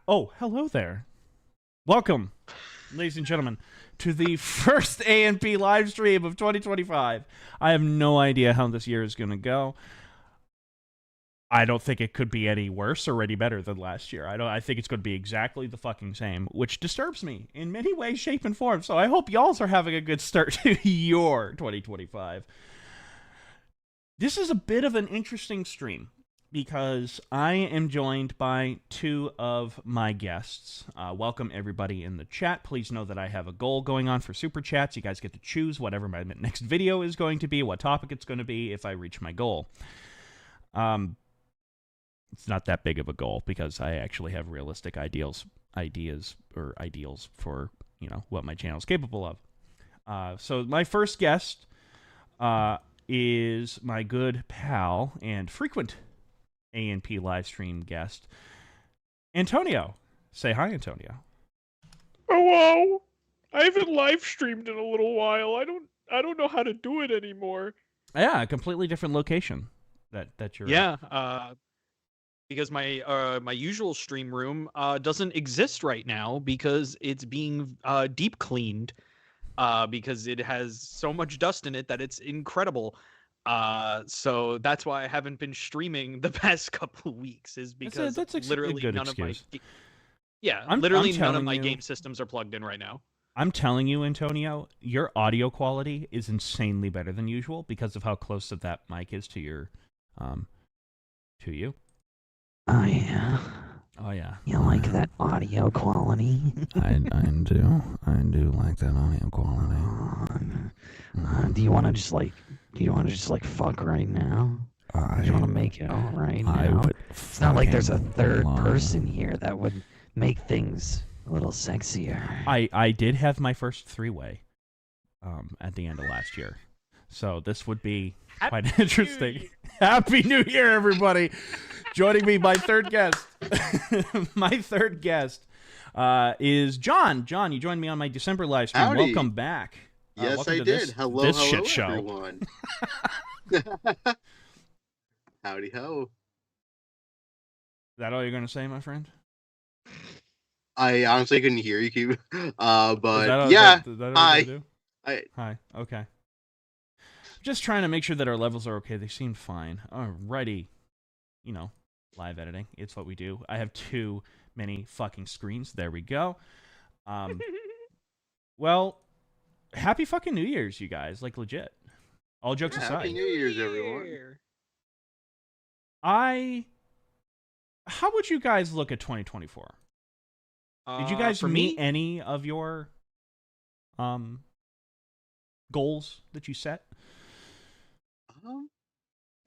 Oh, hello there. Welcome, ladies and gentlemen, to the first A&P live stream of 2025. I have no idea how this year is going to go. I don't think it could be any worse or any better than last year. I think it's going to be exactly the fucking same, which disturbs me in many ways, shape, and form. So I hope y'all are having a good start to your 2025. This is a bit of an interesting stream because I am joined by two of my guests. Welcome everybody in the chat. Please know that I have a goal going on for Super Chats. You guys get to choose whatever my next video is going to be, what topic it's going to be if I reach my goal. It's not that big of a goal because I actually have realistic ideas for, you know, what my channel is capable of. So my first guest is my good pal and frequent A&P live stream guest, Antonio. Say hi, Antonio. Hello. I haven't live streamed in a little while. I don't know how to do it anymore. Yeah, a completely different location that you're in. Because my my usual stream room doesn't exist right now because it's being deep cleaned. Because it has so much dust in it that it's incredible. So that's why I haven't been streaming the past couple of weeks, is because that's literally a good none excuse. of my none of my game systems are plugged in right now. I'm telling you, Antonio, your audio quality is insanely better than usual because of how close of that mic is to your to you. Oh yeah. Oh yeah. You like that audio quality? I do like that audio quality. Do you want to just like fuck right now? Do you want to make it all right now? It's not like there's a third person here that would make things a little sexier. I did have my first three-way at the end of last year, so this would be quite interesting. Happy New Year, everybody! Joining me, my third guest. My third guest is John. John, you joined me on my December live stream. Howdy. Welcome back. Yes, welcome I to did. Hello, this hello, shit show. Everyone. Howdy ho. Is that all you're going to say, my friend? I honestly couldn't hear you, but yeah. Hi. Hi. Okay. Just trying to make sure that our levels are okay. They seem fine. Alrighty. You know, live editing. It's what we do. I have too many fucking screens. There we go. Well, happy fucking New Year's, you guys. Like, legit. All jokes aside. Happy New Year's, everyone. How would you guys look at 2024? Did you guys meet any of your goals that you set? No.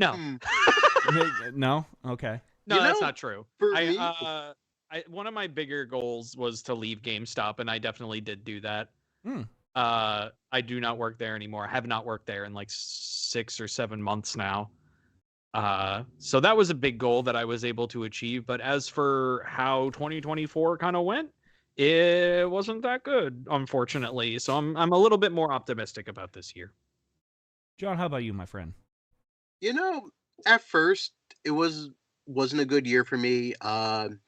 No? Okay. No, that's not true. One of my bigger goals was to leave GameStop, and I definitely did do that. I do not work there anymore. I have not worked there in like 6 or 7 months now. So that was a big goal that I was able to achieve. But as for how 2024 kind of went, it wasn't that good, unfortunately. So I'm a little bit more optimistic about this year. John, how about you, my friend? You know, at first it wasn't a good year for me.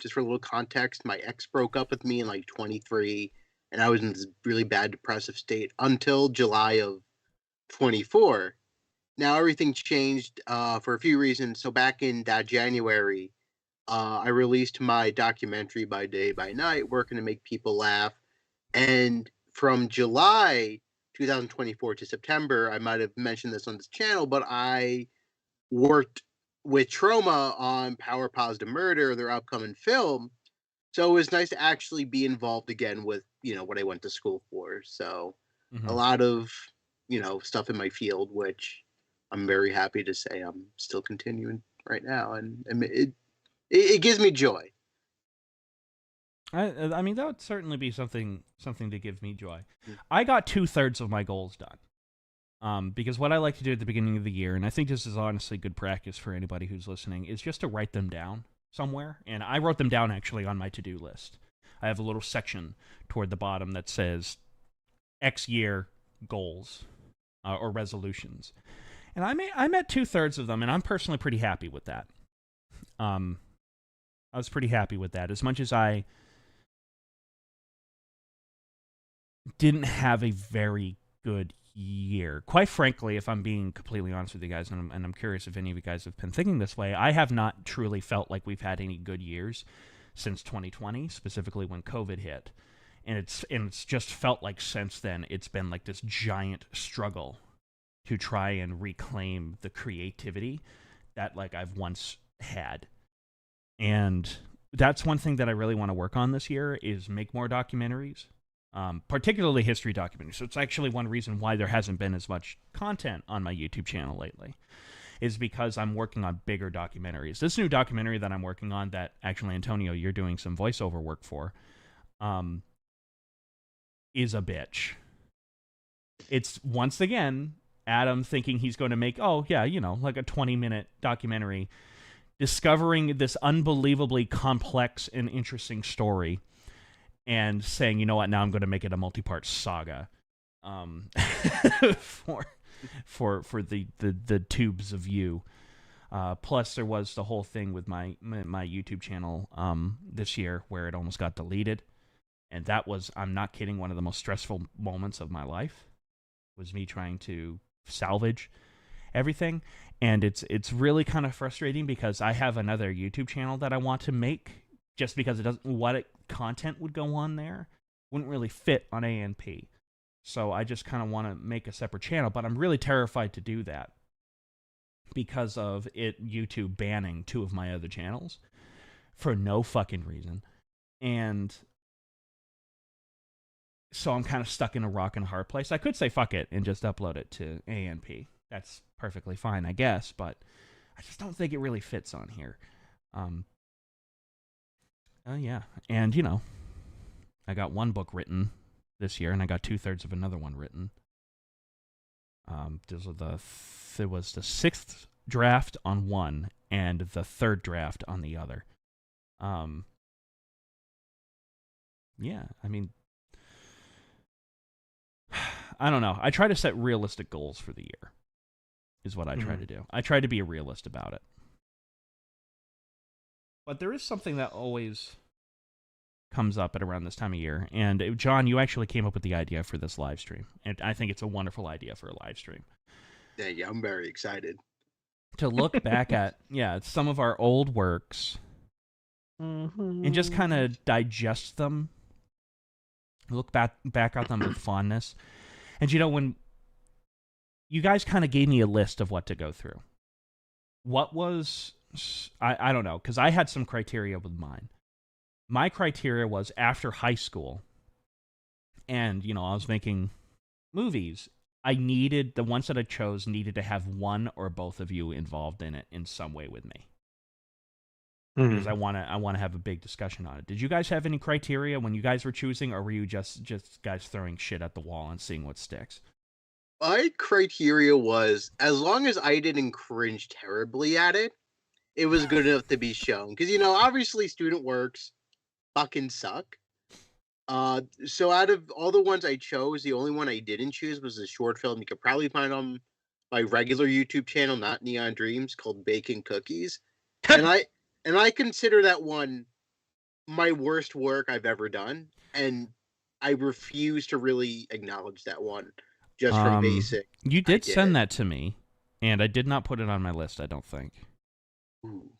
Just for a little context, my ex broke up with me in like 23, and I was in this really bad depressive state until July of 24. Now everything changed for a few reasons. So back in that January, I released my documentary By Day by Night, working to make people laugh. And from July 2024 to September, I might have mentioned this on this channel, but I worked with Trauma on Power Positive Murder, their upcoming film. So it was nice to actually be involved again with, you know, what I went to school for. So a lot of, you know, stuff in my field, which I'm very happy to say I'm still continuing right now. And it gives me joy. I mean, that would certainly be something to give me joy. I got 2/3 of my goals done. Because what I like to do at the beginning of the year, and I think this is honestly good practice for anybody who's listening, is just to write them down somewhere. And I wrote them down actually on my to-do list. I have a little section toward the bottom that says X year goals or resolutions. And I met 2/3 of them, and I'm personally pretty happy with that. I was pretty happy with that. As much as I didn't have a very good year. Quite frankly, if I'm being completely honest with you guys, and I'm curious if any of you guys have been thinking this way, I have not truly felt like we've had any good years since 2020, specifically when COVID hit. And it's just felt like since then it's been like this giant struggle to try and reclaim the creativity that like I've once had. And that's one thing that I really want to work on this year is make more documentaries. Particularly history documentaries. So it's actually one reason why there hasn't been as much content on my YouTube channel lately, is because I'm working on bigger documentaries. This new documentary that I'm working on, that actually, Antonio, you're doing some voiceover work for, is a bitch. It's, once again, Adam thinking he's going to make, like a 20-minute documentary, discovering this unbelievably complex and interesting story, and saying, you know what, now I'm going to make it a multi-part saga for the tubes of you. Plus, there was the whole thing with my YouTube channel this year where it almost got deleted. And that was, I'm not kidding, one of the most stressful moments of my life was me trying to salvage everything. And it's really kind of frustrating because I have another YouTube channel that I want to make, just because it doesn't, content would go on there wouldn't really fit on ANP. So I just kind of want to make a separate channel, but I'm really terrified to do that because of YouTube banning 2 of my other channels for no fucking reason. And so I'm kind of stuck in a rock and a hard place. I could say fuck it and just upload it to ANP. That's perfectly fine, I guess, but I just don't think it really fits on here. Yeah, and I got 1 book written this year, and I got 2/3 of another one written. There was the 6th draft on one, and the 3rd draft on the other. Yeah, I mean, I don't know. I try to set realistic goals for the year, is what I try to do. I try to be a realist about it. But there is something that always comes up at around this time of year. And John, you actually came up with the idea for this live stream. And I think it's a wonderful idea for a live stream. Thank you. I'm very excited. To look back at, some of our old works and just kind of digest them. Look back at them with fondness. And when you guys kind of gave me a list of what to go through. What was... I don't know, because I had some criteria with mine. My criteria was after high school, and, I was making movies. I needed, the ones that I chose needed to have one or both of you involved in it in some way with me. Because I want to have a big discussion on it. Did you guys have any criteria when you guys were choosing, or were you just guys throwing shit at the wall and seeing what sticks? My criteria was, as long as I didn't cringe terribly at it, it was good enough to be shown. Because, obviously student works fucking suck. So out of all the ones I chose, the only one I didn't choose was a short film you could probably find on my regular YouTube channel, not Neon Dreams, called Baking Cookies. and I consider that one my worst work I've ever done. And I refuse to really acknowledge that one just from basic. You did send that to me, and I did not put it on my list, I don't think. Ooh.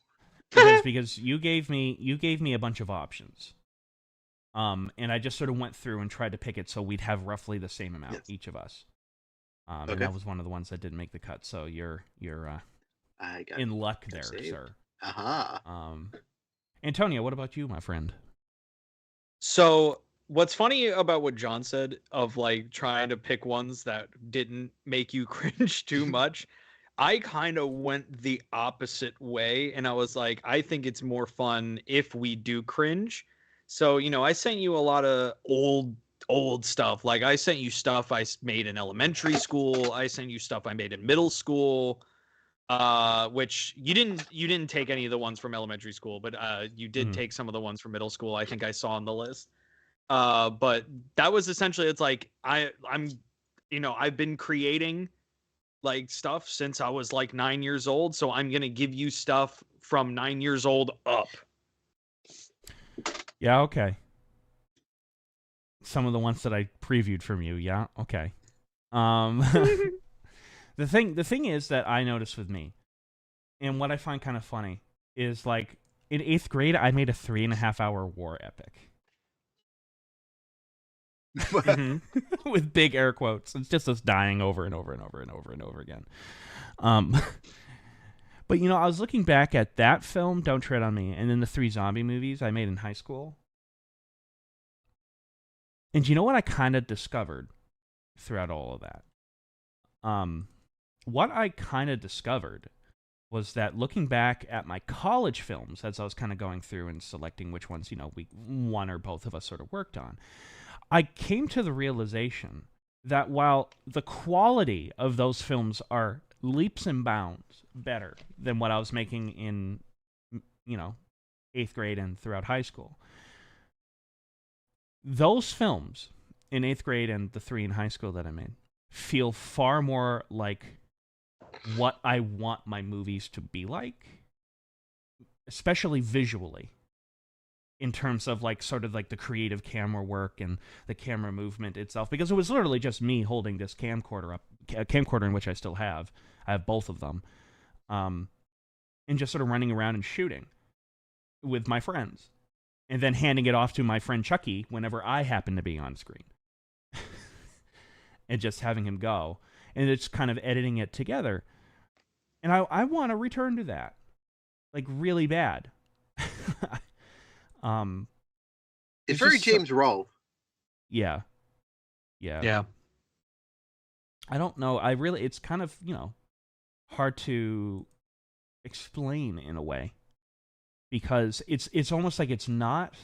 because you gave me a bunch of options, and I just sort of went through and tried to pick it so we'd have roughly the same amount, each of us. Okay. And that was one of the ones that didn't make the cut. So you're in luck there, sir. Antonio, what about you, my friend? So what's funny about what John said of like trying to pick ones that didn't make you cringe too much, I kind of went the opposite way, and I was like, I think it's more fun if we do cringe. So, I sent you a lot of old stuff. Like I sent you stuff I made in elementary school. I sent you stuff I made in middle school, which you didn't take any of the ones from elementary school, but you did take some of the ones from middle school. I think I saw on the list. But that was essentially, it's like I've been creating like stuff since I was like 9 years old, so I'm gonna give you stuff from 9 years old up. Yeah, okay. Some of the ones that I previewed from you, yeah, okay. The thing is that I noticed with me, and what I find kind of funny, is like in 8th grade I made a 3.5-hour war epic. With big air quotes. It's just us dying over and over and over and over and over again. But you know, I was looking back at that film, Don't Tread on Me, and then the 3 zombie movies I made in high school. And you know what I kind of discovered throughout all of that? What I kind of discovered was that looking back at my college films, as I was kind of going through and selecting which ones, you know, one or both of us sort of worked on, I came to the realization that while the quality of those films are leaps and bounds better than what I was making in, you know, 8th grade and throughout high school, those films in 8th grade and the 3 in high school that I made feel far more like what I want my movies to be like, especially visually, in terms of like sort of like the creative camera work and the camera movement itself, because it was literally just me holding this camcorder up, a camcorder in which I still have. I have both of them, and just sort of running around and shooting with my friends, and then handing it off to my friend Chucky whenever I happen to be on screen, and just having him go, and it's kind of editing it together. And I want to return to that, like really bad. It's very James Rolfe. Yeah. I don't know. It's kind of, you know, hard to explain in a way, because it's almost like it's not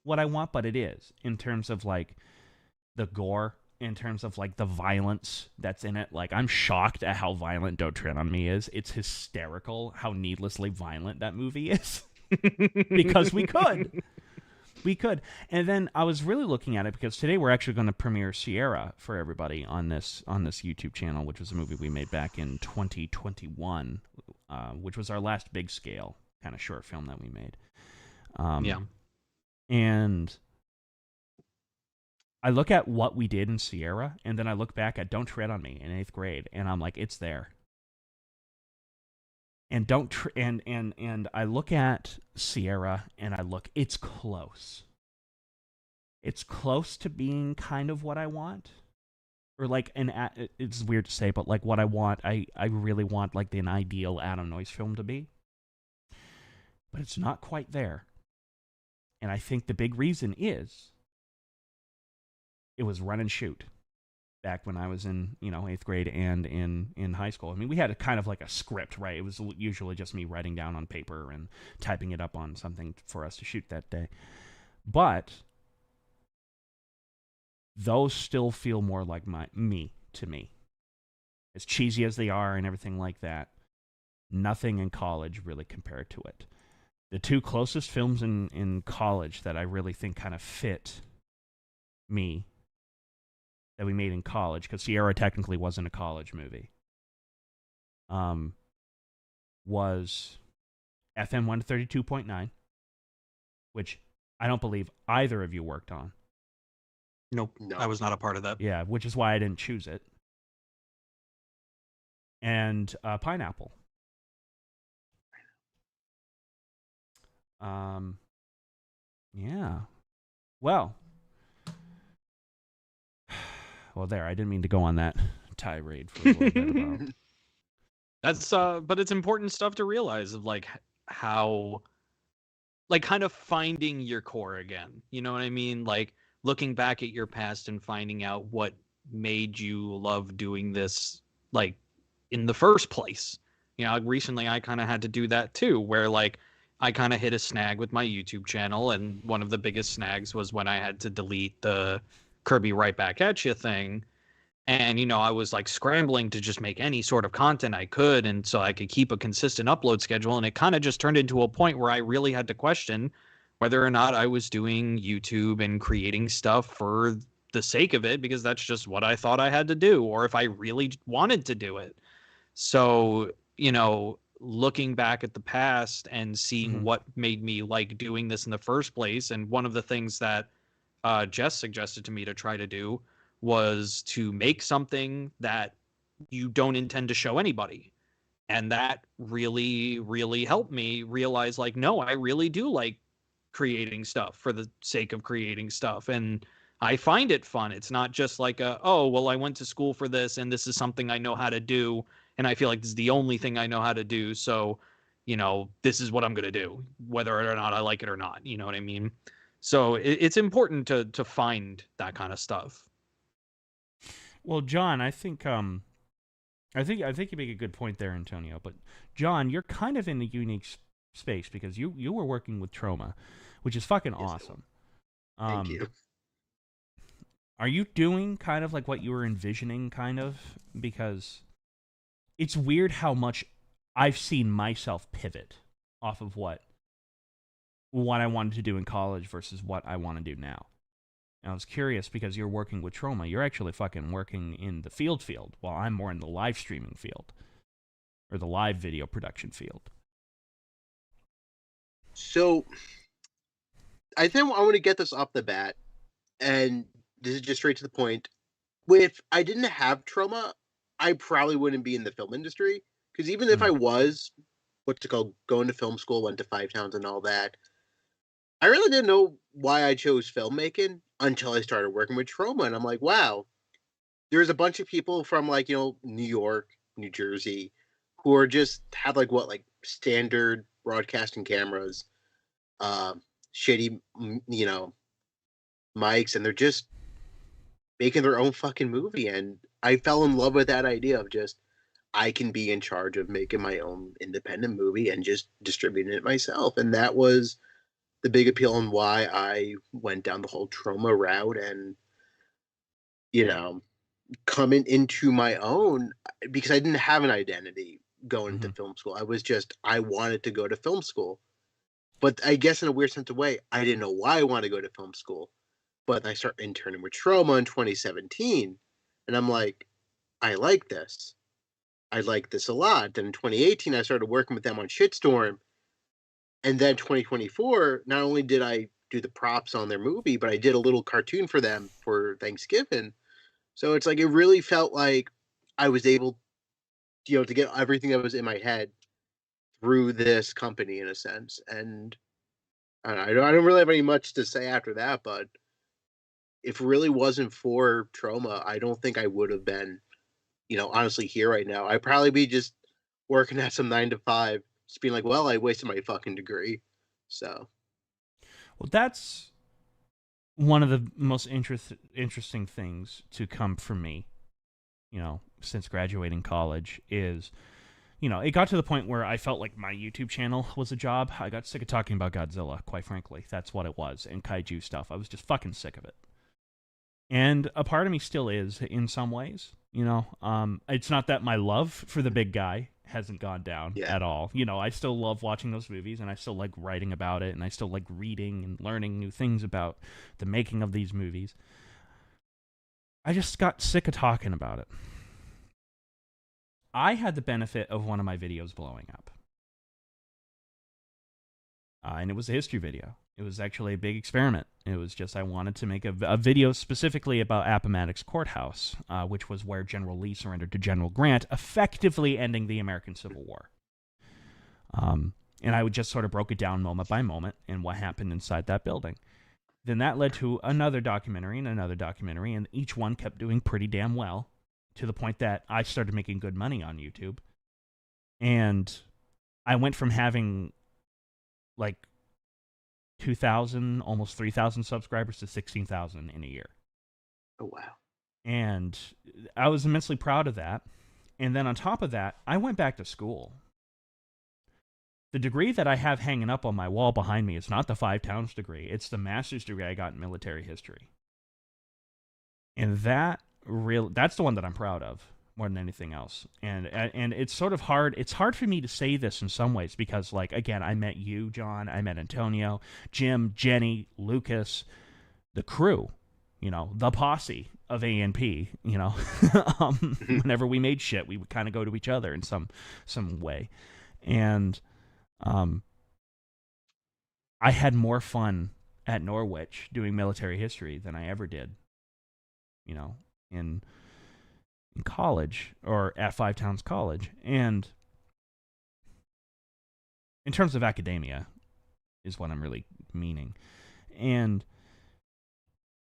what I want, but it is, in terms of like the gore, in terms of like the violence that's in it. Like, I'm shocked at how violent Don't Tread on Me is. It's hysterical how needlessly violent that movie is. Because we could. And then I was really looking at it because today we're actually going to premiere Sierra for everybody on this YouTube channel, which was a movie we made back in 2021, which was our last big scale kind of short film that we made. And I look at what we did in Sierra, and then I look back at Don't Tread on Me in 8th grade, and I'm like, it's there. And and I look at Sierra, and it's close. It's close to being kind of what I want, or like it's weird to say, but like what I want, I really want like an ideal Adam Noyce film to be. But it's not quite there. And I think the big reason is it was run and shoot back when I was in, 8th grade and in high school. I mean, we had a kind of like a script, right? It was usually just me writing down on paper and typing it up on something for us to shoot that day. But those still feel more like me to me. As cheesy as they are and everything like that, nothing in college really compared to it. The two closest films in college that I really think kind of fit me that we made in college, because Sierra technically wasn't a college movie, was FM 132.9, which I don't believe either of you worked on. Nope, no. I was not a part of that. Yeah, which is why I didn't choose it. And Pineapple. Yeah. Well, there. I didn't mean to go on that tirade for a little bit about. That's but it's important stuff to realize of like how, like, kind of finding your core again. You know what I mean? Like looking back at your past and finding out what made you love doing this, like in the first place. You know, recently I kind of had to do that too, where like I kind of hit a snag with my YouTube channel, and one of the biggest snags was when I had to delete the Kirby Right Back at You thing. And, you know, I was like scrambling to just make any sort of content I could, and so I could keep a consistent upload schedule. And it kind of just turned into a point where I really had to question whether or not I was doing YouTube and creating stuff for the sake of it, because that's just what I thought I had to do, or if I really wanted to do it. So, you know, looking back at the past and seeing what made me like doing this in the first place. And one of the things that Jess suggested to me to try to do was to make something that you don't intend to show anybody. And that really, really helped me realize, like, no, I really do like creating stuff for the sake of creating stuff. And I find it fun. It's not just like oh, well, I went to school for this and this is something I know how to do. And I feel like this is the only thing I know how to do. So, this is what I'm going to do, whether or not I like it or not. You know what I mean? So it's important to find that kind of stuff. Well, John, I think you make a good point there, Antonio. But John, you're kind of in a unique space because you were working with Troma, which is fucking awesome. Thank you. Are you doing kind of like what you were envisioning, kind of? Because it's weird how much I've seen myself pivot off of what I wanted to do in college versus what I want to do now. And I was curious because you're working with Troma. You're actually fucking working in the field, while I'm more in the live streaming field. Or the live video production field. So, I think I want to get this off the bat, and this is just straight to the point. If I didn't have Troma, I probably wouldn't be in the film industry. Because even if I was, going to film school, went to Five Towns and all that, I really didn't know why I chose filmmaking until I started working with Troma. And I'm like, wow, there's a bunch of people from New York, New Jersey, who are just have standard broadcasting cameras, shitty, mics, and they're just making their own fucking movie. And I fell in love with that idea of just, I can be in charge of making my own independent movie and just distributing it myself. And that was the big appeal and why I went down the whole Troma route and, coming into my own, because I didn't have an identity going to film school. I wanted to go to film school. But I guess in a weird sense of way, I didn't know why I wanted to go to film school. But I started interning with Troma in 2017. And I'm like, I like this. I like this a lot. Then in 2018, I started working with them on Shitstorm. And then 2024, not only did I do the props on their movie, but I did a little cartoon for them for Thanksgiving. So it's like, it really felt like I was able, to get everything that was in my head through this company in a sense. And I don't really have any much to say after that, but if it really wasn't for Troma, I don't think I would have been, honestly here right now. I'd probably be just working at some 9 to 5, just being like, well, I wasted my fucking degree. So. Well, that's one of the most interesting things to come from me, since graduating college is, it got to the point where I felt like my YouTube channel was a job. I got sick of talking about Godzilla, quite frankly. That's what it was, and kaiju stuff. I was just fucking sick of it. And a part of me still is in some ways, It's not that my love for the big guy hasn't gone down at all. I still love watching those movies, and I still like writing about it, and I still like reading and learning new things about the making of these movies. I just got sick of talking about it. I had the benefit of one of my videos blowing up. And it was a history video. It was actually a big experiment. It was just I wanted to make a video specifically about Appomattox Courthouse, which was where General Lee surrendered to General Grant, effectively ending the American Civil War. And I would just sort of broke it down moment by moment and what happened inside that building. Then that led to another documentary, and each one kept doing pretty damn well, to the point that I started making good money on YouTube. And I went from having 2,000, almost 3,000 subscribers to 16,000 in a year. Oh, wow. And I was immensely proud of that. And then on top of that, I went back to school. The degree that I have hanging up on my wall behind me is not the Five Towns degree. It's the master's degree I got in military history. And that's the one that I'm proud of more than anything else. And it's sort of hard. It's hard for me to say this in some ways because, again, I met you, John. I met Antonio, Jim, Jenny, Lucas, the crew, the posse of A&P, whenever we made shit, we would kind of go to each other in some way. And I had more fun at Norwich doing military history than I ever did, in college or at Five Towns College. And in terms of academia is what I'm really meaning. And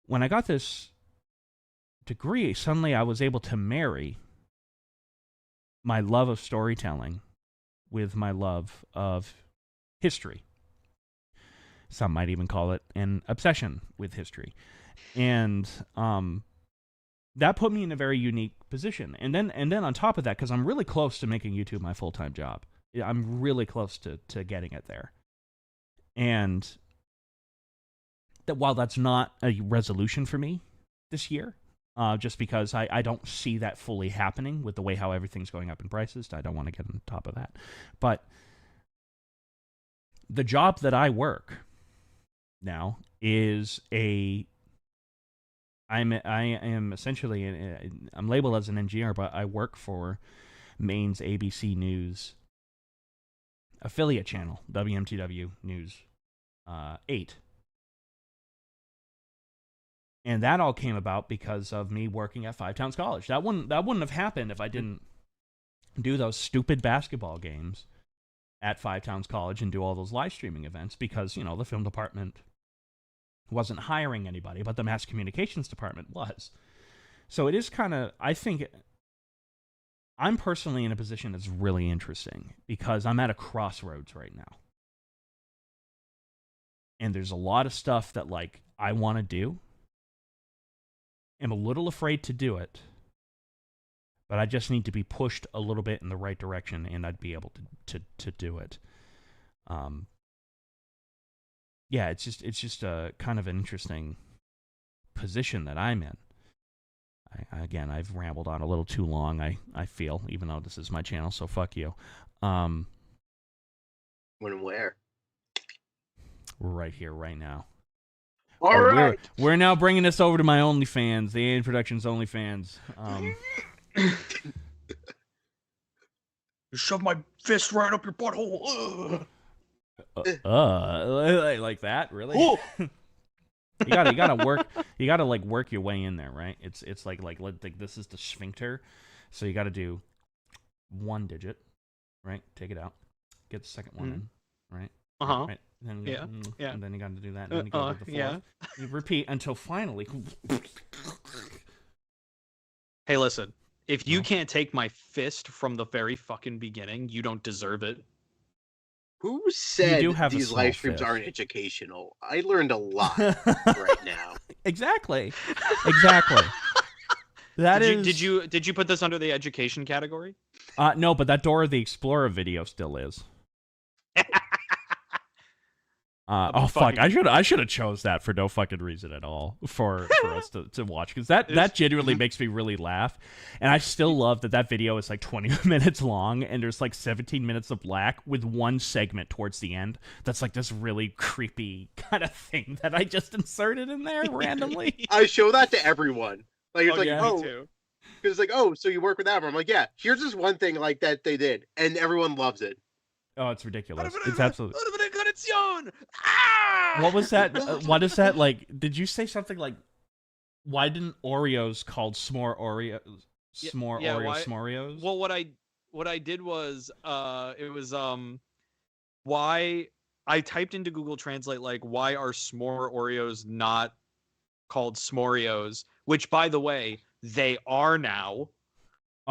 when I got this degree, suddenly I was able to marry my love of storytelling with my love of history. Some might even call it an obsession with history. And that put me in a very unique position. And then on top of that, because I'm really close to making YouTube my full-time job, I'm really close to getting it there. And that while that's not a resolution for me this year, just because I don't see that fully happening with the way how everything's going up in prices, I don't want to get on top of that. But the job that I work now is I am essentially I'm labeled as an engineer, but I work for Maine's ABC News affiliate channel, WMTW News 8. And that all came about because of me working at Five Towns College. That wouldn't have happened if I didn't do those stupid basketball games at Five Towns College and do all those live streaming events, because, the film department wasn't hiring anybody, but the mass communications department was. So it is kind of, I think, I'm personally in a position that's really interesting because I'm at a crossroads right now. And there's a lot of stuff that, I want to do. I'm a little afraid to do it, but I just need to be pushed a little bit in the right direction, and I'd be able to do it. Yeah, it's just a kind of an interesting position that I'm in. Again, I've rambled on a little too long, I feel, even though this is my channel, so fuck you. When and where? Right here, right now. All right. We're now bringing this over to my OnlyFans, the Alien Productions OnlyFans. You shove my fist right up your butthole. Like that, really? you gotta work. You gotta work your way in there, right? It's like this is the sphincter, so you gotta do one digit, right? Take it out, get the second one in, right? Right. Then Yeah. And then you got to do that. And then you go to the fourth. Yeah. You repeat until finally. Hey, listen. If you can't take my fist from the very fucking beginning, you don't deserve it. Who said do have a these small live streams fist. aren't educational? I learned a lot right now. Exactly. Did you put this under the education category? No, but that Dora the Explorer video still is. Oh fuck! I should have chose that for no fucking reason at all for us to watch, because that genuinely makes me really laugh, and I still love that video is 20 minutes long, and there's 17 minutes of black with one segment towards the end that's this really creepy kind of thing that I just inserted in there randomly. I show that to everyone. It's me too. Because so you work with Amber. I'm like, yeah, here's this one thing that they did, and everyone loves it. Oh, it's ridiculous. It's absolutely. Ah! What was that? What is that? Did you say something why didn't Oreos called s'more Oreos? S'more Oreos s'moreos? Well, what I did was it was why I typed into Google Translate why are s'more Oreos not called s'moreos, which by the way they are now.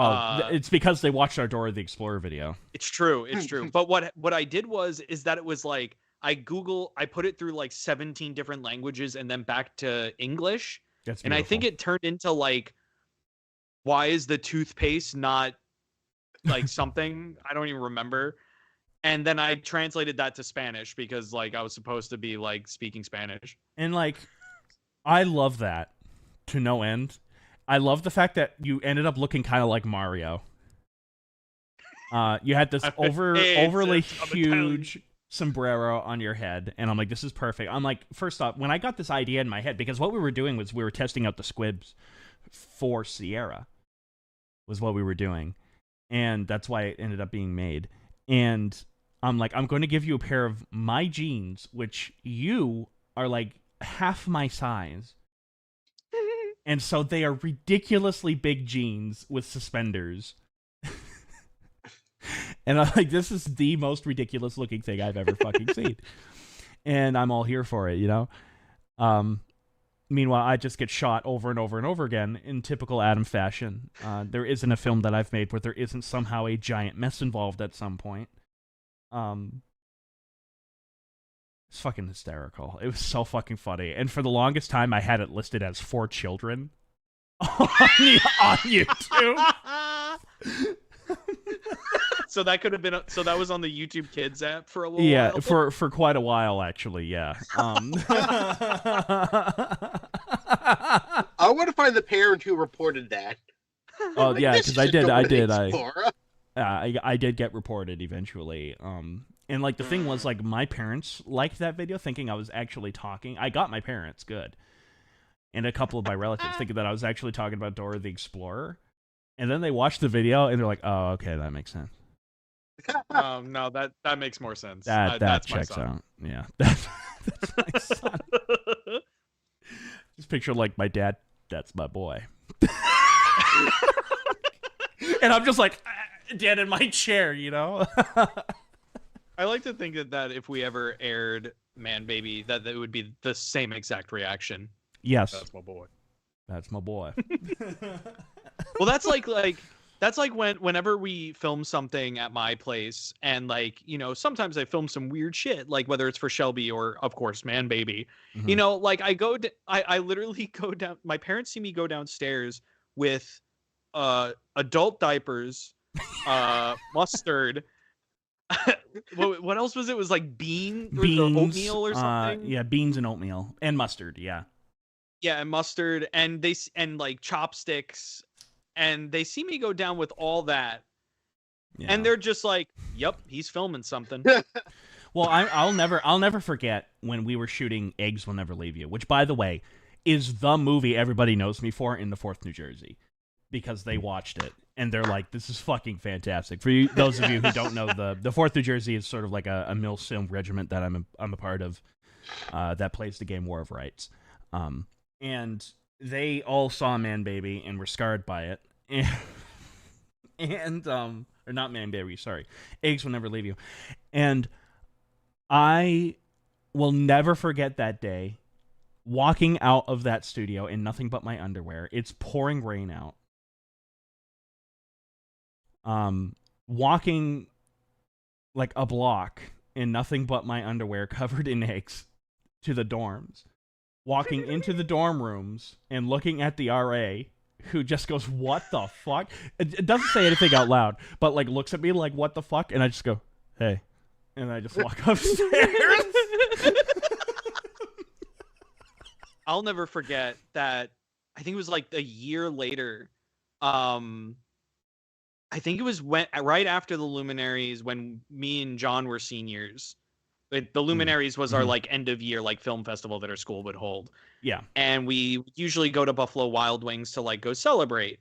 Oh, it's because they watched our Dora the Explorer video. It's true. But what I did is that it was I put it through 17 different languages and then back to English. That's and I think it turned into why is the toothpaste not something? I don't even remember. And then I translated that to Spanish because I was supposed to be speaking Spanish. And I love that to no end. I love the fact that you ended up looking kind of like Mario. You had this overly huge sombrero on your head, and I'm like, this is perfect. I'm like, first off, when I got this idea in my head, because what we were doing was we were testing out the squibs for Sierra, was what we were doing, and that's why it ended up being made. And I'm like, I'm going to give you a pair of my jeans, which you are like half my size. And so they are ridiculously big jeans with suspenders. And I'm like, this is the most ridiculous looking thing I've ever fucking seen. And I'm all here for it, you know? Meanwhile, I just get shot over and over and over again in typical Adam fashion. There isn't a film that I've made where there isn't somehow a giant mess involved at some point. It's fucking hysterical. It was so fucking funny. And for the longest time, I had it listed as 4 children on YouTube. So that could have been. So that was on the YouTube Kids app for a little while. Yeah, for quite a while, actually. Yeah. I want to find the parent who reported that. Oh yeah, because I did. I I did get reported eventually. And like the thing was, like, my parents liked that video, thinking I was actually talking. I got my parents good, and a couple of my relatives thinking that I was actually talking about Dora the Explorer. And then they watched the video and they're like, "Oh, okay, that makes sense." No, that makes more sense. That that's checks my son. out. Yeah, that's my son. Just picture like my dad. That's my boy. And I'm just like dead in my chair, you know. I like to think that if we ever aired Man Baby, that it would be the same exact reaction. Yes, That's my boy. That's my boy. Well, that's like whenever we film something at my place, and like, you know, sometimes I film some weird shit, like whether it's for Shelby or of course Man Baby. Mm-hmm. You know, like I literally go down. My parents see me go downstairs with adult diapers, mustard. What else was it? It was like beans, or oatmeal or something. Yeah, beans and oatmeal and mustard. Yeah. Yeah, and mustard, and like chopsticks, and they see me go down with all that, and they're just like, "Yep, he's filming something." Well, I'll never forget when we were shooting Eggs Will Never Leave You, which, by the way, is the movie everybody knows me for in the 4th New Jersey, because they watched it and they're like, "This is fucking fantastic." For you, those of you who don't know, the 4th New Jersey is sort of like a Milsim regiment that I'm a part of, that plays the game War of Rights. And they all saw Man Baby and were scarred by it. And or not Man Baby, sorry. Eggs Will Never Leave You. And I will never forget that day walking out of that studio in nothing but my underwear. It's pouring rain out. Walking like a block in nothing but my underwear covered in eggs to the dorms. Walking into the dorm rooms and looking at the RA, who just goes, "What the fuck?" It doesn't say anything out loud, but like looks at me like, "What the fuck?" And I just go, "Hey," and I just walk upstairs. I'll never forget that. I think it was like a year later. I think it was right after the Luminaries, when me and John were seniors. The Luminaries was our like end of year like film festival that our school would hold. Yeah. And we usually go to Buffalo Wild Wings to like go celebrate.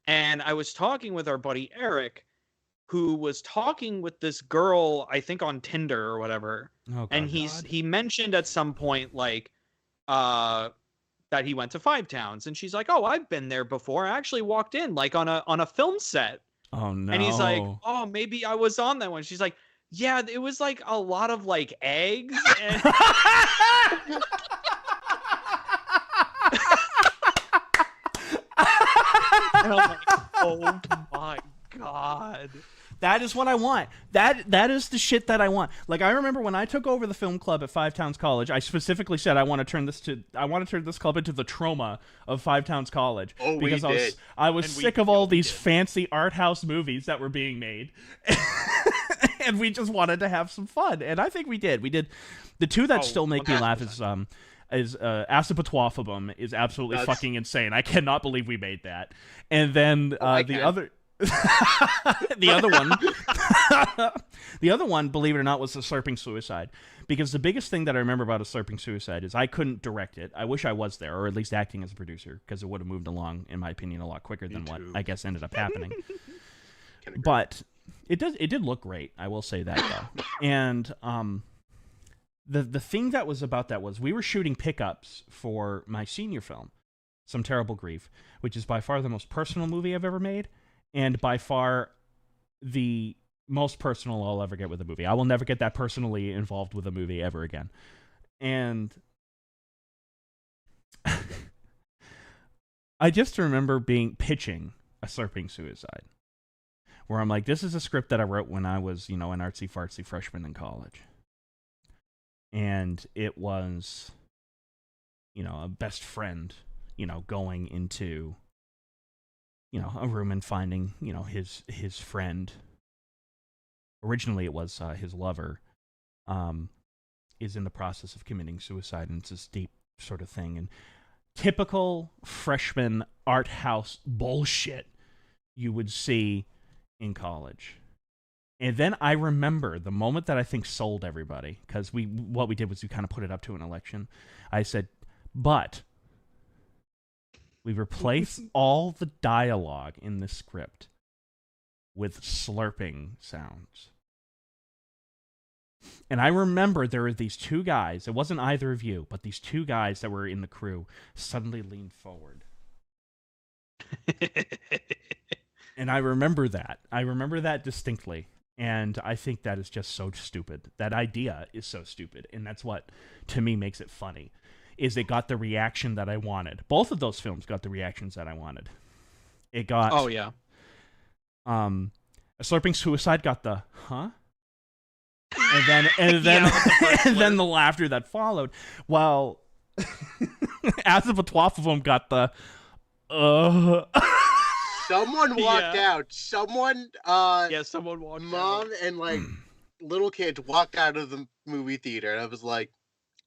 And I was talking with our buddy Eric, who was talking with this girl, I think on Tinder or whatever. Oh, and he mentioned at some point like that he went to Five Towns, and she's like, "Oh, I've been there before. I actually walked in like on a film set." Oh no. And he's like, "Oh, maybe I was on that one." She's like, "Yeah, it was like a lot of like eggs." And... and I'm like, "Oh my god." That is what I want. That is the shit that I want. Like, I remember when I took over the film club at Five Towns College, I specifically said I want to turn this club into the trauma of Five Towns College. Oh, because we did. I was sick of all these fancy art house movies that were being made. And we just wanted to have some fun. And I think we did. We did. The two that still make me laugh is Acipatophobum is absolutely fucking insane. I cannot believe we made that. And then the other the other one, believe it or not, was the Slurping Suicide. Because the biggest thing that I remember about a Slurping Suicide is I couldn't direct it. I wish I was there, or at least acting as a producer, because it would have moved along, in my opinion, a lot quicker than what I guess ended up happening. But It did look great. I will say that though. And the thing that was about that was we were shooting pickups for my senior film, Some Terrible Grief, which is by far the most personal movie I've ever made, and by far the most personal I'll ever get with a movie. I will never get that personally involved with a movie ever again. And I just remember pitching A Slurping Suicide, where I'm like, this is a script that I wrote when I was, an artsy-fartsy freshman in college. And it was, a best friend, going into, a room and finding, his friend. Originally it was his lover, is in the process of committing suicide, and it's this deep sort of thing. And typical freshman art house bullshit you would see in college. And then I remember the moment that I think sold everybody, because what we did was we kind of put it up to an election. I said, but we replace all the dialogue in the script with slurping sounds. And I remember there were these two guys, it wasn't either of you, but these two guys that were in the crew suddenly leaned forward. And I remember that. I remember that distinctly. And I think that is just so stupid. That idea is so stupid. And that's what, to me, makes it funny, is it got the reaction that I wanted. Both of those films got the reactions that I wanted. It got... Oh, yeah. A Slurping Suicide got the, huh? And then the laughter that followed. While As If a Twelfth of them got the, Someone walked out. Someone, someone walked Mom out. and, little kids walked out of the movie theater, and I was like,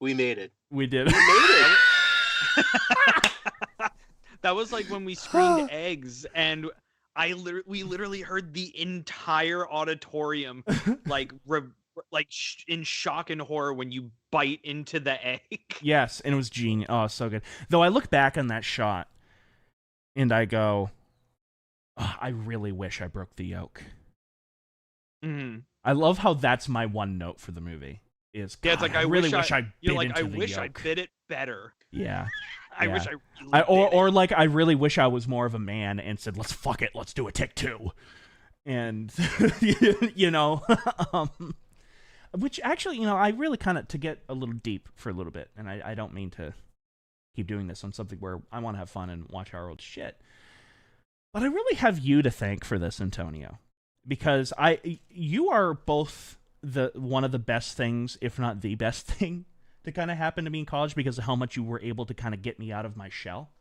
we made it. We did. We made it. That was like when we screened Eggs, and we literally heard the entire auditorium, in shock and horror when you bite into the egg. Yes, and it was genius. Oh, so good. Though I look back on that shot, and I go, oh, I really wish I broke the yolk. Mm-hmm. I love how that's my one note for the movie. It's like I really wish I bit into the yolk. I bit it better. Yeah. I wish I really I really wish I was more of a man and said, let's fuck it, let's do a take two. And which actually, I really kind of, to get a little deep for a little bit, and I don't mean to keep doing this on something where I want to have fun and watch our old shit, but I really have you to thank for this, Antonio, because you are both one of the best things, if not the best thing, to kind of happen to me in college, because of how much you were able to kind of get me out of my shell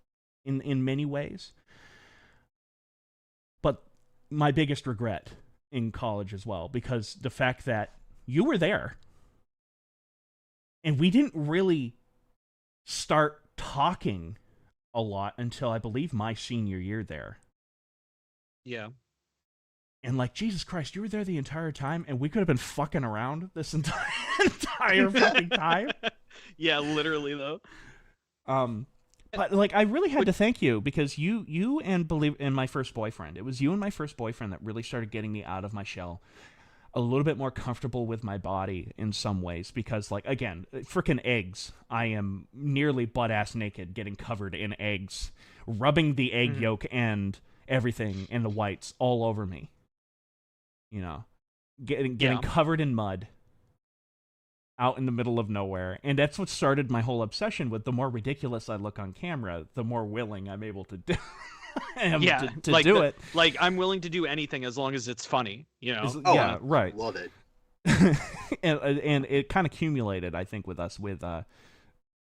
in many ways. But my biggest regret in college as well, because the fact that you were there and we didn't really start talking a lot until I believe my senior year there. Yeah. And Jesus Christ, you were there the entire time, and we could have been fucking around this entire fucking time. Yeah, literally though. But I really had to thank you, because you and my first boyfriend. It was you and my first boyfriend that really started getting me out of my shell, a little bit more comfortable with my body in some ways. Because again, freaking eggs. I am nearly butt-ass naked, getting covered in eggs, rubbing the egg yolk and everything and the whites all over me. Getting covered in mud out in the middle of nowhere. And that's what started my whole obsession with the more ridiculous I look on camera, the more willing I'm able to do to do it. I'm willing to do anything as long as it's funny, Right. Love it. and it kind of accumulated, I think, with us with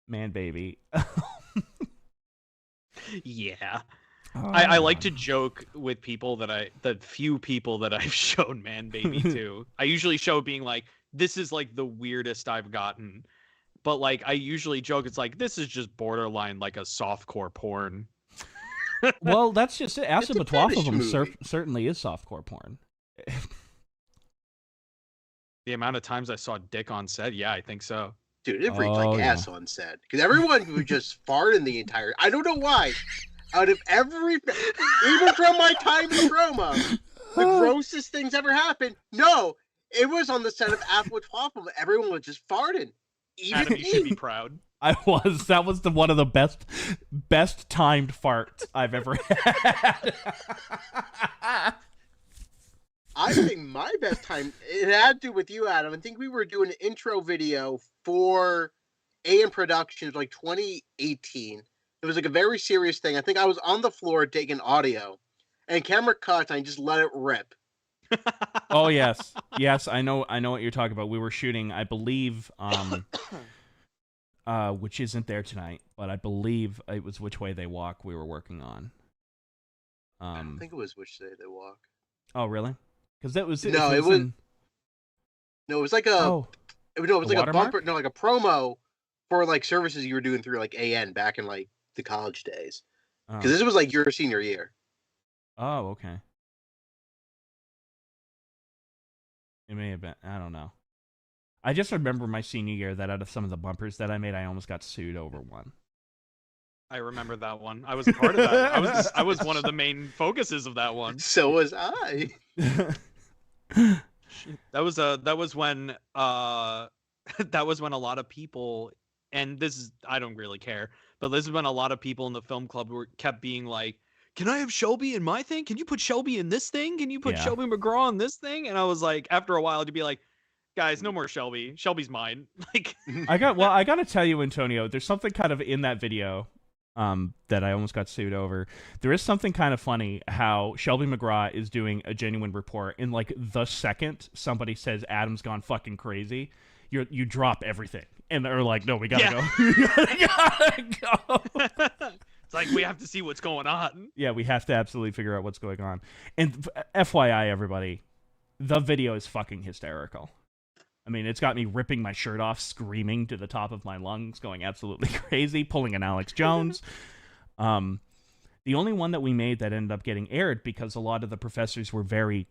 Man Baby. Yeah. I like to joke with people the few people that I've shown Man Baby to. I usually show being like, this is the weirdest I've gotten. But I usually joke, it's this is just borderline a softcore porn. Well, that's just it. As If a Twelfth of them certainly is softcore porn. The amount of times I saw dick on set, yeah, I think so. Dude, it reeked ass on set. Because everyone would just fart in the entire... I don't know why. Out of even from my time in Roma, the grossest things ever happened. No, it was on the set of Apple Waffle. Everyone was just farting. Even Adam, you should be proud. That was one of the best timed farts I've ever had. I think my best time, it had to do with you, Adam. I think we were doing an intro video for AM Productions like 2018. It was like a very serious thing. I think I was on the floor taking audio, and camera cuts, and I just let it rip. Oh yes, I know what you're talking about. We were shooting, I believe, which isn't there tonight, but I believe it was Which Way They Walk we were working on. I don't think it was Which Way They Walk. Oh really? Because that was it was like a bumper, like a promo for like services you were doing through like AN back in like the college days. Because this was like your senior year. Oh, okay. It may have been. I don't know. I just remember my senior year that out of some of the bumpers that I made, I almost got sued over one. I remember that one. I was a part of that. I was one of the main focuses of that one. So was I. That was when a lot of people, and this is, I don't really care, but this is when a lot of people in the film club kept being like, can I have Shelby in my thing? Can you put Shelby in this thing? Can you put Shelby McGraw in this thing? And I was like, after a while, to be like, guys, no more Shelby. Shelby's mine. Like, I got to tell you, Antonio, there's something kind of in that video that I almost got sued over. There is something kind of funny how Shelby McGraw is doing a genuine report, and like the second somebody says Adam's gone fucking crazy, you drop everything, and they're like, no, we gotta go. We gotta go. It's like, we have to see what's going on. Yeah, we have to absolutely figure out what's going on. And FYI, everybody, the video is fucking hysterical. I mean, it's got me ripping my shirt off, screaming to the top of my lungs, going absolutely crazy, pulling an Alex Jones. The only one that we made that ended up getting aired, because a lot of the professors were very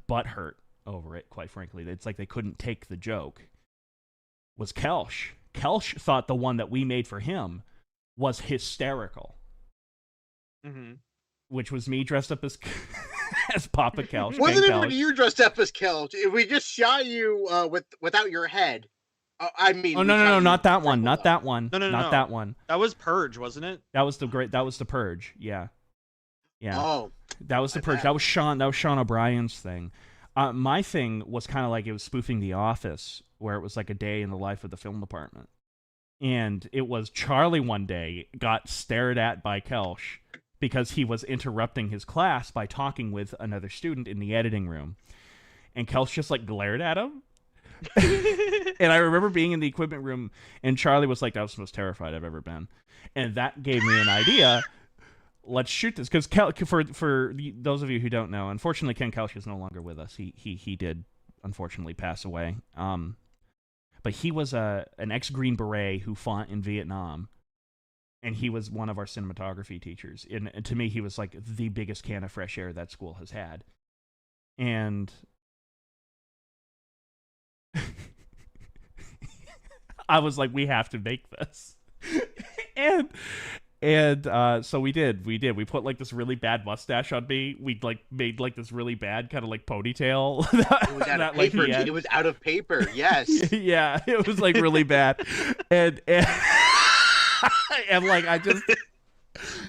butthurt over it, quite frankly. It's like they couldn't take the joke, was Kelsh. Kelsh thought the one that we made for him was hysterical. Mm-hmm. Which was me dressed up as as Papa Kelsh. Wasn't it when you dressed up as Kelsh? We just shot you without your head. I mean, no, not that one, not that one, no, not that one. That was Purge, wasn't it? That was the Purge. Yeah. Oh, that was the Purge. That was Sean O'Brien's thing. My thing was kind of like, it was spoofing The Office, where it was like a day in the life of the film department, and it was Charlie one day got stared at by Kelsh because he was interrupting his class by talking with another student in the editing room, and Kelsh just like glared at him. And I remember being in the equipment room, and Charlie was like, that was the most terrified I've ever been. And that gave me an idea. Let's shoot this. Because for those of you who don't know, unfortunately, Ken Kelsh is no longer with us. He did, unfortunately, pass away. But he was an ex-Green Beret who fought in Vietnam. And he was one of our cinematography teachers. And to me, he was like the biggest can of fresh air that school has had. And I was like, we have to make this. and so we did. We put like this really bad mustache on me. We like made like this really bad kind of like ponytail. It was out of paper. It was out of paper. Yes. Yeah, it was like really bad. And and like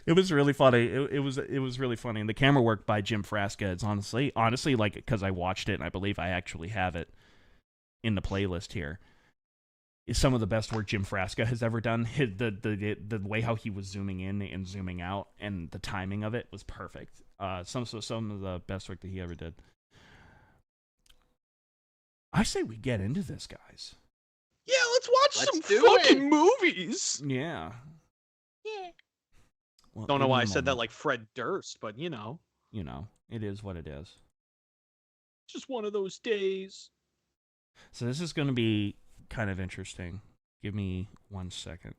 it was really funny. It was really funny. And the camera work by Jim Frasca is honestly like, because I watched it and I believe I actually have it in the playlist here, is some of the best work Jim Frasca has ever done. The way how he was zooming in and zooming out, and the timing of it was perfect. Some of the best work that he ever did. I say we get into this, guys. Yeah, let's watch some fucking movies. Yeah. Yeah. Well, don't know why I said that like Fred Durst, but you know, it is what it is. It's just one of those days. So this is going to be kind of interesting. Give me 1 second.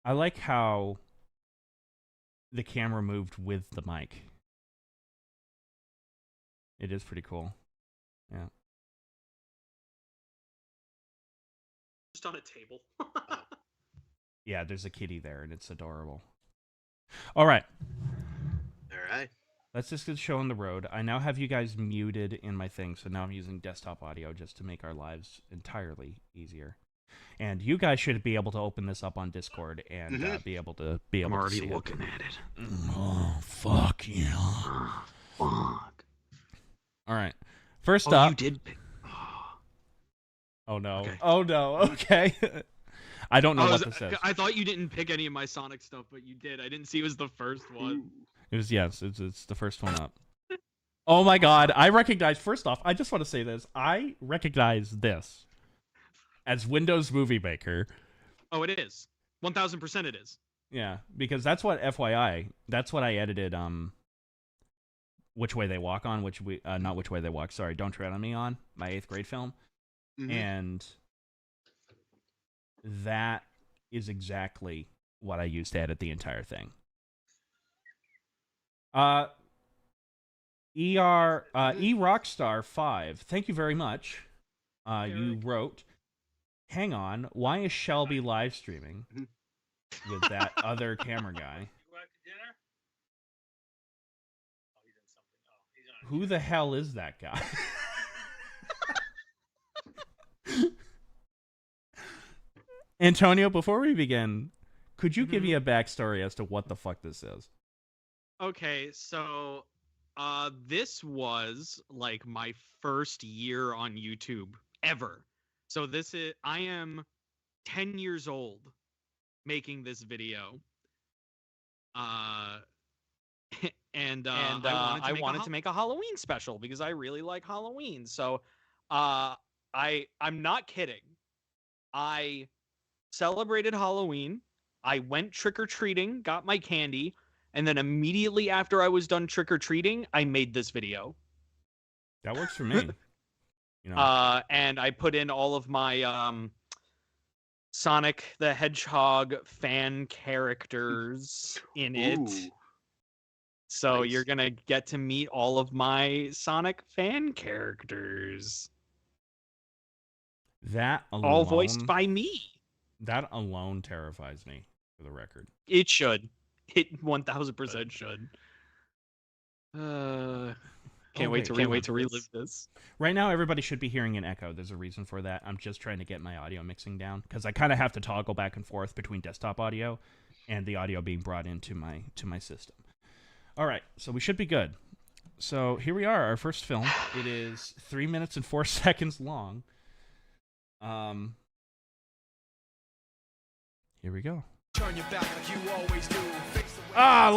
I like how the camera moved with the mic. It is pretty cool. Yeah. Just on a table. Yeah, there's a kitty there, and it's adorable. All right. All right. Let's just get the show on the road. I now have you guys muted in my thing, so now I'm using desktop audio just to make our lives entirely easier. And you guys should be able to open this up on Discord and be able to see it. I'm already looking at it. Oh, fuck yeah. Fuck. All right. First Oh, up. you did. Oh, no. Okay. Oh, no. Okay. I don't know what this is. I thought you didn't pick any of my Sonic stuff, but you did. I didn't see it was the first one. It was, yes, it's the first one up. Oh my god, I recognize, first off, I just want to say this. I recognize this as Windows Movie Maker. Oh, it is. 1000% it is. Yeah, because that's what, FYI, that's what I edited, Which Way They Walk on, not Which Way They Walk, sorry, Don't Tread on Me on, my 8th grade film. And that is exactly what I used to edit the entire thing. E Rockstar 5, thank you very much. You wrote, hang on, why is Shelby live streaming with that other camera guy? Who the hell is that guy? Antonio, before we begin, could you give me a backstory as to what the fuck this is? Okay, so this was like my first year on YouTube ever. So I am 10 years old making this video. And I wanted to make a Halloween special because I really like Halloween. So I'm not kidding. I celebrated Halloween. I went trick-or-treating, got my candy, and then immediately after I was done trick-or-treating, I made this video. That works for me. You know. And I put in all of my Sonic the Hedgehog fan characters in it. Ooh. So Nice. you're going to get to meet all of my Sonic fan characters. That alone, All voiced by me. That alone terrifies me, for the record. It should. It 1000% should. Can't wait to relive this. Right now, everybody should be hearing an echo. There's a reason for that. I'm just trying to get my audio mixing down because I kind of have to toggle back and forth between desktop audio and the audio being brought into my system. All right, so we should be good. So here we are, our first film. It is 3 minutes and 4 seconds long. Here we go. Turn your back like you always do.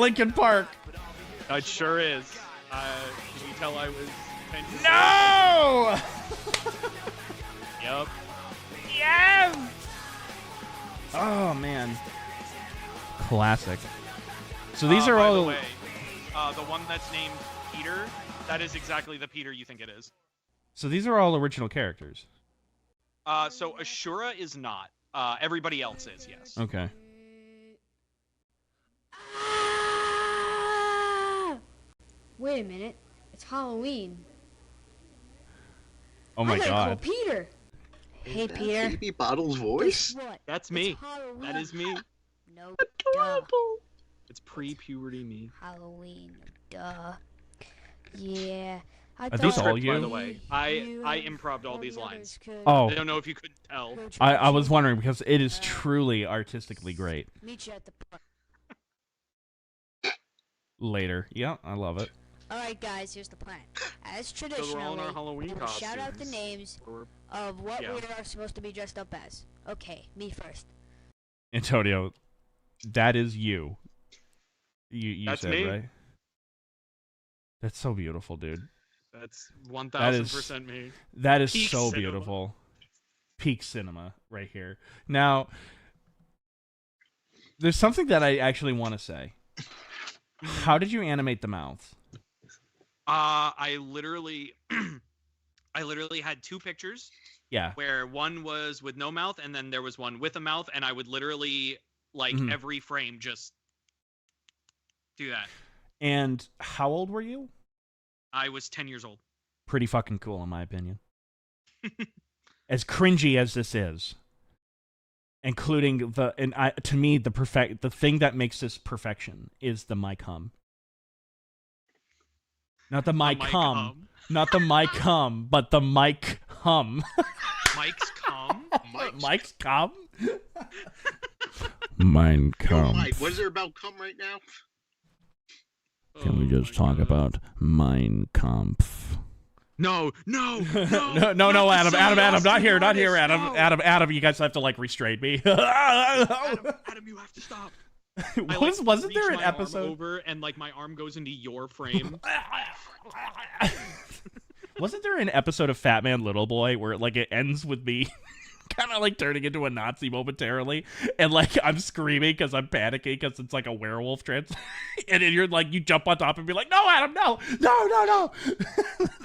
Linkin Park. It sure is. Can you tell I was 10 years No! old? Yep. Yes! Oh man. Classic. So these are by all. the way, the one that's named Peter, that is exactly the Peter you think it is. So these are all original characters. So Ashura is not. Everybody else is, yes. Okay. Wait a minute. It's Halloween. Oh my I gotta call god. Peter. Hey, Is that Peter. Baby Bottle's Guess voice? what? That's It's me. Halloween. That is me. No, duh. It's pre-puberty me. Halloween. Duh. Yeah. Are these all you? By the way, I improv'd all these lines. Oh. I don't know if you could tell. I was wondering because it is truly artistically great. Meet you at the park. Later. Yeah, I love it. Alright, guys, here's the plan. As So we're all in traditionally, our Halloween we'll shout out the costumes. names Or- of what Yeah. we are supposed to be dressed up as. Okay, me first. Antonio, that is you. You That's said, me. right? That's so beautiful, dude. That's 1000% me. That is Peak so cinema. beautiful. Peak cinema right here. Now, there's something that I actually want to say. How did you animate the mouth? I literally had two pictures Yeah. where one was with no mouth and then there was one with a mouth, and I would literally like Mhm. every frame just Do that. And how old were you? I was 10 years old. Pretty fucking cool, in my opinion. As cringy as this is, including to me the thing that makes this perfection is the mic hum. Not the mic hum. Not the mic hum, but the mic hum. Mike's cum? Mike's cum? Mein Yo, Kampf. Mike, what is there about cum right now? Can we just talk about Mein Kampf? No, no, Adam, not here, Adam, you guys have to like restrain me. Adam, you have to stop. Wasn't there an episode over and like my arm goes into your frame? Wasn't there an episode of Fat Man Little Boy where like it ends with me kind of like turning into a Nazi momentarily, and like I'm screaming because I'm panicking because it's like a werewolf trance, and then you're like you jump on top and be like, no, Adam, no.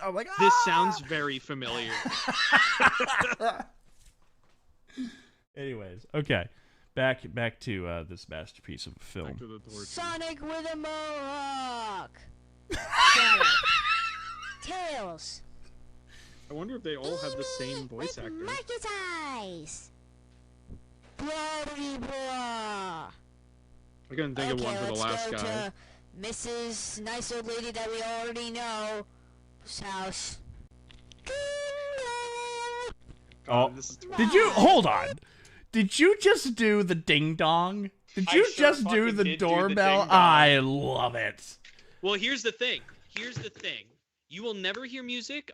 I'm like, this sounds very familiar. Anyways, okay, back to this masterpiece of film. Sonic with a mohawk. Tails. I wonder if they all have the same voice actor. Marcus eyes. Blah blah blah. I couldn't think of one for the last guy. To Mrs. Nice Old Lady that we already know. House. Oh, did you hold on? Did you just do the ding dong? Did you just do the doorbell? I love it. Well, here's the thing. You will never hear music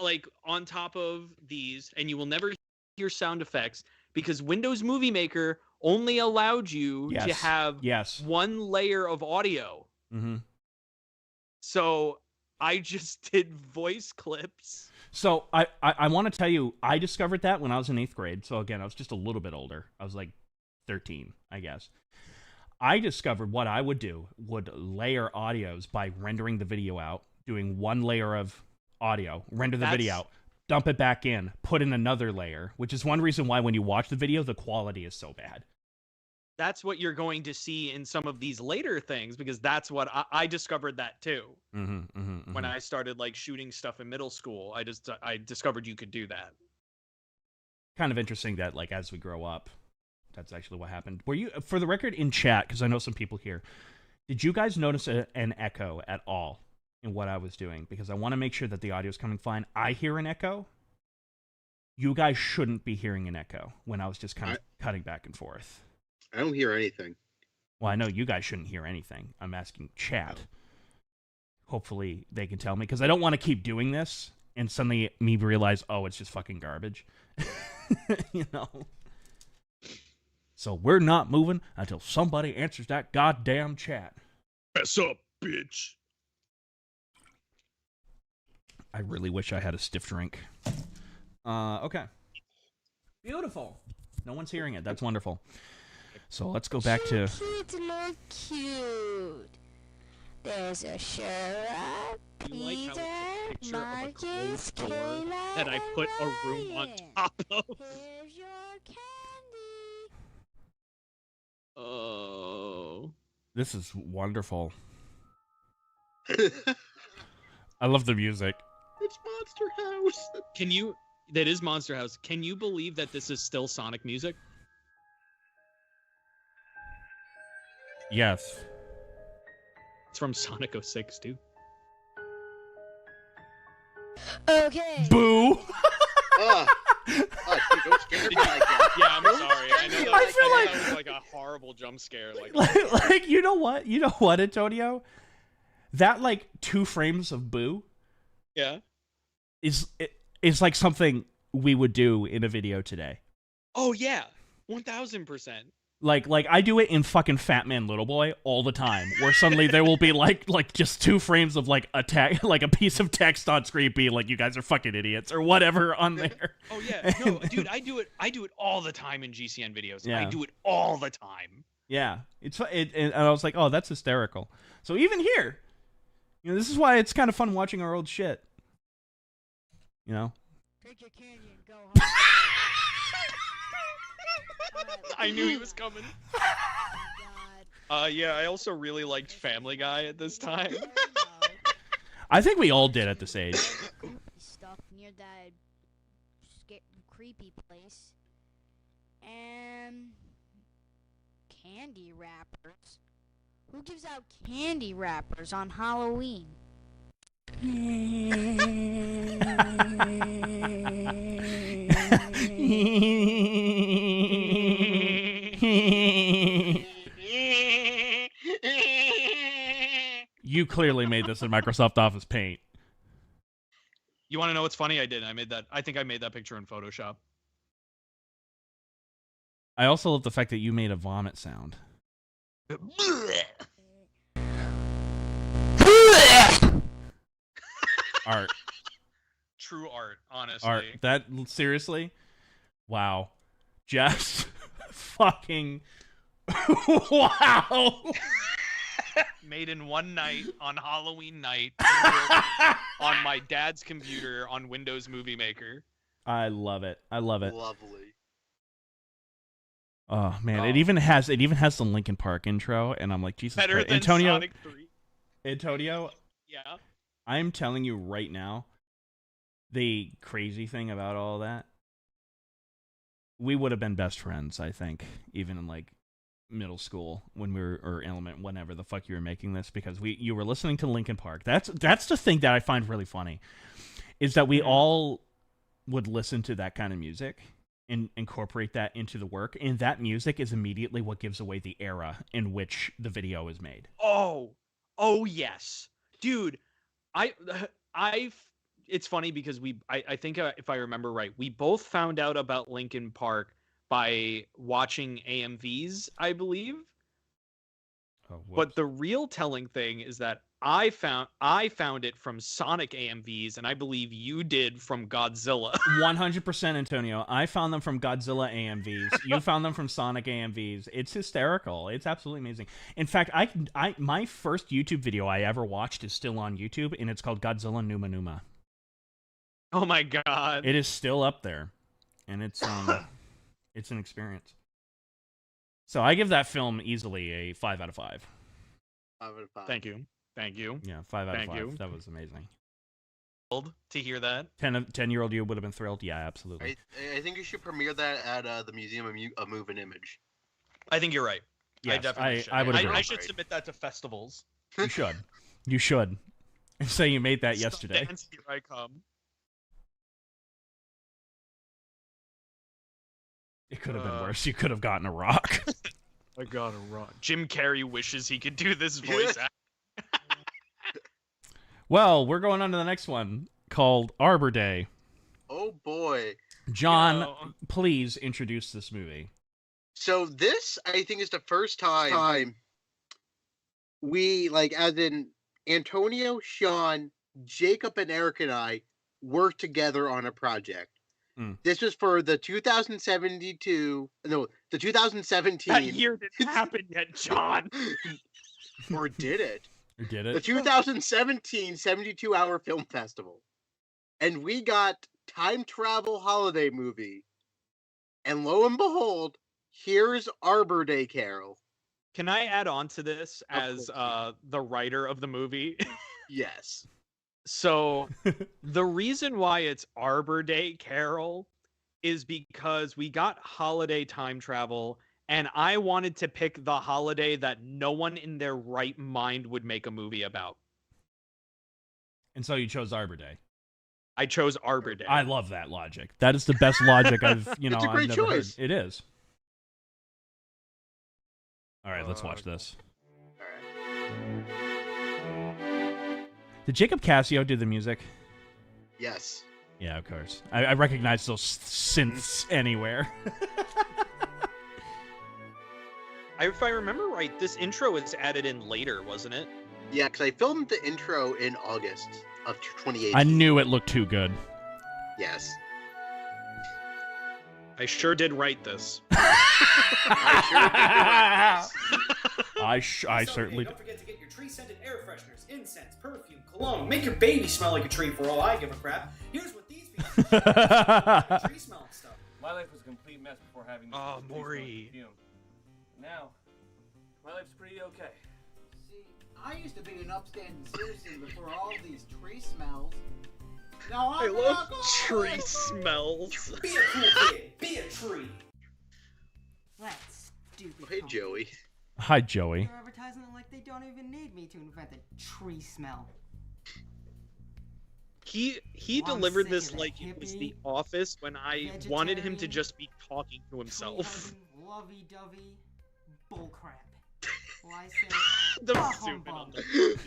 like on top of these, and you will never hear sound effects because Windows Movie Maker only allowed you to have one layer of audio. Mm-hmm. So I just did voice clips. So I want to tell you, I discovered that when I was in 8th grade. So again, I was just a little bit older. I was like 13, I guess. I discovered what I would do would layer audios by rendering the video out, doing one layer of audio, render the video out, dump it back in, put in another layer, which is one reason why when you watch the video, the quality is so bad. That's what you're going to see in some of these later things, because that's what I discovered that too. When I started like shooting stuff in middle school, I discovered you could do that. Kind of interesting that like as we grow up, that's actually what happened. Were you, for the record, in chat, because I know some people here, did you guys notice an echo at all in what I was doing? Because I want to make sure that the audio is coming fine. I hear an echo. You guys shouldn't be hearing an echo when I was just kind of cutting back and forth. I don't hear anything. Well, I know you guys shouldn't hear anything. I'm asking chat. Hopefully they can tell me, because I don't want to keep doing this and suddenly me realize, oh, it's just fucking garbage. You know? So we're not moving until somebody answers that goddamn chat. What's up, bitch? I really wish I had a stiff drink. Okay. Beautiful. No one's hearing it. That's wonderful. So let's go back to... Kids look cute. There's a Shara, Peter, Marcus, Kayla, that I put a room on top of. Here's your candy. Oh. This is wonderful. I love the music. It's Monster House. That is Monster House. Can you believe that this is still Sonic music? Yes. It's from Sonic 06 too. Okay. Boo! Dude, don't scare me like that. Yeah, I'm sorry. I know that was like a horrible jump scare. Like, you know what? You know what, Antonio? That, like, 2 frames of Boo is like something we would do in a video today. Oh, yeah. 1000%. Like I do it in fucking Fat Man Little Boy all the time, where suddenly there will be like just 2 frames of like a piece of text on screen being like, you guys are fucking idiots or whatever on there. Oh yeah, no, dude, I do it all the time in GCN videos. Yeah. I do it all the time. Yeah, and I was like, oh, that's hysterical. So even here, you know, this is why it's kind of fun watching our old shit. You know. Take your candy and go home. I knew he was coming. Yeah, I also really liked Family Guy at this time. I think we all did at this age. Stuff near that creepy place. And candy wrappers. Who gives out candy wrappers on Halloween? You clearly made this in Microsoft Office Paint. You want to know what's funny? I think I made that picture in Photoshop. I also love the fact that you made a vomit sound. Art. True art, honestly. Art. That, seriously? Wow. Just fucking... wow! Made in one night on Halloween night on my dad's computer on Windows Movie Maker. I love it. I love it. Lovely. Oh man, it even has the Linkin Park intro, and I'm like, Jesus Better Christ. than Antonio, Sonic 3. Antonio, Yeah. I'm telling you right now, the crazy thing about all that, we would have been best friends, I think, even in like middle school when we were, or element, whenever the fuck you were making this, because you were listening to Linkin Park. That's the thing that I find really funny, is that we all would listen to that kind of music and incorporate that into the work, and that music is immediately what gives away the era in which the video is made. Oh yes, dude. It's funny because I think if I remember right, we both found out about Linkin Park by watching AMVs, I believe. Oh, but the real telling thing is that I found it from Sonic AMVs, and I believe you did from Godzilla. 100%, Antonio. I found them from Godzilla AMVs. You found them from Sonic AMVs. It's hysterical. It's absolutely amazing. In fact, my first YouTube video I ever watched is still on YouTube, and it's called Godzilla Numa Numa. Oh my god! It is still up there, and it's it's an experience. So I give that film easily a 5 out of 5. 5 out of 5. Thank you. Yeah, 5 out of 5. You. That was amazing. To hear that. 10-year-old you would have been thrilled. Yeah, absolutely. I think you should premiere that at the Museum of Moving Image. I think you're right. Yes, I definitely should. I would agree. I should submit that to festivals. You should. You should. And say you made that yesterday. Dance, here I come. It could have been worse. You could have gotten a rock. I got a rock. Jim Carrey wishes he could do this voice act. Well, we're going on to the next one called Arbor Day. Oh boy. John, please introduce this movie. So this, I think, is the first time we, like, as in Antonio, Sean, Jacob, and Eric and I worked together on a project. This was for the 2017. That year didn't happen yet, John. Or did it? Or did it? The 2017 72-hour film festival. And we got time travel holiday movie. And lo and behold, here's Arbor Day Carol. Can I add on to this as the writer of the movie? Yes. So the reason why it's Arbor Day Carol is because we got holiday time travel, and I wanted to pick the holiday that no one in their right mind would make a movie about. And so you chose Arbor Day. I chose Arbor Day. I love that logic. That is the best logic I've, It's a great I've never choice. heard. It is. All right, let's watch this. Did Jacob Cassio do the music? Yes. Yeah, of course. I recognize those synths anywhere. If I remember right, this intro was added in later, wasn't it? Yeah, because I filmed the intro in August of 2018. I knew it looked too good. Yes. I sure did write this. I certainly Don't forget to get your tree-scented air fresheners, incense, perfume, cologne. Make your baby smell like a tree for all I give a crap. Here's what these people tree smelling stuff. My life was a complete mess before having this Maury. perfume. Now, My life's pretty okay. See, I used to be an upstanding citizen before all these tree smells. Now I love tree smells. Be a cool kid. Be a tree. That's stupid. Oh, hey, Joey. Hi, Joey. They're advertising it like they don't even need me to invent the tree smell. He Well, I'm delivered sick this of that like it was The hippie, Office when I wanted him to vegetarian, just be talking to himself. Lovey-dovey bullcrap. Well, I say, The bah zoom in on humbug. the It's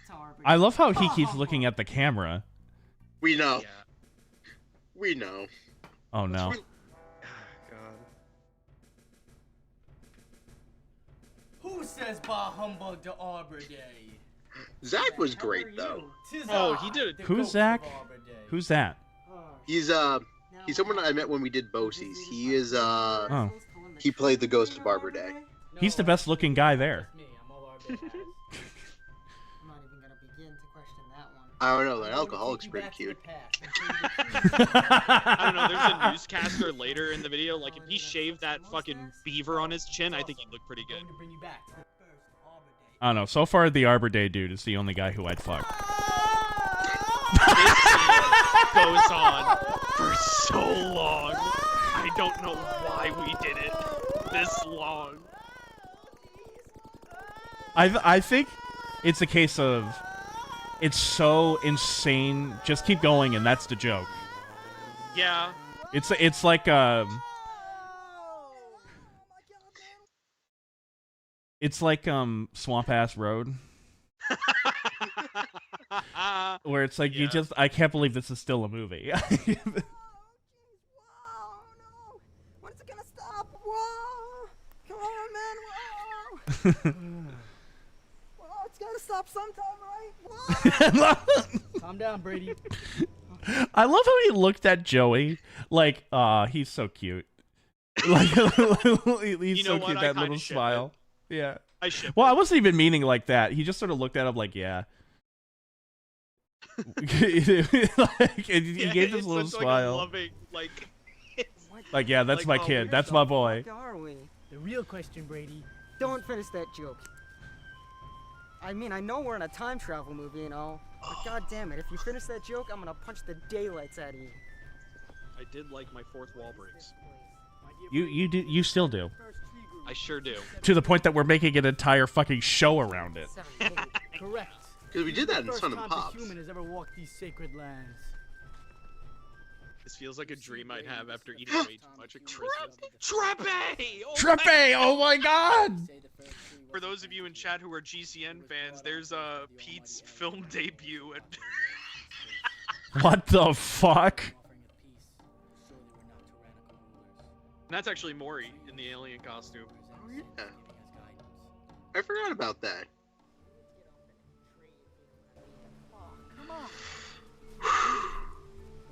Arbor I love how he Bah keeps humbug. looking at the camera. We know. Yeah. We know. Oh no. God. Who says bah humbug to Arbor Day? Zach was great though. Oh, he did. Who's Zach? Who's that? He's someone I met when we did Bosie's. He is Oh. he played the Ghost of Arbor Day. He's the best looking guy there. Me, I'm all Arbor Day. I'm not even gonna begin to question that one. I don't know, that alcoholic's pretty cute. I don't know. There's a newscaster later in the video. Like if he shaved that fucking beaver on his chin, I think he'd look pretty good. Bring you back to the first Arbor Day. I don't know. So far, the Arbor Day dude is the only guy who I'd fuck. This scene goes on for so long. I don't know why we did it this long. I think it's a case of it's so insane. Just keep going, and that's the joke. Yeah. It's like it's like Swamp Ass Road, where it's like Yeah. I can't believe this is still a movie. Oh, jeez. Whoa, no. When's it gonna stop? Whoa. Come on, man. Whoa. Whoa, it's gotta stop sometime, right? Whoa. Calm down, Brady. I love how he looked at Joey like, he's so cute. Like he's You know so what? cute, I that kinda little ship smile. Yeah. I ship Well, I it. wasn't even meaning like that. He just sort of looked at him like, yeah. Like, and he Yeah, gave this it's little such, smile. Like, a loving, like, Like, yeah, that's like, my oh, kid. we're That's so- my boy. Are we? The real question, Brady. Don't finish that joke. I mean, I know we're in a time travel movie and all, but god damn it, if you finish that joke, I'm gonna punch the daylights out of you. I did like my fourth wall breaks. You still do. I sure do. To the point that we're making an entire fucking show around it. Correct. Because we did that in First Sun and time Pops. a human has ever walked these sacred lands. This feels like a dream I'd have after eating way too much at Christmas. Treppe! Oh Treppe! Oh my god! For those of you in chat who are GCN fans, there's Pete's film debut at What the fuck? And that's actually Maury in the alien costume. Oh yeah. I forgot about that. Come on.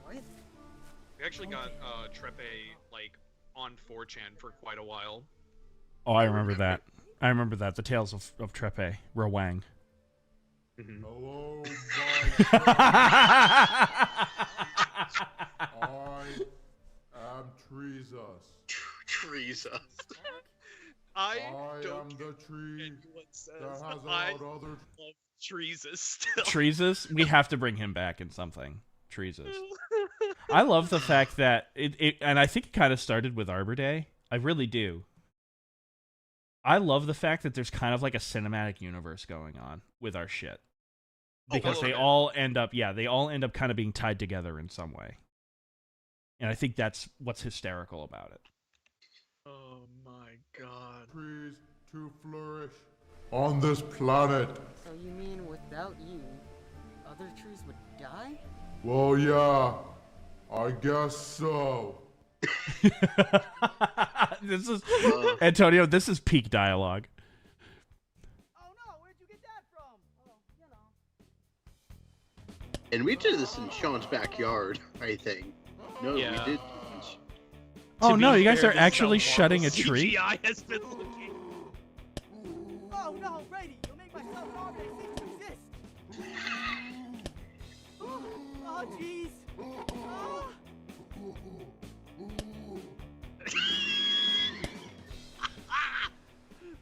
What? We actually got Treppe like on 4chan for quite a while. Oh, I remember that. I remember that. The Tales of Treppe. Rowang. Hello, I am Treesus. Treesus. I am don't the care tree anyone says. that has I allowed other. love Treesus still. Treesus? We have to bring him back in something. Treesus. I love the fact that it and I think it kind of started with Arbor Day. I really do. I love the fact that there's kind of like a cinematic universe going on with our shit. Because they all end up kind of being tied together in some way. And I think that's what's hysterical about it. Oh my god. Trees to flourish on this planet. So you mean without you, other trees would die? Well, yeah, I guess so. This is Antonio, this is peak dialogue. Oh no, where'd you get that from? Oh, you know. And we did this in Sean's backyard, I think. No, Yeah. we did. Oh To no, be you guys fair, are this actually cell shutting a model tree? CGI has been looking. Oh no, Brady, you'll make myself and Arbor Day cease to exist. Oh jeez. Oh.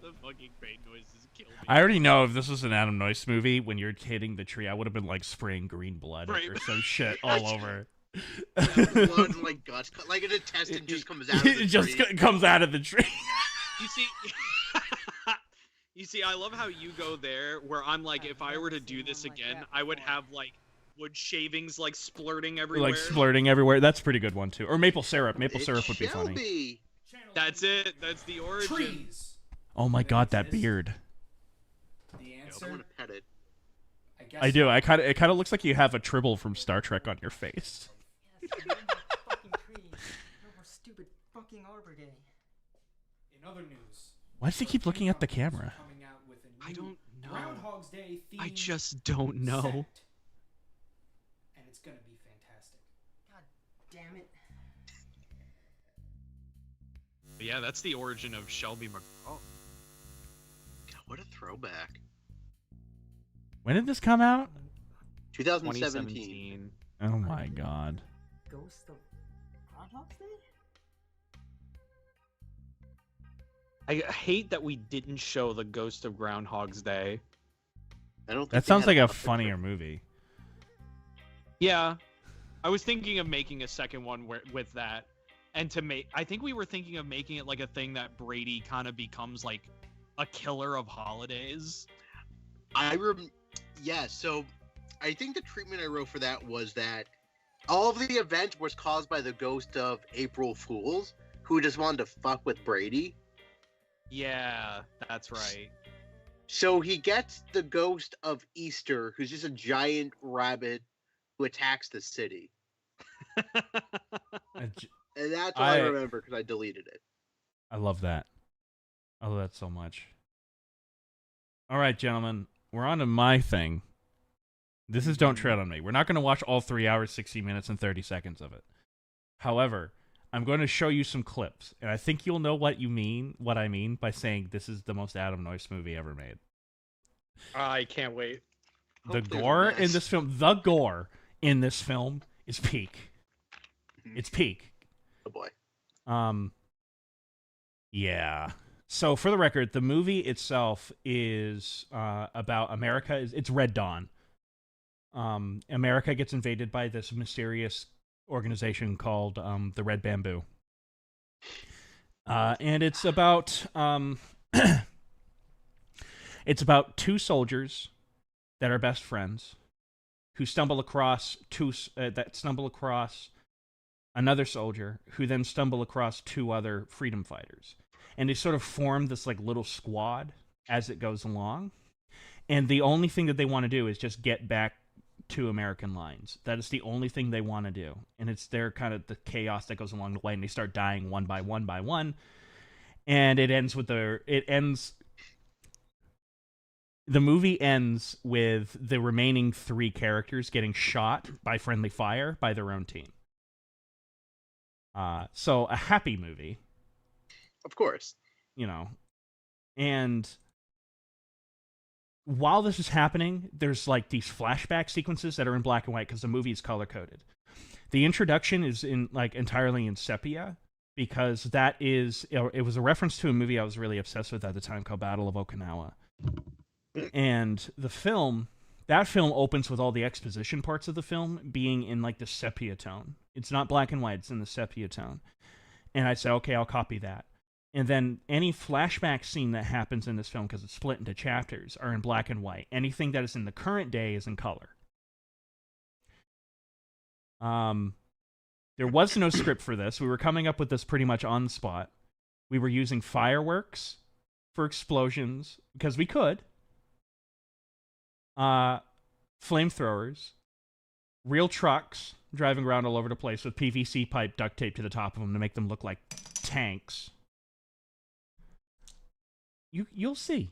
The fucking fucking crane noises kill me. I already know if this was an Adam Noyce movie, when you're hitting the tree, I would have been like spraying green blood or some shit all over. Blood and like guts, like an intestine just comes out of the tree. It just comes out of the tree. You see, I love how you go there, where I'm like, if I were to do this again, I would have like wood shavings like splurting everywhere. Like splurting everywhere. That's a pretty good one too. Or maple syrup. Maple syrup would be funny. That's it. That's the origin. Trees. Oh my god, that beard. The answer. I want to pet it. I do. It kind of looks like you have a Tribble from Star Trek on your face. Yes, no more fucking trees. No more stupid fucking Arbor Day. In other news. Why does he keep looking at the camera? Coming out with a I new don't know. Groundhog's Day themed I just don't know. set. And it's gonna be fantastic. God damn it. But yeah, that's the origin of Shelby McGraw. God, what a throwback. When did this come out? 2017. Oh my god. Ghost of Groundhog's Day? I hate that we didn't show the Ghost of Groundhog's Day. I don't. Think That they sounds had like a enough funnier movie. Yeah, I was thinking of making a second one with that, and I think we were thinking of making it like a thing that Brady kind of becomes like a killer of holidays. Yeah, so I think the treatment I wrote for that was that all of the event was caused by the ghost of April Fools, who just wanted to fuck with Brady. Yeah, that's right. So he gets the ghost of Easter, who's just a giant rabbit who attacks the city. And that's all I remember because I deleted it. I love that. I love that so much. All right, gentlemen, we're on to my thing. This is Don't Tread on Me. We're not going to watch all 3 hours, 60 minutes, and 30 seconds of it. However, I'm going to show you some clips, and I think you'll know what I mean by saying this is the most Adam Noyce movie ever made. I can't wait. The gore in this film is peak. It's peak. Oh boy. Yeah. So for the record, the movie itself is about America. It's Red Dawn. America gets invaded by this mysterious organization called the Red Bamboo. And it's about two soldiers that are best friends who stumble across another soldier who then stumble across two other freedom fighters. And they sort of form this like little squad as it goes along. And the only thing that they want to do is just get back to American lines. That is the only thing they want to do. And it's their kind of the chaos that goes along the way, and they start dying one by one by one. And the movie ends with the remaining three characters getting shot by friendly fire by their own team. So a happy movie. Of course. You know. And while this is happening, there's like these flashback sequences that are in black and white because the movie is color coded. The introduction is in like entirely in sepia because it was a reference to a movie I was really obsessed with at the time called Battle of Okinawa. And that film opens with all the exposition parts of the film being in like the sepia tone. It's not black and white, it's in the sepia tone. And I said, okay, I'll copy that. And then any flashback scene that happens in this film, because it's split into chapters, are in black and white. Anything that is in the current day is in color. There was no script for this. We were coming up with this pretty much on the spot. We were using fireworks for explosions, because we could. Flamethrowers. Real trucks driving around all over the place with PVC pipe duct taped to the top of them to make them look like tanks. You'll see.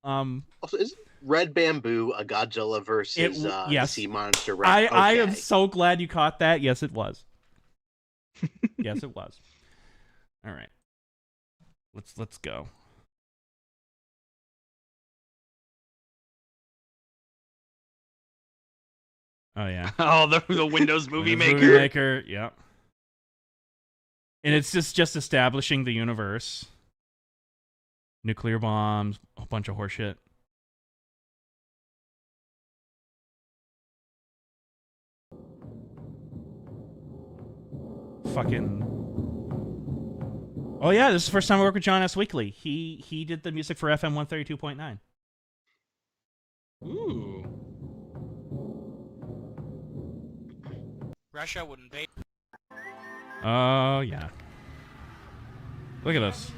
Also, isn't Red Bamboo a Godzilla versus yes. sea monster? I Okay. am so glad you caught that. Yes, it was. Yes, it was. All right. Let's go. Oh yeah. Oh, the Windows Movie Maker. Movie Maker, yeah. And it's just establishing the universe. Nuclear bombs, a bunch of horseshit. Fucking. Oh yeah, this is the first time I work with John S. Weekly. He did the music for FM 132.9. Ooh. Russia would invade. Oh yeah. Look at this.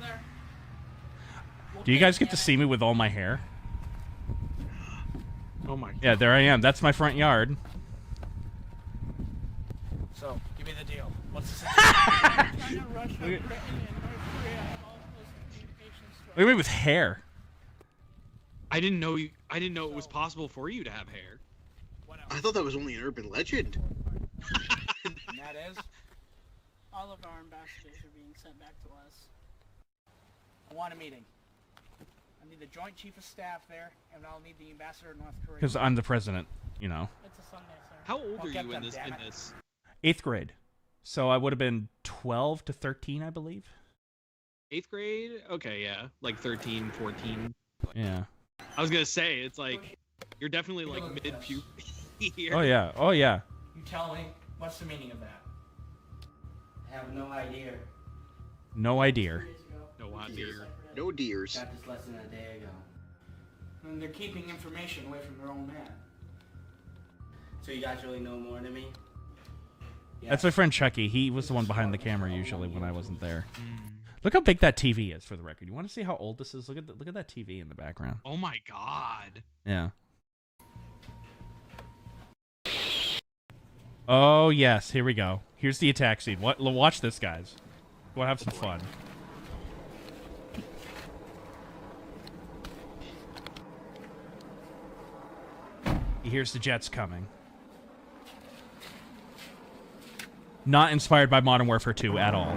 Do you guys get to see me with all my hair? Oh my God. Yeah, there I am. That's my front yard. So, give me the deal. What's the China, Russia, Britain, and North Korea have all closed communications. Look at me with hair. I didn't know it was possible for you to have hair. I thought that was only an urban legend. And that is? All of our ambassadors are being sent back to us. I want a meeting. I need the Joint Chief of Staff there, and I'll need the ambassador of North Korea. Because I'm the president, you know. It's a Sunday, sir. How old I'll are get you them, in damn it. this? 8th grade. So I would have been 12 to 13, I believe. 8th grade? Okay, yeah. Like 13, 14. Yeah. I was gonna say, it's like, you're definitely like mid-puberty here. Oh yeah. Oh yeah. You tell me, what's the meaning of that? I have no idea. No idea. No idea. No deers. Got this less than a day ago. And they're keeping information away from their own man. So you guys really know more than me? That's my friend Chucky. He was the one behind the camera usually when I wasn't there. Look how big that TV is, for the record. You want to see how old this is? Look at that TV in the background. Oh my God. Yeah. Oh yes, here we go. Here's the attack scene. Watch this, guys. Go have some fun. He hears the jets coming. Not inspired by Modern Warfare 2 at all.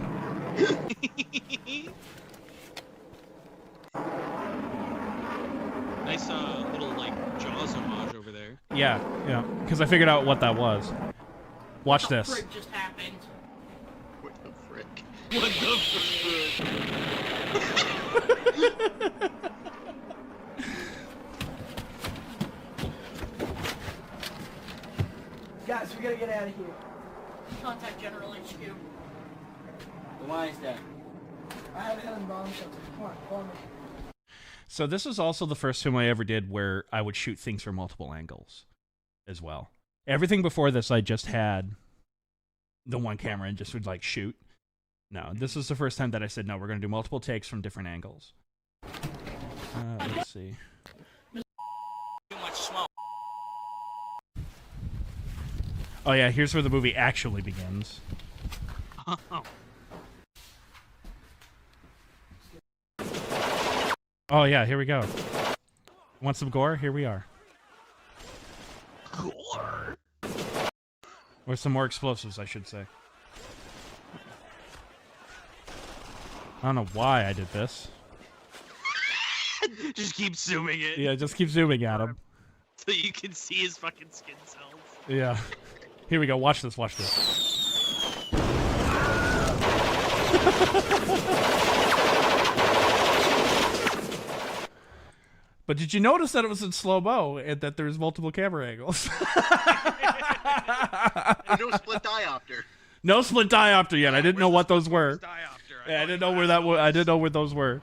Nice little like Jaws homage over there. Yeah, yeah. Because I figured out what that was. Watch this. What just happened? What the frick? What the frick? Guys, we gotta get out of here. Contact General HQ. Why is that? I have a hidden bomb shelter. Come on, follow me. So this was also the first film I ever did where I would shoot things from multiple angles as well. Everything before this, I just had the one camera and just would like shoot. No, this was the first time that I said, no, we're going to do multiple takes from different angles. Let's see. Too much smoke. Oh yeah, here's where the movie actually begins. Oh yeah, here we go. Want some gore? Here we are. Gore. Or some more explosives, I should say. I don't know why I did this. Just keep zooming it. Yeah, just keep zooming at him. So you can see his fucking skin cells. Yeah. Here we go. Watch this. Watch this. But did you notice that it was in slow-mo and that there's multiple camera angles? And no split diopter. No split diopter yet. I didn't know what those were. Diopter. Yeah, I didn't know where that was. I didn't know where those were.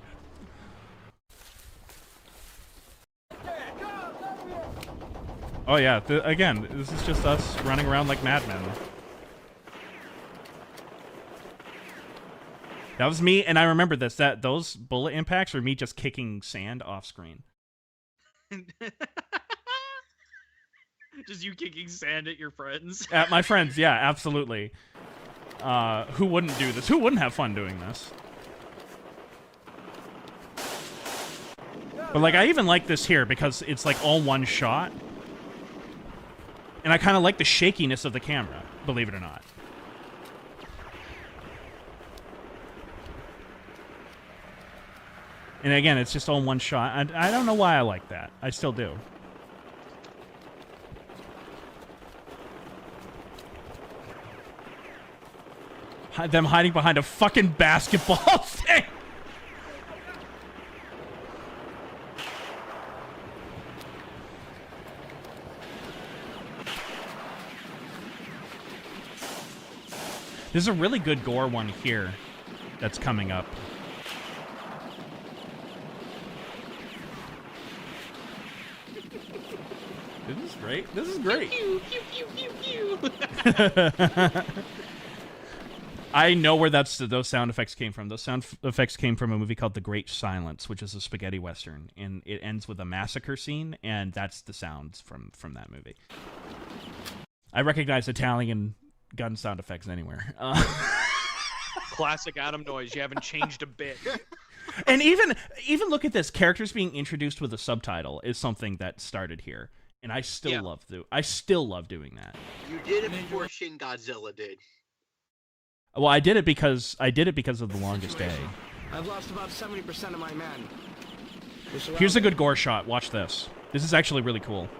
Oh yeah. Again, this is just us running around like madmen. That was me, and I remember this. That those bullet impacts were me just kicking sand off screen. Just you kicking sand at your friends. At my friends, yeah, absolutely. Who wouldn't do this? Who wouldn't have fun doing this? But like, I even like this here because it's like all one shot. And I kind of like the shakiness of the camera, believe it or not. And again, it's just all one shot. I don't know why I like that. I still do. Them hiding behind a fucking basketball thing. There's a really good gore one here that's coming up. This is great. This is great. Pew, pew, pew, pew, pew. I know where those sound effects came from. Those sound effects came from a movie called The Great Silence, which is a spaghetti western, and it ends with a massacre scene, and that's the sounds from that movie. I recognize Italian gun sound effects anywhere. Classic Adam noise. You haven't changed a bit. And even look at this. Characters being introduced with a subtitle is something that started here, and I still love doing that. You did it before Shin Godzilla did. Well, I did it because of The Longest Day. I've lost about 70% of my men. Here's a good gore shot. Watch this. This is actually really cool.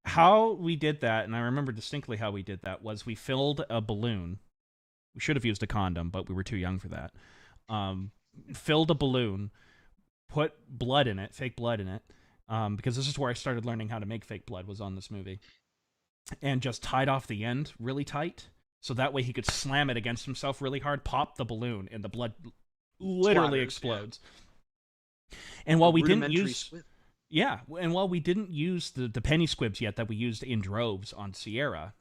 How we did that, and I remember distinctly how we did that, was we filled a balloon. We should have used a condom, but we were too young for that. Filled a balloon, put blood in it, fake blood in it, because this is where I started learning how to make fake blood, was on this movie, and just tied off the end really tight, so that way he could slam it against himself really hard, pop the balloon, and the blood literally explodes. Yeah. And while we didn't use... Yeah, and while we didn't use the penny squibs yet that we used in droves on Sierra,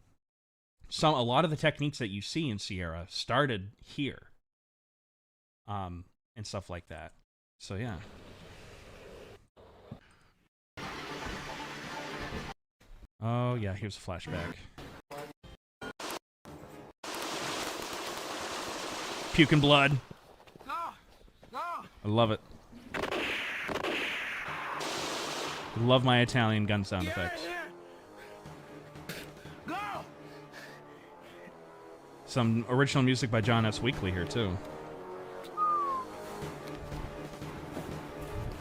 a lot of the techniques that you see in Sierra started here. And stuff like that. So yeah. Oh yeah, here's a flashback. Puking blood. I love it. I love my Italian gun sound effects. Some original music by John S. Weekly here too.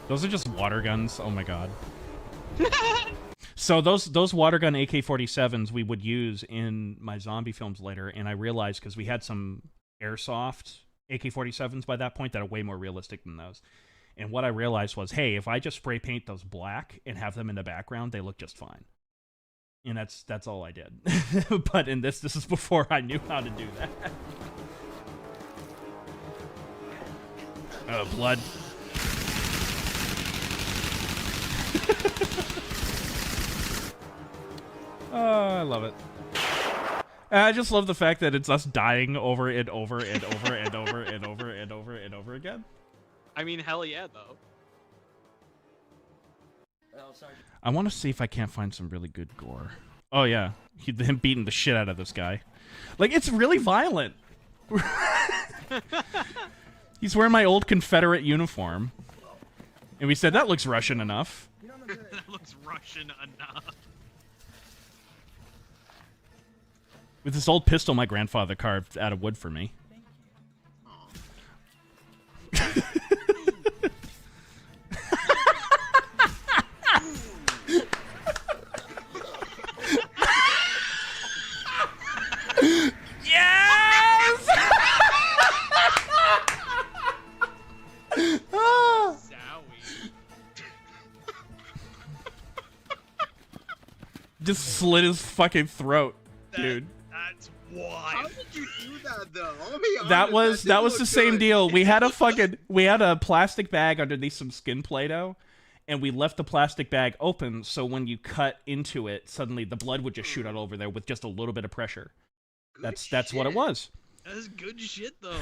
Those are just water guns. Oh my god. So those water gun AK-47s we would use in my zombie films later, and I realized, because we had some airsoft AK-47s by that point that are way more realistic than those. And what I realized was, hey, if I just spray paint those black and have them in the background, they look just fine. And that's all I did. But in this is before I knew how to do that. Oh, blood. Oh, I love it. And I just love the fact that it's us dying over and over and over and over and over and over and over again. I mean, hell yeah, though. I want to see if I can't find some really good gore. Oh, yeah. Him beating the shit out of this guy. Like, it's really violent. He's wearing my old Confederate uniform. And we said, that looks Russian enough. That looks Russian enough. With this old pistol my grandfather carved out of wood for me. Yes! Just slit his fucking throat, dude. That's wild. How did you do that though? That was the same deal. We had a plastic bag underneath some skin Play-Doh, and we left the plastic bag open so when you cut into it, suddenly the blood would just shoot out over there with just a little bit of pressure. That's what it was. That's good shit though.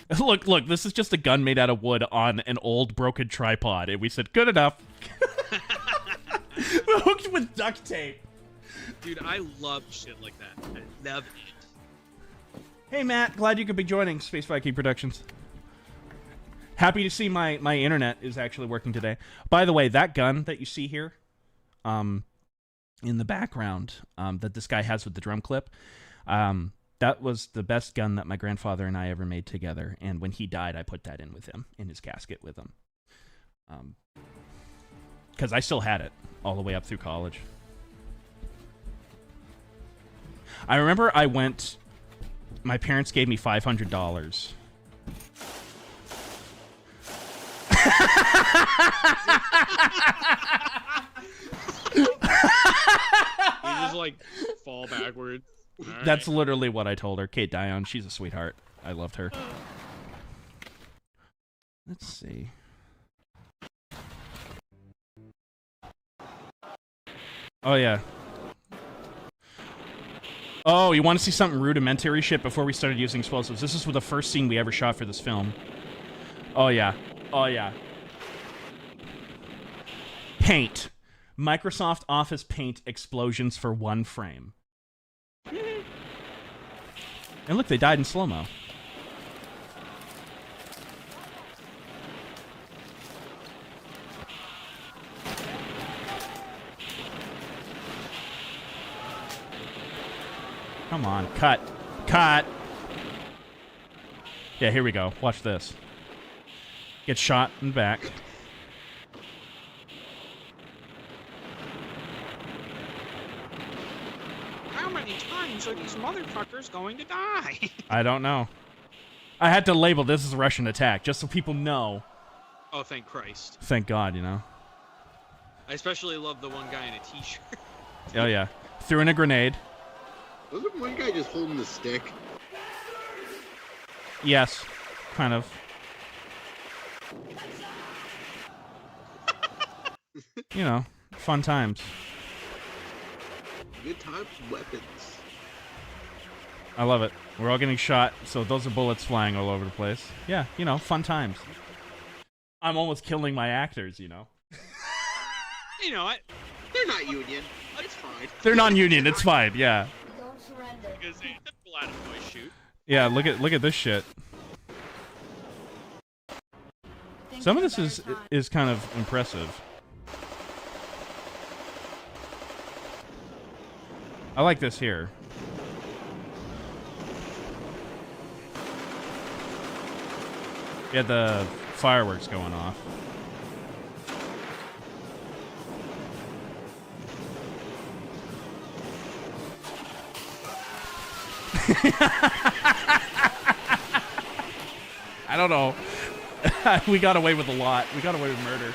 It worked. Look, this is just a gun made out of wood on an old broken tripod, and we said, good enough. We're hooked with duct tape. Dude, I love shit like that. I love it. Hey, Matt. Glad you could be joining Space Viking Productions. Happy to see my internet is actually working today. By the way, that gun that you see here in the background that this guy has with the drum clip, that was the best gun that my grandfather and I ever made together. And when he died, I put that in with him, in his casket with him. Because I still had it all the way up through college. I remember my parents gave me $500 just like fall backwards. That's literally what I told her. Kate Dion, she's a sweetheart. I loved her. Let's see. Oh, yeah. Oh, you want to see something rudimentary shit before we started using explosives? This is the first scene we ever shot for this film. Oh, yeah. Oh, yeah. Paint. Microsoft Office Paint explosions for 1 frame. And look, they died in slow-mo. Come on, cut. Cut! Yeah, here we go. Watch this. Get shot in the back. How many times are these motherfuckers going to die? I don't know. I had to label this as a Russian attack, just so people know. Oh, thank Christ. Thank God, you know. I especially love the one guy in a t-shirt. Oh, yeah. Threw in a grenade. Wasn't one guy just holding the stick? Yes. Kind of. You know, fun times. Good times, weapons. I love it. We're all getting shot, so those are bullets flying all over the place. Yeah, you know, fun times. I'm almost killing my actors, you know. You know what? They're not union. It's fine. They're non-union. It's fine. Yeah. Don't surrender. Because they let a boy shoot. Yeah. Look at this shit. Some of this is kind of impressive. I like this here. Yeah, the fireworks going off. I don't know. We got away with a lot. We got away with murder.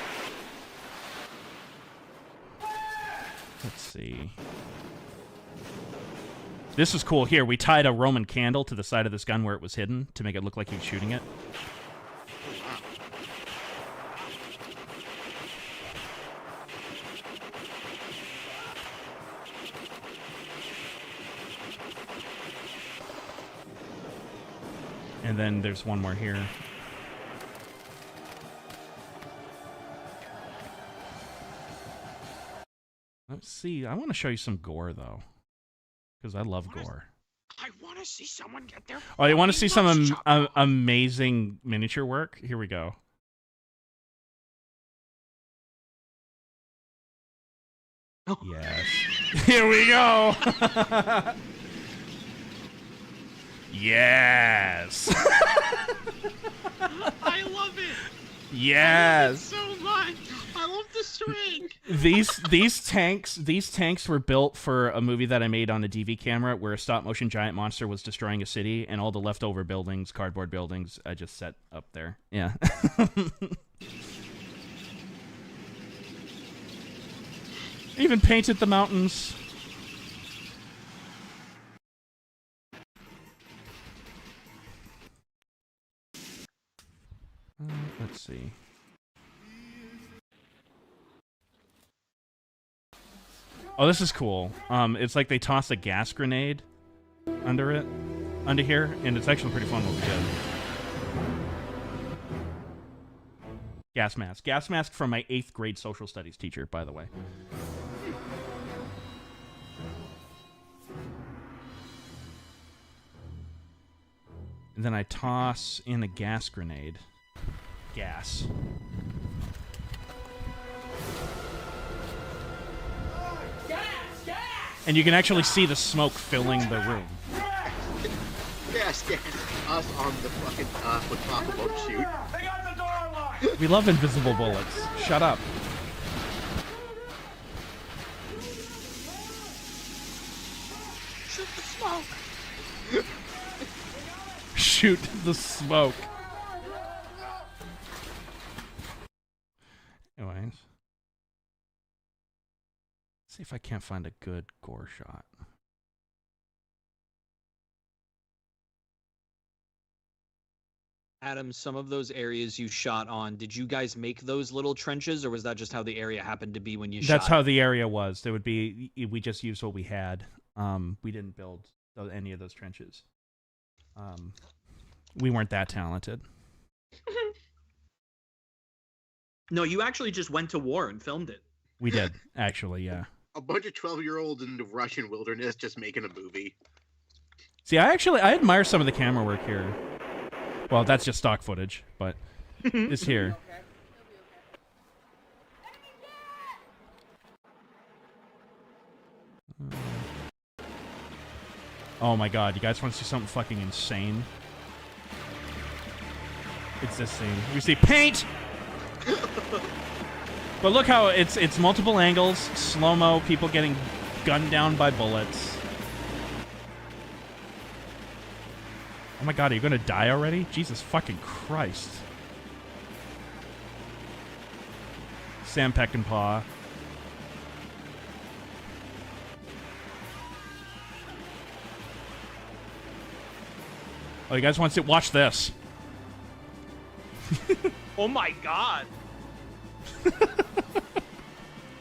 Let's see. This is cool. Here, we tied a Roman candle to the side of this gun where it was hidden to make it look like he was shooting it. And then there's one more here. Let's see. I want to show you some gore, though. Because I love gore. I want to see someone get their... Oh, you want to see some amazing miniature work? Here we go. Oh. Yes. Here we go! Yes! I love it! Yes! I love it so much! I love the string! These tanks were built for a movie that I made on a DV camera where a stop-motion giant monster was destroying a city, and all the leftover buildings, cardboard buildings, I just set up there. Yeah. Even painted the mountains. Let's see. Oh, this is cool. It's like they toss a gas grenade under here, and it's actually pretty fun what we did. Gas mask. Gas mask from my 8th grade social studies teacher, by the way. And then I toss in a gas grenade. Gas. And you can actually see the smoke filling the room. Yes, us on the fucking with Papa Boat shoot. They got the door locked. We love invisible bullets. Shut up. Shoot the smoke! Shoot the smoke. See if I can't find a good gore shot. Adam, some of those areas you shot on, did you guys make those little trenches, or was that just how the area happened to be when you shot? That's how the area was. There would be, we just used what we had. We didn't build any of those trenches. We weren't that talented. No, you actually just went to war and filmed it. We did, actually, yeah. A bunch of 12-year-olds in the Russian wilderness just making a movie. See, I admire some of the camera work here. Well, that's just stock footage, but it's here. Oh my god, you guys want to see something fucking insane? It's this scene. We see paint! But look how it's multiple angles, slow-mo, people getting gunned down by bullets. Oh my god, are you gonna die already? Jesus fucking Christ. Sam Peckinpah. Oh, you guys want to watch this? Oh my god.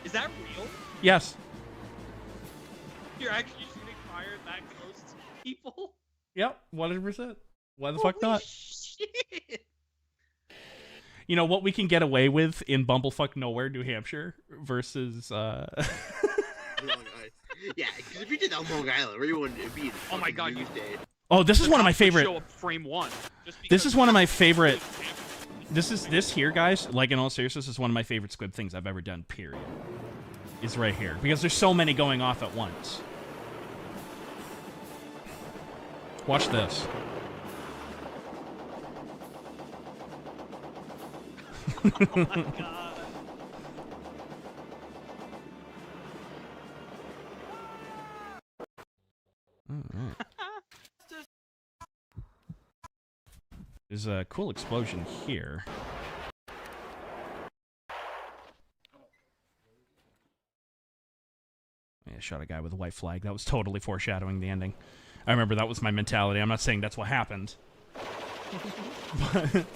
Is that real? Yes. You're actually shooting fire that close to people? Yep, 100%. Why the fuck not? Shit. You know what we can get away with in Bumblefuck Nowhere, New Hampshire, versus Yeah, because if you did that on Long Island, everyone would be. Oh my god, you did. Oh, this is one of my favorite. Show up frame 1. This is one of my favorite. This here, guys. Like in all seriousness, is one of my favorite squib things I've ever done. Period. Is right here because there's so many going off at once. Watch this. Oh my god. Alright. There's a cool explosion here. I shot a guy with a white flag. That was totally foreshadowing the ending. I remember that was my mentality. I'm not saying that's what happened. But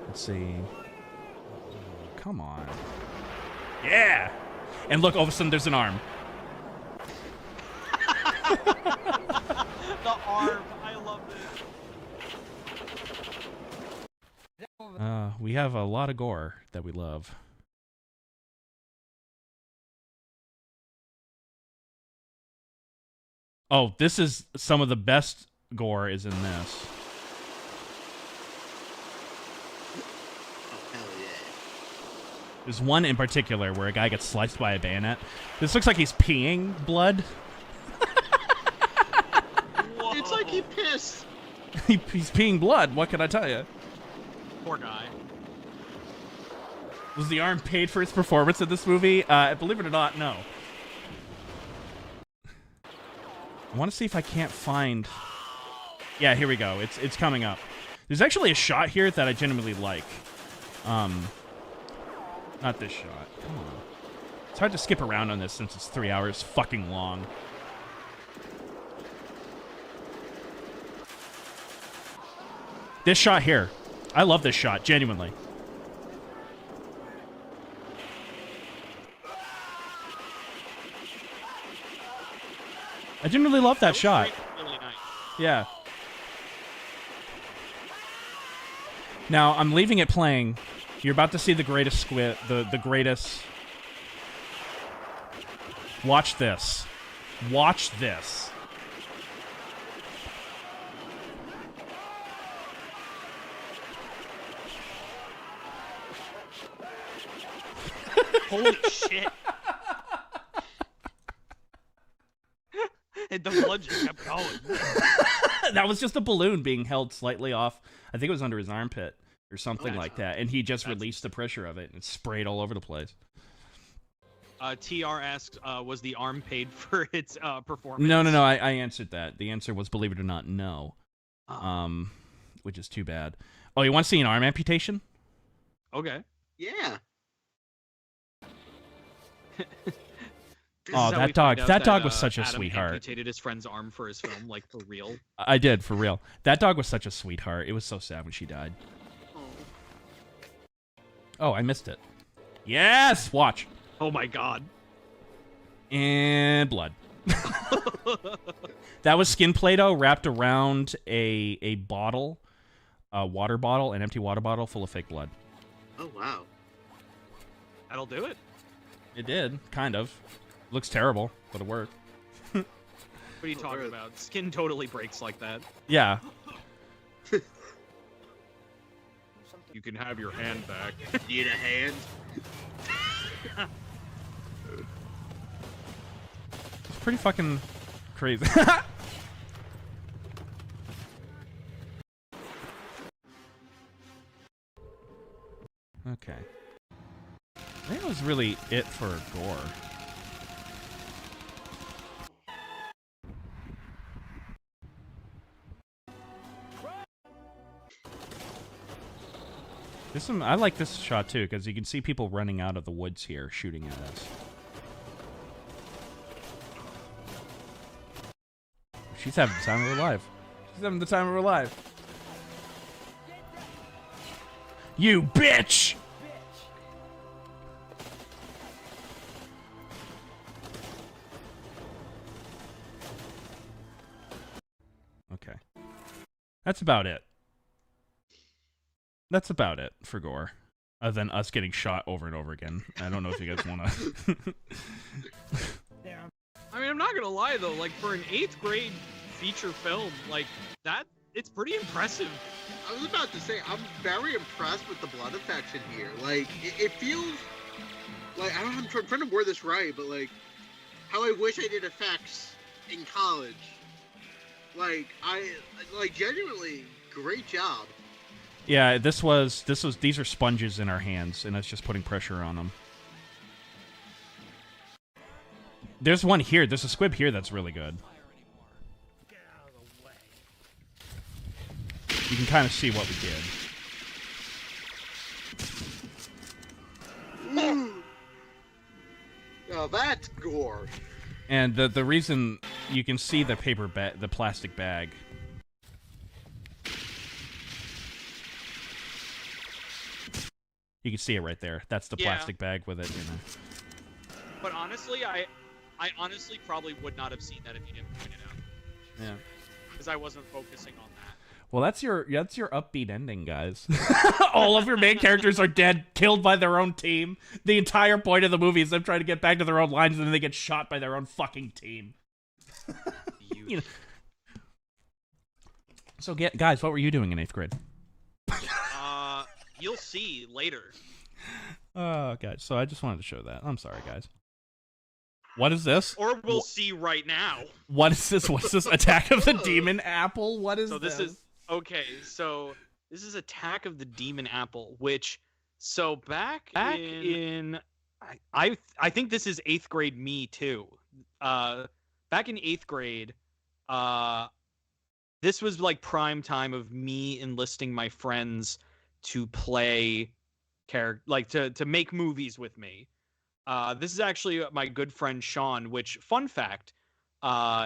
let's see. Come on. Yeah! And look, all of a sudden there's an arm. The arm. I love this. We have a lot of gore that we love. Oh, this is some of the best gore is in this. There's one in particular where a guy gets sliced by a bayonet. This looks like he's peeing blood. It's like he pissed. He's peeing blood. What can I tell you? Poor guy. Was the arm paid for its performance in this movie? Believe it or not, no. I want to see if I can't find... Yeah, here we go. It's coming up. There's actually a shot here that I genuinely like. Not this shot. Come on. It's hard to skip around on this since it's 3 hours fucking long. This shot here. I love this shot, genuinely. I genuinely love that shot. Really nice. Yeah. Now, I'm leaving it playing. You're about to see the greatest squid, the greatest. Watch this. Watch this. Holy shit. And the blood just kept going. That was just a balloon being held slightly off. I think it was under his armpit or something like that. And he just released the pressure of it and it sprayed all over the place. TR asks, was the arm paid for its performance? No. I answered that. The answer was, believe it or not, no. Oh. Which is too bad. Oh, you want to see an arm amputation? Okay. Yeah. Oh, that dog was such a Adam sweetheart. Amputated his friend's arm for his film, like for real. I did, for real. That dog was such a sweetheart. It was so sad when she died. Oh, I missed it. Yes! Watch. Oh my god. And blood. That was skin Play-Doh wrapped around a bottle, a water bottle, an empty water bottle full of fake blood. Oh, wow. That'll do it. It did, kind of. Looks terrible, but it worked. What are you talking about? Skin totally breaks like that. Yeah. You can have your hand back. Need a hand? It's pretty fucking crazy. Okay. I think that was really it for gore. I like this shot too, because you can see people running out of the woods here, shooting at us. She's having the time of her life. She's having the time of her life. You bitch! Okay. That's about it. That's about it for gore. Other than us getting shot over and over again. I don't know if you guys want to... I mean, I'm not gonna lie though, like for an 8th grade feature film, like that, it's pretty impressive. I was about to say, I'm very impressed with the blood effects in here. Like, it feels like, I'm trying to word this right, but like, how I wish I did effects in college. Like, genuinely, great job. Yeah, these are sponges in our hands, and it's just putting pressure on them. There's one here. There's a squib here that's really good. You can kind of see what we did. Now that's gore. And the reason you can see the the plastic bag. You can see it right there. That's the plastic bag with it, you know. But honestly, I honestly probably would not have seen that if you didn't point it out. Yeah. Because I wasn't focusing on that. Well, that's your upbeat ending, guys. All of your main characters are dead, killed by their own team. The entire point of the movie is them trying to get back to their own lines, and then they get shot by their own fucking team. You know. So, guys, what were you doing in 8th grade? You'll see later. Oh, guys. So I just wanted to show that. I'm sorry, guys. What is this? Or we'll see right now. What is this? What's this? Attack of the Demon Apple? What is this? So this is... Okay, so this is Attack of the Demon Apple, which... So back in... I think this is 8th grade me, too. Back in 8th grade, this was like prime time of me enlisting my friends to play to make movies with me. This is actually my good friend Sean, which, fun fact,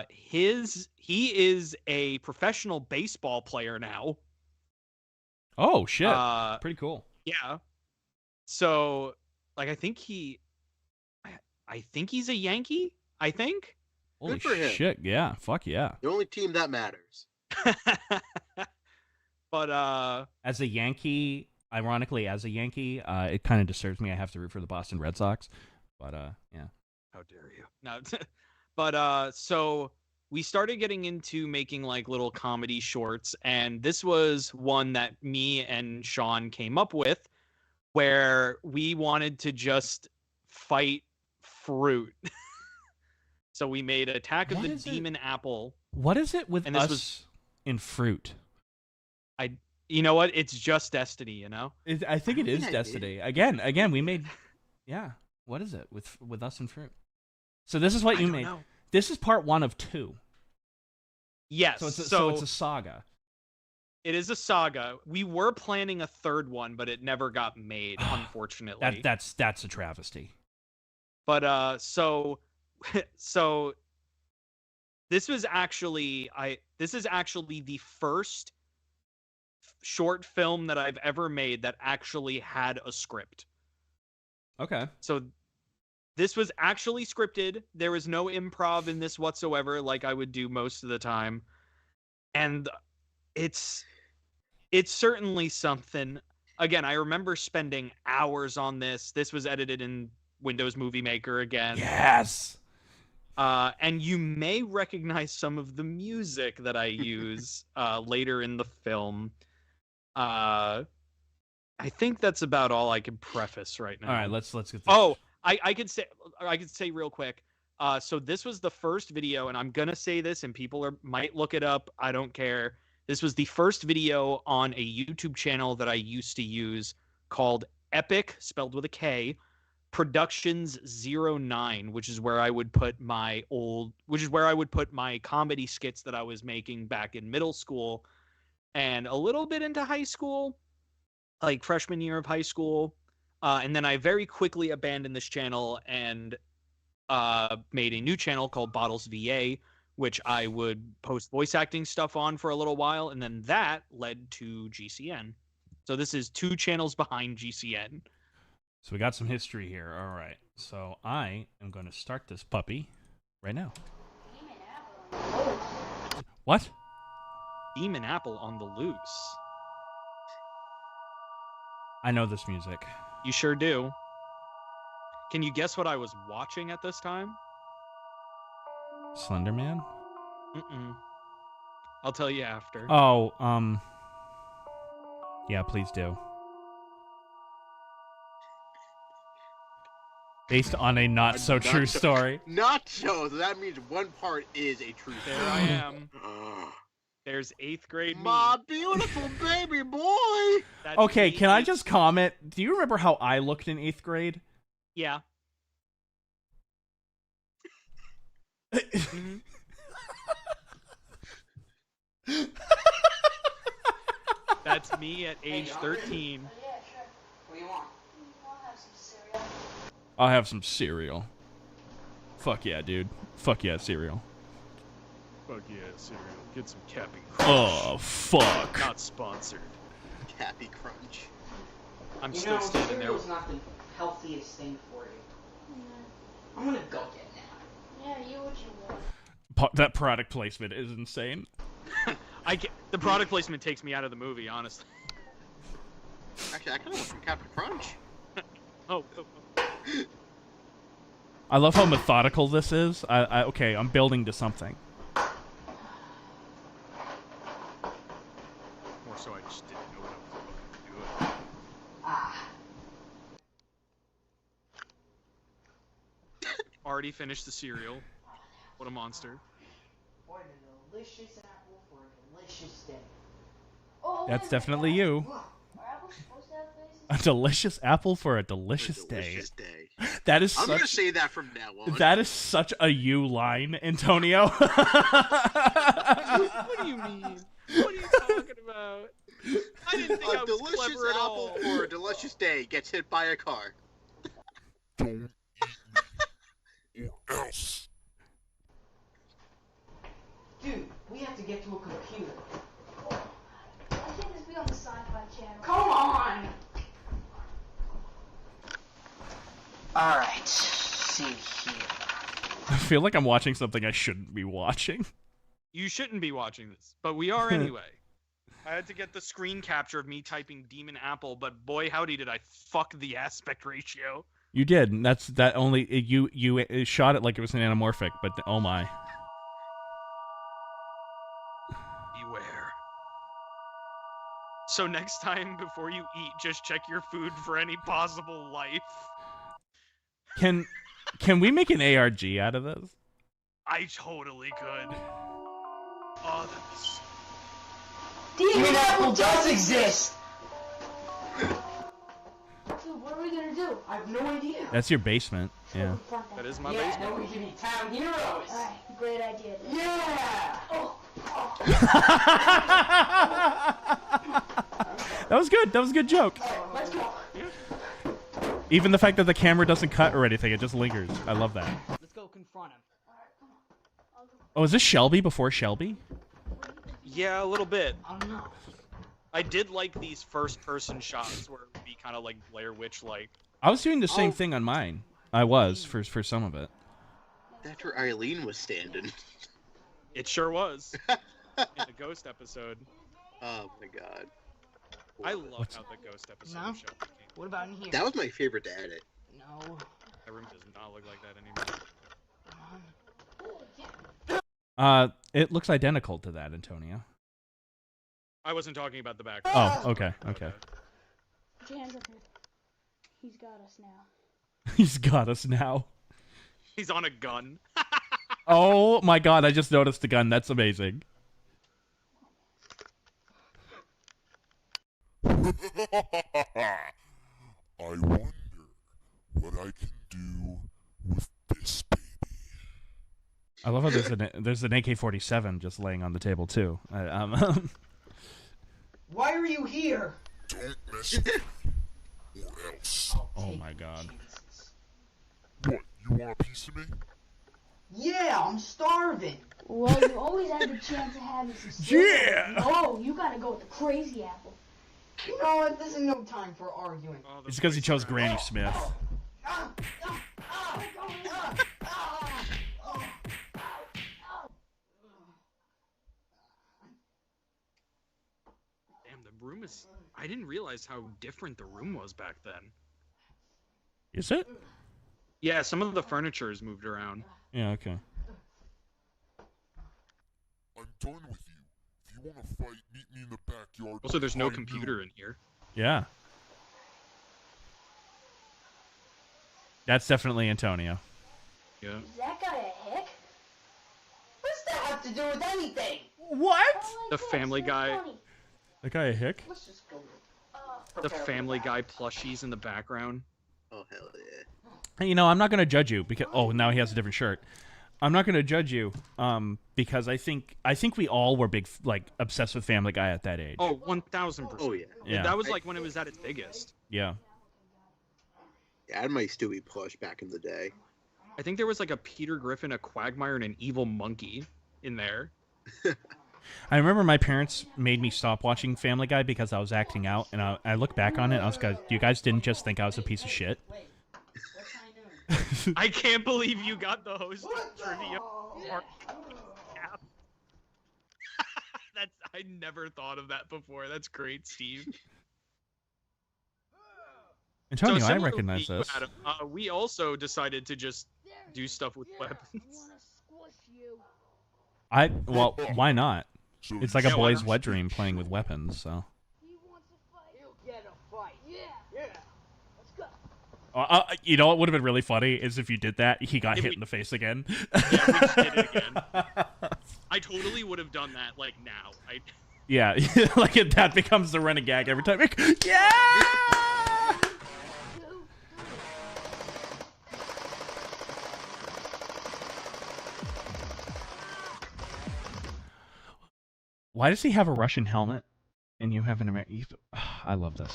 he is a professional baseball player now. Oh shit. Pretty cool. Yeah. So like I think he's a Yankee, I think. Holy Good for him. shit, yeah. Fuck yeah. The only team that matters. But as a Yankee, ironically, it kind of disturbs me. I have to root for the Boston Red Sox. But yeah. How dare you? No. But so we started getting into making like little comedy shorts, and this was one that me and Sean came up with, where we wanted to just fight fruit. So we made Attack of the Demon Apple. What is it with us in fruit? You know what? It's just Destiny, you know? I think it is Destiny. Again, we made... Yeah. What is it with us and fruit? So this is what you made. Know. This is part 1 of 2. Yes. So it's a saga. It is a saga. We were planning a third one, but it never got made, unfortunately. That's a travesty. But so this is actually the first short film that I've ever made that actually had a script. Okay. So this was actually scripted. There was no improv in this whatsoever, like I would do most of the time. And it's certainly something. Again, I remember spending hours on this. This was edited in Windows Movie Maker again. Yes. And you may recognize some of the music that I use later in the film. I think that's about all I can preface right now. All right, let's get this. Oh, I could say real quick. So this was the first video, and I'm gonna say this, and people might look it up. I don't care. This was the first video on a YouTube channel that I used to use called Epic, spelled with a K, Productions 09, which is where I would put my comedy skits that I was making back in middle school and a little bit into high school, like freshman year of high school. And then I very quickly abandoned this channel and made a new channel called Bottles VA, which I would post voice acting stuff on for a little while. And then that led to GCN. So this is 2 channels behind GCN. So we got some history here. All right. So I am going to start this puppy right now. What? Demon Apple on the loose. I know this music. You sure do. Can you guess what I was watching at this time? Slender Man? Mm-mm. I'll tell you after. Oh, yeah, please do. Based on a not-so-true story. Not so. That means one part is a true story. There I am. There's 8th grade me. My beautiful baby boy! That's Okay, me. can I just comment? Do you remember how I looked in 8th grade? Yeah. Mhm. That's me at age 13. Yeah, sure. What do you want? I'll have some cereal. I'll have some cereal. Fuck yeah, dude. Fuck yeah, cereal. Fuck yeah, cereal. Get some Cap'n Crunch. Oh, fuck. Not sponsored. Cappy Crunch. I'm You still know, standing there. cereal's not the healthiest thing for you. Yeah. I'm gonna go get now. Yeah, you what you want. That product placement is insane. The product placement takes me out of the movie, honestly. Actually, I kind of want some Captain Crunch. Oh. I love how methodical this is. Okay, I'm building to something. More so I just didn't know what I was looking to do. Already finished the cereal. What a monster. What a delicious apple for a delicious day. Oh, That's definitely you. Are apples supposed to have faces? A delicious apple for a delicious day. That is I'm such... gonna say that from now on. That is such a you line, Antonio. What do you mean? What are you talking about? I didn't think I was delicious clever at apple all. for a delicious day gets hit by a car. Dude, we have to get to a computer. I think this be on the sci-fi channel. Come on! Alright, see here. I feel like I'm watching something I shouldn't be watching. You shouldn't be watching this, but we are anyway. I had to get the screen capture of me typing Demon Apple, but boy howdy did I fuck the aspect ratio. You did. And that only you shot it like it was an anamorphic, but oh my. Beware. So next time before you eat, just check your food for any possible life. Can we make an ARG out of this? I totally could. Oh, that's... Demon Apple does exist! Dude, what are we gonna do? I have no idea. That's your basement. Yeah. That is my Yeah, basement. then we can be town heroes. Alright, great idea. Dude. Yeah! That was good. That was a good joke. Let's go. Even the fact that the camera doesn't cut or anything, it just lingers. I love that. Let's go confront him. Oh, is this Shelby before Shelby? Yeah, a little bit. I don't know. I did like these first-person shots where it would be kind of like Blair Witch-like. I was doing the same thing on mine. I was for some of it. That's where Eileen was standing. It sure was. In the Ghost episode. Oh my god. I love how the Ghost episode No? of Shelby came. What about in here? That was my favorite to edit. No. My room does not look like that anymore. It looks identical to that, Antonio. I wasn't talking about the back. Oh, okay, okay. Put your hands up here. He's got us now. He's got us now. He's on a gun. Oh my god, I just noticed the gun. That's amazing. I wonder what I can do with this baby. I love how there's an AK-47 just laying on the table too. Why are you here? Don't mess with me, or else. Oh my god. What, you want a piece of me? Yeah, I'm starving. Well, you always had the chance of having some cereal. Yeah! No, you gotta go with the crazy apple. You know what? This is no time for arguing. Oh, the It's because he voice chose crack. Granny Smith. Damn, the room is... I didn't realize how different the room was back then. Is it? Yeah, some of the furniture is moved around. Yeah, okay. I'm done with you. If you want to fight, meet me in the backyard. Also, there's no by computer noon. in here. Yeah. That's definitely Antonio. Yeah. Is that guy a hick? What's that have to do with anything? What? I like The this, Family that's Guy. funny. That guy a hick? Let's just go. The Family Guy plushies in the background. Oh hell yeah. Hey, you know, I'm not gonna judge you because now he has a different shirt. I'm not gonna judge you, because I think we all were obsessed with Family Guy at that age. Oh, 1000%. Oh yeah. Yeah. That was like when it was at its biggest. Yeah. Yeah, I had my Stewie plush back in the day. I think there was like a Peter Griffin, a Quagmire, and an evil monkey in there. I remember my parents made me stop watching Family Guy because I was acting out, and I look back on it, and I was like, you guys didn't just think I was a piece of shit. I can't believe you got the host trivia part. That's I never thought of that before. That's great, Steve. Antonio, I similar recognize to you, this. Adam, we also decided to just do stuff with weapons. Well, why not? So It's like Yeah, a why boy's not? wet dream playing with weapons, so. You get a fight. Yeah. Let's go. You know what would have been really funny is if you did that, he got If hit we- in the face again. Yeah, we just did it again. I totally would have done that like now. Yeah, like that becomes the running gag every time. Yeah! Why does he have a Russian helmet and you have an American? I love this.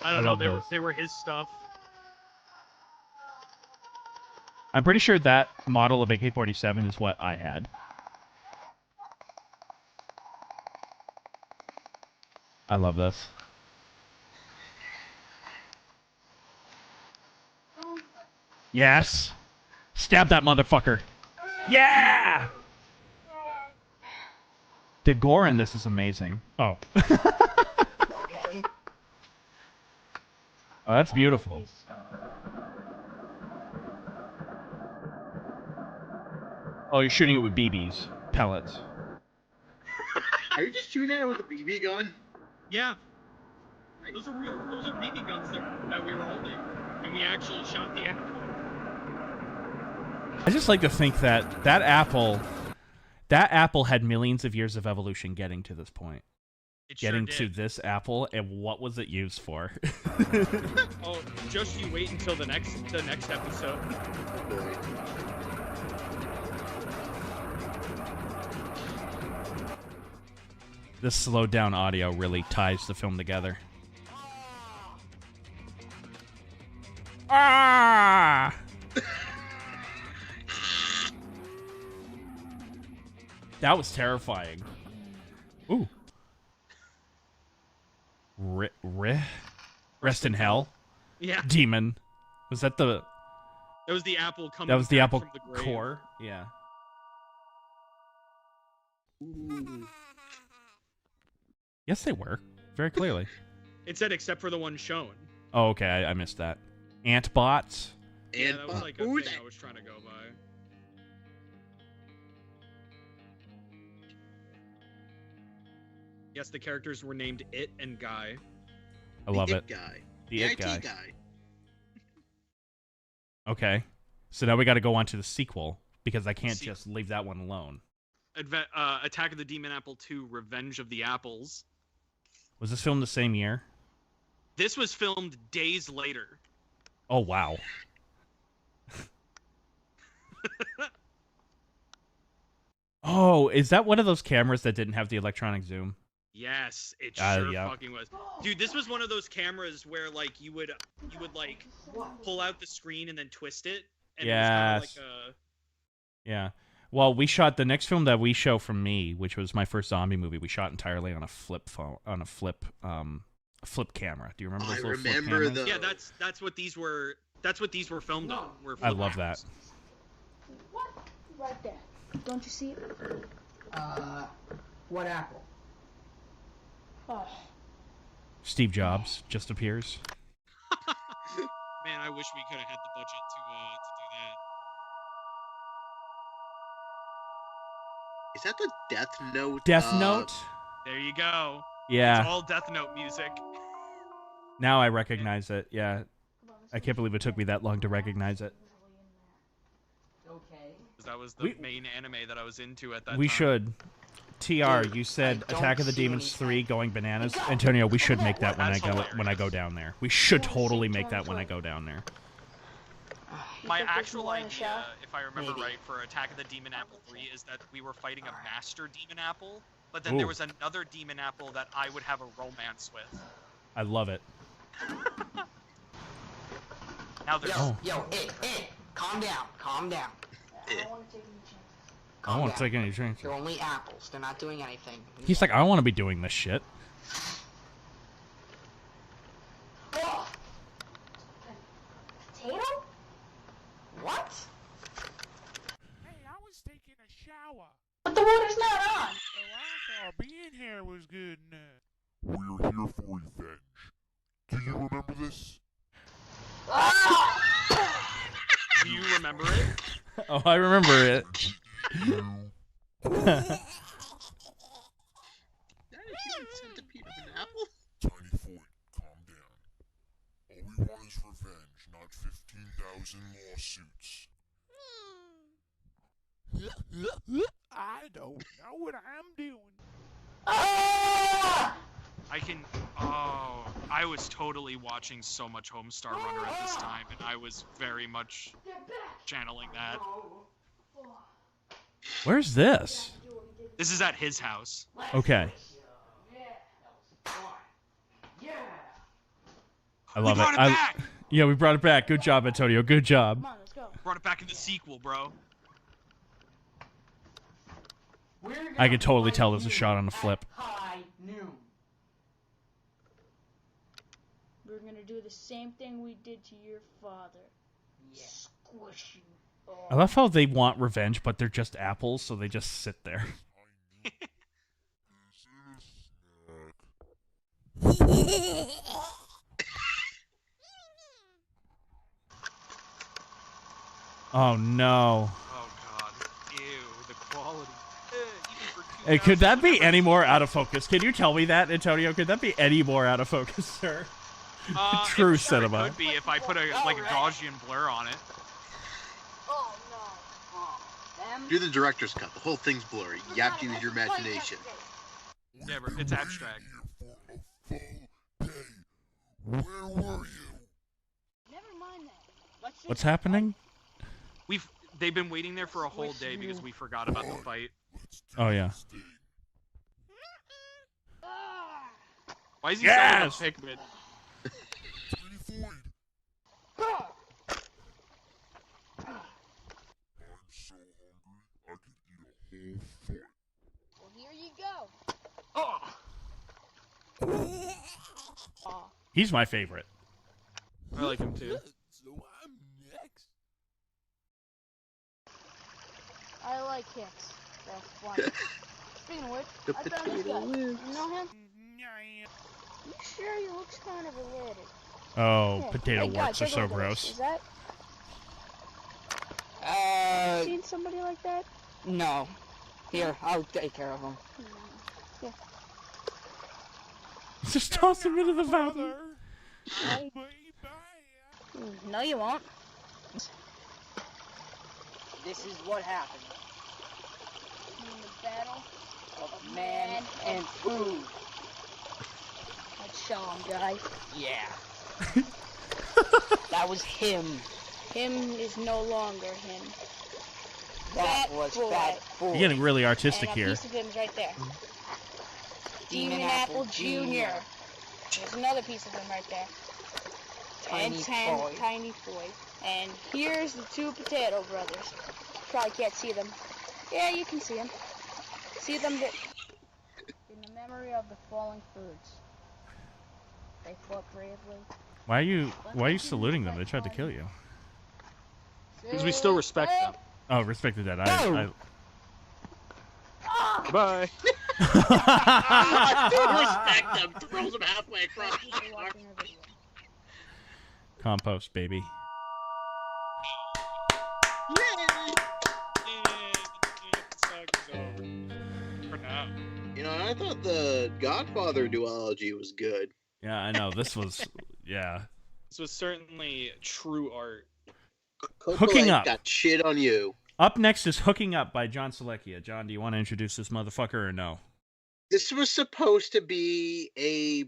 I I don't know. love this. They were his stuff. I'm pretty sure that model of AK-47 is what I had. I love this. Yes! Stab that motherfucker! Yeah! The gore in this is amazing. Oh. Oh, that's beautiful. Oh, you're shooting it with BBs. Pellets. Are you just shooting at it with a BB gun? Yeah. Those are BB guns that we were holding, and we actually shot the apple. I just like to think that that apple had millions of years of evolution getting to this point. getting to this apple, and what was it used for? Oh, just you wait until the next episode. This slowed down audio really ties the film together. Ah! That was terrifying. Ooh. Rest in hell? Yeah. Demon. Was that the... That was the apple coming That was the apple from the grave. core? Yeah. Ooh. Yes, they were. Very clearly. It said except for the one shown. Oh, okay. I missed that. Antbots? Yeah, that was like a thing I was trying to go by. Yes, the characters were named It and Guy. I love it. Guy. The It IT guy. Okay. So now we got to go on to the sequel, because I can't just leave that one alone. Attack of the Demon Apple 2, Revenge of the Apples. Was this filmed the same year? This was filmed days later. Oh, wow. Oh, is that one of those cameras that didn't have the electronic zoom? Yes, it sure yeah. fucking was. Dude, this was one of those cameras where like you would like pull out the screen and then twist it, and it was kind of like a... Yeah. Well, we shot the next film that we show from me, which was my first zombie movie. We shot entirely on a flip phone, on a flip camera. Do you remember those little flip cameras? Yeah, that's what these were. That's what these were filmed on. I love that. What? Right there. Don't you see it? What apple? Oh. Steve Jobs just appears. Man, I wish we could have had the budget to do that. Is that the Death Note? Death Note? There you go. Yeah. It's all Death Note music. Now I recognize it. Yeah. I can't believe it took me that long to recognize it. Okay. That was the main anime that I was into at that time. We should. TR, you said Attack of the Demons 3 going bananas. Antonio, we should make that when I go down there. We should totally make that when I go down there. My actual idea, if I remember right, for Attack of the Demon Apple 3 is that we were fighting a master demon apple, but then there was another demon apple that I would have a romance with. I love it. Now there's... Yo, calm down. I don't want to take any chances. They're only apples. They're not doing anything. He's like, I don't want to be doing this shit. Oh. Potato? What? Hey, I was taking a shower. But the water's not on. Oh, I thought being here was good enough. We're here for revenge. Do you remember this? Do you remember it? Oh, I remember it. Tiny Ford, calm down. All we want is revenge, not 15,000 lawsuits. I don't know what I'm doing. I was totally watching so much Homestar Runner at this time, and I was very much channeling that. Where's this? This is at his house. Okay. I love brought it back! Yeah, we brought it back. Good job, Antonio. Good job. Come on, let's go. Brought it back in the sequel, bro. I could totally tell there's a shot on the flip. High noon. We're gonna do the same thing we did to your father. Yeah. Squish you. I love how they want revenge, but they're just apples, so they just sit there. Oh no. Oh god. Ew, the quality. Hey, could that be any more out of focus? Can you tell me that, Antonio? Could that be any more out of focus, sir? True cinema. It could be if I put a Gaussian blur on it. Oh no. Do the director's cut. The whole thing's blurry. You have to use your imagination. Yeah, but it's abstract. Where were you? Never mind that. What's happening? They've been waiting there for a whole day because we forgot about the fight. Oh yeah. Why is he selling a Pikmin? Well, here you go. He's my favorite. I like him too. So I'm next. I like Hicks. That's funny. Speaking of which, I found this guy. You know him? You sure he looks kind of related? Oh, Yeah. potato Hey, guy, warts are take a so look at this. gross. Is that? Seen somebody like that? No. Here, I'll take care of him. Yeah. Just toss him into the fountain. No, you won't. This is what happened. In the battle Of man and food. Let's show him, guys. Yeah. That was him. Him is no longer him. That was Fat Boy. You're getting really artistic And a here. piece of him's right there. Demon Apple Jr. There's another piece of him right there. Tiny and 10 Boy. Tiny Boy. And here's the two Potato Brothers. Probably can't see them. Yeah, you can see them. See them in the memory of the fallen foods. They fought bravely. Why are you saluting them? They tried to kill you. Because we still respect them. Oh, respect the dead. Bye. I still respect them. Throws them halfway across. Compost, baby. For now. You know, I thought the Godfather duology was good. Yeah, I know. This was, yeah. This was certainly true art. Hooking Up. Got shit on you. Up next is Hooking Up by John Selecchia. John, do you want to introduce this motherfucker or no? This was supposed to be a...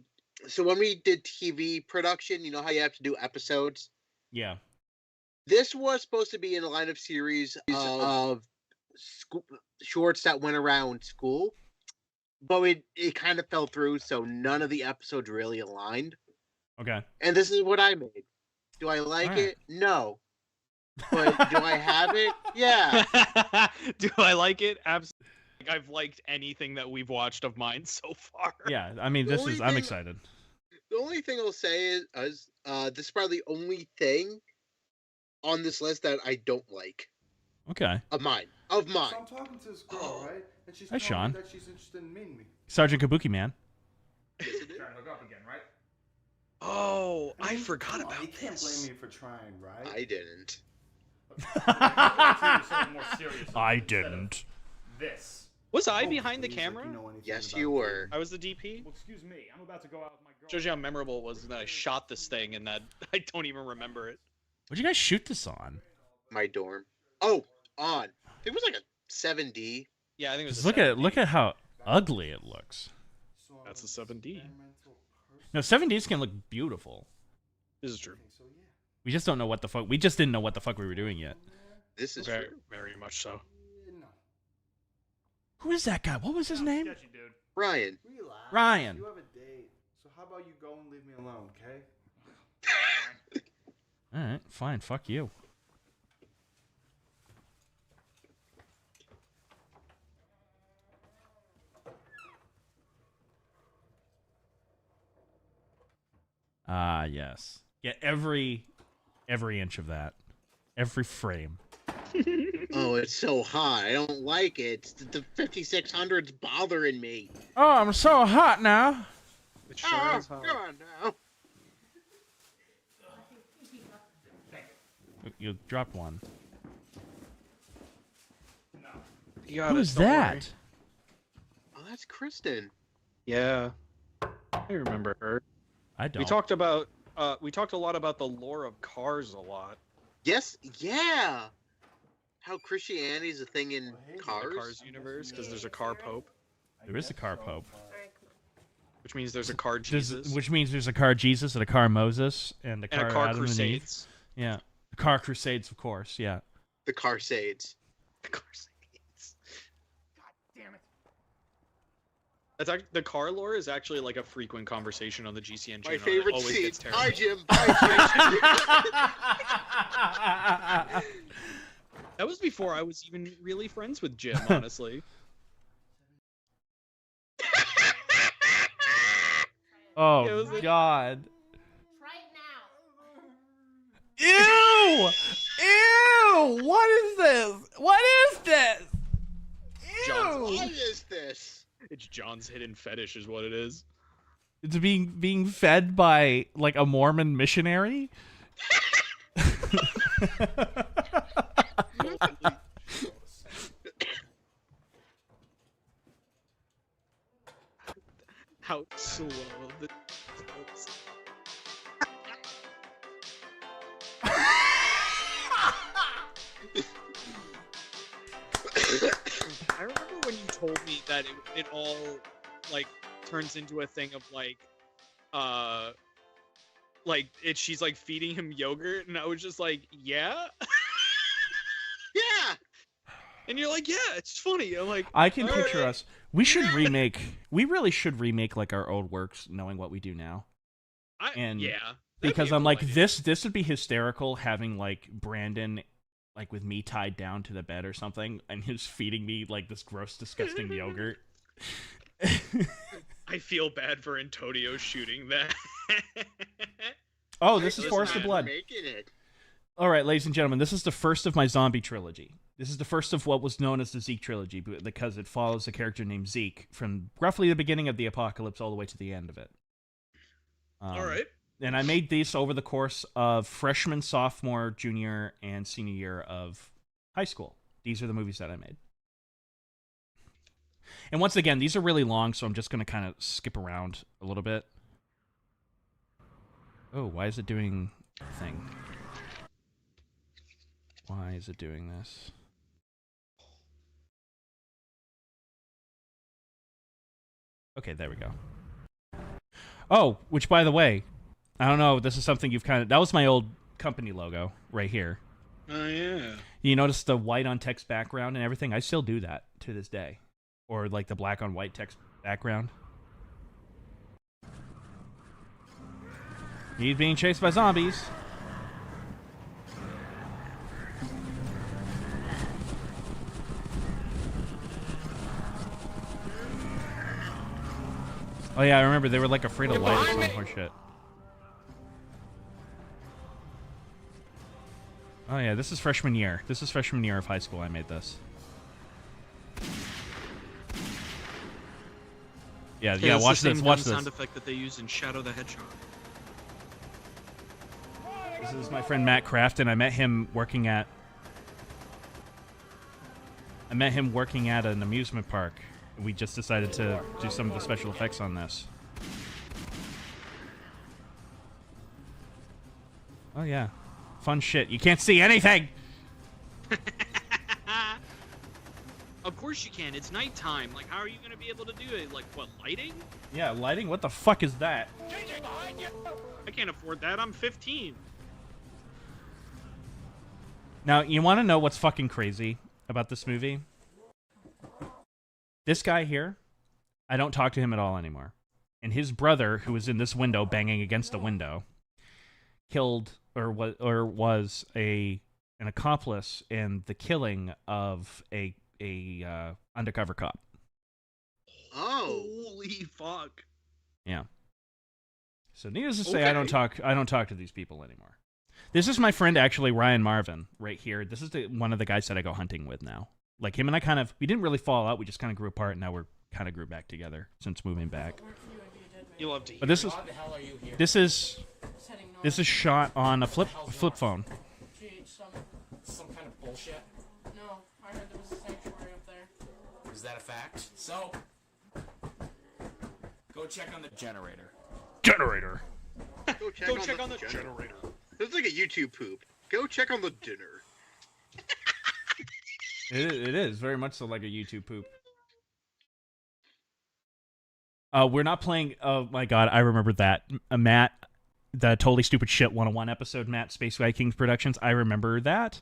So when we did TV production, you know how you have to do episodes? Yeah. This was supposed to be in a line of series of shorts that went around school. But it kind of fell through, so none of the episodes really aligned. Okay. And this is what I made. Do I like it? No. But do I have it? Yeah. Do I like it? Absolutely. I've liked anything that we've watched of mine so far. Yeah, I mean, I'm excited. The only thing I'll say is this is probably the only thing on this list that I don't like. Okay. Of mine. So I'm talking to this girl, right? And she's Hi, telling Sean. me that she's interested in meeting me. Sergeant Kabuki Man. Trying to hook up again, right? Oh, I forgot about You can't blame me for trying, right? I didn't. I didn't. This. Was I behind the camera? Yes, you were. I was the DP? Well, excuse me. I'm about to go out with my girl. Shows you how memorable it was that I shot this thing and that I don't even remember it. What'd you guys shoot this on? My dorm. Oh, on. It was like a 7D. Yeah, I think it was Just a look 7D. at how ugly it looks. That's a 7D. No, 7Ds can look beautiful. This is true. We just don't know what the fuck. We just didn't know what the fuck we were doing yet. This is very, true. very much so. Who is that guy? What was his name? Sketchy, dude. Ryan. Relax. Ryan. You have a date. So how about you go and leave me alone, okay? All right, fine. Fuck you. Ah, yes. Get every inch of that. Every frame. Oh, it's so hot. I don't like it. The 5600's bothering me. Oh, I'm so hot now. It sure is hot. Come on now. You dropped one. You got Who it, is don't worry. that? Oh, that's Kristen. Yeah. I remember her. I don't. We talked a lot about the lore of Cars a lot. Yes, yeah. How Christianity's a thing in The Cars. Cars universe, because there's a car pope. There is a car pope. Which means there's a car Jesus. Which means there's a car Jesus and a car Moses and a car Adam Crusades. And Eve. Yeah, the car Crusades, of course. Yeah, the Carsades. The Carsades. God damn it! That's the car lore is actually like a frequent conversation on the GCN channel. My favorite always scene. gets terrible. Hi Jim. Hi Jim. That was before I was even really friends with Jim, honestly. Oh God. Right now. Ew! Ew! What is this? What is this? Ew! What is this? It's John's hidden fetish, is what it is. It's being fed by like a Mormon missionary. How slow the I remember when you told me that it all like turns into a thing of she's like feeding him yogurt, and I was just like, yeah. Yeah. And you're like, yeah, it's funny. I'm like, I can picture us. We really should remake like our old works, knowing what we do now. Because I'm like, this would be hysterical, having like Brandon like with me tied down to the bed or something, and he's feeding me like this gross, disgusting yogurt. I feel bad for Antonio shooting that. Oh, this is Forest of Blood. Making it. All right, ladies and gentlemen, this is the first of my zombie trilogy. This is the first of what was known as the Zeke trilogy, because it follows a character named Zeke from roughly the beginning of the apocalypse all the way to the end of it. All right. And I made these over the course of freshman, sophomore, junior, and senior year of high school. These are the movies that I made. And once again, these are really long, so I'm just going to kind of skip around a little bit. Oh, why is it doing a thing? Why is it doing this? Okay, there we go. Oh, which, by the way, I don't know, this is something you've kind of... That was my old company logo right here. Oh, yeah. You notice the white on text background and everything? I still do that to this day. Or like the black on white text background. He's being chased by zombies. Oh yeah, I remember they were like afraid of light or some horse shit. Oh yeah, this is freshman year. This is freshman year of high school I made this. Yeah, watch this, watch this. Sound effect that they use in Shadow the Hedgehog. This is my friend Matt Crafton. I met him working at an amusement park. We just decided to do some of the special effects on this. Oh yeah. Fun shit. You can't see anything! Of course you can. It's nighttime. Like, how are you going to be able to do it? Like, what, lighting? Yeah, lighting? What the fuck is that? I can't afford that. I'm 15. Now, you want to know what's fucking crazy about this movie? This guy here, I don't talk to him at all anymore. And his brother, who was in this window banging against a window, killed or was an accomplice in the killing of a undercover cop. Oh, holy fuck! Yeah. So needless to say, I don't talk to these people anymore. This is my friend actually, Ryan Marvin, right here. This is one of the guys that I go hunting with now. Like him and I we didn't really fall out. We just kind of grew apart, and now we're kind of grew back together since moving back. You love to hear. But this is shot on a flip phone. Some kind of bullshit. No, I heard there was a sanctuary up there. Is that a fact? So, go check on the generator. Generator. Go check on the generator. This is like a YouTube poop. Go check on the dinner. It is very much so like a YouTube poop. We're not playing. Oh my god, I remember that. Matt, the Totally Stupid Shit 101 episode, Matt, Space Vikings Productions. I remember that.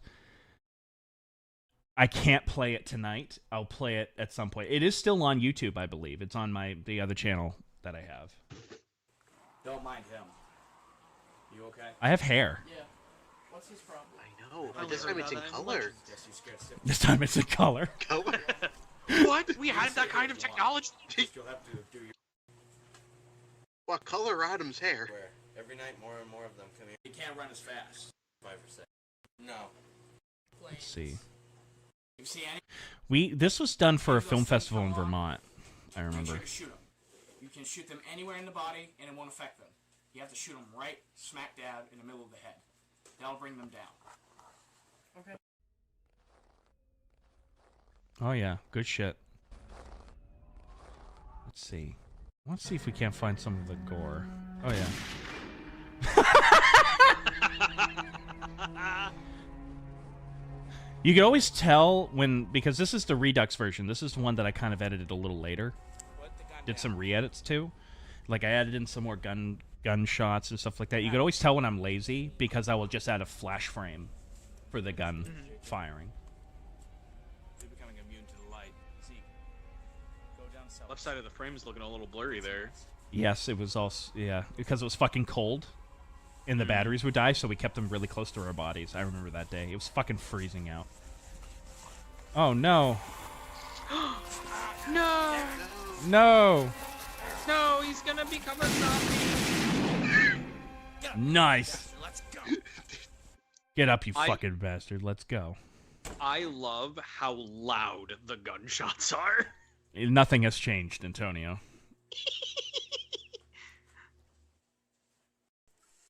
I can't play it tonight. I'll play it at some point. It is still on YouTube, I believe. It's on the other channel that I have. Don't mind him. You okay? I have hair. Yeah. What's his problem? I know, but this time it's in color. This time it's in color. Color? What? We had that kind of technology? You'll have to do your... What color Adam's hair? Where every night more and more of them come here. He can't run as fast. 5%. No. Let's see. You see any? This was done for a film festival in Vermont. I remember. Make sure to shoot them. You can shoot them anywhere in the body, and it won't affect them. You have to shoot them right smack dab in the middle of the head. That'll bring them down. Okay. Oh yeah, good shit. Let's see. Let's see if we can't find some of the gore. Oh yeah. You can always tell because this is the Redux version. This is the one that I kind of edited a little later. Did some re-edits too. Like I added in some more gun shots and stuff like that. You could always tell when I'm lazy because I will just add a flash frame for the gun firing. You're becoming immune to the light. See, go down south. Left side of the frame is looking a little blurry there. Yes, it was also because it was fucking cold, and the batteries would die, so we kept them really close to our bodies. I remember that day. It was fucking freezing out. Oh no! No! No! No, he's gonna become a zombie. Nice. Let's go. Get up, you fucking bastard. Let's go. I love how loud the gunshots are. Nothing has changed, Antonio.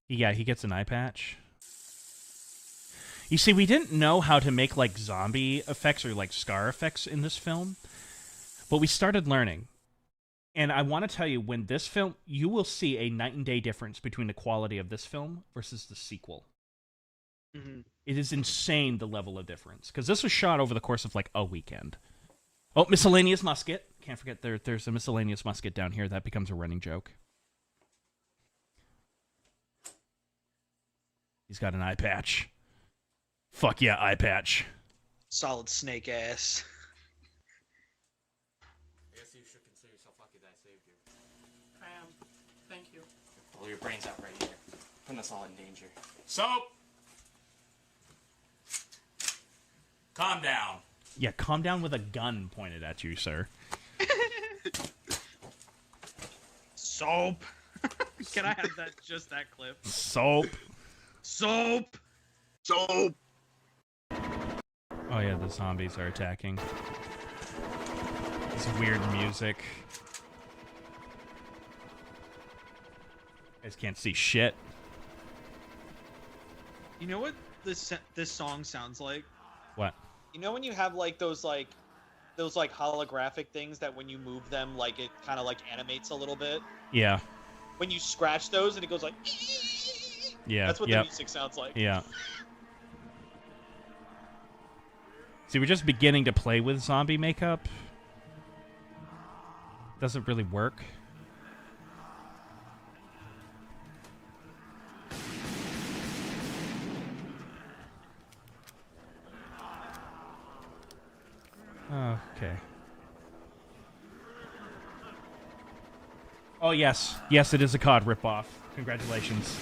Yeah, he gets an eye patch. You see, we didn't know how to make, like, zombie effects or, like, scar effects in this film, but we started learning. And I want to tell you, when this film, you will see a night and day difference between the quality of this film versus the sequel. Mm-hmm. It is insane, the level of difference. Because this was shot over the course of, like, a weekend. Oh, miscellaneous musket. Can't forget there's a miscellaneous musket down here. That becomes a running joke. He's got an eye patch. Fuck yeah, eye patch. Solid snake ass. I guess you should consider yourself lucky that I saved you. I am. Thank you. Blow your brains out right here. Putting us all in danger. Soap! Calm down. Yeah, calm down with a gun pointed at you, sir. Soap. Can I have just that clip? Soap. Soap. Soap. Oh yeah, the zombies are attacking. This weird music. Guys can't see shit. You know what this song sounds like? What? You know when you have like those holographic things that when you move them, like it kind of like animates a little bit. Yeah. When you scratch those and it goes like. Yeah. That's what the music sounds like. Yeah. See, we're just beginning to play with zombie makeup. Doesn't really work. Okay. Oh, yes. Yes, it is a COD ripoff. Congratulations.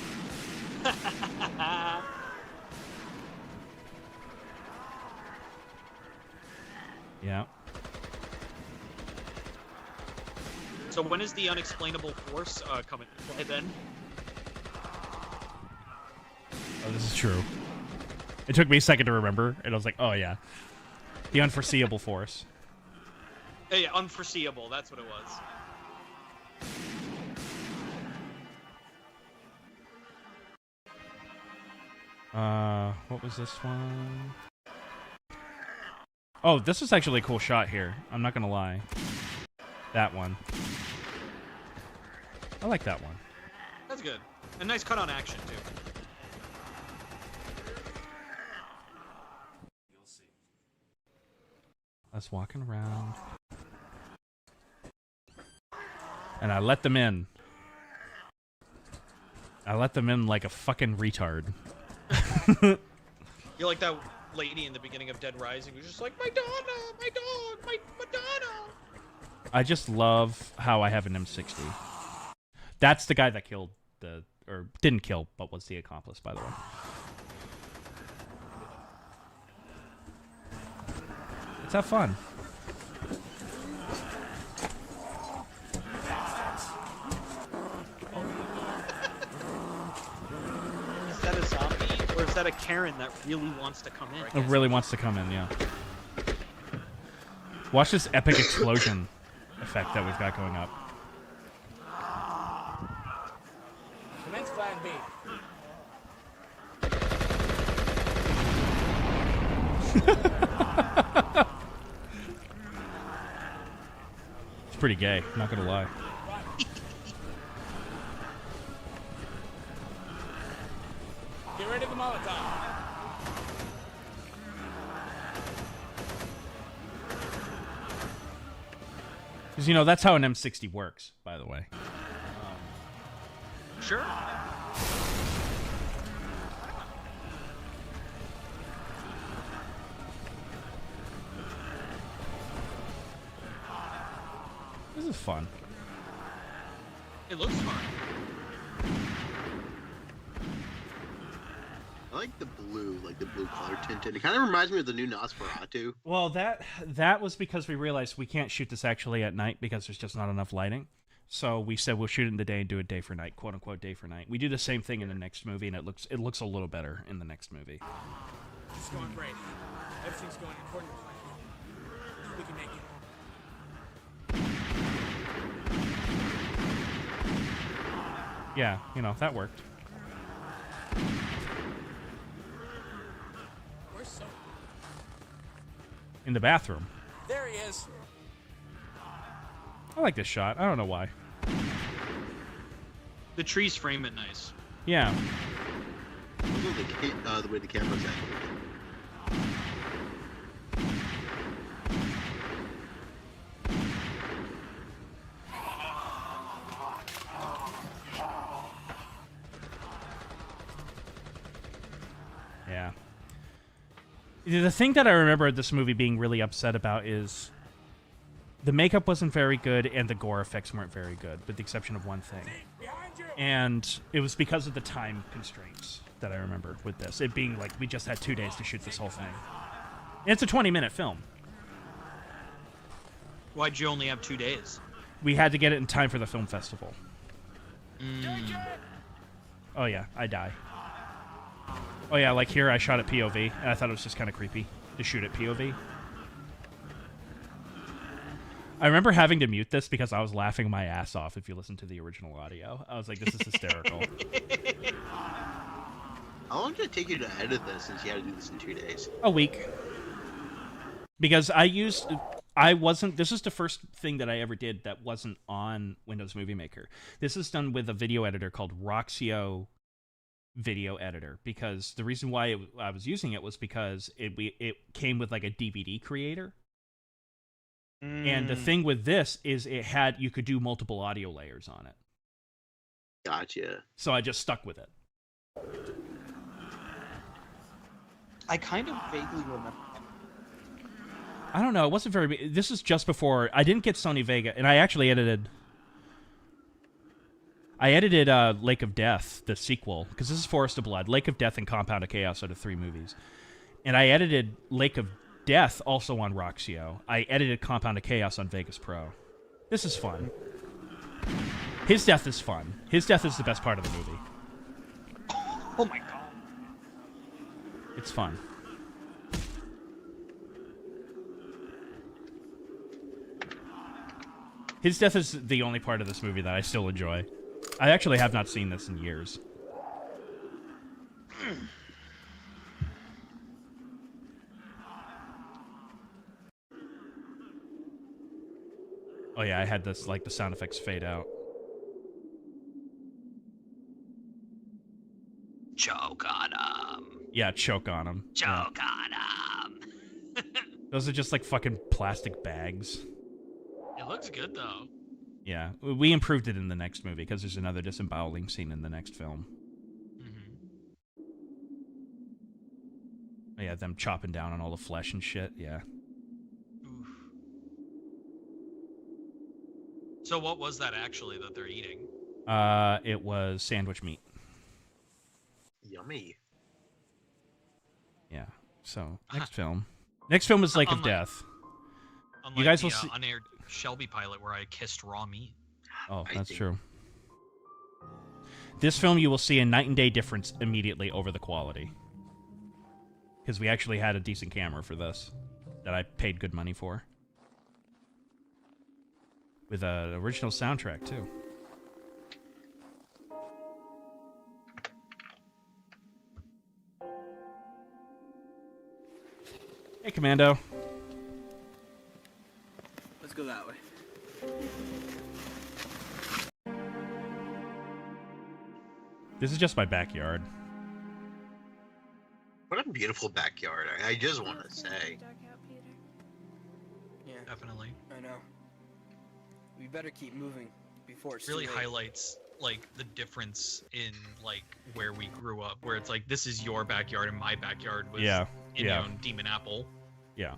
Yeah. So when is the unexplainable force coming to play then? Oh, this is true. It took me a second to remember, and I was like, oh, yeah. The unforeseeable force. Yeah, unforeseeable. That's what it was. What was this one? Oh, this is actually a cool shot here. I'm not gonna lie. That one. I like that one. That's good. A nice cut on action too. You'll see. Us walking around. And I let them in. I let them in like a fucking retard. You're like that lady in the beginning of Dead Rising who's just like, my Donna, my dog, my Madonna. I just love how I have an M60. That's the guy that killed or didn't kill, but was the accomplice, by the way. Let's have fun. Is that a zombie, or is that a Karen that really wants to come in? It really wants to come in, yeah. Watch this epic explosion effect that we've got going up. Commence plan B. It's pretty gay, not gonna lie. Get ready for the Molotov. Because, you know, that's how an M60 works, by the way. Sure. This is fun. It looks fun. I like the blue color tinted. It kind of reminds me of the new Nosferatu. Well, that was because we realized we can't shoot this actually at night because there's just not enough lighting. So we said we'll shoot it in the day and do it day for night, quote unquote day for night. We do the same thing in the next movie, and it looks a little better in the next movie. It's going great. Everything's going according to plan. We can make it. Yeah, you know, that worked. Where's Soap? In the bathroom. There he is. I like this shot. I don't know why. The trees frame it nice. Yeah. The way the camera's angled. Yeah. The thing that I remember this movie being really upset about is the makeup wasn't very good and the gore effects weren't very good, with the exception of one thing. And it was because of the time constraints that I remember with this. It being like we just had 2 days to shoot this whole thing. And it's a 20-minute film. Why'd you only have 2 days? We had to get it in time for the film festival. Oh yeah, I die. Oh yeah, like here I shot at POV, and I thought it was just kind of creepy to shoot at POV. I remember having to mute this because I was laughing my ass off if you listen to the original audio. I was like, this is hysterical. How long did it take you to edit this since you had to do this in 2 days? A week. Because this is the first thing that I ever did that wasn't on Windows Movie Maker. This is done with a video editor called Roxio Video Editor, because the reason why I was using it was because it came with like a DVD creator. And the thing with this is you could do multiple audio layers on it. Gotcha. So I just stuck with it. I kind of vaguely remember. I don't know. It wasn't very big. This is just before I didn't get Sony Vega, and I actually edited. Lake of Death, the sequel, because this is Forest of Blood. Lake of Death and Compound of Chaos are the 3 movies, and I edited Lake of Death also on Roxio. I edited Compound of Chaos on Vegas Pro. This is fun. His death is fun. His death is the best part of the movie. Oh my god. It's fun. His death is the only part of this movie that I still enjoy. I actually have not seen this in years. Oh yeah, I had this, like, the sound effects fade out. Choke on him. Yeah, choke on him. Choke on him. Those are just like fucking plastic bags. It looks good though. Yeah, we improved it in the next movie because there's another disemboweling scene in the next film. Yeah, them chopping down on all the flesh and shit. Yeah. Oof. So what was that actually that they're eating? It was sandwich meat. Yummy. Yeah. So next film. Next film is Lake of Death. Unlike You guys the will see. unaired Shelby pilot where I kissed raw meat. Oh, that's true. This film, you will see a night and day difference immediately over the quality. Because we actually had a decent camera for this that I paid good money for. With an original soundtrack, too. Hey, Commando. Let's go that way. This is just my backyard. What a beautiful backyard. I just want to say. Yeah, definitely. I know. We better keep moving before it's Really too late. highlights like the difference in like where we grew up, where it's like this is your backyard and my backyard was in Demon Apple. Yeah.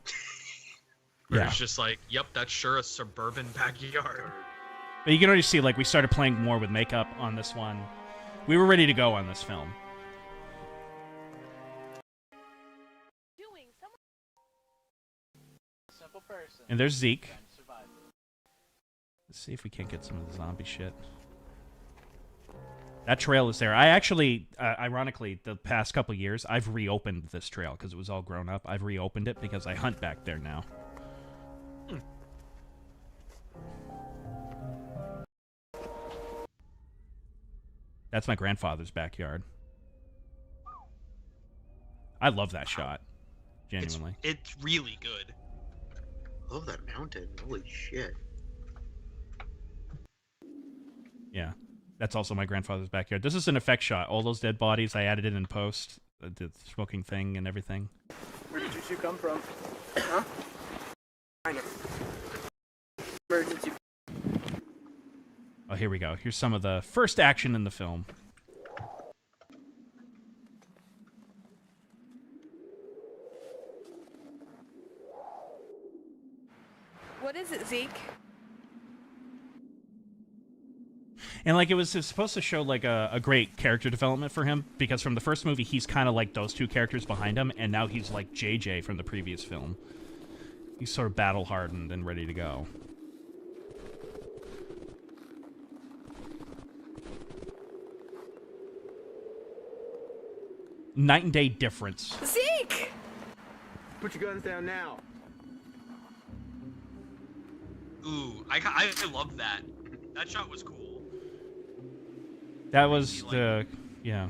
Where Yeah. it's just like, yep, that's sure a suburban backyard. But you can already see, like, we started playing more with makeup on this one. We were ready to go on this film. Simple person. And there's Zeke. Let's see if we can't get some of the zombie shit. That trail is there. I actually, ironically, the past couple years, I've reopened this trail because it was all grown up. I've reopened it because I hunt back there now. That's my grandfather's backyard. I love that shot. Genuinely. It's really good. I love that mountain. Holy shit. Yeah. That's also my grandfather's backyard. This is an effect shot. All those dead bodies, I added it in post. The smoking thing and everything. Where did you two come from? Huh? Kind of. Emergency. Oh, here we go. Here's some of the first action in the film. What is it, Zeke? And like it was supposed to show like a great character development for him because from the first movie he's kind of like those two characters behind him, and now he's like JJ from the previous film. He's sort of battle hardened and ready to go. Night and day difference. Zeke! Put your guns down now. Ooh, I love that. That shot was cool. That was the yeah.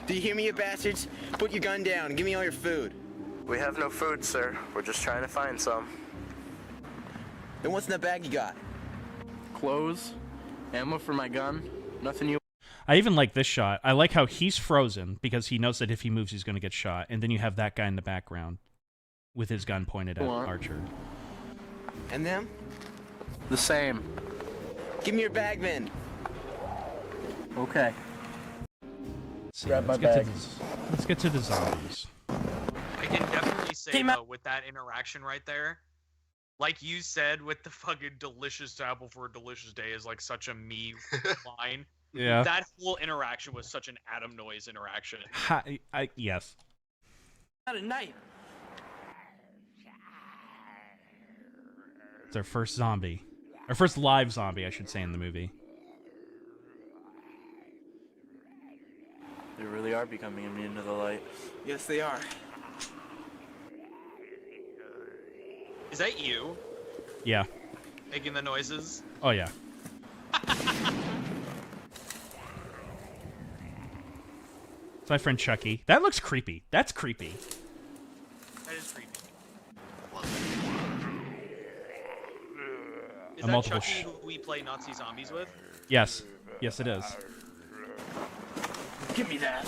Do you hear me, you bastards? Put your gun down and give me all your food. We have no food, sir. We're just trying to find some. Then what's in that bag you got? Clothes, ammo for my gun, nothing you... I even like this shot. I like how he's frozen because he knows that if he moves he's going to get shot, and then you have that guy in the background with his gun pointed at Archer. And them? The same. Give me your bag then. Okay. Grab my bag. Let's get to the zombies. I can definitely say though, with that interaction right there, like you said, with the fucking delicious apple for a delicious day is like such a me line. Yeah. That whole interaction was such an Adam Noise interaction. Yes. Not at night. It's our first zombie. Our first live zombie, I should say, in the movie. They really are becoming immune to the light. Yes, they are. Is that you Yeah. making the noises? Oh, yeah. It's my friend Chucky. That looks creepy. That's creepy. That is creepy. Is A that multiple Chucky who we play Nazi zombies with? Yes. Yes, it is. Give me that.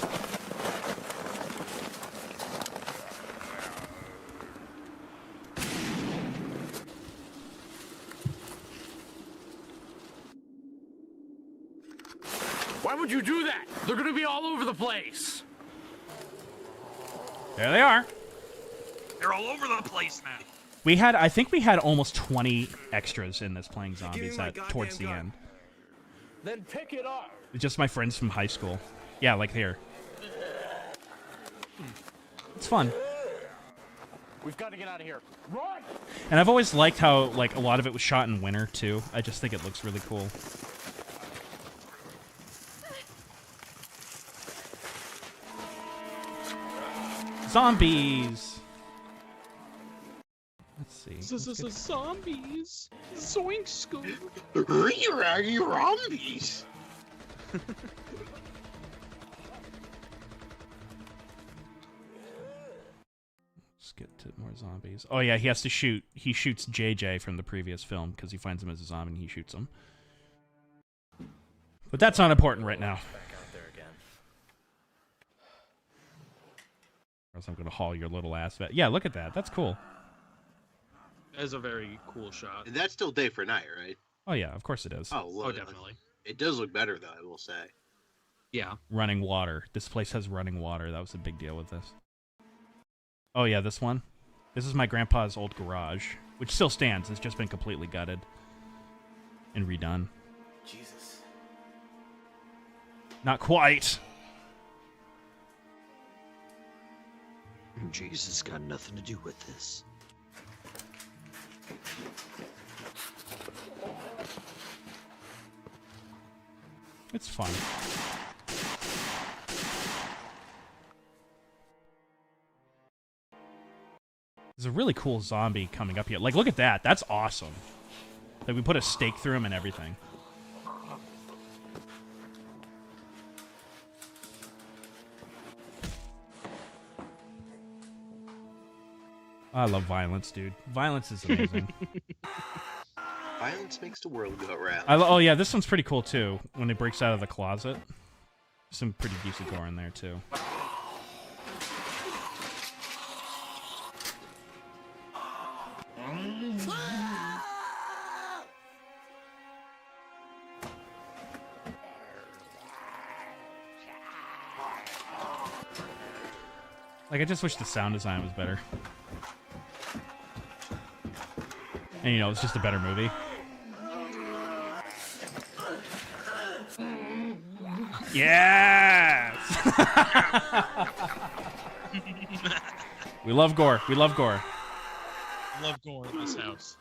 would you do that? They're gonna be all over the place. There they are. They're all over the place now. I think we had almost 20 extras in this playing zombies towards the end. Then pick it up. Just my friends from high school. Yeah, like here. It's fun. We've got to get out of here. Run! And I've always liked how, like, a lot of it was shot in winter, too. I just think it looks really cool. Zombies! Let's see. Zombies! Zoink scoop! Zombies! Let's get to more zombies. Oh yeah, he has to shoot. He shoots JJ from the previous film because he finds him as a zombie and he shoots him. But that's not important right now. Back out there again. Or else I'm gonna haul your little ass back. Yeah, look at that. That's cool. That is a very cool shot. And that's still day for night, right? Oh yeah, of course it is. Oh, look, definitely. It does look better, though, I will say. Yeah. Running water. This place has running water. That was a big deal with this. Oh yeah, this one. This is my grandpa's old garage, which still stands. It's just been completely gutted and redone. Jesus. Not quite. Jesus got nothing to do with this. It's fun. There's a really cool zombie coming up here. Like, look at that. That's awesome. Like, we put a stake through him and everything. I love violence, dude. Violence is amazing. Violence makes the world go round. Oh, yeah, this one's pretty cool, too. When it breaks out of the closet. Some pretty decent gore in there, too. Like, I just wish the sound design was better. And, you know, it's just a better movie. Yes! We love gore. We love gore. Love gore in this house.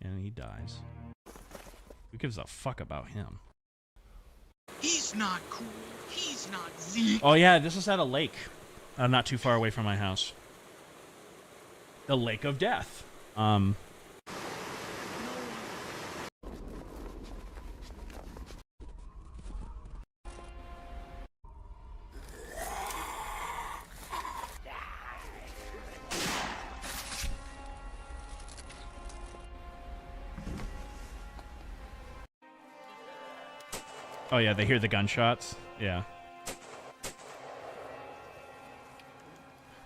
And he dies. Who gives a fuck about him? He's not cool. He's not Zeke. Oh yeah, this is at a lake. Not too far away from my house. The Lake of Death. Oh yeah, they hear the gunshots. Yeah.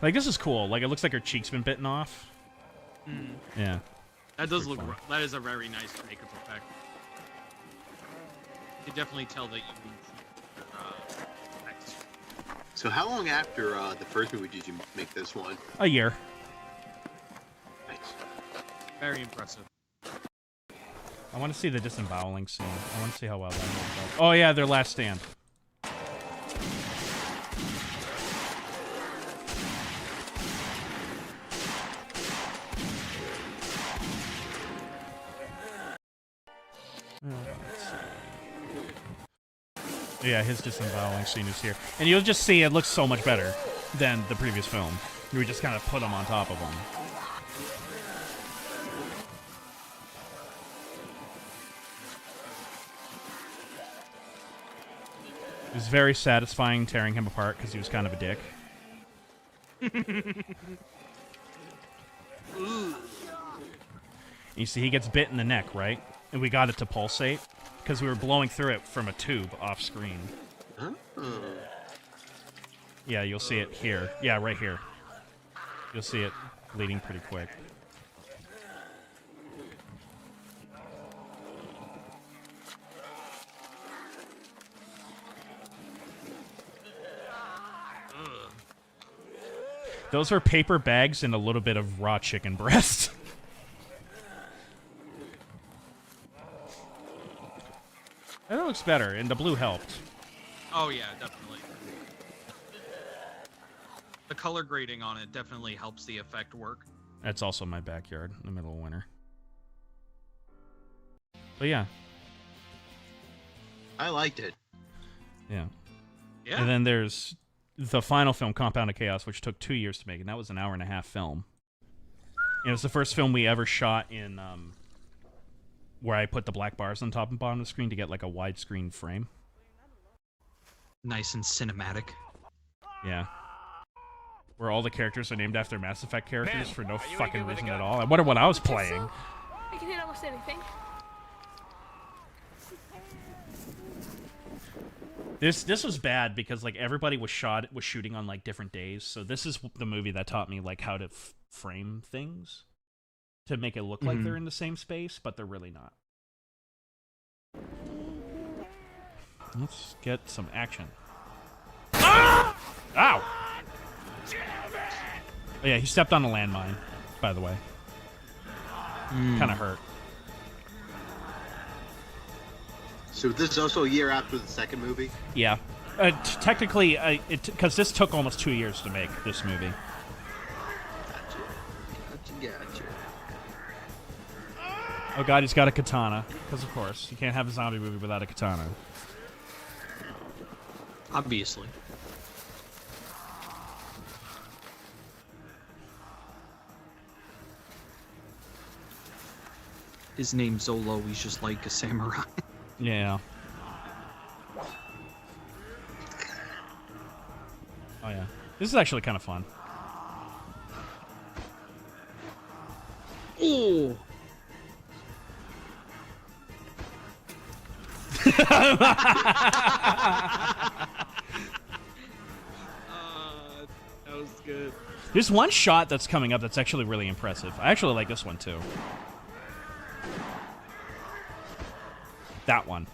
Like, this is cool. Like, it looks like her cheek's been bitten off. Mm. Yeah. That does look. fun. That is a very nice makeup effect. You definitely tell that you. Effects. So how long after the first movie did you make this one? A year. Nice. Very impressive. I want to see the disemboweling scene. I want to see how well that holds up. Oh yeah, their last stand. Yeah, his disemboweling scene is here. And you'll just see it looks so much better than the previous film. We just kind of put them on top of them. It was very satisfying tearing him apart because he was kind of a dick. You see, he gets bit in the neck, right? And we got it to pulsate because we were blowing through it from a tube off screen. Yeah, you'll see it here. Yeah, right here. You'll see it bleeding pretty quick. Those are paper bags and a little bit of raw chicken breast. That looks better, and the blue helped. Oh yeah, definitely. The color grading on it definitely helps the effect work. That's also my backyard in the middle of winter. But yeah. I liked it. Yeah. Yeah. And then there's the final film, Compound of Chaos, which took 2 years to make, and that was an 1.5-hour film. And it was the first film we ever shot in where I put the black bars on top and bottom of the screen to get like a widescreen frame. Nice and cinematic. Yeah. Where all the characters are named after Mass Effect characters for no fucking reason at all. I wonder what I was playing. I can hit almost anything. This was bad because like everybody was shooting on like different days. So this is the movie that taught me like how to frame things to make it look like they're in the same space, but they're really not. Let's get some action. Ah! Ow! Oh, yeah, he stepped on a landmine, by the way. Kind of hurt. So this is also a year after the second movie? Yeah. Technically, because this took almost 2 years to make, this movie. Gotcha. Oh god, he's got a katana. Because of course, you can't have a zombie movie without a katana. Obviously. His name's Zolo, he's just like a samurai. Yeah. Oh yeah. This is actually kind of fun. Ooh. That was good. There's one shot that's coming up that's actually really impressive. I actually like this one too. That one.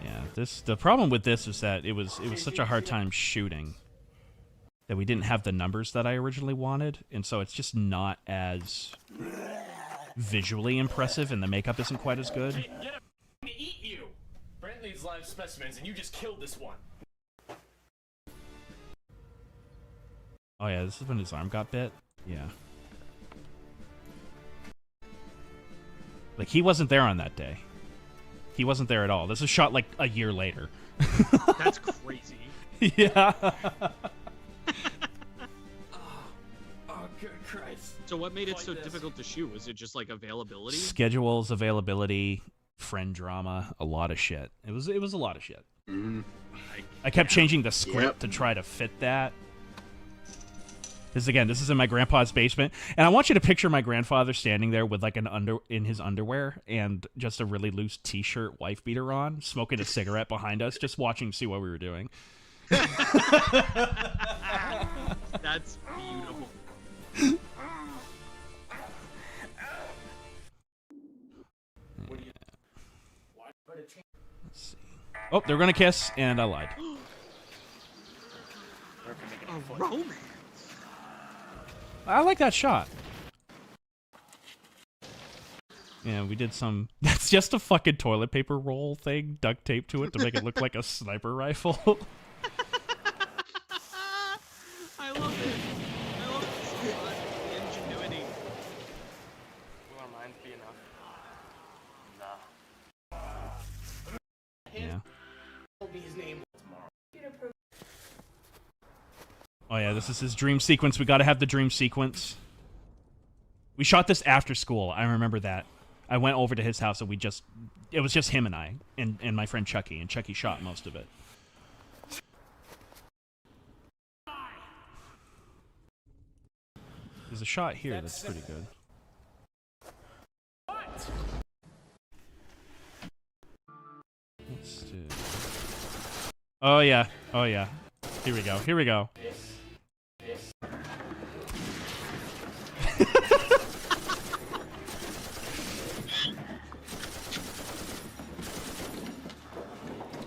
Yeah, the problem with this is that it was such a hard time shooting that we didn't have the numbers that I originally wanted, and so it's just not as visually impressive, and the makeup isn't quite as good. Hey, get up and eat you! Brent needs live specimens, and you just killed this one. Oh yeah, this is when his arm got bit. Yeah. Like, he wasn't there on that day. He wasn't there at all. This is shot, like, a year later. That's crazy. Yeah. Oh, good Christ. So what made it so difficult to shoot? Was it just, like, availability? Schedules, availability, friend drama, a lot of shit. It was a lot of shit. I kept changing the script to try to fit that. This is in my grandpa's basement, and I want you to picture my grandfather standing there with like in his underwear and just a really loose t-shirt, wife beater on, smoking a cigarette behind us, just watching to see what we were doing. That's beautiful. Let's see. Oh, they're gonna kiss, and I lied. A romance. I like that shot. Yeah, we did some... That's just a fucking toilet paper roll thing, duct taped to it to make it look like a sniper rifle. I love it. I love it so much. The ingenuity. Will our minds be enough? Nah. Yeah. Told me his name tomorrow. Oh yeah, this is his dream sequence. We gotta have the dream sequence. We shot this after school. I remember that. I went over to his house and it was just him and I, and my friend Chucky, and Chucky shot most of it. There's a shot here that's pretty good. Let's do... Oh yeah, oh yeah. Here we go, here we go.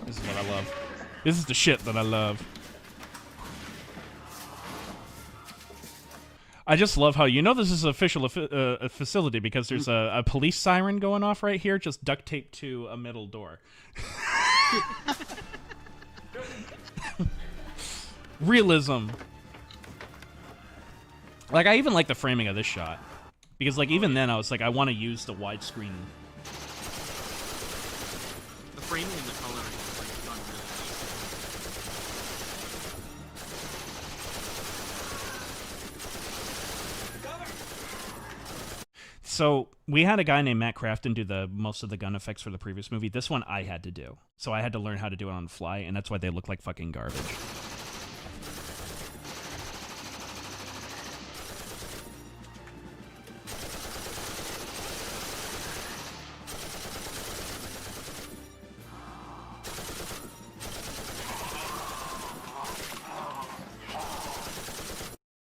This is what I love. This is the shit that I love. I just love how this is an official facility because there's a police siren going off right here, just duct taped to a metal door. Realism. Like, I even like the framing of this shot. Because, like, even then I was like, I want to use the widescreen. The framing and the coloring is like done really So we had a guy named Matt Crafton do most of the gun effects for the previous movie. This one I had to do. So I had to learn how to do it on the fly, and that's why they look like fucking garbage.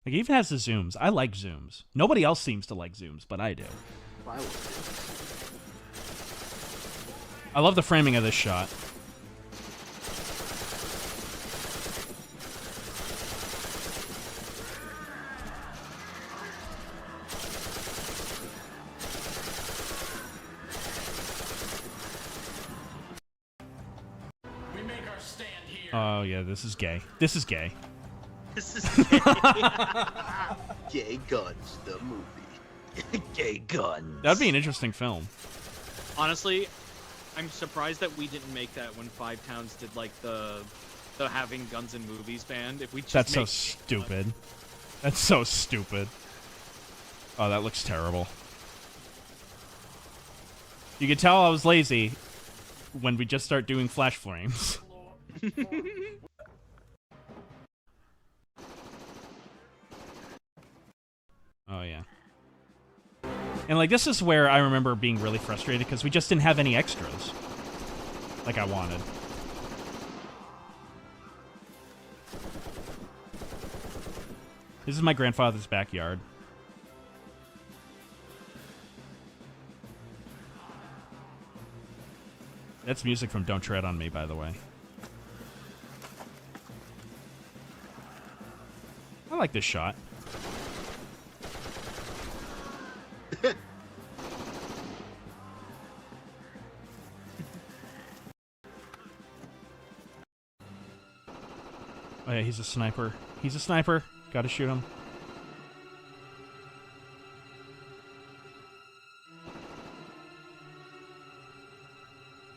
Like, it even has the zooms. I like zooms. Nobody else seems to like zooms, but I do. I love the framing of this shot. We make our stand here. Oh, yeah, this is gay. This is gay. This is gay. Gay Guns, the movie. Gay Guns. That'd be an interesting film. Honestly, I'm surprised that we didn't make that when Five Towns did like the having guns in movies band. If we just That's so stupid. That's so stupid. Oh, that looks terrible. You can tell I was lazy when we just start doing flash frames. Oh, yeah. And, like, this is where I remember being really frustrated because we just didn't have any extras like I wanted. This is my grandfather's backyard. That's music from Don't Tread on Me, by the way. I like this shot. Oh yeah, he's a sniper. He's a sniper. Gotta shoot him.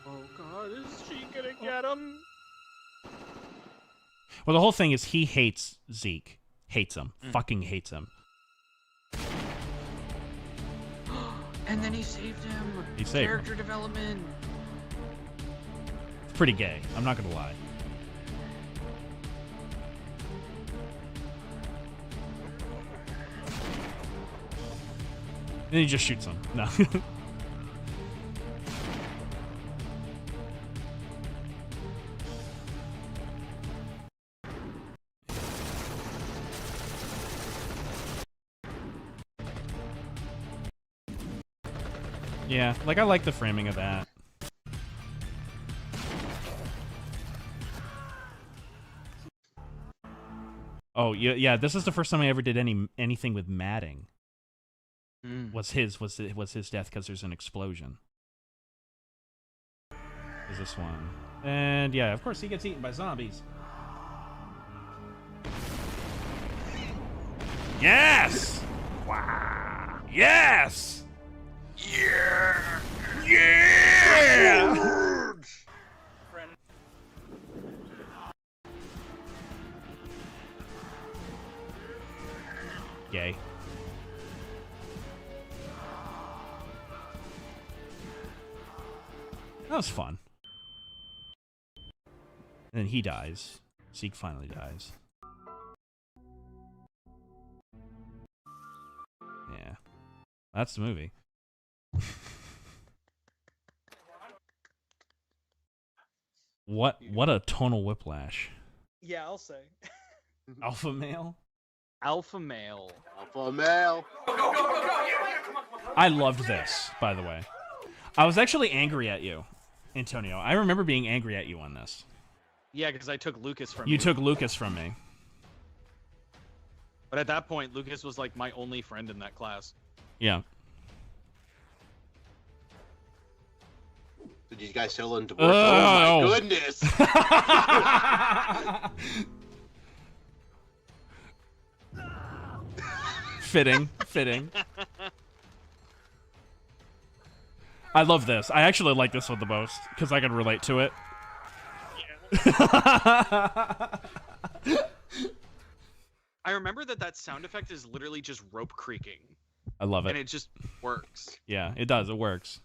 Oh god, is she gonna get him? Well, the whole thing is he hates Zeke. Hates him. Fucking hates him. And then he saved him. He saved Character development. It's pretty gay. I'm not gonna lie. And he just shoots him. No. Yeah, like I like the framing of that. Oh, yeah, this is the first time I ever did anything with matting. Was his death because there's an explosion. Is this one? And yeah, of course he gets eaten by zombies. Yes! Wow! Yes! Yeah! Yeah! Gay. That was fun. And then he dies. Zeke finally dies. Yeah. That's the movie. What a tonal whiplash. Yeah, I'll say. Alpha male? Alpha male. Alpha male. I loved this, by the way. I was actually angry at you, Antonio. I remember being angry at you on this. Yeah, because I took Lucas from You you. took Lucas from me. But at that point, Lucas was like my only friend in that class. Yeah. Did you guys settle in divorce? Oh my Oh. goodness! Fitting. I love this. I actually like this one the most because I can relate to it. I remember that sound effect is literally just rope creaking. I love it. And it just works. Yeah, it does. It works.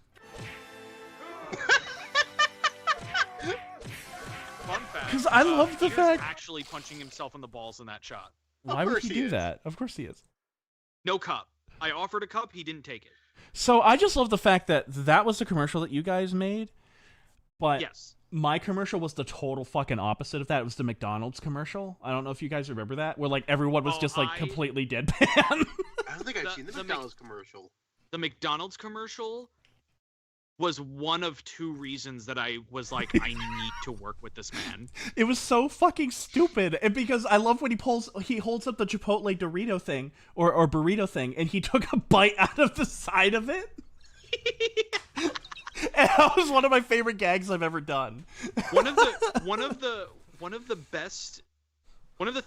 Fun fact. 'Cause I love the Peter's fact- actually punching himself in the balls in that shot. Why would he do that? Of course he is. No cup. I offered a cup. He didn't take it. So I just love the fact that that was the commercial that you guys made, but Yes. my commercial was the total fucking opposite of that. It was the McDonald's commercial. I don't know if you guys remember that, where like everyone was just like completely deadpan. I don't think I've seen the McDonald's commercial. The McDonald's commercial was one of two reasons that I was like, I need to work with this man. It was so fucking stupid, and because I love when he holds up the Chipotle Dorito thing or burrito thing, and he took a bite out of the side of it. And that was one of my favorite gags I've ever done. One of the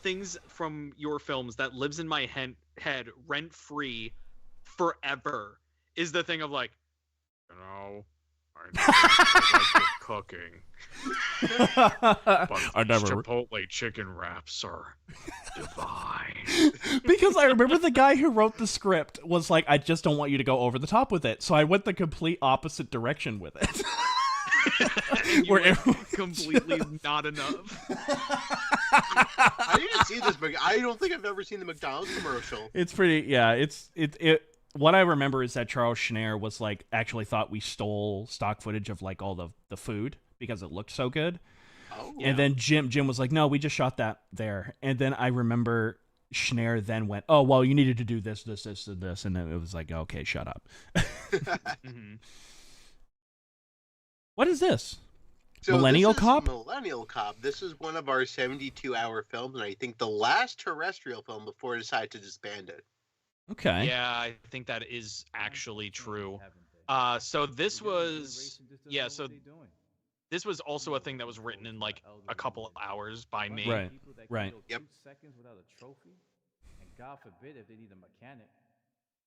things from your films that lives in my head rent free forever is the thing of like, you know, I like cooking. But I never- Chipotle chicken wraps are divine. Because I remember the guy who wrote the script was like, I just don't want you to go over the top with it. So I went the complete opposite direction with it. And you went completely not enough. I didn't see this, but I don't think I've ever seen the McDonald's commercial. It's pretty, yeah. It. What I remember is that Charles Schneer was like actually thought we stole stock footage of like all the food because it looked so good. Oh. And then Jim was like, no, we just shot that there. And then I remember Schneer then went, oh, well, you needed to do this, and this. And then it was like, okay, shut up. Mm-hmm. What is this? So Millennial this is Cop? Millennial Cop. This is one of our 72-hour films, and I think the last terrestrial film before I decided to disband it. Okay. Yeah, I think that is actually true. So this was, yeah, so this was also a thing that was written in like a couple of hours by me. Right. Yep. Seconds without a trophy, and God forbid if they need a mechanic,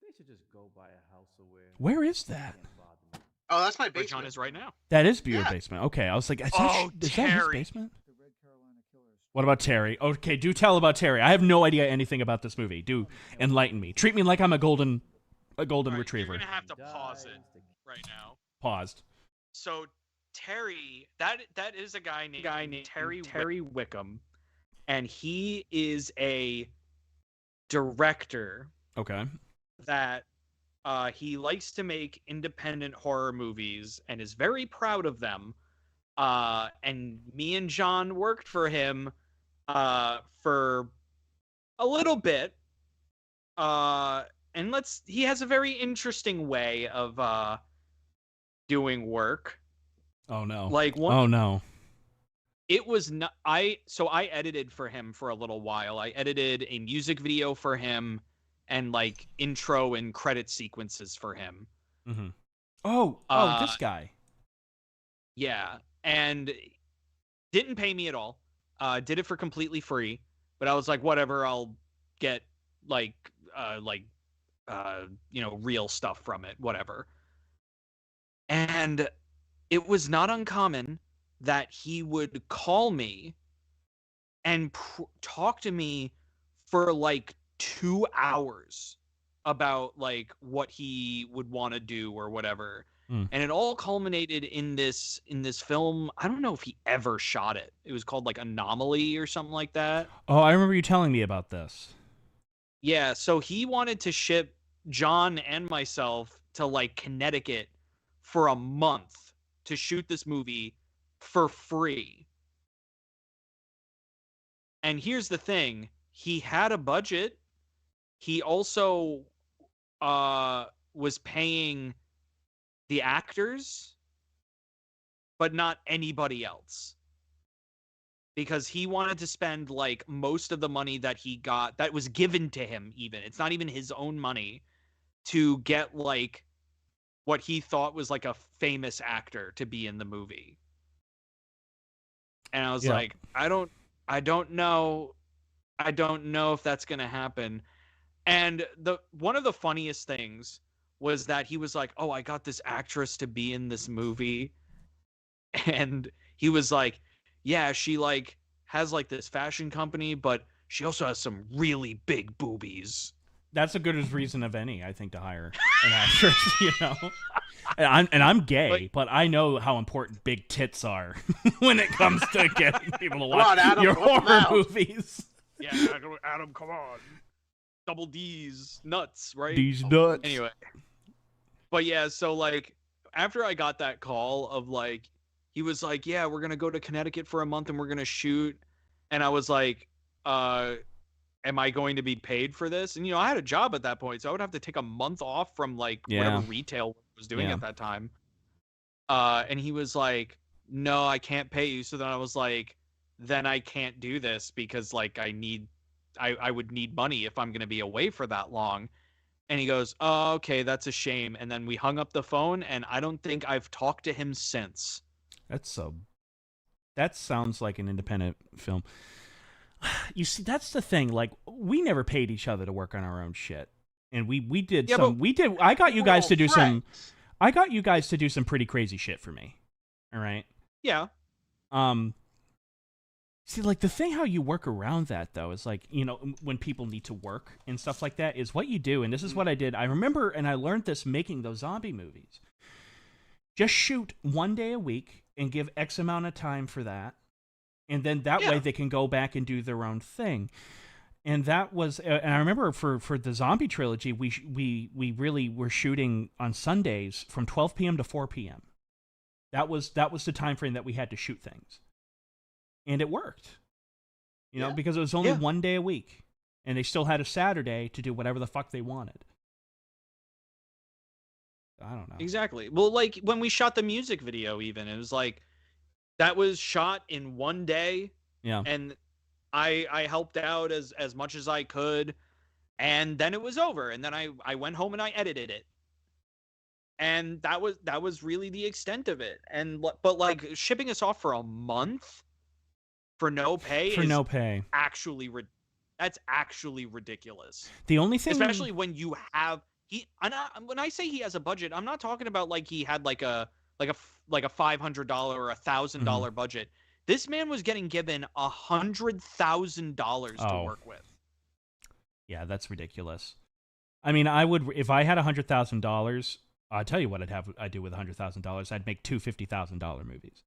they should just go buy a house somewhere. Where is that? Oh, that's my Where basement. John is right now. That is your basement. Okay, I was like, is that his Terry. basement? What about Terry? Okay, do tell about Terry. I have no idea anything about this movie. Do enlighten me. Treat me like I'm a golden retriever. You're gonna have to pause it right now. Paused. So Terry, that is a guy named Terry Wickham, and he is a director. Okay. That he likes to make independent horror movies and is very proud of them. And me and John worked for him for a little bit. And he has a very interesting way of doing work. Oh no. Oh no. It was not I edited for him for a little while. I edited a music video for him and like intro and credit sequences for him. Mm-hmm. Oh, this guy. Yeah. And didn't pay me at all. Did it for completely free, but I was like, whatever, I'll get real stuff from it, whatever. And it was not uncommon that he would call me and talk to me for like 2 hours about like what he would want to do or whatever. And it all culminated in this film. I don't know if he ever shot it. It was called like Anomaly or something like that. Oh, I remember you telling me about this. Yeah, so he wanted to ship John and myself to like Connecticut for a month to shoot this movie for free. And here's the thing, he had a budget. He also was paying the actors, but not anybody else. because he wanted to spend like most of the money that he got that was given to him. Even it's not even his own money to get like what he thought was like a famous actor to be in the movie. And I was like, I don't know if that's gonna happen. And one of the funniest things was that he was like, "Oh, I got this actress to be in this movie," and he was like, "Yeah, she like has like this fashion company, but she also has some really big boobies." That's a good as reason of any, I think, to hire an actress. You know, and I'm gay, but I know how important big tits are when it comes to getting people to watch your horror movies. Yeah, Adam, come on. Double D's nuts, right? D's nuts. Anyway. But yeah, so like after I got that call of like he was like, "Yeah, we're going to go to Connecticut for a month and we're going to shoot." And I was like, am I going to be paid for this? And I had a job at that point, so I would have to take a month off from like whatever retail was doing at that time. And he was like, "No, I can't pay you." So then I was like, "Then I can't do this because like I would need money if I'm going to be away for that long." And he goes, "Oh, okay, that's a shame." And then we hung up the phone, and I don't think I've talked to him since. That sounds like an independent film. You see, that's the thing. Like, we never paid each other to work on our own shit, and we did I got you guys to do some. I got you guys to do some pretty crazy shit for me. All right. Yeah. See, like, the thing how you work around that, though, is, like, when people need to work and stuff like that, is what you do, and this is what I did. I remember, and I learned this making those zombie movies. Just shoot 1 day a week and give X amount of time for that, and then that way they can go back and do their own thing. And that was, and I remember for the zombie trilogy, we really were shooting on Sundays from 12 p.m. to 4 p.m. That was the time frame that we had to shoot things. And it worked, because it was only 1 day a week, and they still had a Saturday to do whatever the fuck they wanted. I don't know. Exactly. Well, like when we shot the music video, even it was like that was shot in 1 day. Yeah. And I helped out as much as I could, and then it was over. And then I went home and I edited it. And that was really the extent of it. But like shipping us off for a month. For no pay. That's actually ridiculous. The only thing, especially when you have when I say he has a budget, I'm not talking about like he had like a $500 or $1,000 budget. This man was getting given $100,000 to work with. Yeah, that's ridiculous. I mean, I would if I had $100,000. I'll tell you what I'd do with $100,000. I'd make two $50,000 movies.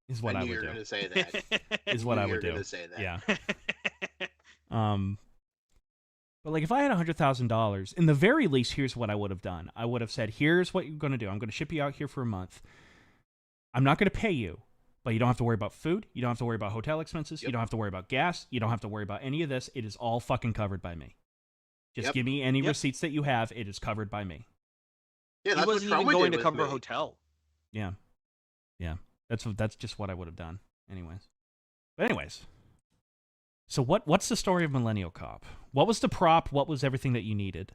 Is what I would do. Going to say that. Is what I would do. Going to say that. Yeah. But like if I had $100,000, in the very least, here's what I would have done. I would have said, "Here's what you're going to do. I'm going to ship you out here for a month. I'm not going to pay you, but you don't have to worry about food. You don't have to worry about hotel expenses. You don't have to worry about gas. You don't have to worry about any of this. It is all fucking covered by me. Just give me any receipts that you have. It is covered by me." Yeah, he wasn't even going to cover a hotel. Yeah. Yeah. That's just what I would have done, anyways. So what's the story of Millennial Cop? What was the prop? What was everything that you needed?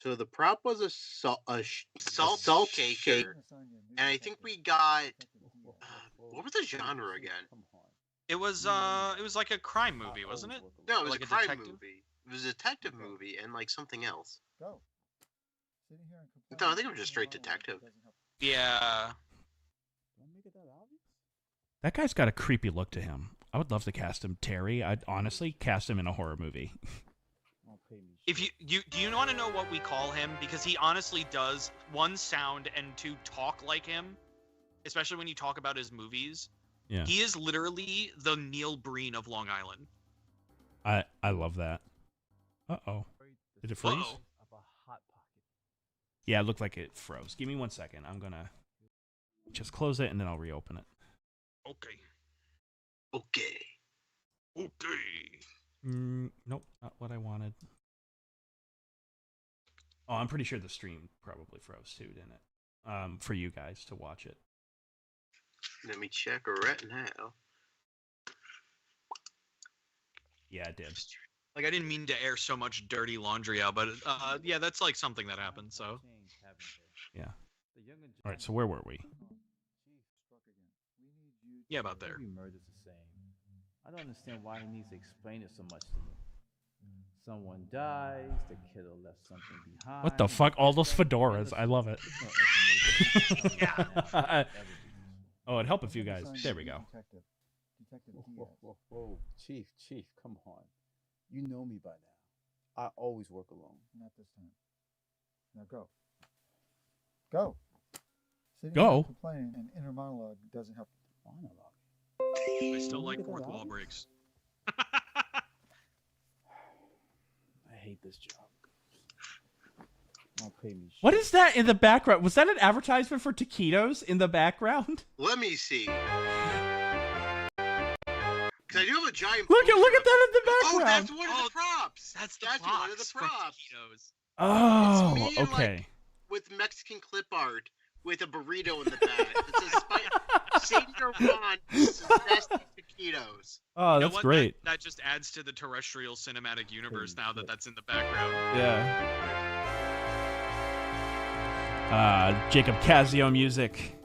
So the prop was a salt shaker, and I think we got what was the genre again? It was like a crime movie, wasn't it? No, it was like a crime movie. It was a detective movie and like something else. No, I think it was just straight detective. Yeah. That guy's got a creepy look to him. I would love to cast him Terry. I'd honestly cast him in a horror movie. If you do you want to know what we call him? Because he honestly does, one, sound, and two, talk like him. Especially when you talk about his movies. Yeah. He is literally the Neil Breen of Long Island. I love that. Uh-oh. Did it freeze? Uh-oh. Yeah, it looked like it froze. Give me 1 second. I'm gonna just close it and then I'll reopen it. Okay. Nope, not what I wanted. Oh, I'm pretty sure the stream probably froze too, didn't it? For you guys to watch it. Let me check right now. Yeah, it did. Like, I didn't mean to air so much dirty laundry out, but yeah, that's like something that happened. So Yeah. All right. So where were we? yeah, about there. Every murder's the same. I don't understand why he needs to explain it so much to me. Someone dies, the killer left something behind. What the fuck? All those fedoras. I love it. Oh, it'd help if you guys. There we go. Detective Whoa, Chief, come on. You know me by now. I always work alone. Not this time. Now go. Go. Sitting Go. there complaining and inner monologue doesn't help. Monologue. I still like fourth wall breaks. I hate this job. Don't pay me shit. What is that in the background? Was that an advertisement for taquitos in the background? Let me see. Because I do have a giant. Look at that in the background. Oh, that's one of the props. That's one of the props. Oh, It's me, okay. Like, with Mexican clip art, with a burrito in the back. It says Senior Ron best taquitos. Oh, You know that's what? great. That just adds to the terrestrial cinematic universe now that that's in the background. Yeah. Jacob Casio music.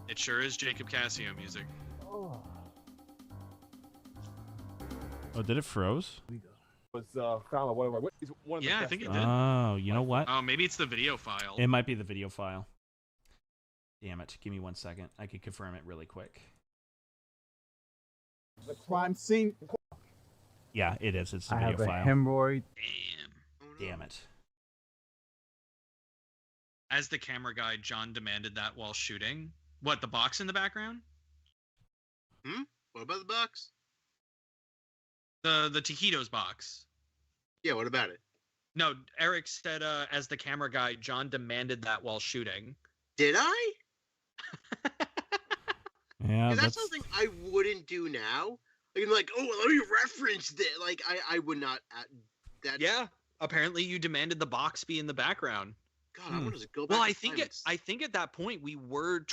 It sure is Jacob Casio music. Oh, did it froze? Was found one of the Yeah, I best think it ones. did. Oh, you know what? Oh, maybe it's the video file. It might be the video file. Damn it. Give me 1 second. I could confirm it really quick. The crime scene. Yeah, it is. It's the I video have a file. hemorrhoid. Damn it. As the camera guy, John demanded that while shooting. What, the box in the background? What about the box? The taquitos box. Yeah, what about it? No, Eric said as the camera guy, John demanded that while shooting. Did I? Yeah, that's something I wouldn't do now. Like, I'm like, oh, let me reference that. Like, I would not. That. Yeah, apparently you demanded the box be in the background. God, I want to go back. Well, I think at that point we were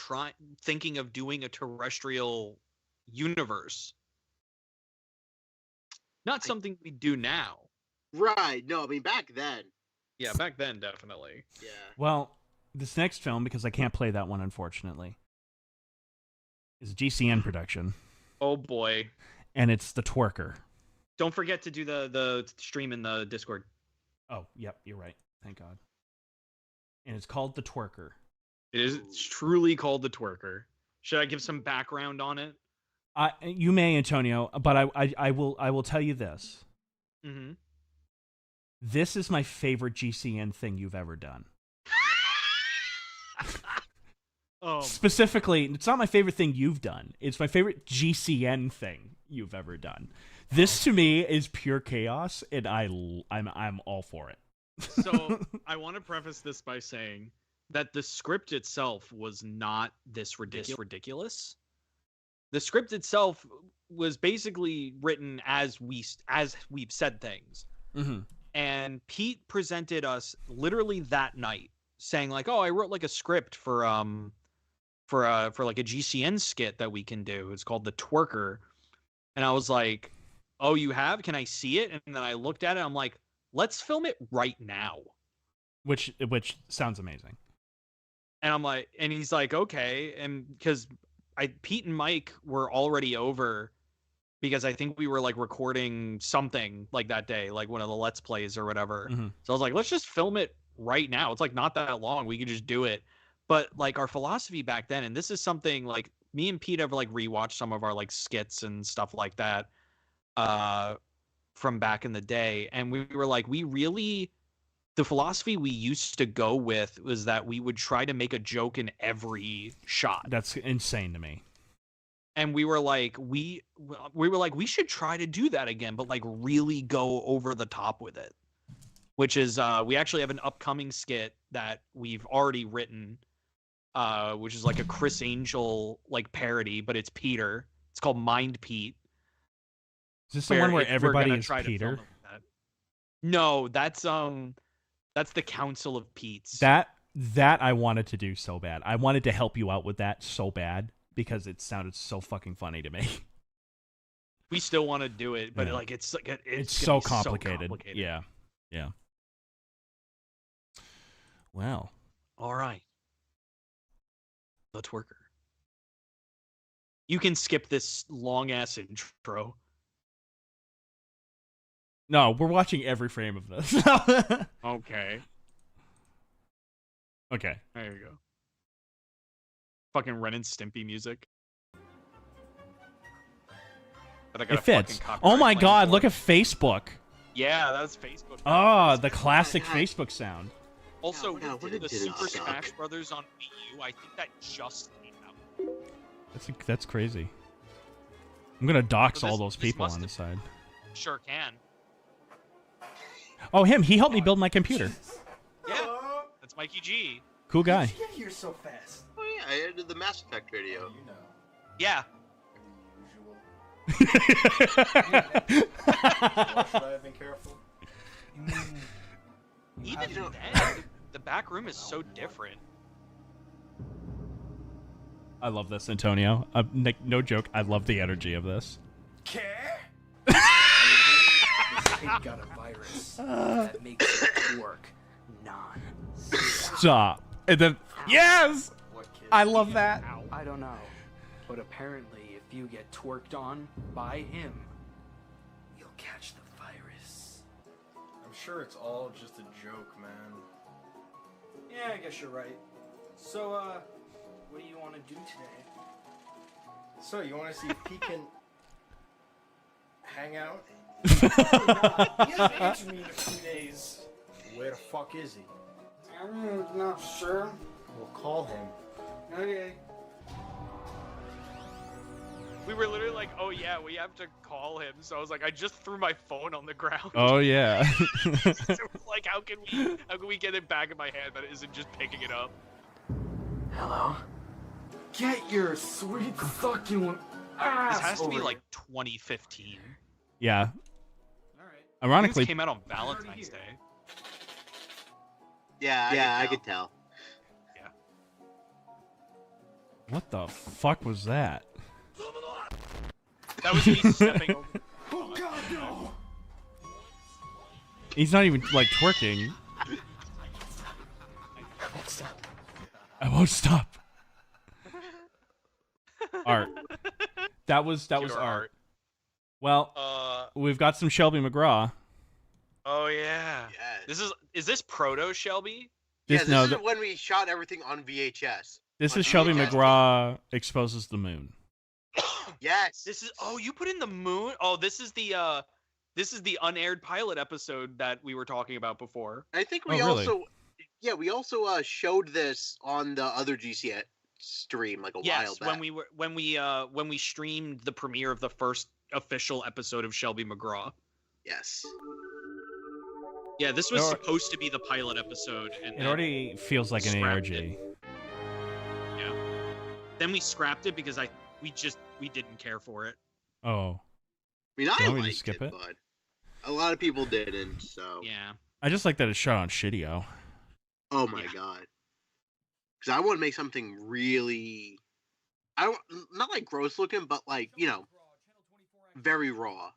thinking of doing a terrestrial universe. Not something we do now. Right. No, I mean back then. Yeah, back then definitely. Yeah. Well, this next film, because I can't play that one, unfortunately, is a GCN production. Oh boy. And it's The Twerker. Don't forget to do the stream in the Discord. Oh, yep, you're right. Thank God. And it's called The Twerker. It's truly called The Twerker. Should I give some background on it? You may, Antonio, but I will tell you this. Mm-hmm. This is my favorite GCN thing you've ever done. Specifically, it's not my favorite thing you've done. It's my favorite GCN thing you've ever done. This to me is pure chaos, and I'm all for it. So I want to preface this by saying that the script itself was not this ridiculous. The script itself was basically written as we've said things. Mm-hmm. And Pete presented us literally that night, saying like, "Oh, I wrote like a script for like a GCN skit that we can do. It's called The Twerker." And I was like, "Oh, you have? Can I see it?" And then I looked at it. I'm like, "Let's film it right now." Which sounds amazing. And I'm like, and he's like, "Okay," and because Pete and Mike were already over because I think we were like recording something like that day, like one of the Let's Plays or whatever. Mm-hmm. So I was like, let's just film it right now. It's like not that long. We could just do it. But like our philosophy back then, and this is something like me and Pete ever like rewatched some of our like skits and stuff like that from back in the day. And we were like, the philosophy we used to go with was that we would try to make a joke in every shot. That's insane to me. And we were like, we should try to do that again, but like really go over the top with it. Which is, we actually have an upcoming skit that we've already written, which is like a Chris Angel like parody, but it's Peter. It's called Mind Pete. Is this the one where everybody is Peter? No, that's the Council of Pete's. That I wanted to do so bad. I wanted to help you out with that so bad because it sounded so fucking funny to me. We still want to do it, but Yeah. like it's so complicated. Yeah. Well. All right. The twerker. You can skip this long ass intro. No, we're watching every frame of this. Okay. Okay. There you go. Fucking Ren and Stimpy music. That I got It a fits. fucking Oh copyright my claim god, for. look at Facebook. Yeah, that's Facebook. Oh, the classic Facebook sound. Also, Yeah, we it did the didn't Super suck. Smash Brothers on Wii U. I think that just came out. That's crazy. I'm gonna dox So all this- those this people must on have- the side. Sure can. Oh, him. He helped me build my computer. Yeah, that's Mikey G. Cool guy. How'd you get here so fast? Oh yeah, I edited the Mass Effect video. You know. Yeah. Should I have been careful? Even then, the back room is so different. I love this, Antonio. No joke. I love the energy of this. Care? This kid got a virus that makes it work. Stop. And then yes, I love that. I don't know, but apparently, if you get twerked on by him, you'll catch the virus. I'm sure it's all just a joke, man. Yeah, I guess you're right. So, what do you want to do today? So, you want to see if Pete can hang out? He hasn't answered me in a few days. Where the fuck is he? I'm not sure. We'll call him. Okay. We were literally like, oh yeah, we have to call him. So I was like, I just threw my phone on the ground. Oh yeah. So, like, how can we get it back in my hand that it isn't just picking it up? Hello? Get your sweet succulent ass This has to be over like 2015. Yeah. Alright. Ironically, This came out on Valentine's Day. Yeah, I could tell. what the fuck was that? That was me stepping over. Oh god, no! He's not even like twerking. I won't stop. Art. That was Pure art. art. Well, we've got some Shelby McGraw. Oh yeah. Is this proto Shelby? Yeah, This- this no, is the- when we shot everything on VHS. This On is Shelby VHS. McGraw exposes the moon. Yes. This is you put in the moon. Oh, this is the unaired pilot episode that we were talking about before. I think we Oh, really? also showed this on the other GC stream like a while back. when we streamed the premiere of the first official episode of Shelby McGraw. Yes. Yeah, this was Or- supposed to be the pilot episode, and It then already feels like an scrapped ARG. it. Yeah. Then we scrapped it because we didn't care for it. Oh. I mean, Do I you want me to liked skip it? but a lot of people didn't. So. Yeah. I just like that it's shot on Shitio. Oh my god. Because I want to make something really, not like gross looking, but like very raw.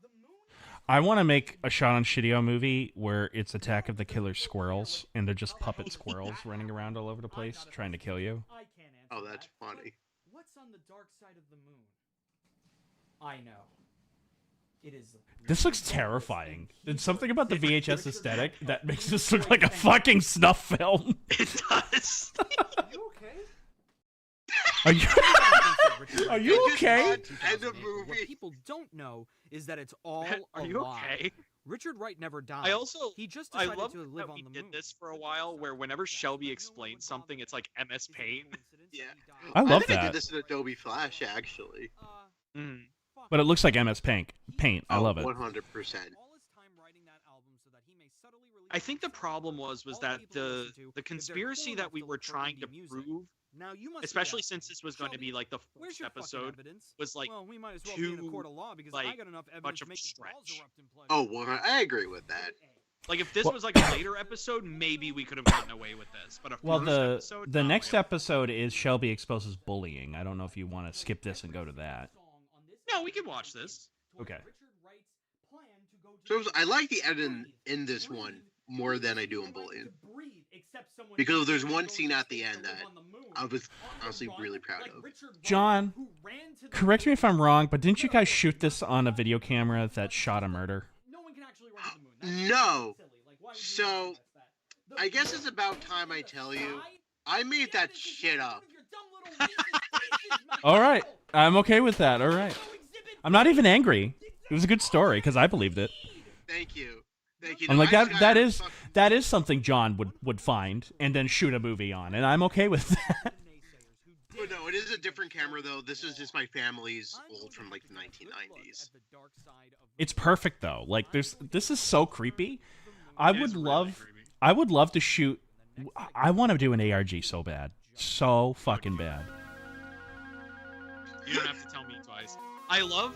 I want to make a shot on Shitio movie where it's Attack of the Killer Squirrels, and they're just puppet squirrels running around all over the place trying to kill you. I can't answer Oh, that's that. funny. What's on the dark side of the moon? I know. It is. This looks terrifying. There's something about the VHS aesthetic that makes this look like a fucking snuff film. It does. You okay? Are you? Are you okay? End of movie. What people don't know is that it's all Are a you lie. okay? Richard Wright never died. I also he just I decided love to live that on we the did moon. this for a while, where whenever Shelby explains something, it's like MS Paint. Yeah. I love think I that. did this in Adobe Flash actually. Mm. But it looks like MS Paint. I love it. 100%. I think the problem was that the conspiracy that we were trying to prove, Now you must especially since this was going to be like the Where's first your fucking episode, evidence? was like Well, we might as well be in a too court of law because like I got enough evidence much to of a make the balls stretch. erupt in pleasure. Oh, I agree with that. Like if this was like a later episode, maybe we could have gotten away with this. But a Well, first episode, the no, next episode is Shelby exposes bullying. I don't know if you want to skip this and go to that. No, we can watch this. Okay. So I like the edit in this one more than I do in Bullion. Because there's one scene at the end that I was honestly really proud of. John, correct me if I'm wrong, but didn't you guys shoot this on a video camera that shot a murder? No. So, I guess it's about time I tell you, I made that shit up. All right. I'm okay with that. All right. I'm not even angry. It was a good story because I believed it. Thank you. Thank you. I'm No, like, I just that is something John would find and then shoot a movie on, and I'm okay with that. But no, it is a different camera though. This is just my family's old from like the 1990s. It's perfect though. Like this is so creepy. I would love to shoot. I want to do an ARG so bad. So fucking bad. You don't have to tell me twice. I love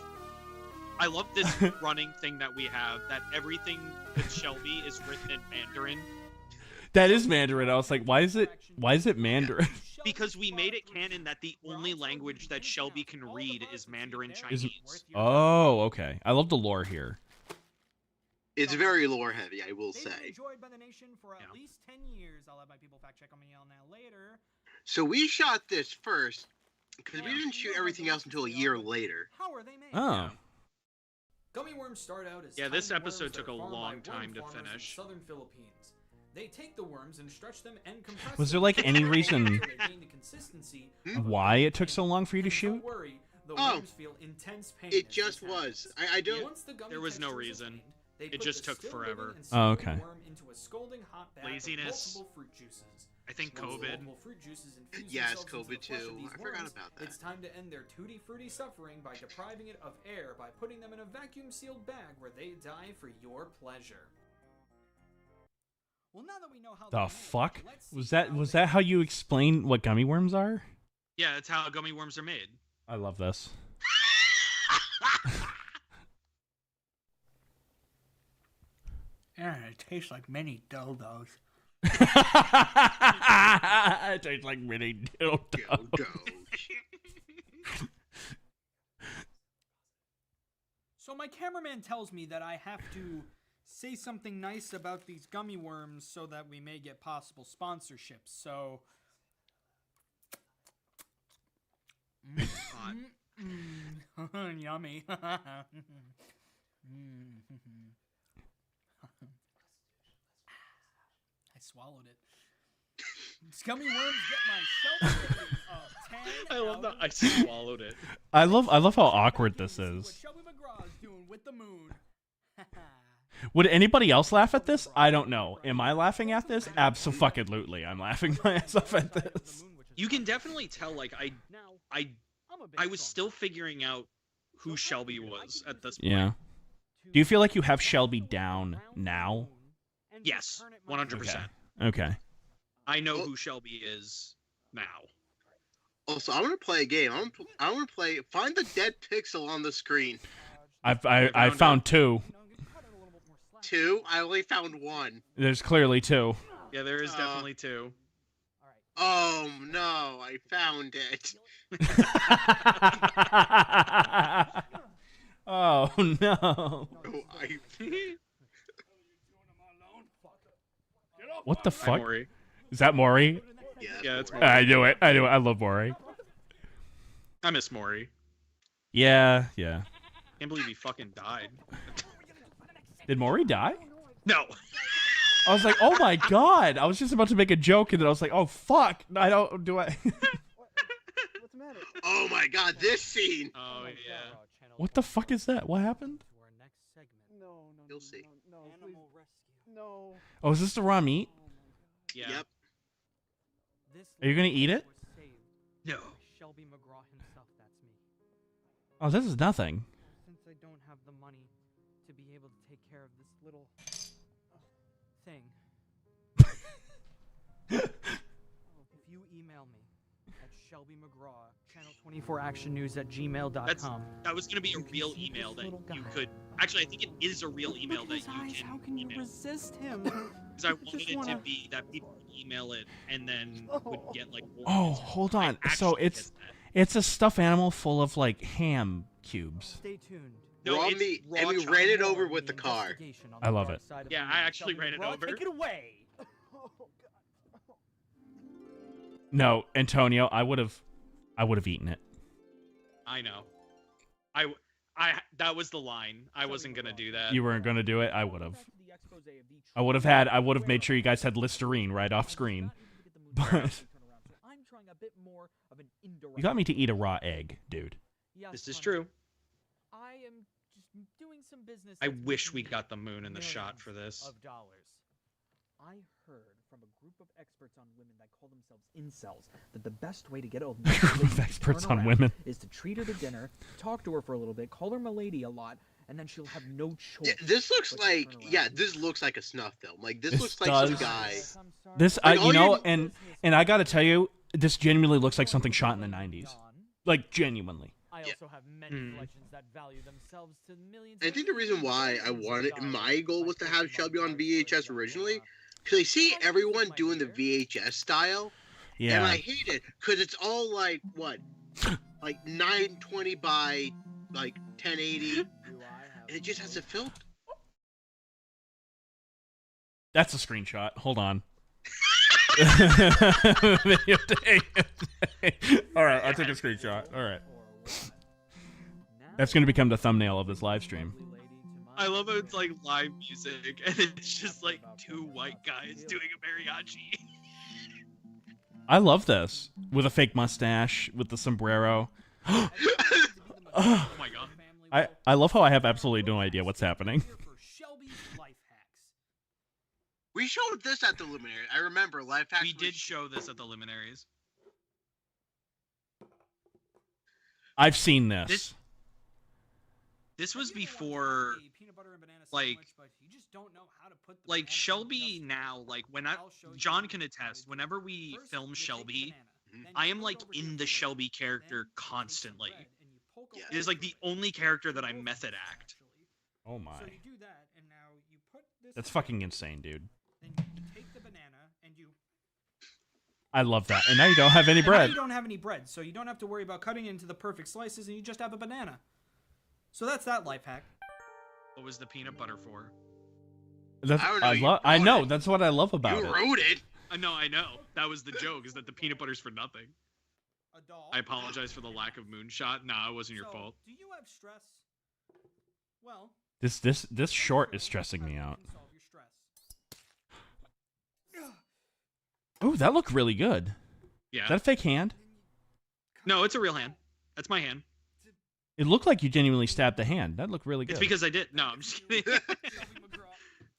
this running thing that we have, that everything with Shelby is written in Mandarin. That is Mandarin. I was like, why is it Mandarin? Because we made it canon that the only language that Shelby can read is Mandarin Chinese. Oh, okay. I love the lore here. It's very lore heavy, I will say. Enjoyed by the nation for at least 10 years. I'll have my people fact check on me on that later. So we shot this first because we didn't shoot everything else until a year later. How are they made? Oh. Gummy worms start out as this tiny episode worms took that a are farmed long by time worm to farmers in finish. Southern Philippines. They take the worms and stretch them and compress Was there them like any until reason they gain the consistency of a why it took so long for you to shoot? Don't worry, the Oh, worms feel intense pain it as just this was. happens. I don't. Once the gummy There was no texture is reason. obtained, they It put just the took still forever. living and Oh, slowly okay. worm into a scalding hot bath of Laziness. multiple fruit juices. I think Once COVID. multiple fruit juices infuse Yes, themselves into COVID the flesh of too. these I forgot worms, about that. It's time to end their tutti frutti suffering by depriving it of air by putting them in a vacuum sealed bag where they die for your pleasure. Well, now that we know how The fuck? Was that how you explain what gummy worms are? Yeah, that's how gummy worms are made. I love this. Yeah, it tastes like mini dildos. It tastes like mini dildos. So my cameraman tells me that I have to say something nice about these gummy worms so that we may get possible sponsorships. So yummy. I swallowed it. Gummy worms get my Shelby rating of 10 I love that I swallowed it. I love how awkward this is. Shelby McGraw's doing with the moon. Would anybody else laugh at this? I don't know. Am I laughing at this? Absolutely. I'm laughing my ass off at this. You can definitely tell, like, I was still figuring out who Shelby was at this point. Yeah. Do you feel like you have Shelby down now? Yes, 100%. Okay. I know who Shelby is now. Also, I want to play a game. I want to play. Find the dead pixel on the screen. I found two. Two? I only found one. There's clearly two. Yeah, there is definitely two. Oh no! I found it. Oh no! What the Hi, fuck? Maury. Is that Maury? Yeah, that's Maury. I knew it. I love Maury. I miss Maury. Yeah. Can't believe he fucking died. Did Maury die? No. I was like, oh my god! I was just about to make a joke, and then I was like, oh fuck! I don't do I. What's the matter? Oh my god, this scene! Oh yeah. What the fuck is that? What happened? No, You'll see. no, please. No. Oh, is this the raw meat? Yeah. Yep. Are you gonna eat it? No. Shelby McGraw himself, that's me. Oh, this is nothing. Since I don't have the money to be able to take care of this little thing, if you email me at Shelby McGraw, channel24actionnews@gmail.com. That was gonna be a real email that you could. Actually, I think it is a real email that you can. How can you resist him? Because I wanted it to be that people would email it and then would get like. Oh, hold on. So it's a stuffed animal full of like ham cubes. Stay tuned. No, raw it's meat, raw and we chopped ran it meat. over with the car. I love it. Yeah, I actually ran it over. Take it away. No, Antonio, I would have eaten it. I know. That was the line. I wasn't gonna do that. You weren't gonna do it. I would have. I would have made sure you guys had Listerine right off screen. But you got me to eat a raw egg, dude. This is true. I am just doing some business. I wish we got the moon in the shot for this. Of dollars. I heard from a group of experts on women that call themselves incels that the best way to get a group of experts on women is to treat her to dinner, talk to her for a little bit, call her milady a lot, and then she'll have no choice. Yeah, this looks like this looks like a snuff film. Like this looks like some guy. This Like, you know, and I gotta tell you, this genuinely looks like something shot in the 90s. Like genuinely. I also have many collections that value themselves to millions. I think the reason why I wanted my goal was to have Shelby on VHS originally, because I see everyone doing the VHS style, Yeah. and I hate it because it's all like what, like 920 by like 1080, and it just has a filter. That's a screenshot. Hold on. Videotape. All right, I'll take a screenshot. All right. That's going to become the thumbnail of this live stream. I love how it's like live music and it's just like two white guys doing a mariachi. I love this. With a fake mustache, with the sombrero. Oh my god. I love how I have absolutely no idea what's happening. We showed this at the Luminary. I remember live hacks. We did show this at the Luminaries. I've seen this. This was before, like Shelby now, like when John can attest, whenever we film Shelby, I am like in the Shelby character constantly. It is like the only character that I method act. Oh my. So you do that, and now you put this. That's fucking insane, dude. Then you take the banana and you. I love that. And now you don't have any And bread. now you don't have any bread, so you don't have to worry about cutting into the perfect slices, and you just have a banana. So that's that life hack. What was the peanut butter for? That's, I don't know, I know. That's what I love about You it. wrote it. I know. That was the joke, is that the peanut butter's for nothing. I apologize for the lack of moonshot. Nah, it wasn't your fault. Do you have stress? Well. This short is stressing me out. Ooh, that looked really good. Yeah. Is that a fake hand? No, it's a real hand. That's my hand. It looked like you genuinely stabbed the hand. That looked really good. It's because I did. No, I'm just kidding.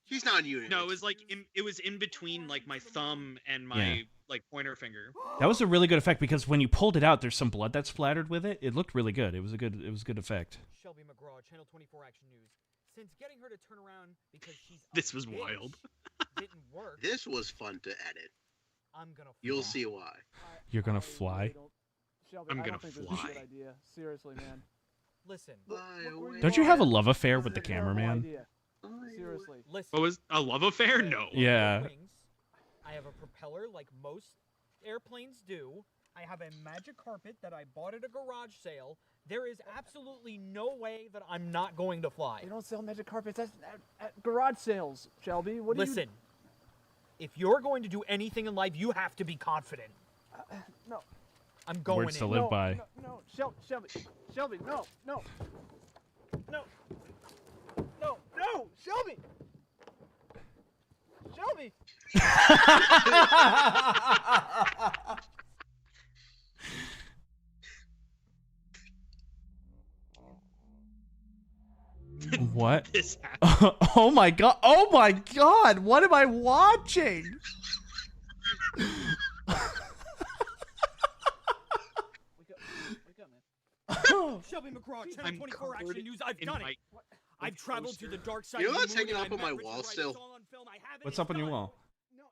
He's not unit. No, it was like it was in between like my thumb and my like pointer finger. That was a really good effect because when you pulled it out, there's some blood that splattered with it. It looked really good. It was a good effect. Shelby McGraw, Channel 24 Action News. Since getting her to turn around because she's This was wild. didn't work. This was fun to edit. I'm gonna. You'll see why. You're gonna fly. Shelby, I'm I gonna don't think this is a fly. good idea. Seriously, man. Listen. Don't you have a love affair with the cameraman? Idea. Seriously. Listen. What was a love affair? No. Yeah. I have a propeller like most airplanes do. I have a magic carpet that I bought at a garage sale. There is absolutely no way that I'm not going to fly. They don't sell magic carpets at garage sales, Shelby. What do you... Listen, if you're going to do anything in life, you have to be confident. No. I'm going Words to in. live by. No, Shelby, no. Shelby! Shelby! What? This Oh my god! Oh my god! What am I watching? Shelby McGraw, Channel I'm 24 covered Action News. I've in done my it. I've traveled to the dark side You know of the what's moon. hanging and up on I my met Richard wall Wright. still? It's all on film. I have it. What's It's up on your done. wall? No,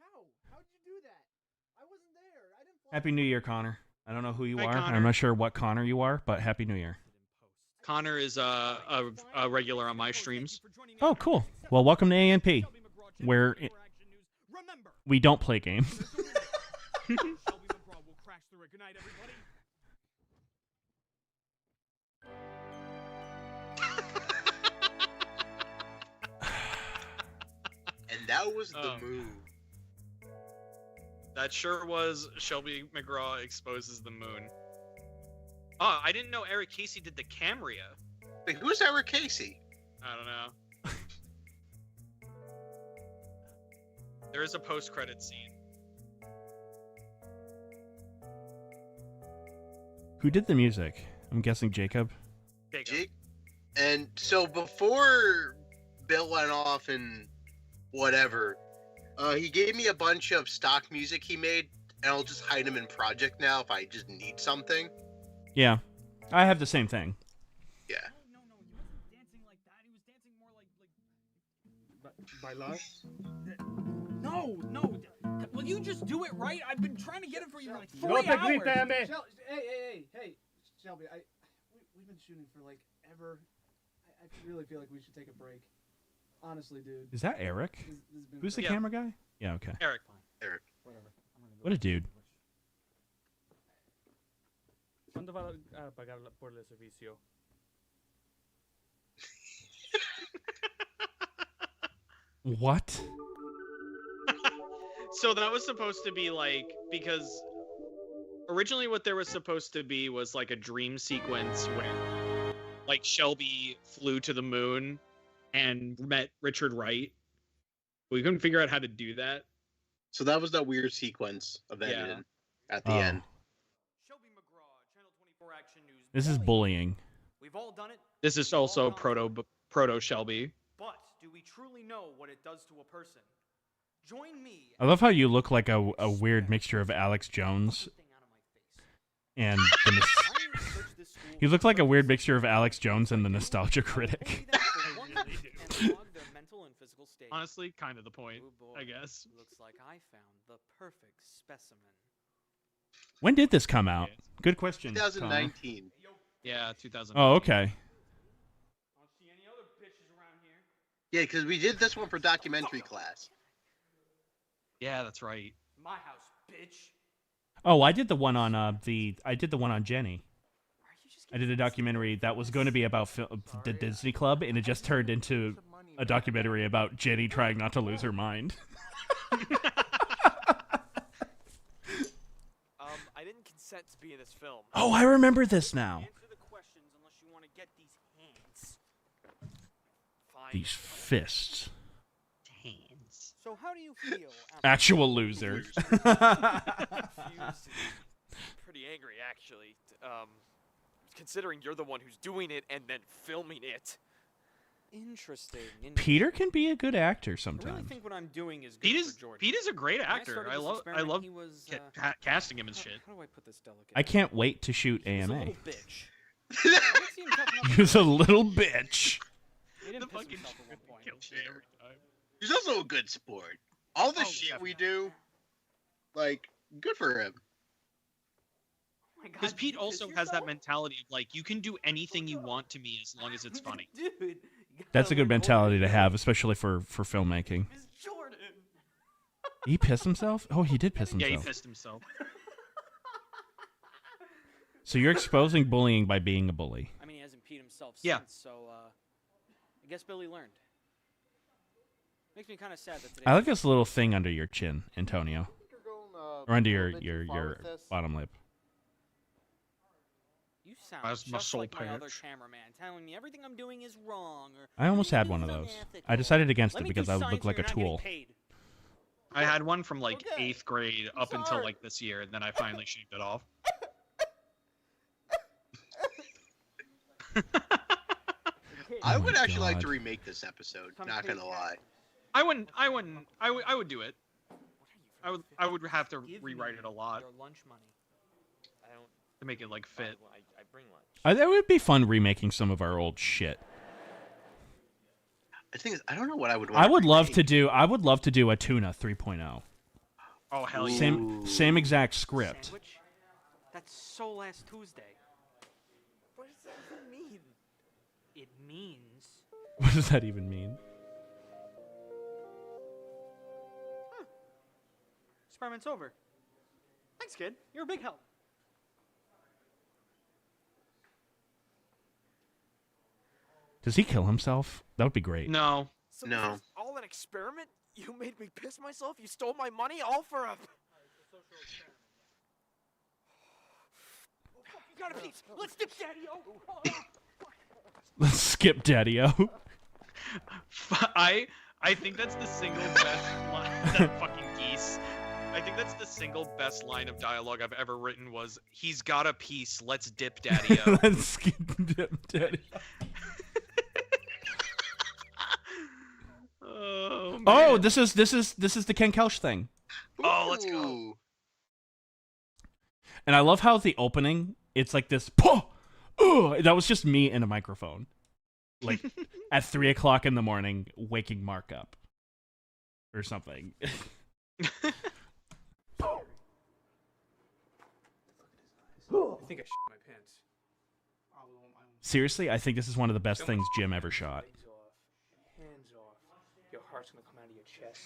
how? How'd you do that? I wasn't there. I didn't fly. Happy New Year, Connor. I don't know who you Hi, are. Connor. I'm not sure what Connor you are, but Happy New Year. Connor is a regular on my streams. Oh, cool. Well, welcome to ANP, where we don't play games. Shelby McGraw will crash through it. Good night, everybody. And that was the move. That sure was Shelby McGraw exposes the moon. Oh, I didn't know Eric Casey did the Camria. Wait, who's Eric Casey? I don't know. There is a post-credit scene. Who did the music? I'm guessing Jacob. And so before Bill went off and whatever, he gave me a bunch of stock music he made, and I'll just hide them in Project now if I just need something. Yeah, I have the same thing. Yeah. Bailar? No. Will you just do it right? I've been trying to get it for you for like 3 No te hours. grites, hey, Shelby, we've been shooting for like ever. I really feel like we should take a break. Honestly, dude. Is that Eric? This has been Who's the fun. camera guy? Yeah, okay. Eric. Whatever. What a dude. ¿Cuánto va a pagar por el servicio? What? So that was supposed to be like, because originally what there was supposed to be was like a dream sequence where like Shelby flew to the moon and met Richard Wright. We couldn't figure out how to do that. So that was that weird sequence of editing at the end. This is bullying. We've all done it. This is also proto Shelby. But do we truly know what it does to a person? Join me. I love how you look like a weird mixture of Alex Jones and the you look like a weird mixture of Alex Jones and the Nostalgia Critic. Honestly, kind of the point, I guess. Looks like I found the perfect specimen. When did this come out? Good question. 2019. Yeah, 2019. Oh, okay. Yeah, because we did this one for documentary class. Yeah, that's right. My house, bitch. Oh, I did the one on I did the one on Jenny. I did a documentary that was going to be about the Disney Club, and it just turned into a documentary about Jenny trying not to lose her mind. I didn't consent to be in this film. Oh, I remember this now. Answer the questions unless you want to get these hands. Fine. These fists. So how do you feel? Actual loser. Confused and pretty angry, actually. Considering you're the one who's doing it and then filming it. Interesting. Peter can be a good actor I really sometimes. think what I'm doing is good for Jordan. Pete is a great When I actor. started I this love experiment, he was, casting him and shit. How do I put this delicately? I can't wait to shoot He was a AMA. little bitch. I don't see him toughen up He was a little bitch. He didn't piss himself at one point. He's also a good sport. All the shit we do, like, good for him. Because Pete also has that mentality of like, you can do anything you want to me as long as it's funny. Dude, That's a good mentality to have, especially for filmmaking. Jordan. He pissed himself? Oh, he did piss himself. Yeah, he pissed himself. So you're exposing bullying by being a bully. I mean, he hasn't peed himself Yeah. since, so I guess Billy learned. Makes me kind of sad that today. I like this little thing under your chin, Antonio. Or under your bottom lip. You sound That's my just soul like my other patch. cameraman, telling me everything I'm doing is wrong. Or I almost had one of those. I decided against Let it me because do I signs looked so like a you're not getting tool. paid. I had one from like Okay. 8th grade up until like this year, and then I finally shaved it off. I Oh would my actually like God. to remake this episode. Not gonna lie. I would do it. I would have to rewrite it a lot Your lunch money. I don't. to make it like fit. I bring lunch. That would be fun remaking some of our old shit. The thing is, I don't know what I would want. I would love to do a Tuna 3.0. Oh hell yeah! Same exact script. Sandwich? That's so last Tuesday. What does that even mean? It means. What does that even mean? Experiment's over. Thanks, kid. You're a big help. Does he kill himself? That would be great. No. So No. this is all an experiment? You made me piss myself? You stole my money? All for a... You got a piece. Let's dip Daddy-O. Let's skip Daddy-O. I think that's the single best line. That fucking geese. I think that's the single best line of dialogue I've ever written was, he's got a piece, let's dip Daddy-O. Let's skip dip Daddy-O. Oh, man. Oh, this is the Ken Kelch thing. Oh, let's go. And I love how the opening, it's like this, that was just me in a microphone. Like, at 3 o'clock in the morning, waking Mark up. Or something. I think I shit my pants. Seriously, I think this is one of the best things Jim ever shot. Hands off. Your heart's gonna come out of your chest.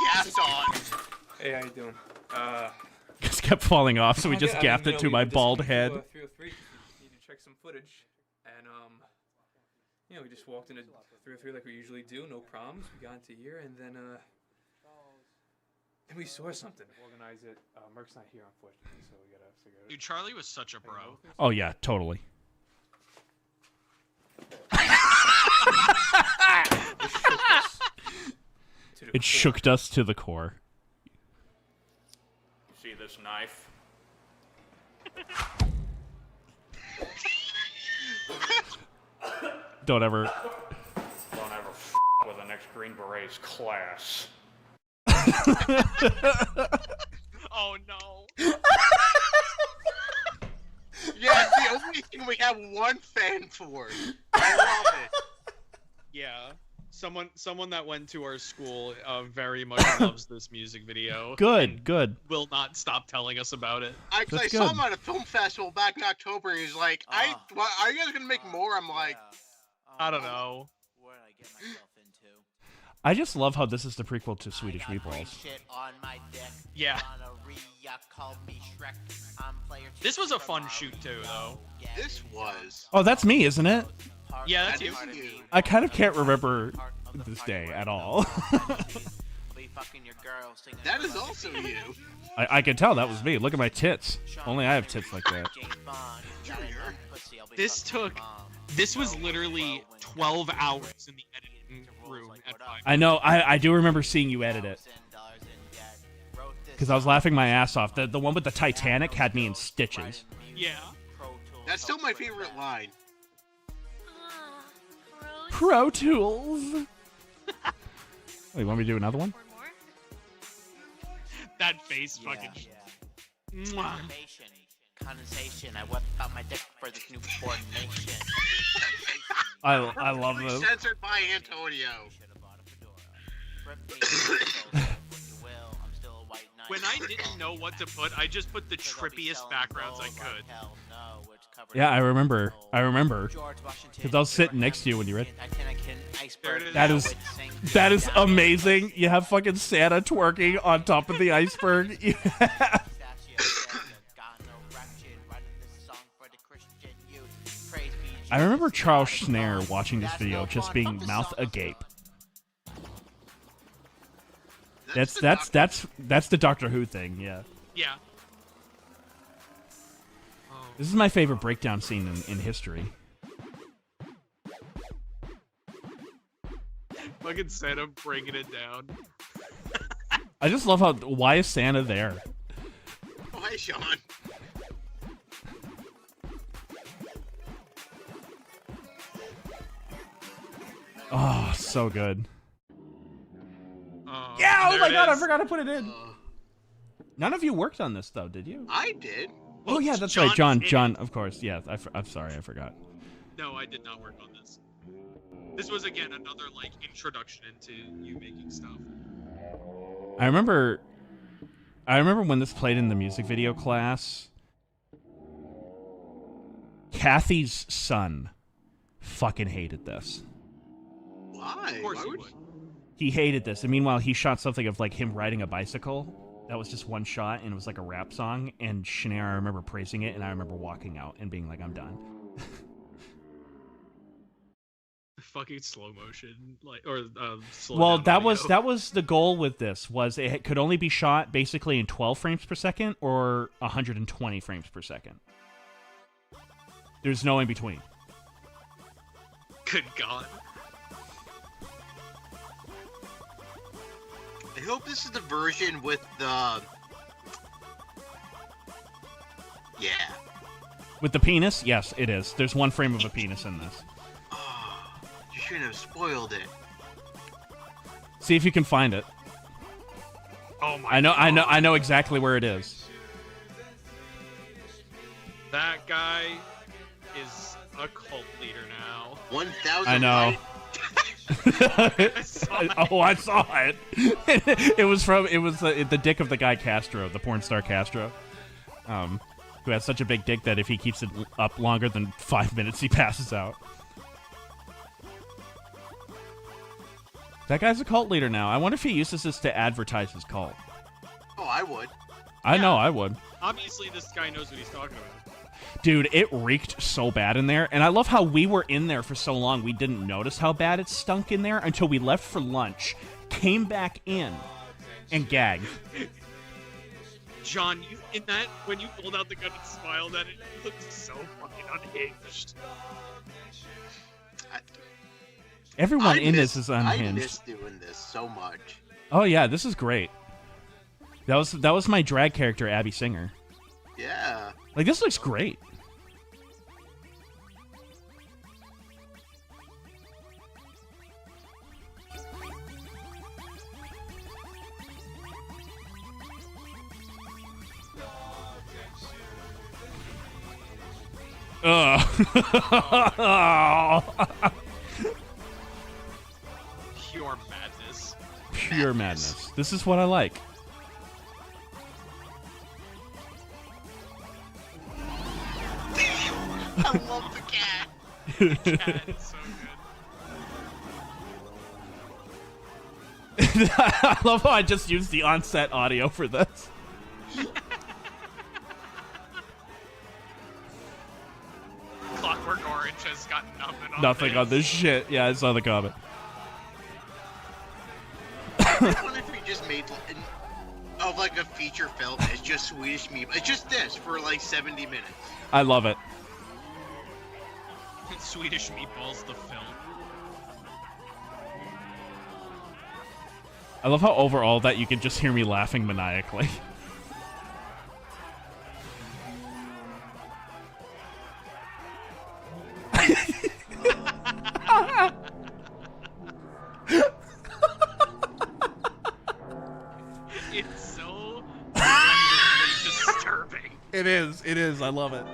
Gas on. Hey, how you doing? Just kept falling off, so we just gapped it to my bald head. 303, need to check some footage, and we just walked into 303 like we usually do, no problems. We got into here, and then we saw something. Organize it. Merc's not here, unfortunately, so we gotta figure it out. Dude, Charlie was such a bro. Oh yeah, totally. It shook us to the core. See this knife? Don't ever F with the next Green Berets class. Oh no. Yeah, it's the only thing we have one fan for. I love it. Yeah. Someone that went to our school very much loves this music video. Good. Will not stop telling us about it. I saw him at a film festival back in October, and he's like, "Are you guys gonna make more?" I'm like, I don't know. What did I get myself into? I just love how this is the prequel to Swedish Meatballs. Yeah. This was a fun shoot too, though. This was. Oh, that's me, isn't it? Yeah, that's you. I kind of can't remember this day at all. That is also you. I can tell that was me. Look at my tits. Only I have tits like that. This was literally 12 hours in the editing room at 5. I know. I do remember seeing you edit it. Because I was laughing my ass off. The one with the Titanic had me in stitches. Yeah. That's still my favorite line. Pro Tools. Wait, want me to do another one? That face fucking. Mwah. Condensation. I whipped out my dick for this new coordination. I love this. this. Censored by Antonio. When I didn't know what to put, I just put the trippiest backgrounds I could. Yeah, I remember. Because I was sitting next to you when you read. That is amazing. You have fucking Santa twerking on top of the iceberg. Yeah. I remember Charles Schneer watching this video just being mouth agape. That's the Doctor Who thing, yeah. Yeah. This is my favorite breakdown scene in history. Fucking Santa breaking it down. I just love how. Why is Santa there? Oh, hey, Sean. Oh, so good. Yeah, oh my god, I forgot to put it in. None of you worked on this, though, did you? I did. Oh, yeah, that's right. John, of course. Yeah, I'm sorry, I forgot. No, I did not work on this. This was, again, another, like, introduction into you making stuff. I remember when this played in the music video class, Kathy's son fucking hated this. Why? Of course he would. He hated this, and meanwhile, he shot something of, like, him riding a bicycle. That was just one shot, and it was like a rap song, and Schneer, I remember praising it, and I remember walking out and being like, I'm done. fucking slow motion, like or slow Well, down that audio. was the goal with this. Was it could only be shot basically in 12 frames per second or 120 frames per second. There's no in between. Good God. I hope this is the version with the. Yeah. With the penis? Yes, it is. There's one frame of a penis in this. You shouldn't have spoiled it. See if you can find it. Oh my! I know exactly where it is. That guy is a cult leader now. 1,000. I know. I saw it. It was the dick of the guy Castro, the porn star Castro, who has such a big dick that if he keeps it up longer than 5 minutes, he passes out. That guy's a cult leader now. I wonder if he uses this to advertise his cult. Oh, I would. I know I would. Obviously, this guy knows what he's talking about. Dude, it reeked so bad in there. And I love how we were in there for so long we didn't notice how bad it stunk in there until we left for lunch, came back in, and gagged. John, when you pulled out the gun and smiled at it, you looked so fucking unhinged. Everyone in this is unhinged. I miss doing this so much. Oh yeah, this is great. That was my drag character, Abby Singer. Yeah. Like, this looks great. Pure madness. Pure madness. This is what I like. I love the cat. The cat is so good. I love how I just used the on-set audio for this. Clockwork Orange has got nothing on Nothing on this shit. Yeah, I saw the comment. I wonder if we just made like a feature film. It's just Swedish meatballs. It's just this for like 70 minutes. I love it. Swedish Meatballs, the film. I love how over all that you can just hear me laughing maniacally. It's so wonderfully disturbing. It is. I love it.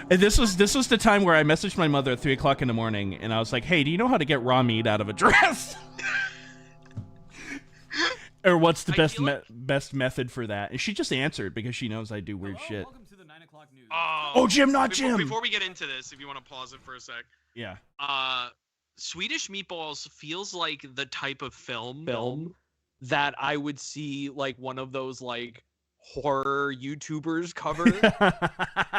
And this was the time where I messaged my mother at 3 o'clock in the morning, and I was like, "Hey, do you know how to get raw meat out of a dress? Or what's the best method for that?" And she just answered because she knows I do weird shit. Welcome to the 9 o'clock news. Oh, Jim, not Jim. Before we get into this, if you want to pause it for a sec. Yeah. Swedish Meatballs feels like the type of film that I would see like one of those like horror YouTubers cover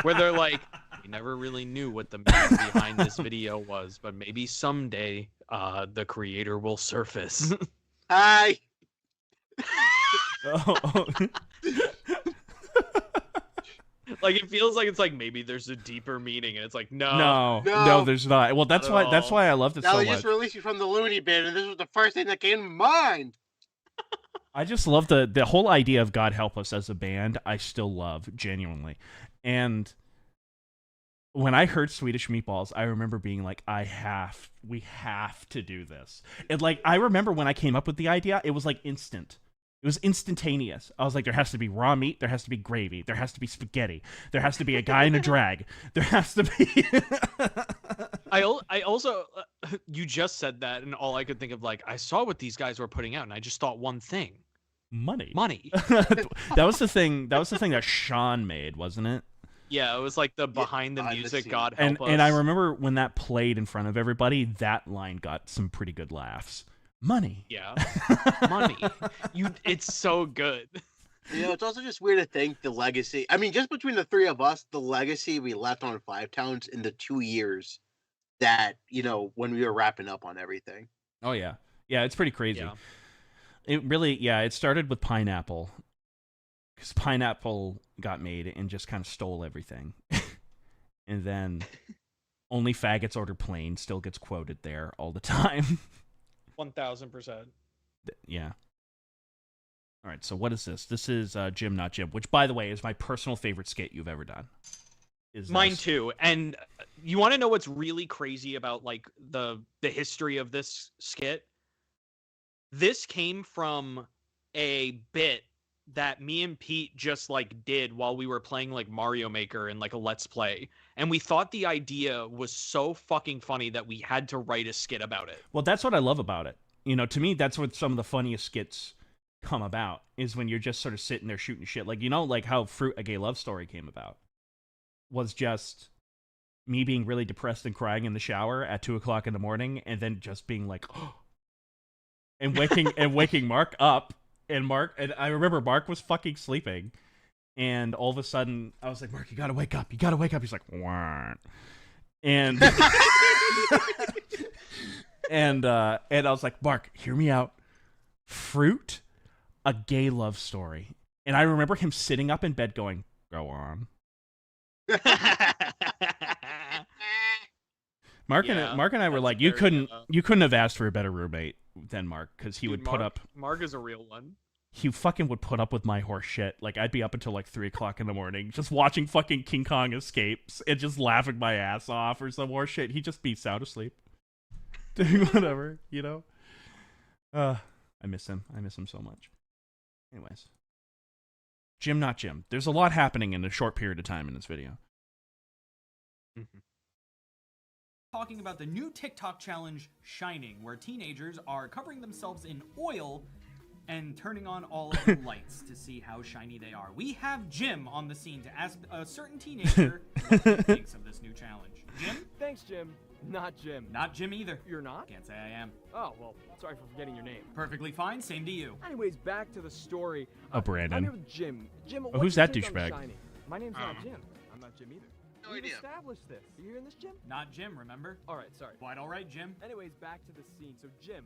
where they're like, we never really knew what the meaning behind this video was, but maybe someday the creator will surface. Hi. Like, it feels like it's like maybe there's a deeper meaning, and it's like no, there's not. Well, that's why I loved it now so they much. just released you from the loony bin, and this was the first thing that came to mind. I just love the whole idea of God Help Us as a band. I still love, genuinely. And when I heard Swedish Meatballs, I remember being like, we have to do this. And like, I remember when I came up with the idea, it was like instant. It was instantaneous. I was like, there has to be raw meat, there has to be gravy, there has to be spaghetti, there has to be a guy in a drag, there has to be... I also, you just said that, and all I could think of, like, I saw what these guys were putting out, and I just thought one thing. Money. That was the thing that Sean made, wasn't it? Yeah, it was like the behind the music, God Help Us. And I remember when that played in front of everybody, that line got some pretty good laughs. Money. Yeah. Money. It's so good. You know, it's also just weird to think the legacy. I mean, just between the three of us, the legacy we left on Five Towns in the 2 years that, you know, when we were wrapping up on everything. Oh yeah, yeah, it's pretty crazy. Yeah. It really, yeah, it started with Pineapple, because Pineapple got made and just kind of stole everything, and then Only Faggots Order Plain still gets quoted there all the time. 1000%. Yeah. All right, so what is this? This is Jim Not Jim, which, by the way, is my personal favorite skit you've ever done. Mine too. And you want to know what's really crazy about like the history of this skit? This came from a bit that me and Pete just like did while we were playing like Mario Maker and like a Let's Play. And we thought the idea was so fucking funny that we had to write a skit about it. Well, that's what I love about it. You know, to me, that's what some of the funniest skits come about, is when you're just sort of sitting there shooting shit. Like, you know, like how Fruit, A Gay Love Story came about was just me being really depressed and crying in the shower at 2 o'clock in the morning, and then just being like, oh, and waking Mark up. And I remember Mark was fucking sleeping, and all of a sudden I was like, Mark, you gotta wake up. You gotta wake up. He's like, what? And and I was like, Mark, hear me out. Fruit, A Gay Love Story. And I remember him sitting up in bed going, go on. Mark and I were like, you couldn't have asked for a better roommate than Mark, because he would put up. Mark is a real one. He fucking would put up with my horse shit. Like, I'd be up until like 3 o'clock in the morning, just watching fucking King Kong Escapes and just laughing my ass off or some horse shit. He'd just be sound asleep, doing whatever, you know. I miss him. I miss him so much. Anyways, Jim Not Jim. There's a lot happening in a short period of time in this video. Talking about the new TikTok challenge, Shining, where teenagers are covering themselves in oil and turning on all of the lights to see how shiny they are. We have Jim on the scene to ask a certain teenager what he thinks of this new challenge. Jim? Thanks, Jim. Not Jim. Not Jim either. You're not? Can't say I am. Oh, well, sorry for forgetting your name. Perfectly fine, same to you. Anyways, back to the story. Oh, Brandon. I'm here with Jim. Jim, Oh, who's that douchebag? My name's not Jim. I'm not Jim either. No We've idea. established this. Are you hearing this, Jim? Not Jim, remember? Alright, sorry. Quite alright, Jim. Anyways, back to the scene. So, Jim,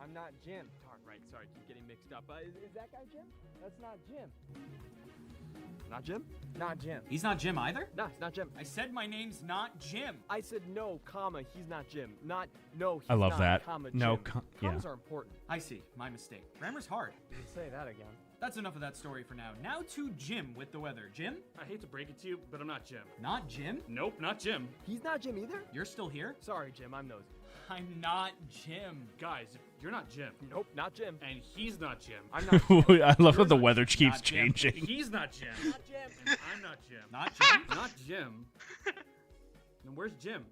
I'm not Jim. Darn right, sorry, keep getting mixed up. Is that guy Jim? That's not Jim. Not Jim? Not Jim. He's not Jim either? No, it's not Jim. I said my name's not Jim. I said no, comma, he's not Jim. Not, no, he's I love not, that. comma, No, Jim. yeah. Commas are important. I see, my mistake. Grammar's hard. Didn't say that again. That's enough of that story for now. Now to Jim with the weather. Jim? I hate to break it to you, but I'm not Jim. Not Jim? Nope, not Jim. He's not Jim either? You're still here? Sorry, Jim, I'm nosy. I'm not Jim. Guys, you're not Jim. Nope, not Jim. And he's not Jim. I'm not Jim. I love how the You're weather not keeps Jim. changing. He's not Jim. Not Jim. And I'm not Jim. Not Jim? Not Jim. Then where's Jim?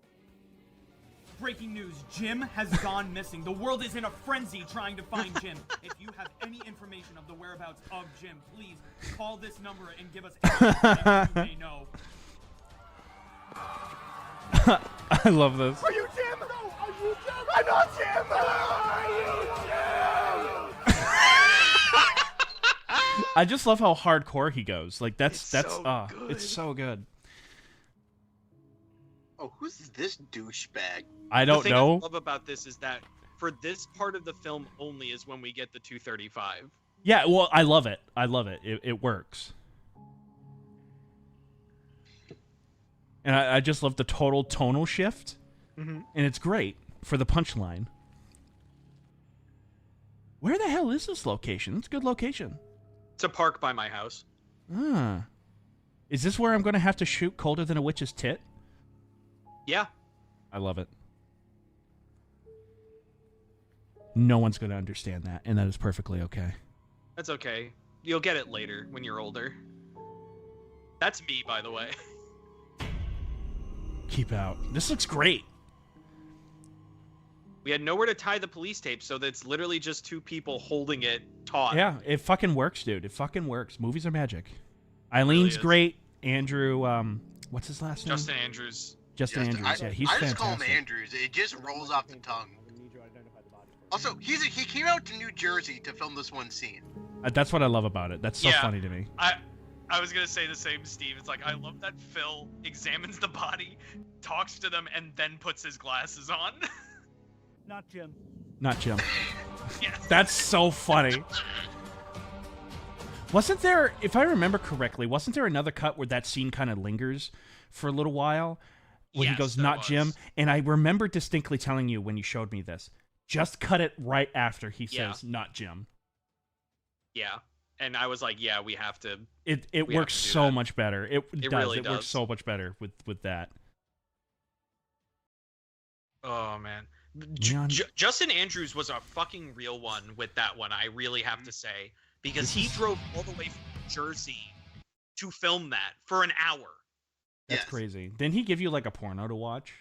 Breaking news, Jim has gone missing. The world is in a frenzy trying to find Jim. If you have any information of the whereabouts of Jim, please call this number and give us anything you may know. I love this. Are you Jim? No, are you Jim? I'm not Jim! Are you Jim? I just love how hardcore he goes. Like that's so good. It's so good. Oh, who's this douchebag? I don't the thing know. I love about this is that for this part of the film only is when we get the 235. Yeah, well, I love it. I love it. It works. And I just love the total tonal shift. Mhm. And it's great for the punchline. Where the hell is this location? It's a good location. It's a park by my house. Ah. Is this where I'm going to have to shoot colder than a witch's tit? Yeah. I love it. No one's going to understand that, and that is perfectly okay. That's okay. You'll get it later when you're older. That's me, by the way. Keep out. This looks great. We had nowhere to tie the police tape, so that's literally just two people holding it taut. Yeah, it fucking works, dude. It fucking works. Movies are magic. Eileen's great. Andrew, what's his last name? Justin Andrews. Justin Andrews, yeah, he's I just fantastic. call him Andrews. It just rolls off the tongue. Also, he came out to New Jersey to film this one scene. That's what I love about it. That's so Yeah. funny to me. I I was gonna say the same, Steve. It's like I love that Phil examines the body, talks to them, and then puts his glasses on. Not Jim. Not Jim. Yes. That's so funny. Wasn't there, if I remember correctly, wasn't there another cut where that scene kind of lingers for a little while? When he goes, not Jim? And I remember distinctly telling you when you showed me this, just cut it right after he says, not Jim. Yeah. And I was like, yeah, we have to. It works so much better. It does. Really it does. Works so much better with that. Oh, man. Leon- Justin Andrews was a fucking real one with that one, I really have to say. Because he drove all the way from Jersey to film that for an hour. That's crazy. Didn't he give you like a porno to watch?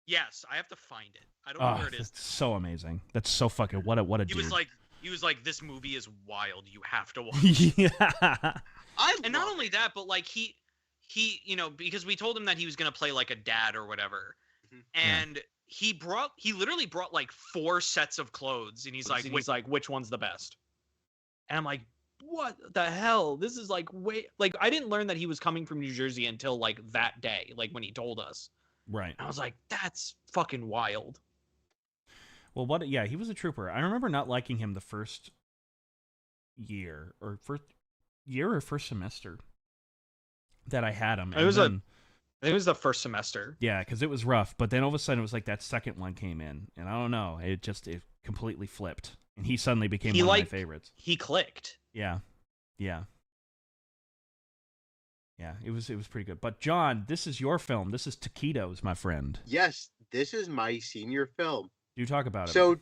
Yes, I have to find it. I don't know where it is. That's so amazing. That's so fucking what a dude. He was like, this movie is wild. You have to watch. Yeah. And not only that, but like he, you know, because we told him that he was gonna play like a dad or whatever, and he literally brought like 4 sets of clothes, and he's like, which one's the best? And I'm like, what the hell? This is like I didn't learn that he was coming from New Jersey until like that day, like when he told us. Right. I was like, that's fucking wild. Well, yeah, he was a trooper. I remember not liking him the first year or first semester that I had him. It was the first semester. Yeah, because it was rough. But then all of a sudden it was like that second one came in, and I don't know, it completely flipped, and he suddenly became one of my favorites. He clicked. Yeah. It was pretty good. But John, this is your film. This is Taquitos, my friend. Yes, this is my senior film. You talk about it. So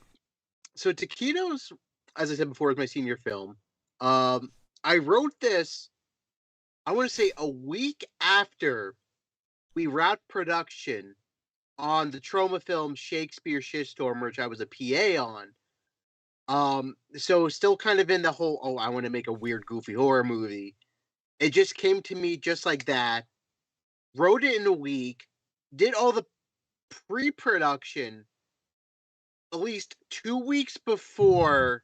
Taquitos, as I said before, is my senior film. I wrote this, I want to say a week after we wrapped production on the Troma film Shakespeare Shitstorm, which I was a PA on. So still kind of in the whole, I want to make a weird, goofy horror movie. It just came to me just like that. Wrote it in a week. Did all the pre-production at least 2 weeks before.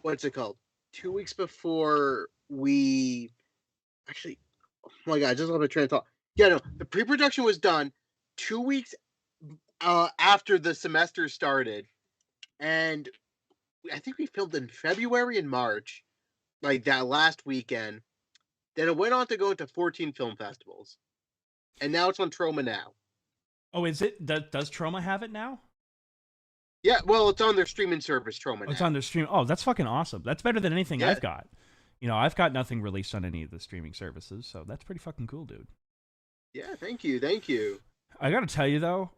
What's it called? 2 weeks before we actually. Oh my god! I just lost my train of thought. Yeah, no. The pre-production was done 2 weeks after the semester started, and I think we filmed in February and March, like that last weekend. Then it went on to go into 14 film festivals, and now it's on Troma now. Oh, is it? Does Troma have it now? Yeah, well, it's on their streaming service, Troma. It's on their stream. Oh, that's fucking awesome. That's better than anything I've got. You know, I've got nothing released on any of the streaming services, so that's pretty fucking cool, dude. Yeah, thank you. I gotta tell you though,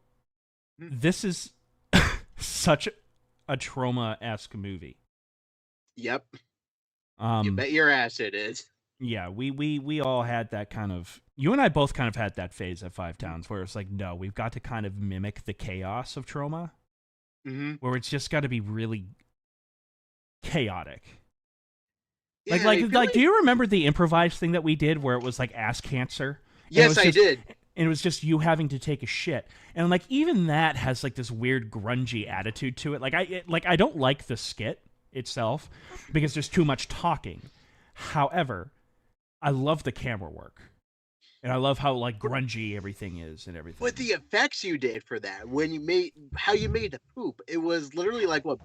this is such a Troma-esque movie. Yep. You bet your ass it is. Yeah, we all had that kind of. You and I both kind of had that phase at Five Towns where it's like, no, we've got to kind of mimic the chaos of Troma, where it's just got to be really chaotic. Yeah, Like, do you remember the improvised thing that we did where it was like ass cancer? Yes, I did. And it was just you having to take a shit, and like even that has like this weird grungy attitude to it. I don't like the skit itself because there's too much talking. However, I love the camera work, and I love how like grungy everything is and everything. But the effects you did for that, when you made the poop, it was literally like what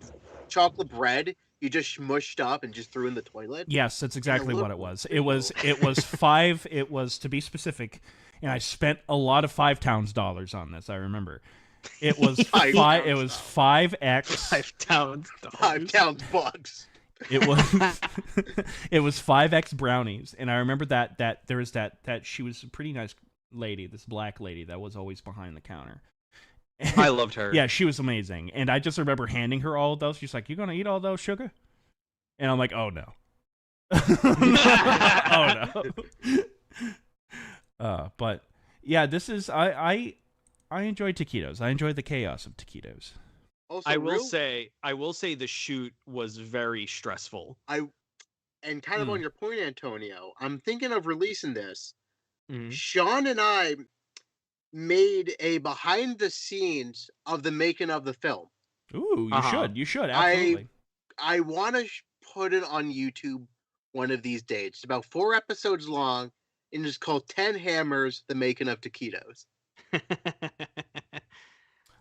chocolate bread you just smushed up and just threw in the toilet. Yes, that's exactly what it was. It was five. It was, to be specific, and I spent a lot of Five Towns dollars on this. I remember. It was five. It was 5X. 5 Towns. 5 Towns bucks. It was it was 5X brownies, and I remember that there was that she was a pretty nice lady, this black lady that was always behind the counter. I loved her. Yeah, she was amazing, and I just remember handing her all of those. She's like, "You gonna eat all those, sugar?" And I'm like, "Oh no, oh no." But yeah, this is I enjoyed Taquitos. I enjoyed the chaos of Taquitos. Also, I will say the shoot was very stressful. And kind of on your point, Antonio, I'm thinking of releasing this. Sean and I made a behind the scenes of the making of the film. Ooh, you should absolutely. I want to put it on YouTube one of these days. It's about 4 episodes long, and it's called 10 Hammers, The Making of Taquitos.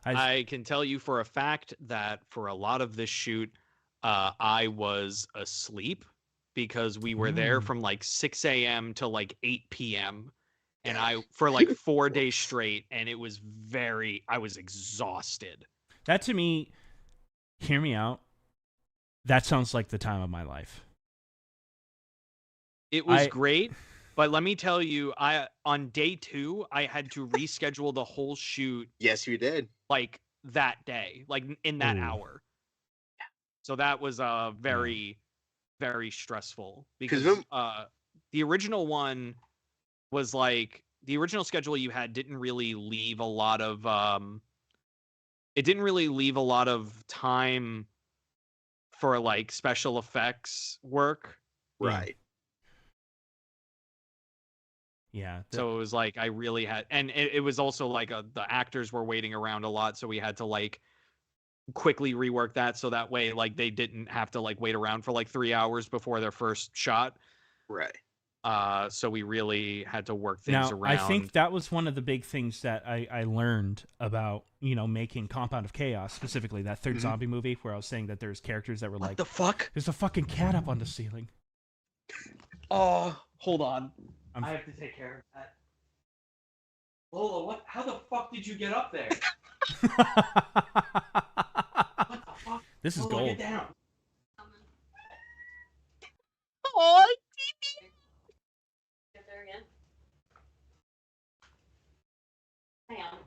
I can tell you for a fact that for a lot of this shoot, I was asleep because we were there from like 6 a.m. to like 8 p.m. And for like 4 days straight, and it was I was exhausted. That to me, hear me out. That sounds like the time of my life. It was great, but let me tell you, on day 2, I had to reschedule the whole shoot. Yes, you did. Like that day, like in that hour. So that was very, very stressful because the original one was like the original schedule you had didn't really leave a lot of time for like special effects work. Right. Yeah. So it was like I really had, and it was also like the actors were waiting around a lot, so we had to like quickly rework that so that way like they didn't have to like wait around for like 3 hours before their first shot. Right. So we really had to work things around. I think that was one of the big things that I learned about, making Compound of Chaos, specifically that third zombie movie where I was saying that there's characters that were like, the fuck? There's a fucking cat up on the ceiling. Oh, hold on. I have to take care of that. Lola, how the fuck did you get up there? What the fuck? This is Lola, gold. Get down. Oh, Get there again. Hang on.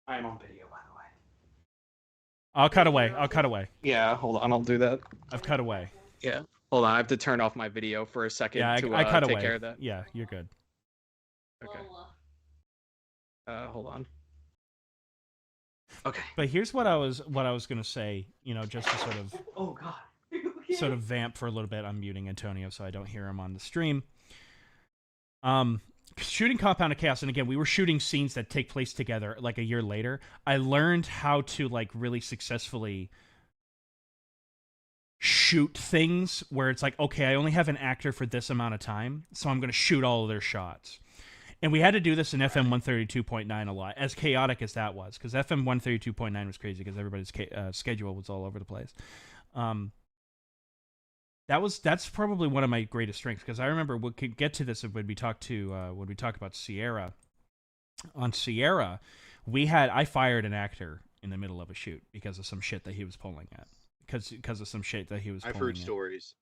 I am on video, by the way. I'll cut away. Yeah, hold on. I'll do that. I've cut away. Yeah. Hold on. I have to turn off my video for a second Yeah, to I cut take away. care of that. Yeah, you're good. Okay. Hold on. Okay. But here's what I was gonna say, just to sort of Oh god. sort of vamp for a little bit. I'm muting Antonio so I don't hear him on the stream. Shooting Compound of Chaos, and again, we were shooting scenes that take place together like a year later. I learned how to like really successfully shoot things where it's like, okay, I only have an actor for this amount of time, so I'm going to shoot all of their shots. And we had to do this in FM 132.9 a lot, as chaotic as that was, because FM 132.9 was crazy because everybody's schedule was all over the place. That's probably one of my greatest strengths, because I remember we could get to this when we talk about Sierra. On Sierra, I fired an actor in the middle of a shoot because of some shit that he was pulling at. Because of some shit that he was pulling I've heard at. stories.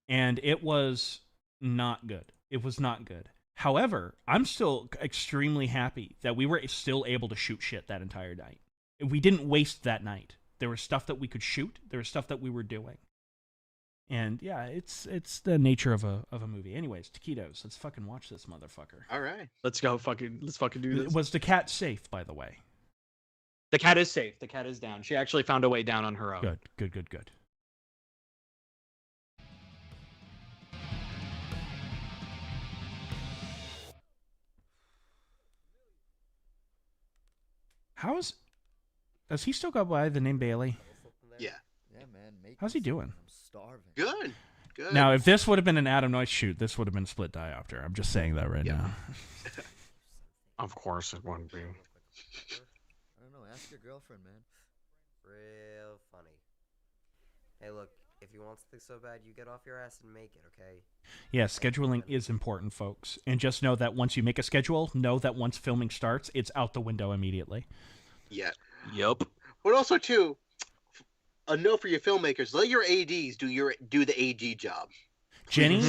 And it was not good. It was not good. However, I'm still extremely happy that we were still able to shoot shit that entire night. We didn't waste that night. There was stuff that we could shoot. There was stuff that we were doing. And yeah, it's the nature of a movie. Anyways, taquitos. Let's fucking watch this motherfucker. All right. Let's fucking do this. Was the cat safe, by the way? The cat is safe. The cat is down. She actually found a way down on her own. Good. Does he still go by the name Bailey? Yeah. Yeah, man. How's he doing? I'm starving. Good. Now, if this would have been an Adam Noyce shoot, this would have been split diopter. I'm just saying that right now. Of course it wouldn't be. I don't know. Ask your girlfriend, man. Real funny. Hey, look. If you want something so bad, you get off your ass and make it, okay? Yeah, scheduling is important, folks. And just know that once you make a schedule, know that once filming starts, it's out the window immediately. Yeah. Yup. But also, too, a note for your filmmakers: let your ADs do the AD job. Jenny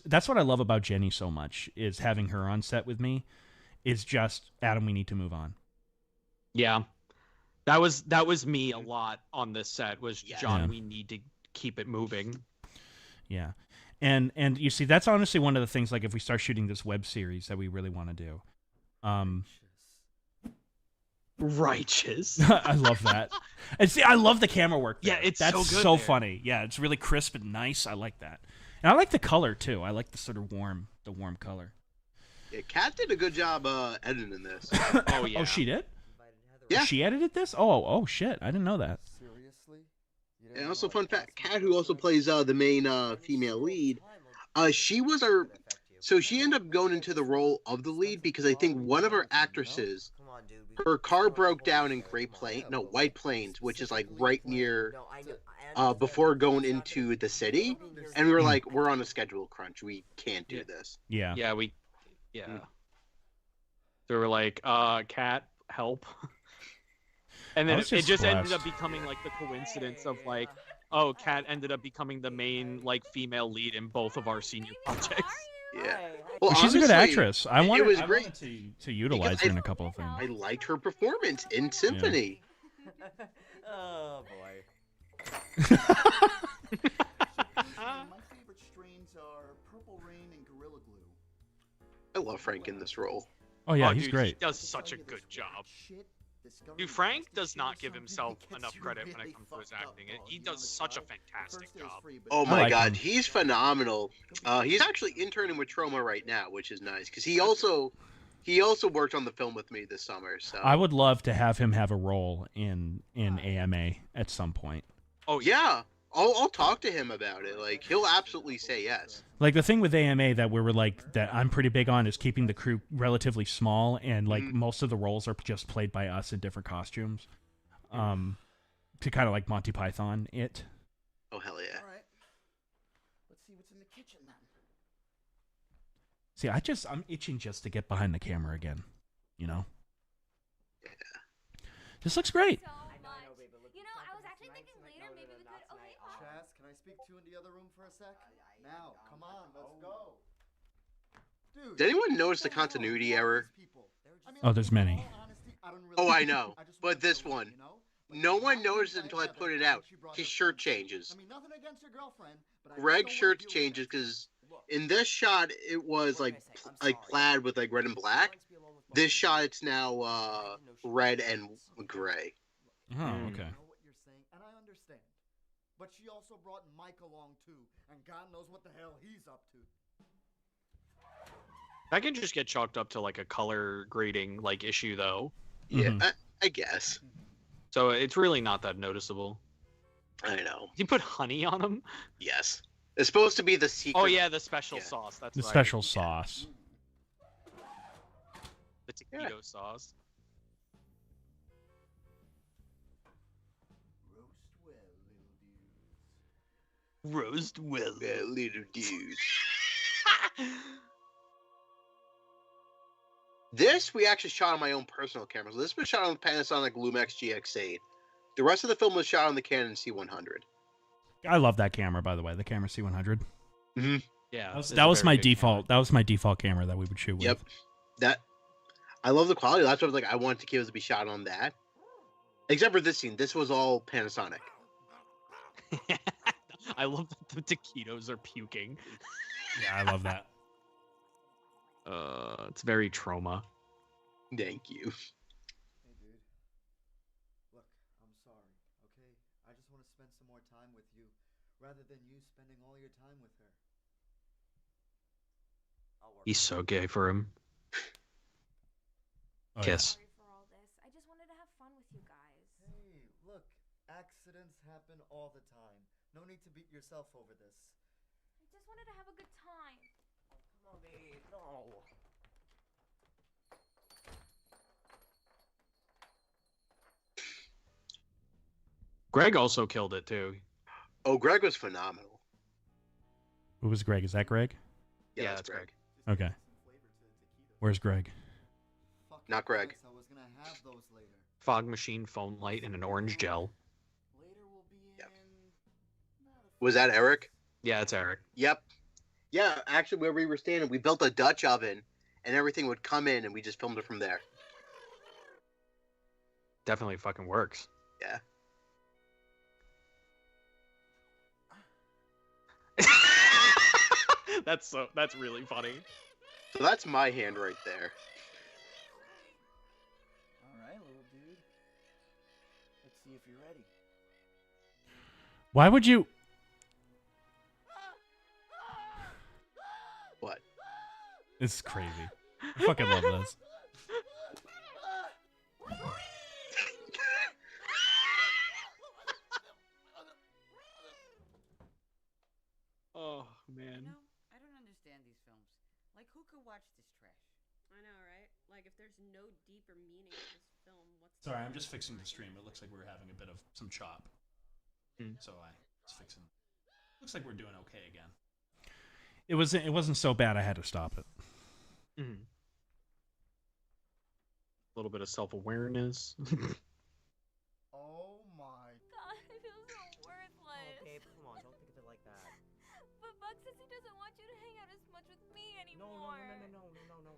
that's what I love about Jenny so much, is having her on set with me. Is just, Adam, we need to move on. Yeah, that was me a lot on this set. Was John? We need to keep it moving. Yeah, and you see, that's honestly one of the things. Like, if we start shooting this web series that we really want to do, Righteous. I love that. And see, I love the camera work there. Yeah, that's so good so there. funny. Yeah, it's really crisp and nice. I like that, and I like the color too. I like the sort of warm color. Yeah, Kat did a good job editing this. Oh yeah. Oh, she did? Yeah. She edited this? Oh shit! I didn't know that. Seriously? And also, fun fact: Kat, who also plays the main female lead, She was our. So she ended up going into the role of the lead because I think one of our actresses, her car broke down in White Plains, which is like right near, before going into the city, and we were like, we're on a schedule crunch, we can't do this. Yeah. Yeah, they were like, Cat, help. And then it just ended up becoming like the coincidence of like, oh, Kat ended up becoming the main like female lead in both of our senior projects. Yeah. Well, she's a good actress. I wanted to utilize her in a I couple of things. I liked her performance in Symphony. Oh boy. My favorite strains are Purple Rain and Gorilla Glue. I love Frank in this role. Oh yeah, Oh, he's dude, great. He does such a good job. Dude, Frank does not give himself enough credit when it comes to his acting. He does such a fantastic job. Oh my god, he's phenomenal. He's actually interning with Troma right now, which is nice because he also worked on the film with me this summer. So I would love to have him have a role in AMA at some point. Oh yeah, I'll talk to him about it. Like he'll absolutely say yes. Like the thing with AMA that that I'm pretty big on is keeping the crew relatively small, and like most of the roles are just played by us in different costumes, to kind of like Monty Python it. Oh hell yeah! All right, let's see what's in the kitchen then. See, I'm itching just to get behind the camera again, you know. Yeah. This looks great. Chaz, can I speak to you in the other room for a sec? Now, come on, let's go. Dude, Did anyone notice the continuity error? Oh, there's many. Oh, I know, but this one, no one noticed it until I put it out. His shirt changes. Greg's shirt changes because in this shot it was like plaid with like red and black. This shot it's now red and gray. Oh, okay. But she also brought Mike along too, and God knows what the hell he's up to. That can just get chalked up to like a color grading like issue though. Yeah, I guess. So it's really not that noticeable. I know. You put honey on them? Yes. It's supposed to be the secret. Oh yeah, the special sauce. That's The right. special sauce. The taquito sauce. Roast well, little dudes. This we actually shot on my own personal camera. So this was shot on the Panasonic Lumix GX8. The rest of the film was shot on the Canon C100. I love that camera, by the way. The Camera C100. Mm-hmm. Yeah, that was my default. That was my default camera that we would shoot with. Yep. I love the quality. That's what I was like. I wanted Taquitos to be shot on that. Except for this scene. This was all Panasonic. I love that the taquitos are puking. Yeah, I love that. It's very trauma. Thank you. Hey, dude. Look, I'm sorry, okay? I just want to spend some more time with you, rather than you spending all your time with her. He's so gay for him. Oh, Kiss. Sorry for all this. I just wanted to have fun with you guys. Hey, look, accidents happen all the time. No need to beat yourself over this. I just wanted to have a good time. Come on, babe. No. Greg also killed it too. Oh, Greg was phenomenal. Who was Greg? Is that Greg? Yeah, that's Greg. Okay. Where's Greg? Not Greg. I was gonna have those later. Fog machine, foam light, and an orange gel. Was that Eric? Yeah, it's Eric. Yep. Yeah, actually, where we were standing, we built a Dutch oven, and everything would come in, and we just filmed it from there. Definitely fucking works. Yeah. That's really funny. So that's my hand right there. All right, little dude. Let's see if you're ready. Why would you? What? This is crazy. I fucking love this. Oh man. I don't who could watch this trash? I know, right? Like, if there's no deeper meaning to this film, what's Sorry, I'm just fixing the stream. It looks like we're having a bit of some chop. So I was fixing. Looks like we're doing okay again. It wasn't so bad. I had to stop it. A little bit of self-awareness. Oh my God, I feel so worthless. Oh, babe, come on, don't think of it like that. But Buck says he doesn't want you to hang out as much with me anymore. No.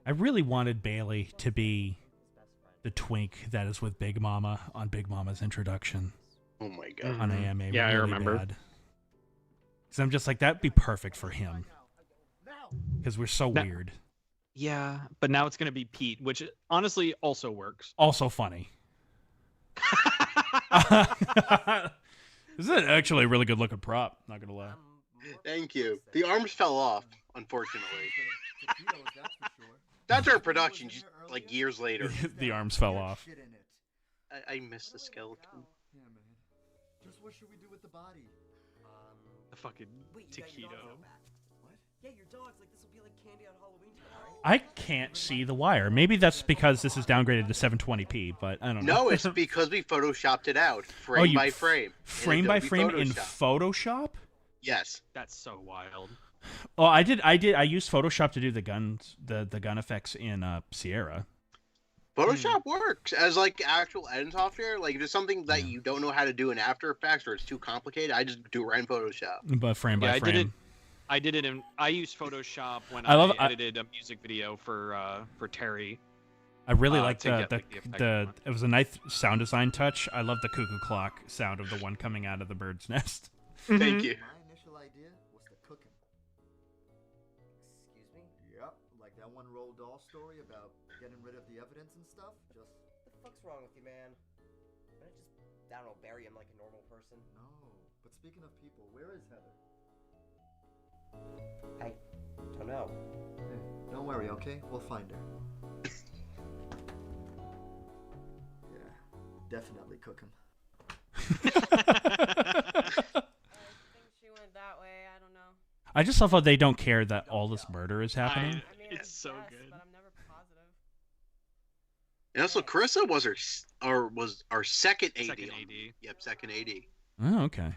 I really wanted Bailey to be the twink that is with Big Mama on Big Mama's introduction. Oh my god. On AMA. Yeah, really I remember. Because I'm just like, that'd be perfect for him. Because we're so weird. Yeah, but now it's going to be Pete, which honestly also works. Also funny. This is actually a really good looking prop, not going to lie. Thank you. The arms fell off, unfortunately. That's our production, just like years later. The arms fell off. I missed the skeleton. Yeah, man. Just what should we do with the body? The fucking taquito. Yeah, your dog's like, this will be like candy on Halloween time, right? I can't see the wire. Maybe that's because this is downgraded to 720p, but I don't know. No, it's because we photoshopped it out, frame by frame. Frame by frame in Photoshop? Yes. That's so wild. Oh, I used Photoshop to do the guns, the gun effects in Sierra. Photoshop works as like actual editing software. Like if there's something that you don't know how to do in After Effects or it's too complicated, I just do it right in Photoshop. But frame by frame. I did it in. I used Photoshop when I edited a music video for Terry. I really like the it was a nice sound design touch. I love the cuckoo clock sound of the one coming out of the bird's nest. Thank you. My initial idea was the cooking. Excuse me? Yep, like that one Roald Dahl story about getting rid of the evidence and stuff. Just What the fuck's wrong with you, man? Why not just, I don't know, bury him like a normal person? no. But speaking of people, where is Heather? I don't know. Hey, don't worry, okay? We'll find her. Yeah, definitely cook him. I think she went that way. I don't know. I just love how they don't care that all this murder is happening. I mean, It's so guess, good. but I'm never positive. And also, Carissa was our second AD. Second AD. Yep, second AD. Oh, okay.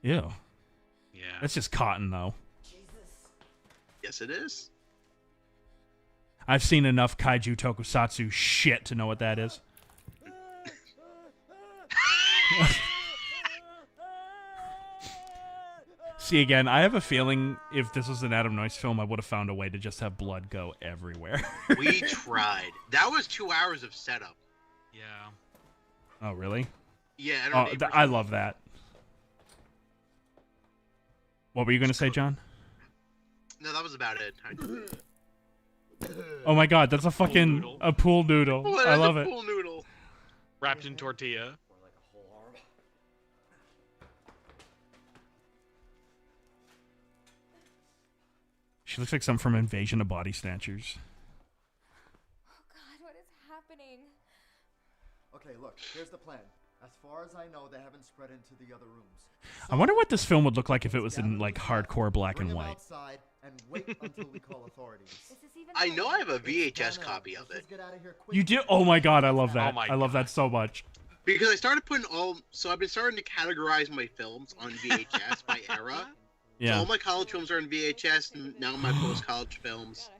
Ew. Yeah. That's just cotton, though. Yes, it is. I've seen enough kaiju tokusatsu shit to know what that is. See, again, I have a feeling if this was an Adam Noyce film, I would have found a way to just have blood go everywhere. We tried. That was 2 hours of setup. Yeah. Oh, really? Yeah, I love that. What were you going to say, John? No, that was about it. Oh my god, that's a fucking a pool noodle. Oh, I love it. Pool noodle. Wrapped in tortilla. Or like a whole arm. She looks like something from Invasion of Body Snatchers. Oh God, what is happening? Okay, look, here's the plan. As far as I know, they haven't spread into the other rooms. I wonder what this film would look like if it was in like hardcore black and white. Outside and wait until we call authorities. I know I have a VHS copy of it. You do? Oh my god, I love that. Oh my I love that so much. Because I started putting so I've been starting to categorize my films on VHS by era. Yeah. So all my college films are in VHS, and now my post-college films.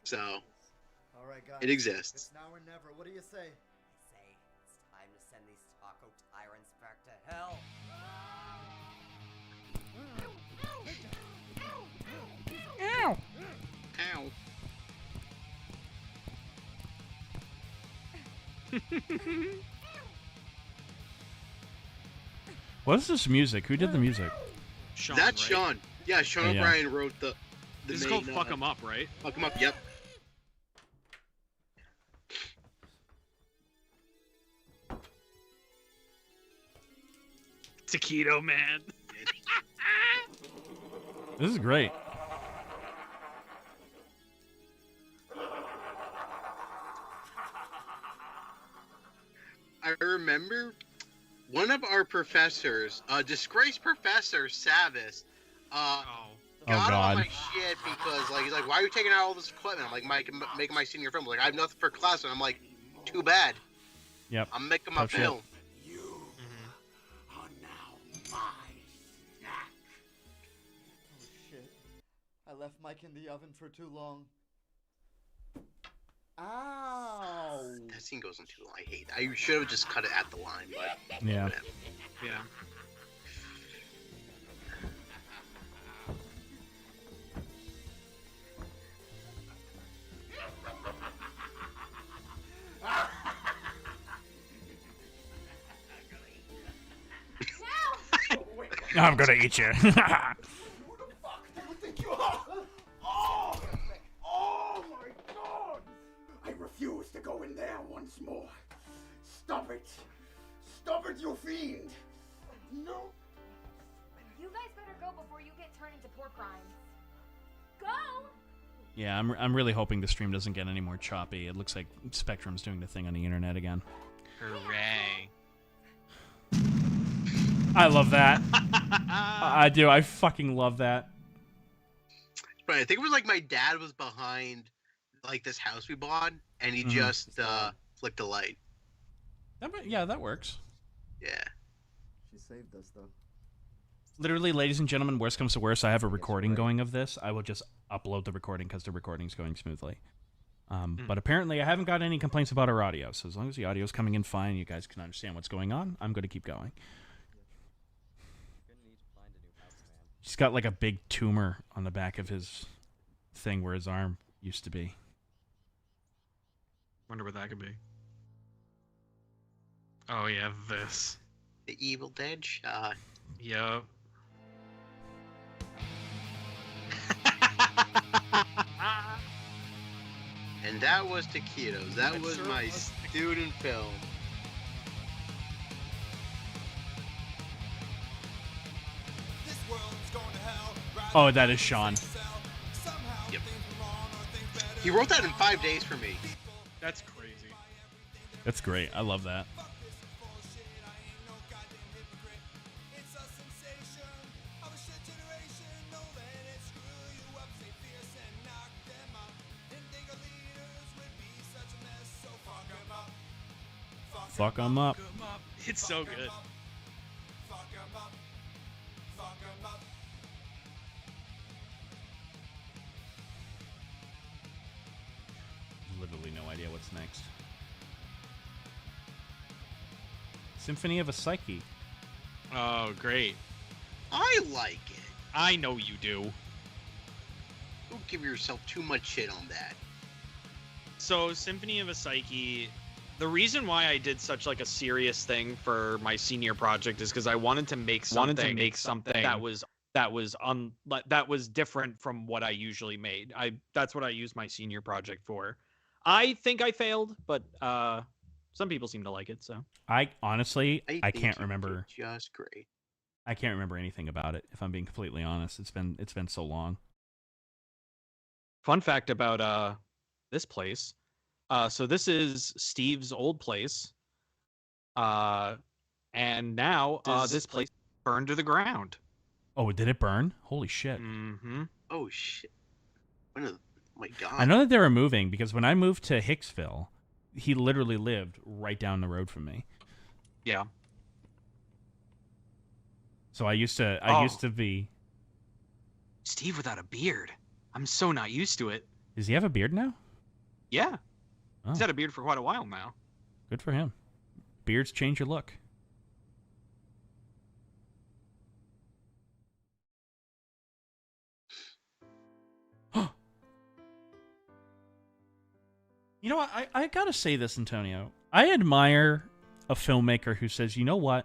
So, All right, guys. it exists. It's now or never. What do you say? Say, it's time to send these taco tyrants back to hell. Ow! Ow. What is this music? Who did the music? Sean, That's right? Sean. Yeah, Sean Yeah. O'Brien wrote the This is main, called Fuck 'em Up, right? Fuck 'em Up, yep. Taquito man. This is great. I remember one of our professors, disgraced professor Savis, got God. on my shit because like he's like, why are you taking out all this equipment? I'm like, making my senior film. Like I have nothing for class, and I'm like, too bad. Yep. I'm making my Tough shit. film. Oh shit. I left Mike in the oven for too long. Ow! That scene goes on too long. I hate that. I should have just cut it at the line, but Yeah. whatever. Yeah. I'm gonna eat you. Who the fuck do you think you are? Oh! Oh my god! I refuse to go in there once more. Stop it! Stop it, you fiend! No! You guys better go before you get turned into pork rinds. Go! Yeah, I'm really hoping the stream doesn't get any more choppy. It looks like Spectrum's doing the thing on the internet again. Hooray. I love that. I do. I fucking love that. But I think it was like my dad was behind like this house we bought, and he just flicked a light. Yeah, that works. Yeah. She saved us though. Literally, ladies and gentlemen, worst comes to worst, I have a recording going of this. I will just upload the recording because the recording's going smoothly. But apparently, I haven't got any complaints about our audio. So as long as the audio's coming in fine, you guys can understand what's going on, I'm going to keep going. He's got like a big tumor on the back of his thing where his arm used to be. Wonder what that could be. Oh yeah, this. The Evil Dead shot. Yup. And that was Taquitos. That was my student film. Oh, that is Sean. Yep. He wrote that in 5 days for me. That's crazy. That's great. I love that. Fuck 'em up. It's so good. Literally no idea what's next. Symphony of a Psyche. Oh, great. I like it. I know you do. Don't give yourself too much shit on that. So, Symphony of a Psyche, the reason why I did such like a serious thing for my senior project is because I wanted to make something that was different from what I usually made. That's what I used my senior project for. I think I failed, but some people seem to like it. So I honestly, I think can't you remember. did just great. I can't remember anything about it. If I'm being completely honest, it's been so long. Fun fact about this place. So this is Steve's old place. And now this place burned to the ground. Oh, did it burn? Holy shit. Mm-hmm. Oh shit. Oh my god. I know that they were moving because when I moved to Hicksville, he literally lived right down the road from me. Yeah. So I used to be Steve without a beard. I'm so not used to it. Does he have a beard now? Yeah. Oh. He's had a beard for quite a while now. Good for him. Beards change your look. You know what? I gotta say this, Antonio. I admire a filmmaker who says, you know what?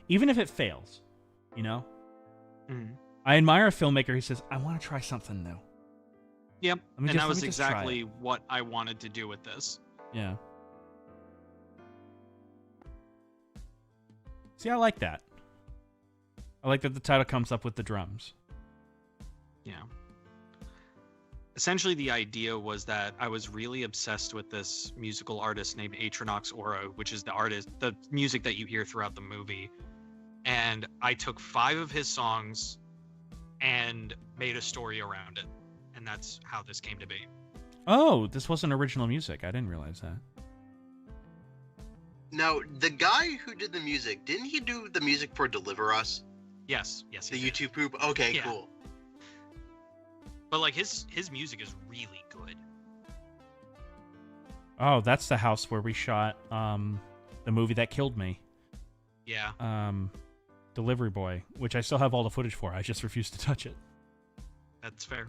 Even if it fails, you know? Mm-hmm. I admire a filmmaker who says, I want to try something new. Yep. Let me and just- that was let me just try exactly what I wanted to do with this. Yeah. See, I like that. I like that the title comes up with the drums. Yeah. Essentially, the idea was that I was really obsessed with this musical artist named Atronox Aura, which is the music that you hear throughout the movie. And I took 5 of his songs and made a story around it, and that's how this came to be. Oh, this wasn't original music. I didn't realize that. Now, the guy who did the music, didn't he do the music for Deliver Us? Yes, he The did. YouTube poop? Okay, Yeah. cool. But like his music is really good. Oh, that's the house where we shot the movie that killed me. Yeah. Delivery Boy, which I still have all the footage for. I just refuse to touch it. That's fair.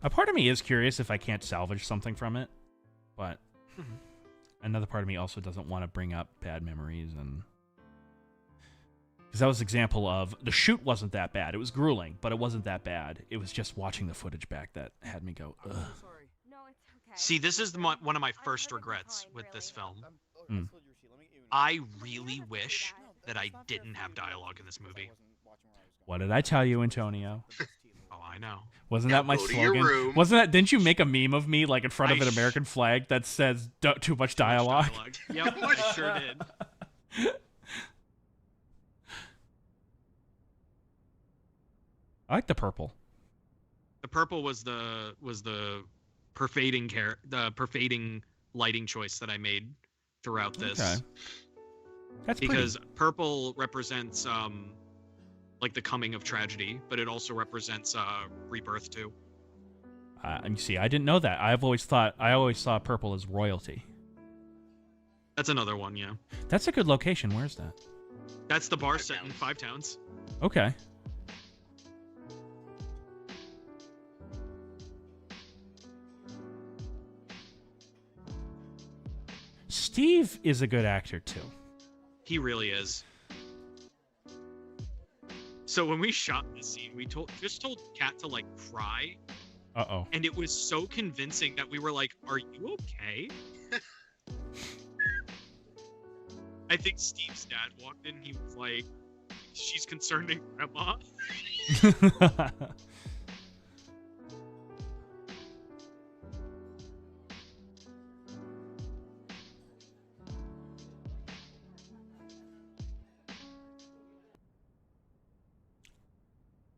A part of me is curious if I can't salvage something from it, but another part of me also doesn't want to bring up bad memories, and because that was an example of the shoot wasn't that bad. It was grueling, but it wasn't that bad. It was just watching the footage back that had me go, ugh. See, this is one of my first regrets with this film. I really wish that I didn't have dialogue in this movie. What did I tell you, Antonio? Oh, I know. Wasn't that my slogan? Wasn't that? Didn't you make a meme of me like in front of an American flag that says "too much dialogue"? Yep, I sure did. I like the purple. The purple was the pervading lighting choice that I made throughout this. Okay. That's because purple represents like the coming of tragedy, but it also represents rebirth too. And you see, I didn't know that. I always saw purple as royalty. That's another one, yeah. That's a good location. Where's that? That's the bar set in Five Towns. Okay. Steve is a good actor too. He really is. So when we shot this scene, we just told Kat to like cry. Uh-oh. And it was so convincing that we were like, "Are you okay?" I think Steve's dad walked in. He was like, "She's concerning Grandma."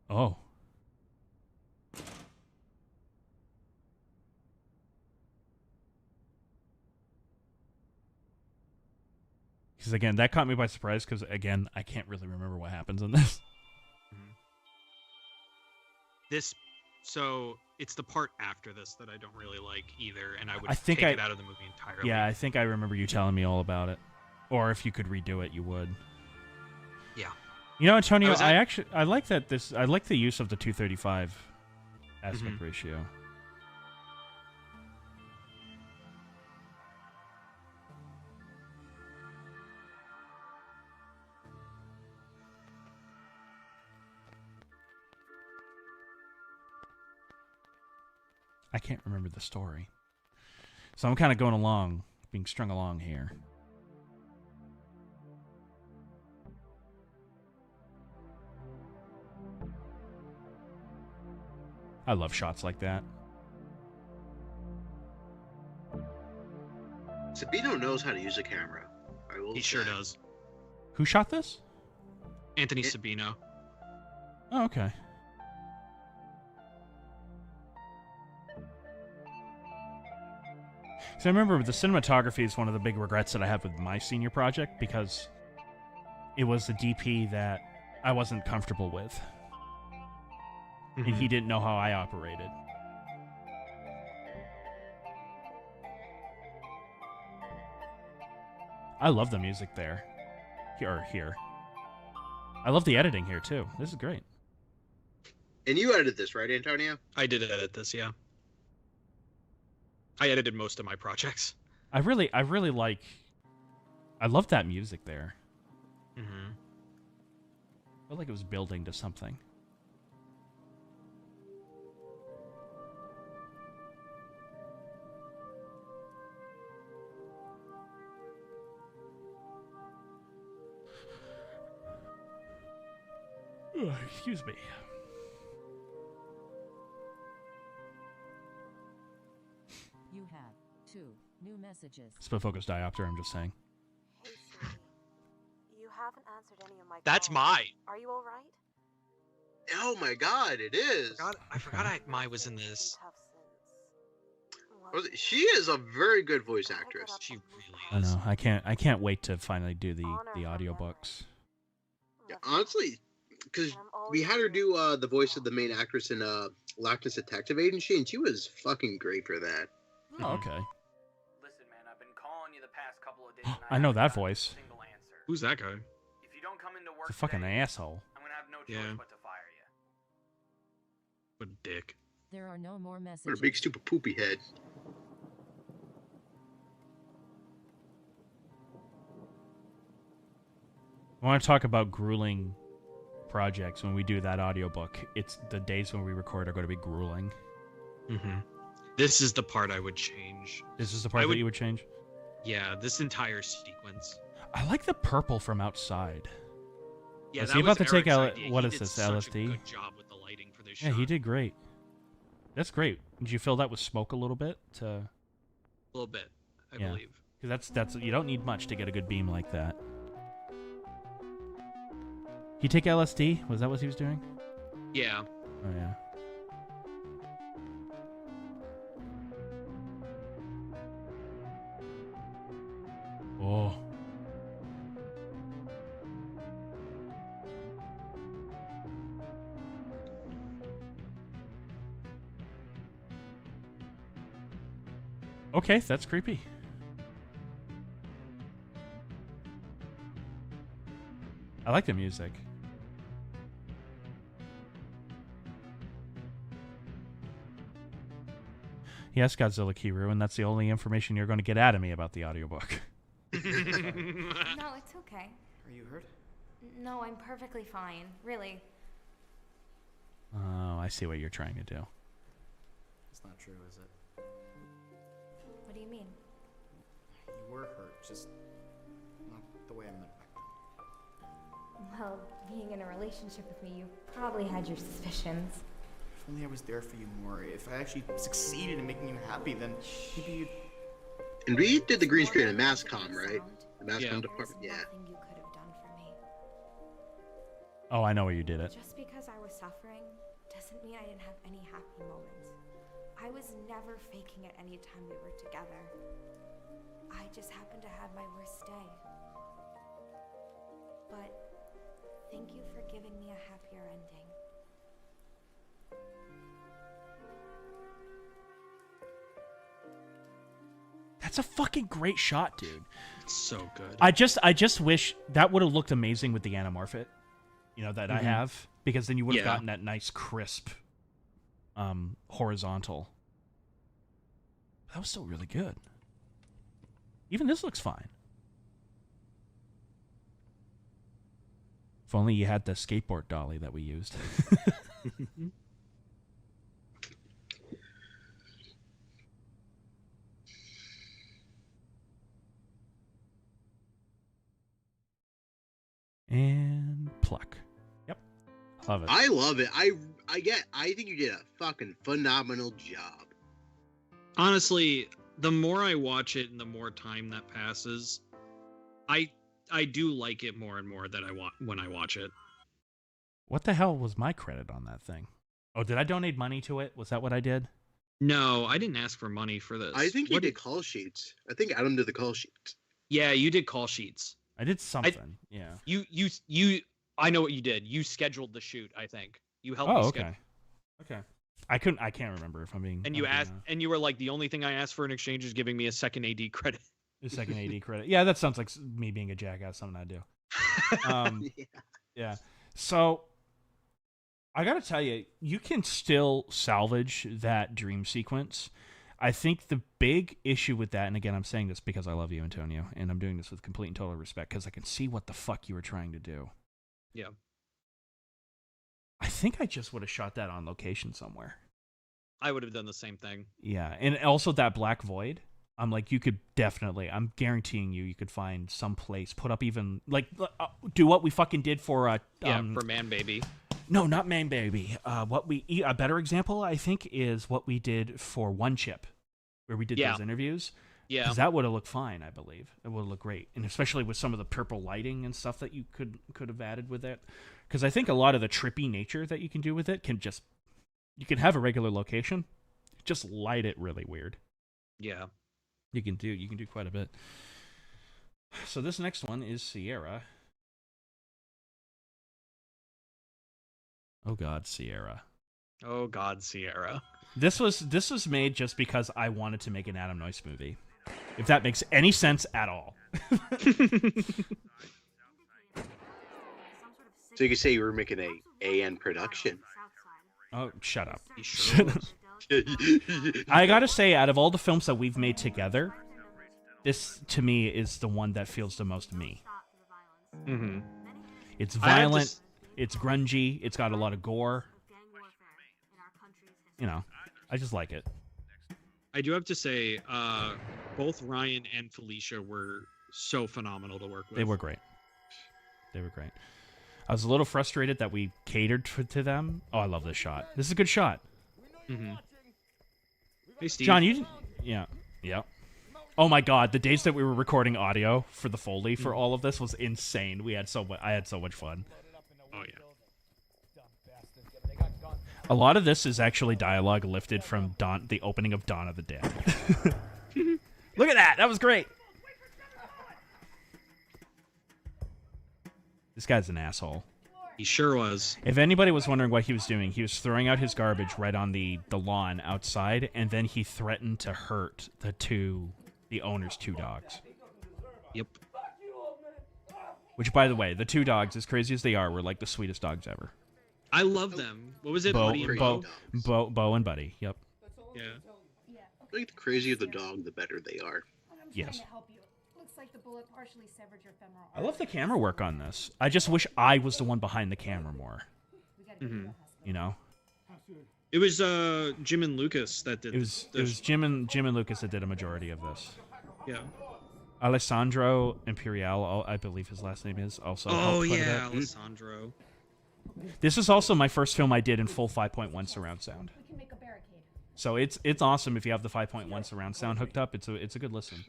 Oh. Because again, that caught me by surprise. Because again, I can't really remember what happens in this. So it's the part after this that I don't really like either, and I would think take it out of the movie entirely. Yeah, I think I remember you telling me all about it. Or if you could redo it, you would. Yeah. You know, Antonio, I like that I like the use of the 2:35 aspect ratio. I can't remember the story. So I'm kind of going along, being strung along here. I love shots like that. Sabino knows how to use a camera. He sure does. Who shot this? Anthony Sabino. Oh, okay. So I remember the cinematography is one of the big regrets that I have with my senior project because it was the DP that I wasn't comfortable with. And he didn't know how I operated. I love the music there. Here. I love the editing here too. This is great. And you edited this, right, Antonio? I did edit this, yeah. I edited most of my projects. I really like. I love that music there. I felt like it was building to something. Excuse me. You have 2 new messages. Split focus diopter, I'm just saying. Hey Siri, you haven't answered any of my That's calls. mine. Are you all right? Oh my god, it is. I forgot Mai was in this. She is a very good voice actress. She really I know. I can't wait to finally do the audiobooks. Yeah, honestly, because we had her do the voice of the main actress in Lactus Detective Agency, and she was fucking great for that. Oh, okay. Listen, man, I've been calling you the past couple of days. And I know that voice. Who's that guy? If you don't come into work He's a fucking today, asshole. I'm gonna have no choice but to fire you. What a dick. There are no more What a messages. big stupid poopy head. I want to talk about grueling projects when we do that audiobook. It's the days when we record are going to be grueling. Mm-hmm. This is the part I would change. This is the part that you would change? Yeah, this entire sequence. I like the purple from outside. Yeah, Is that he about was to take Eric's idea. what He is did this, such LSD? a good job with the lighting for this Yeah, shot. he did great. That's great. Did you fill that with smoke a little bit? A little bit, I believe. Because that's you don't need much to get a good beam like that. He take LSD? Was that what he was doing? Yeah. Oh yeah. Oh. Okay, that's creepy. I like the music. Yes, Godzilla Kiru, and that's the only information you're going to get out of me about the audiobook. No, it's okay. Are you hurt? No, I'm perfectly fine. Really. Oh, I see what you're trying to do. It's not true, is it? What do you mean? You were hurt, just not the way I meant back then. Well, being in a relationship with me, you probably had your suspicions. If only I was there for you more. If I actually succeeded in making you happy, then maybe you'd... And we did the green screen in Masscom, right? The Masscom Yeah. department, yeah. Nothing you could have done for me. Oh, I know where you did it. Just because I was suffering doesn't mean I didn't have any happy moments. I was never faking it any time we were together. I just happened to have my worst day. But thank you for giving me a happier ending. That's a fucking great shot, dude. It's so good. I just wish that would have looked amazing with the Anamorphic, that I Mhm. have, because then you would have Yeah. gotten that nice crisp horizontal. That was still really good. Even this looks fine. If only you had the skateboard dolly that we used. And pluck. Yep. Love it. I love it. I think you did a fucking phenomenal job. Honestly, the more I watch it and the more time that passes, I do like it more and more that when I watch it. What the hell was my credit on that thing? Oh, did I donate money to it? Was that what I did? No, I didn't ask for money for this. I think you did call sheets. I think Adam did the call sheets. Yeah, you did call sheets. I did something. Yeah. You. I know what you did. You scheduled the shoot. I think you helped Oh, me okay. schedule. Okay. I can't remember if I'm being. And you asked, and you were like, the only thing I asked for in exchange is giving me a second AD credit. A second AD credit. Yeah, that sounds like me being a jackass. Something I do. Yeah. So I got to tell you, you can still salvage that dream sequence. I think the big issue with that, and again, I'm saying this because I love you, Antonio, and I'm doing this with complete and total respect because I can see what the fuck you were trying to do. Yeah. I think I just would have shot that on location somewhere. I would have done the same thing. Yeah, and also that black void. I'm like, you could definitely, I'm guaranteeing you could find some place, put up even, like, do what we fucking did for, for Man Baby. No, not Man Baby. A better example, I think, is what we did for One Chip, where we did those interviews. Yeah. Because that would have looked fine, I believe. It would have looked great. And especially with some of the purple lighting and stuff that you could have added with it. Because I think a lot of the trippy nature that you can do with it can just... You can have a regular location, just light it really weird. Yeah. You can do quite a bit. So this next one is Sierra. Oh God, Sierra. Oh God, Sierra. This was made just because I wanted to make an Adam Noyce movie. If that makes any sense at all. So you could say you were making a AN production. Oh, shut up. Sure I gotta say, out of all the films that we've made together, this to me is the one that feels the most me. Mm-hmm. It's violent, it's grungy, it's got a lot of gore. You know, I just like it. I do have to say, both Ryan and Felicia were so phenomenal to work with. They were great. They were great. I was a little frustrated that we catered to them. Oh, I love this shot. This is a good shot. Mm-hmm. Hey, Steve. John, you didn't... Yeah. Oh my God, the days that we were recording audio for the Foley for all of this was insane. I had so much fun. Oh yeah. A lot of this is actually dialogue lifted from the opening of Dawn of the Dead. Look at that! That was great! This guy's an asshole. He sure was. If anybody was wondering what he was doing, he was throwing out his garbage right on the lawn outside, and then he threatened to hurt the owner's 2 dogs. Yep. Which, by the way, the 2 dogs, as crazy as they are, were like the sweetest dogs ever. I love them. What was it? Buddy and Bo? Bo and Buddy. Yep. Yeah. Like the crazier the dog, the better they are. Yes. Looks like the bullet partially severed your femoral I love the camera work on this. I just wish I was the one behind the camera more. Mm-hmm. You know? It was Jim and Lucas that did. It was Jim and Lucas that did a majority of this. Yeah. Alessandro Imperial, I believe his last name is, also. Oh yeah, Alessandro. This is also my first film I did in full 5.1 surround sound. So it's awesome if you have the 5.1 surround sound hooked up. It's a good listen.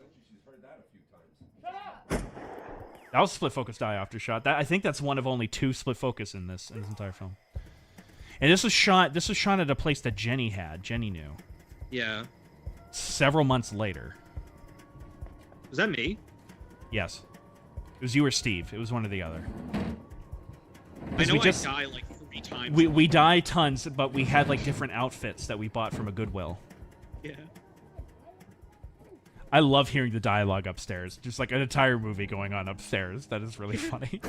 That was split focus diopter shot. I think that's one of only 2 split focus in this entire film. And this was shot at a place that Jenny knew. Yeah. Several months later. Was that me? Yes. It was you or Steve. It was one or the other. I know I die like 3 times. We die tons, but we had like different outfits that we bought from a Goodwill. Yeah. I love hearing the dialogue upstairs. Just like an entire movie going on upstairs. That is really funny.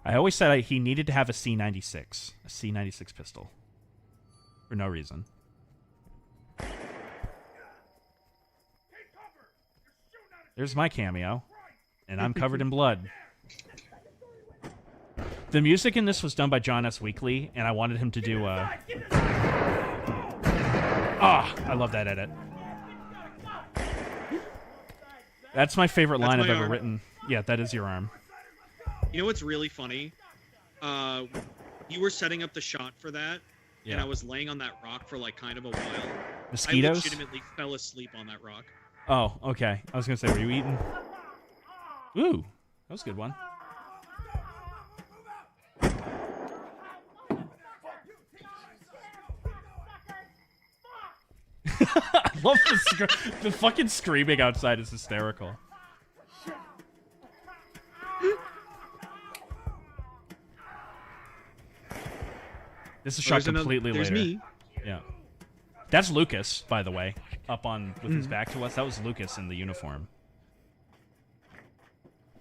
I always said he needed to have a C96 pistol. For no reason. There's my cameo. And I'm covered in blood. The music in this was done by John S. Weekly, and I wanted him to do I love that edit. That's my favorite line I've ever written. Yeah, that is your arm. You know what's really funny? You were setting up the shot for that, and I was laying on that rock for like kind of a while. Mosquitoes? I legitimately fell asleep on that rock. Oh, okay. I was gonna say, were you eating? Ooh, that was a good one. I love the fucking screaming outside is hysterical. This is shot completely later. Me. Yeah. That's Lucas, by the way, up on with his back to us. That was Lucas in the uniform.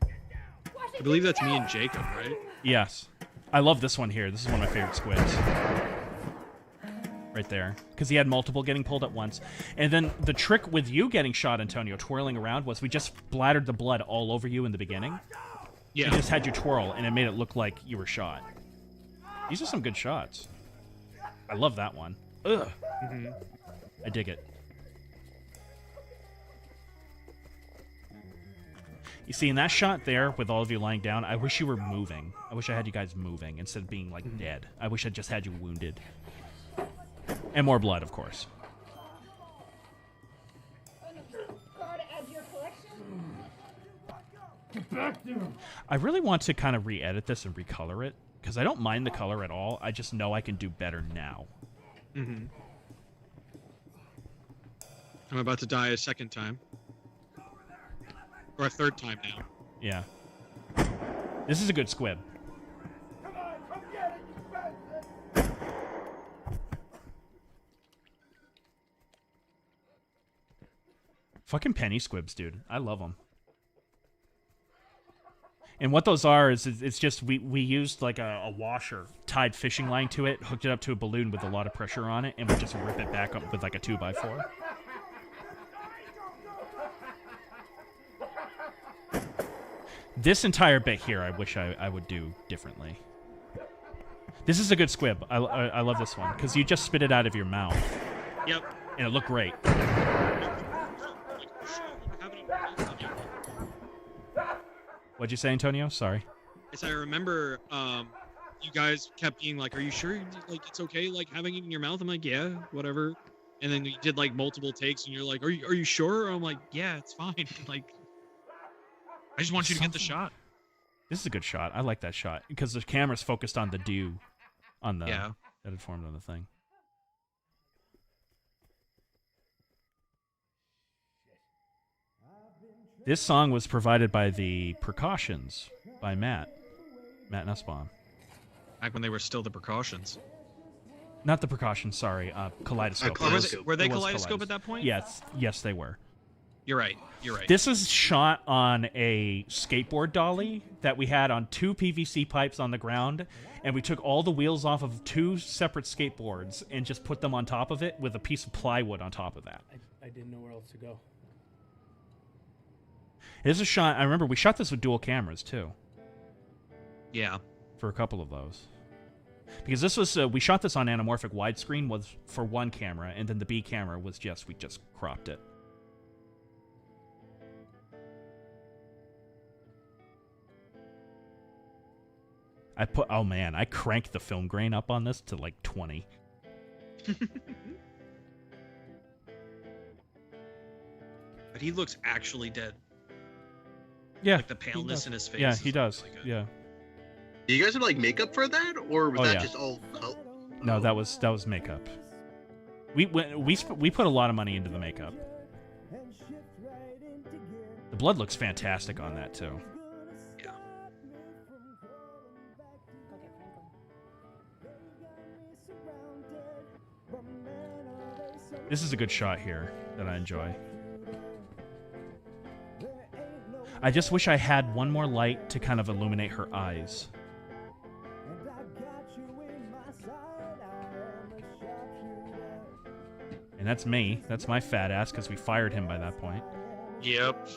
I believe that's me and Jacob, right? Yes. I love this one here. This is one of my favorite squids. Right there. Because he had multiple getting pulled at once. And then the trick with you getting shot, Antonio, twirling around, was we just splattered the blood all over you in the beginning. Yeah. We just had you twirl, and it made it look like you were shot. These are some good shots. I love that one. Ugh. Mm-hmm. I dig it. You see, in that shot there, with all of you lying down, I wish you were moving. I wish I had you guys moving instead of being, like, dead. I wish I just had you wounded. And more blood, of course. I really want to kind of re-edit this and recolor it, because I don't mind the color at all. I just know I can do better now. Mm-hmm. I'm about to die a second time. Or a third time now. Yeah. This is a good squib. Fucking penny squibs, dude. I love them. And what those are is it's just we used like a washer, tied fishing line to it, hooked it up to a balloon with a lot of pressure on it, and we just rip it back up with like a 2x4. This entire bit here, I wish I would do differently. This is a good squib. I love this one because you just spit it out of your mouth. Yep. And it looked great. What'd you say, Antonio? Sorry. Yes, I remember you guys kept being like, "Are you sure? Like, it's okay, like having it in your mouth?" I'm like, "Yeah, whatever." And then you did like multiple takes, and you're like, "Are you sure?" I'm like, "Yeah, it's fine." Like, I just want you to get the shot. This is a good shot. I like that shot because the camera's focused on the dew, on the that had formed on the thing. This song was provided by the Precautions by Matt Nussbaum. Back when they were still the Precautions. Not the Precautions, sorry. Kaleidoscope. Were they Kaleidoscope at that point? Yes, they were. You're right. You're right. This is shot on a skateboard dolly that we had on 2 PVC pipes on the ground, and we took all the wheels off of 2 separate skateboards and just put them on top of it with a piece of plywood on top of that. I didn't know where else to go. This is a shot. I remember we shot this with dual cameras too. Yeah. For a couple of those. Because this was we shot this on anamorphic widescreen was for one camera, and then the B camera was we just cropped it. Oh man, I cranked the film grain up on this to like 20. But he looks actually dead. Yeah. Like the paleness in his face. Yeah, he does. Really yeah. Do you guys have like makeup for that, or was that yeah. just all? No, that was makeup. We put a lot of money into the makeup. The blood looks fantastic on that too. Yeah. This is a good shot here that I enjoy. I just wish I had one more light to kind of illuminate her eyes. And that's me. That's my fat ass because we fired him by that point. Yep.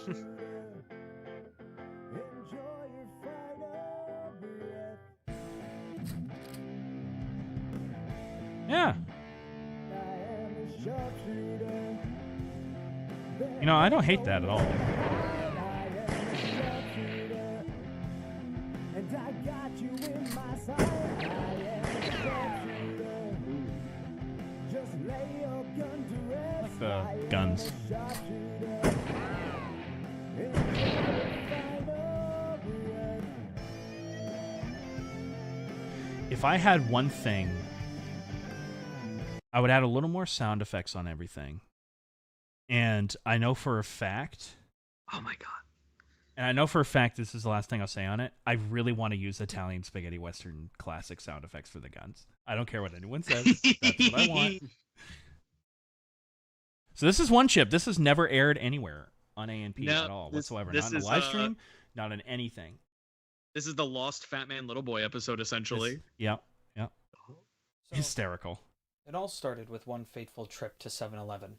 Yeah. You know, I don't hate that at all. Like the guns. If I had one thing, I would add a little more sound effects on everything. And I know for a fact... Oh my god. And I know for a fact this is the last thing I'll say on it. I really want to use Italian spaghetti western classic sound effects for the guns. I don't care what anyone says. That's what I want. So this is one chip. This has never aired anywhere on A&P at all whatsoever. Not in a live stream, not in anything. This is the Lost Fat Man Little Boy episode, essentially. Yeah. So, Hysterical. It all started with one fateful trip to 7-Eleven.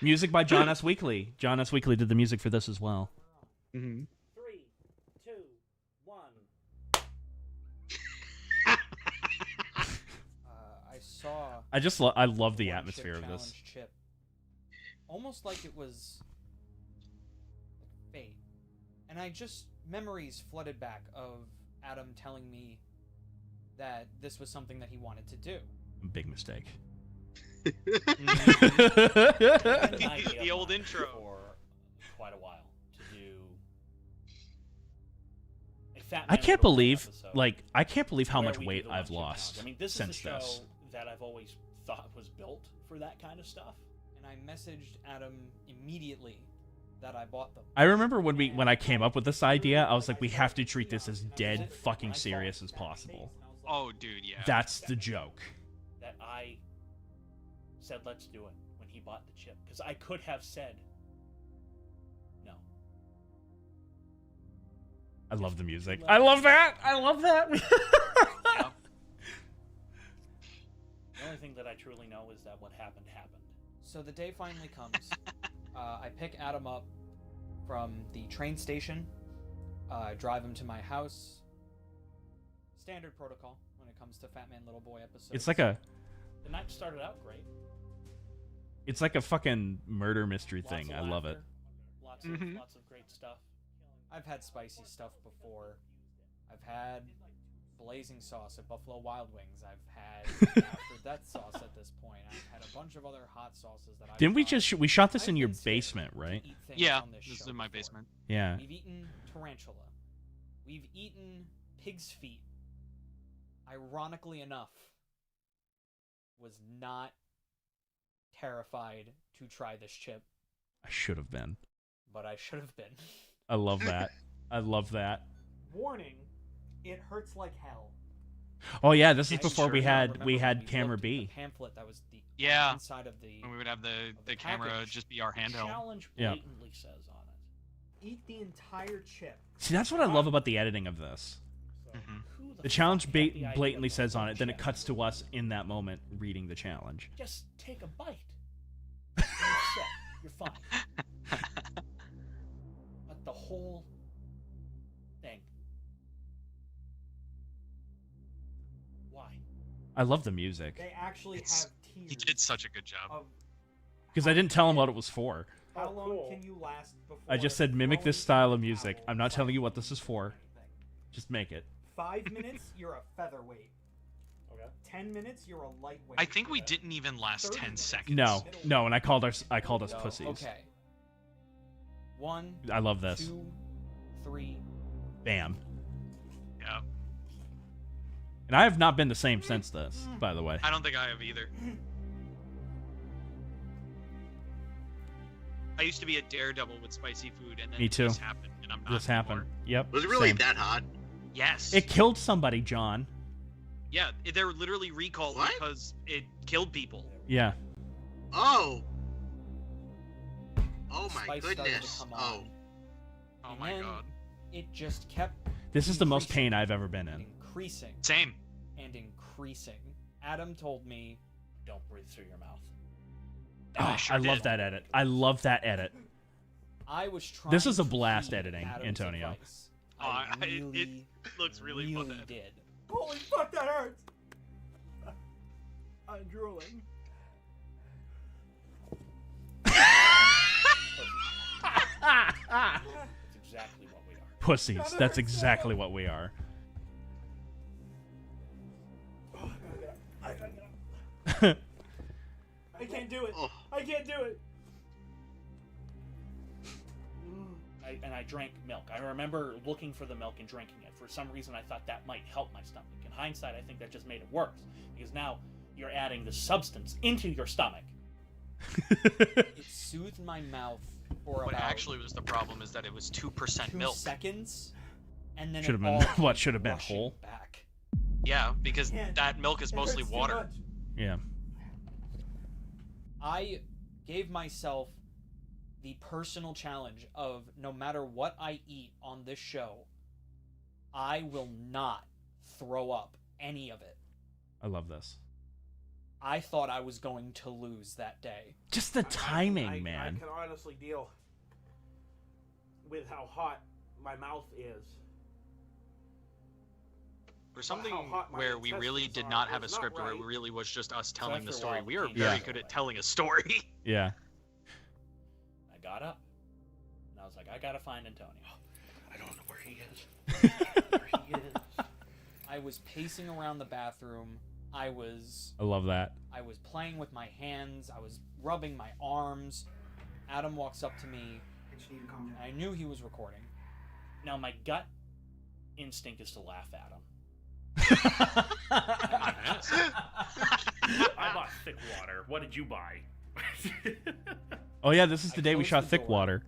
Music by John S. Weekly. John S. Weekly did the music for this as well. Mm-hmm. 3, 2, 1. I saw. I love the atmosphere of this. Chip. Almost like it was fate. And memories flooded back of Adam telling me that this was something that he wanted to do. Big mistake. The old intro. For quite a while to do a Fat I Man can't Little Boy believe, episode I can't believe how where much we do weight the I've one-chip lost challenge. I mean, this since is a show this. that I've always thought was built for that kind of stuff. And I messaged Adam immediately that I bought them. I remember when I came up with this idea, I was like, we have to treat this as dead fucking serious as possible. Oh, dude, yeah. That's the joke. That I said, let's do it when he bought the chip. Because I could have said no. I love the music. I love that. I love that. The only thing that I truly know is that what happened happened. So the day finally comes. I pick Adam up from the train station, drive him to my house. Standard protocol when it comes to Fat Man Little Boy episodes. It's like a The night started out great. It's like a fucking murder mystery thing. I love it. Lots of great stuff. I've had spicy stuff before. I've had blazing sauce at Buffalo Wild Wings. I've had after death sauce at this point. I've had a bunch of other hot sauces that I've Didn't we tried. just we shot this in your basement, right? Yeah, this is in my basement. Yeah. We've eaten tarantula. We've eaten pig's feet. Ironically enough, was not terrified to try this chip, I should have been. but I should have been. I love that. I love that. Warning, it hurts like hell. Oh yeah, this is I before we sure had remember we when had we camera looked at B. the pamphlet that was the Yeah. inside of the When we would have the the camera package. just be our handheld. Challenge Yeah. blatantly says on it. Eat the entire chip. See, that's what I love about the editing of this. Who The challenge fuck had the idea blatantly of says on the it, then it chip? cuts to us in that moment reading the challenge. Just take a bite. You're set. You're fine. But the whole thing. Why? I love the music They actually have tears. He did such a good job. Of because I didn't tell him what it was for. how long can you last before? I just said mimic this style of music. I'm not telling you what this is for. Just make it. 5 minutes, you're a featherweight. Okay. 10 minutes, you're a lightweight. I think we didn't even last 10 seconds. No, and I called us pussies. Okay. 1. I love this. 2, 3. Bam. Yeah. And I have not been the same since this, by the way. I don't think I have either. I used to be a daredevil with spicy food, and then Me too. this happened, and I'm not This happened. anymore. Yep. Was it really same. that hot? Yes. It killed somebody, John. Yeah, they were literally recalled because it killed people. Yeah. Oh. Oh my Spice started to goodness. come Oh. on. Oh And my then god. It just kept This is the most pain I've ever been in. increasing. Same. And increasing. Adam told me, don't breathe through your mouth. Oh, I love that edit. I love that edit. I was trying This is a to blast heed editing, Adam's Antonio. advice. Oh, I it really, looks really fun. really did. Holy fuck, that hurts! I'm drooling. That's exactly what we are. Pussies. That's exactly what we are. I can't do it. I can't do it. I drank milk. I remember looking for the milk and drinking it. For some reason, I thought that might help my stomach. In hindsight, I think that just made it worse because now you're adding the substance into your stomach. It soothed my mouth for What about actually was the problem is that it was 2% 2 milk. seconds, and then Should have it been all what came should have been rushing whole. back. Yeah, because Yeah, that milk is it mostly hurts too water. much. Yeah. I gave myself the personal challenge of no matter what I eat on this show, I will not throw up any of it. I love this. I thought I was going to lose that day. Just the timing, man. I can honestly deal with how hot my mouth is. For something how hot my where we really intestines did are not have a was not script, where it right. really was just us telling the after a story, while, we are it came very Yeah. good at telling a story. Yeah. I got up. And I I was like, I gotta find Antonio. I don't know where he is. I was pacing around the bathroom. I love that. I was playing with my hands. I was rubbing my arms. Adam walks up to me. I knew he was recording. Now my gut instinct is to laugh at him. I bought thick water. What did you buy? Oh yeah, this is the day we shot Thick Water.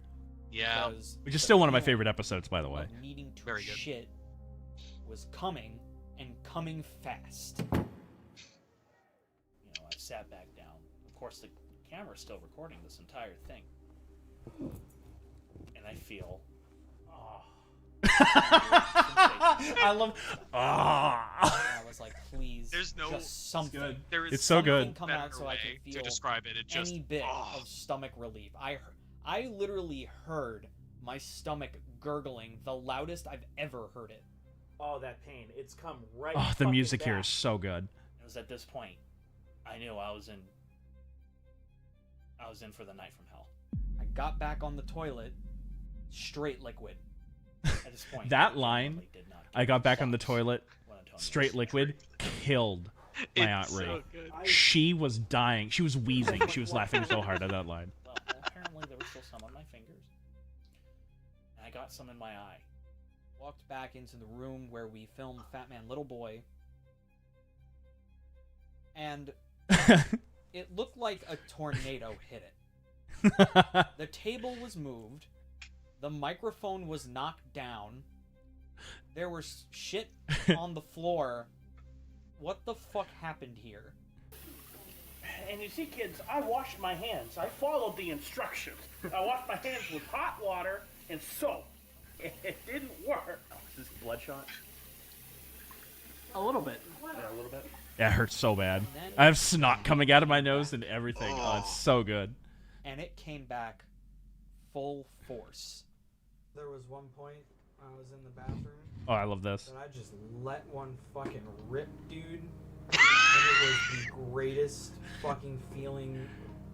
Yeah. Which is still one of my favorite episodes, by the way. Needing to Very good. shit was coming and coming fast. You know, I sat back down. Of course, the camera's still recording this entire thing. And I feel... I love... I was like, please, There's no just something. There is It's so good. Something come out so I can feel to describe it. It just any bit of stomach relief. I literally heard my stomach gurgling the loudest I've ever heard it. Oh, that pain. It's come right Oh, the fucking music here back. is so good. It was at this point I knew I was in for the night from hell. I got back on the toilet, straight liquid. At this point, That line, I got back on the toilet, straight liquid, killed my Aunt Ray. so good. She was dying. She was wheezing. She was laughing so hard at that line. Well, apparently there was still some on my fingers. And I got some in my eye. Walked back into the room where we filmed Fat Man Little Boy. And it looked like a tornado hit it. The table was moved. The microphone was knocked down. There was shit on the floor. What the fuck happened here? And you see, kids, I washed my hands. I followed the instructions. I washed my hands with hot water and soap. It didn't work. Is this bloodshot? A little bit. Yeah, a little bit. That hurts so bad. I have snot coming out of my nose and everything. Oh, it's so good. And it came back full force. There was one point I was in the bathroom. Oh, I love this. And I just let one fucking rip, dude. And it was the greatest fucking feeling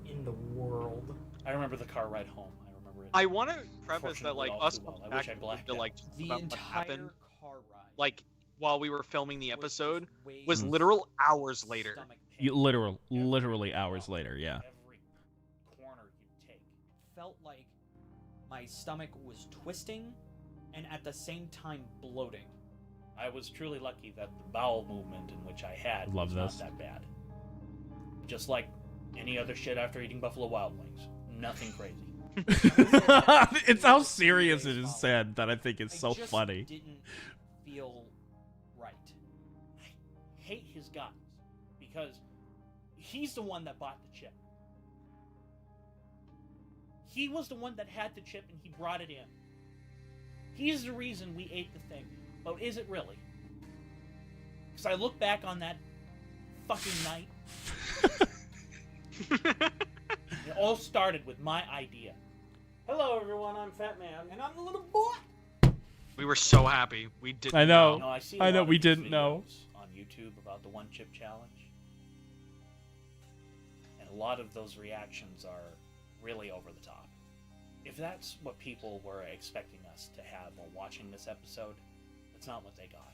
in the world. I remember the car ride home. I remember it. I want to preface that, like, all us too well. coming I wish back I blacked to, like, out. talk The about what entire happened, car ride. like, while we were filming the episode, was Mhm. literal hours later. Literally hours later, yeah. Every corner you take. Felt like my stomach was twisting and at the same time bloating. I was truly lucky that the bowel movement in which I had Love was this. not that bad. Just like any other shit after eating Buffalo Wild Wings. Nothing crazy. It's how serious it is said that I think it's so just funny. Didn't feel right. I hate his guts because he's the one that bought the chip. He was the one that had the chip and he brought it in. He's the reason we ate the thing. But is it really? Because I look back on that fucking night. It all started with my idea. Hello, everyone. I'm Fat Man. And I'm the little boy. We were so happy. We didn't I know. No, I see a I know. lot of We these didn't know. videos on YouTube about the one chip challenge. And a lot of those reactions are really over the top. If that's what people were expecting us to have while watching this episode, that's not what they got.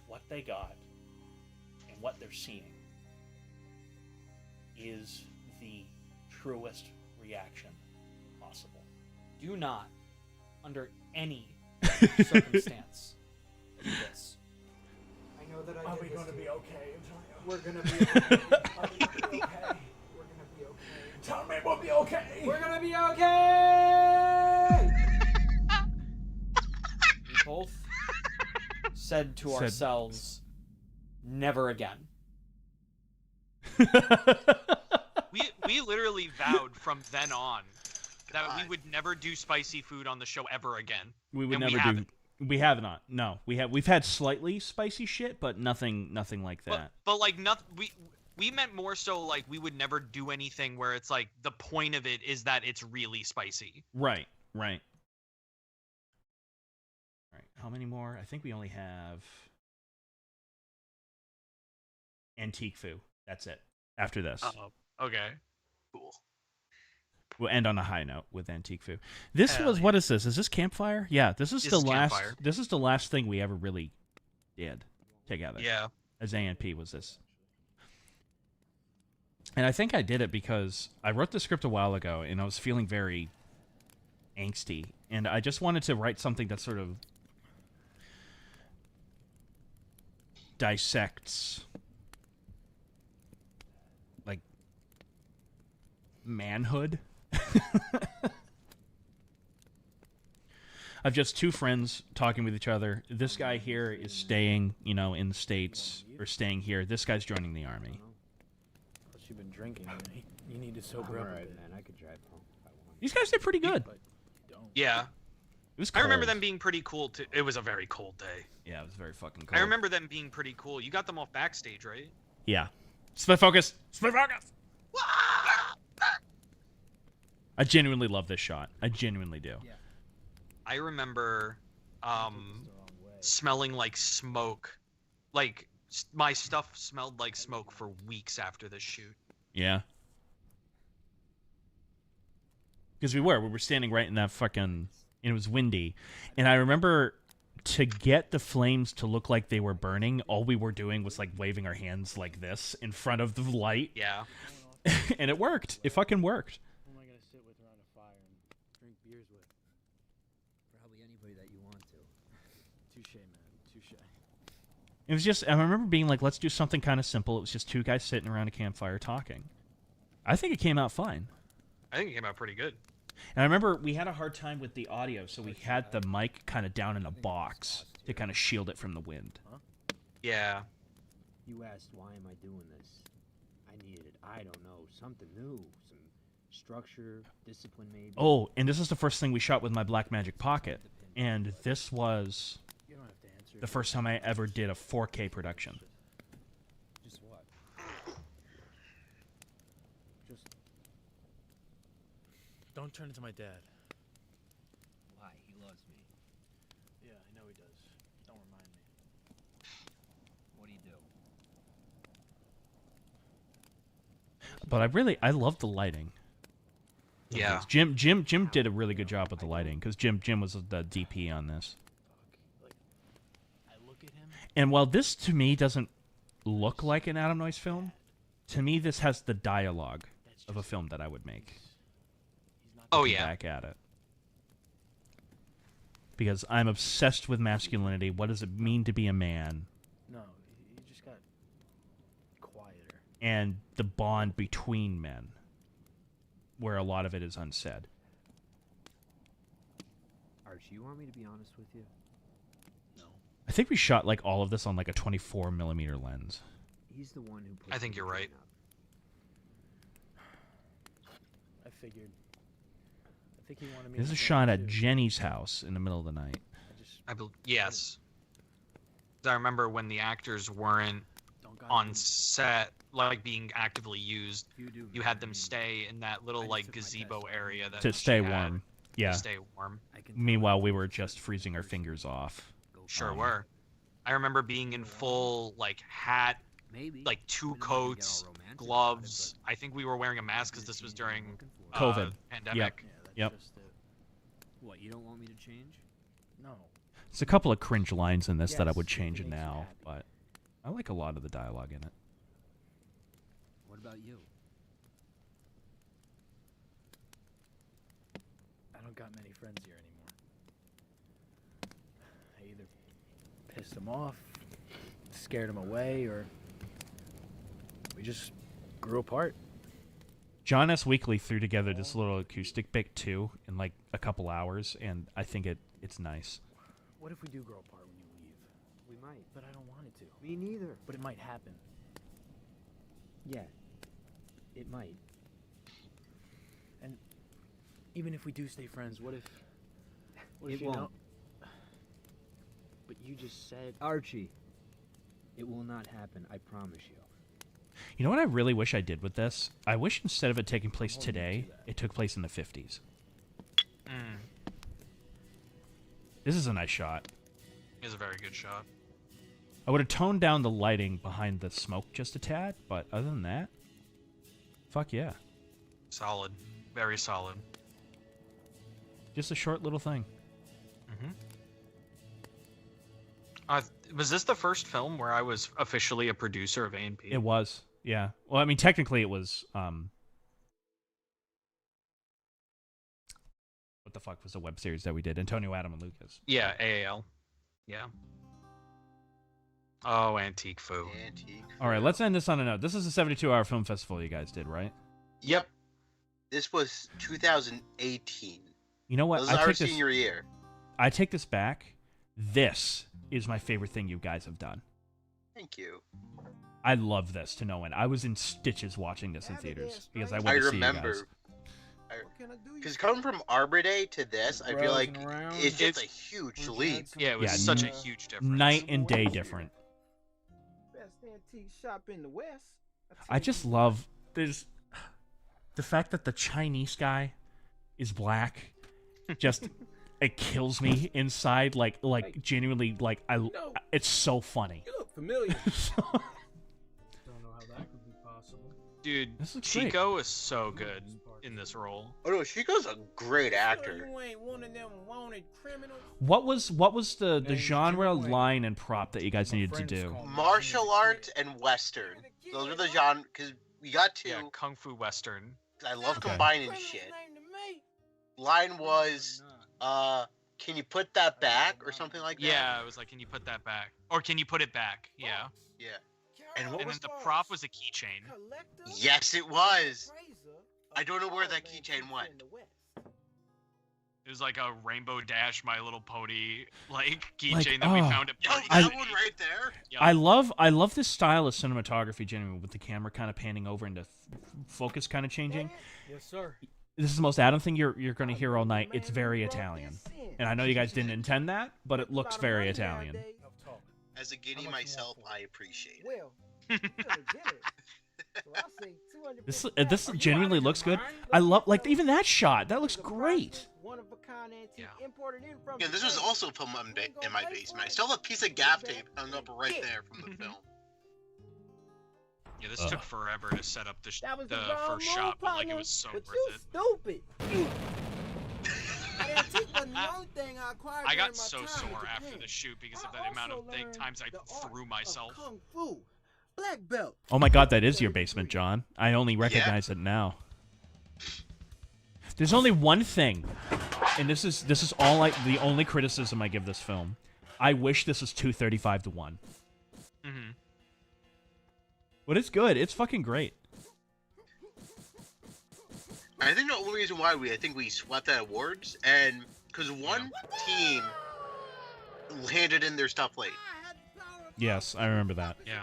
What they got and what they're seeing is the truest reaction possible. Do not, under any circumstance, do this. I know that Are we going to be okay, Antonio? We're gonna be okay. Are we going to be okay? We're going to be okay. Tell me we'll be okay. We're gonna be okay! We both said to ourselves, never again. We literally vowed from then on that we would never do spicy food on the show ever again. We would And never do. haven't. We have not. No, we've had slightly spicy shit, but nothing like that. But like we meant more so like we would never do anything where it's like the point of it is that it's really spicy. Right. All right. How many more? I think we only have Antique Foo. That's it. After this. Oh, okay. Cool. We'll end on a high note with Antique Foo. This Hell was, what is this? Is this Campfire? Yeah, this is the last. Campfire. This is the last thing we ever really did together. Yeah. As ANP was this. And I think I did it because I wrote the script a while ago, and I was feeling very angsty, and I just wanted to write something that sort of dissects like manhood. I've just two friends talking with each other. This guy here is staying, in the States, or staying here. This guy's joining the army. Plus you've been drinking. You need to sober up. Alright, man. I could drive home if I want. These guys did pretty good. Yeah. It was I remember cold. them being pretty cool too. It was a very cold day. Yeah, it was very fucking cold. I remember them being pretty cool. You got them off backstage, right? Yeah. Split focus. Split focus. I genuinely love this shot. I genuinely do. Yeah. I remember smelling like smoke. Like my stuff smelled like smoke for weeks after this shoot. Yeah. Because we were standing right in that fucking, and it was windy. And I remember to get the flames to look like they were burning, all we were doing was like waving our hands like this in front of the light. Yeah. And it worked. It fucking worked. Who am I gonna sit with around a fire and drink beers with? Probably anybody that you want to. Touche, man. Touche. It was just, I remember being like, let's do something kind of simple. It was just two guys sitting around a campfire talking. I think it came out fine. I think it came out pretty good. And I remember we had a hard time with the audio, so we had the mic kind of down in a box to kind of shield it from the wind. Yeah. You asked, why am I doing this? I needed, I don't know, something new. Some structure, discipline maybe. Oh, and this is the first thing we shot with my Blackmagic Pocket. And this was the first time I ever did a 4K production. Just what? Just don't turn into my dad. Why? He loves me. Yeah, I know he does. Don't remind me. What do you do? But I love the lighting. Yeah. Jim did a really good job with the lighting, because Jim was the DP on this. And while this to me doesn't look like an Adam Noyce film, to me this has the dialogue of a film that I would make. Oh Looking yeah. back at it. Because I'm obsessed with masculinity. What does it mean to be a man? No, you just got quieter. And the bond between men, where a lot of it is unsaid. Archie, you want me to be honest with you? I think we shot like all of this on like a 24mm lens. He's the one who put I think you're right. I figured. I think he wanted me. This is to shot at too. Jenny's house in the middle of the night. Yes. 'Cause I remember when the actors weren't on set, like being actively used, you had them stay in that little like gazebo area that To stay she had warm. Yeah. To stay warm. Meanwhile, we were just freezing our fingers off. Sure were. I remember being in full like hat, like two coats, gloves. I think we were wearing a mask because this was during COVID. pandemic. Yep. What, you don't want me to change? No. There's a couple of cringe lines in this that I would Yes, change it makes you now, happy. but I like a lot of the dialogue in it. What about you? I don't got many friends here anymore. I either pissed them off, scared them away, or we just grew apart. John S. Weekly threw together this little acoustic bit too in like a couple hours, and I think it's nice. What if we do grow apart when you leave? We might. But I don't want it to. Me neither. But it might happen. Yeah. It might. And even if we do stay friends, what if It you won't. know? But you just said Archie, it will not happen, I promise you. You know what I really wish I did with this? I wish instead of it taking place today, it took place in the 50s. This is a nice shot. It was a very good shot. I would have toned down the lighting behind the smoke just a tad, but other than that, fuck yeah. Solid. Very solid. Just a short little thing. Was this the first film where I was officially a producer of A&P? It was, yeah. Well, I mean, technically it was, what the fuck was the web series that we did? Antonio, Adam, and Lucas. Yeah, AAL. Yeah. Oh, Antique Foo. All right, let's end this on a note. This is a 72-hour film festival you guys did, right? Yep. This was 2018. You know what? This is our senior year. I take this back. This is my favorite thing you guys have done. Thank you. I love this to no end. I was in stitches watching this in theaters because I went to see you guys. Because coming from Arbor Day to this, I feel like it's just a huge leap. Yeah, it was such a huge difference. Night and day different. Best antique shop in the West. I just love there's the fact that the Chinese guy is black. Just it kills me inside. Like genuinely, like it's so funny. You look familiar. Don't know how that could be possible. Dude, Chico is so good in this role. Oh no, Chico's a great actor. You ain't one of them wanted criminals. What was the genre, line, and prop that you guys needed to do? Martial arts and Western. Those were the genre, because we got to... Yeah, Kung Fu Western. I love combining shit. Line was, can you put that back, or something like that? Yeah, it was like, can you put that back? Or can you put it back? Yeah. Yeah. And then the prop was a keychain. Yes, it was. I don't know where that keychain went. It was like a Rainbow Dash My Little Pony keychain that we found at parties. That one right there. Yeah. I love this style of cinematography, genuinely, with the camera kind of panning over into focus kind of changing. Yes, sir. This is the most Adam thing you're going to hear all night. It's very Italian. And I know you guys didn't intend that, but it looks very Italian. As a giddy myself, I appreciate it. Well, This genuinely looks good. I love even that shot. That looks great. Yeah, this was also filmed in my basement. I still have a piece of gaff tape hung up right there from the film. Yeah, this took forever to set up the first shot, but it was so worth it. Stupid. I got so sore after the shoot because of the amount of times I threw myself. Kung Fu. Black belt. Oh my god, that is your basement, John. I only recognize it now. There's only one thing, and this is all the only criticism I give this film. I wish this was 235 to 1. Mm-hmm. But it's good. It's fucking great. I think the only reason why I think we swept that awards, and because one team handed in their stuff late. Yes, I remember that. Yeah.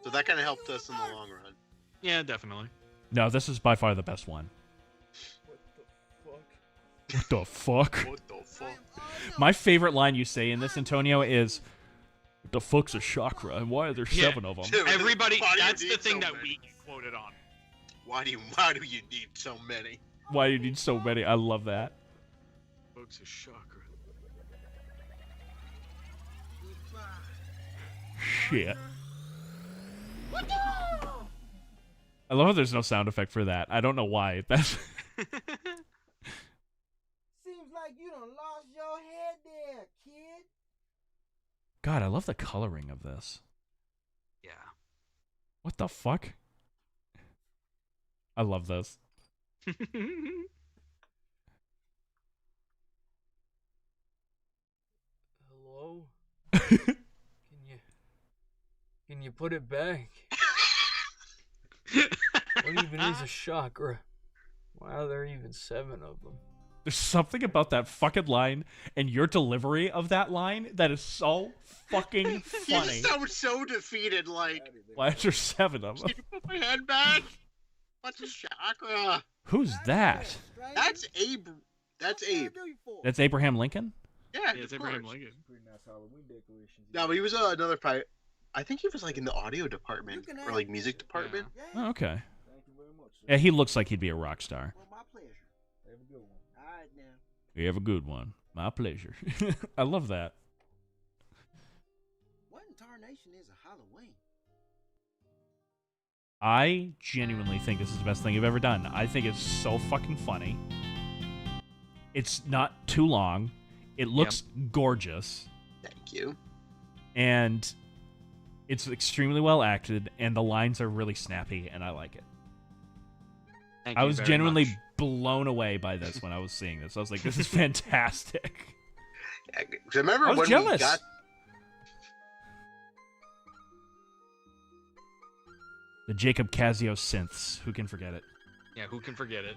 So that kind of helped us in the long run. Yeah, definitely. No, this is by far the best one. What the fuck? What the fuck? My favorite line you say in this, Antonio, is, "What the fuck's a chakra, and why are there 7 of them?" Everybody, that's the thing that we get quoted on. Why do you need so many? Why do you need so many? I love that. Fuck's a chakra. Shit. I love how there's no sound effect for that. I don't know why. That's Seems like you done lost your head there, kid. God, I love the coloring of this. Yeah. What the fuck? I love this. Hello? Can you put it back? What even is a chakra? Why are there even 7 of them? There's something about that fucking line and your delivery of that line that is so fucking funny. You sound so defeated, like... Why are there 7 of them? Can you put my head back? What's a chakra? Who's that? That's Abe. That's Abe. That's Abraham Lincoln? Yeah, it's Abraham Lincoln. No, but he was another pilot. I think he was in the audio department or music department. Oh, okay. Yeah, he looks like he'd be a rock star. Well, my pleasure. Have a good one. All right, now. You have a good one. My pleasure. I love that. What in tarnation is a Halloween? I genuinely think this is the best thing you've ever done. I think it's so fucking funny. It's not too long. It looks gorgeous. Thank you. And it's extremely well acted, and the lines are really snappy, and I like it. I was genuinely blown away by this when I was seeing this. I was like, this is fantastic. Yeah, 'cause I remember I was when jealous. we got... The Jacob Casio synths. Who can forget it? Yeah, who can forget it?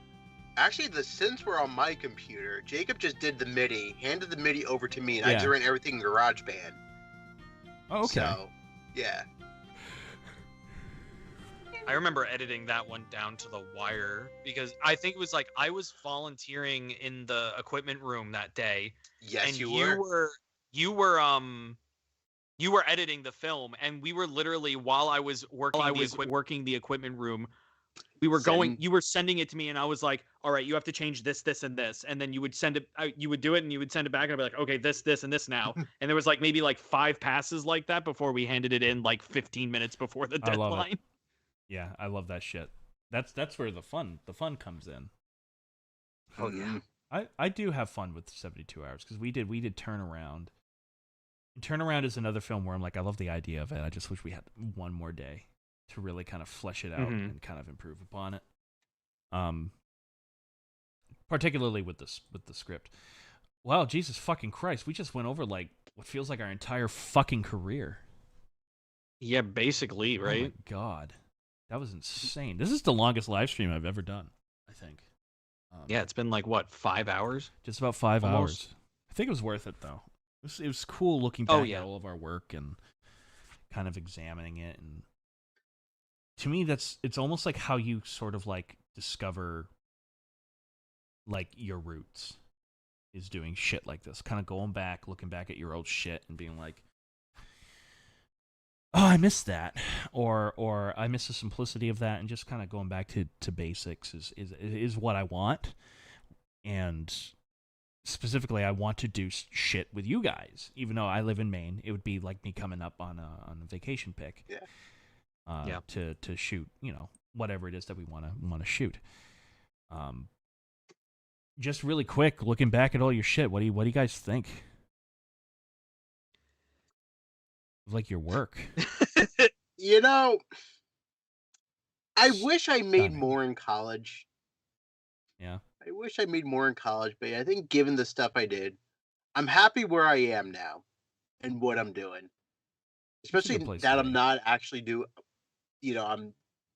Actually, the synths were on my computer. Jacob just did the MIDI, handed the MIDI over to me, and I Yeah. just ran everything in GarageBand. Oh, okay. So, yeah. I remember editing that one down to the wire because I think it was like I was volunteering in the equipment room that day. Yes, and you you were editing the film, and we were literally while I was working the equipment room, we were you were sending it to me, and I was like, all right, you have to change this, and this, and then you would send it, you would do it, and you would send it back, and I'd be like, okay, this, and this now, and there was like maybe like 5 passes like that before we handed it in like 15 minutes before the I love it. deadline. Yeah, I love that shit. That's where the fun comes in. Oh yeah. I do have fun with 72 hours because we did Turnaround. And Turnaround is another film where I'm like, I love the idea of it. I just wish we had one more day to really kind of flesh it out and kind of improve upon it. Particularly with the script. Wow, Jesus fucking Christ, we just went over like what feels like our entire fucking career. Yeah, basically, right? Oh my God. That was insane. This is the longest live stream I've ever done, I think. Yeah, it's been like, what, 5 hours? Just about 5 Almost. hours. I think it was worth it, though. It was cool looking back at all of our work and kind of examining it. And to me, it's almost like how you sort of like discover like your roots is doing shit like this. Kind of going back, looking back at your old shit and being like, oh, I missed that, or I miss the simplicity of that, and just kind of going back to basics is what I want, and specifically, I want to do shit with you guys. Even though I live in Maine, it would be like me coming up on a vacation pick, to shoot, whatever it is that we want to shoot. Just really quick, looking back at all your shit, what do you guys think? Like your work. I wish I made more in college. Yeah. I wish I made more in college, but I think given the stuff I did, I'm happy where I am now and what I'm doing. Especially that I'm not actually I'm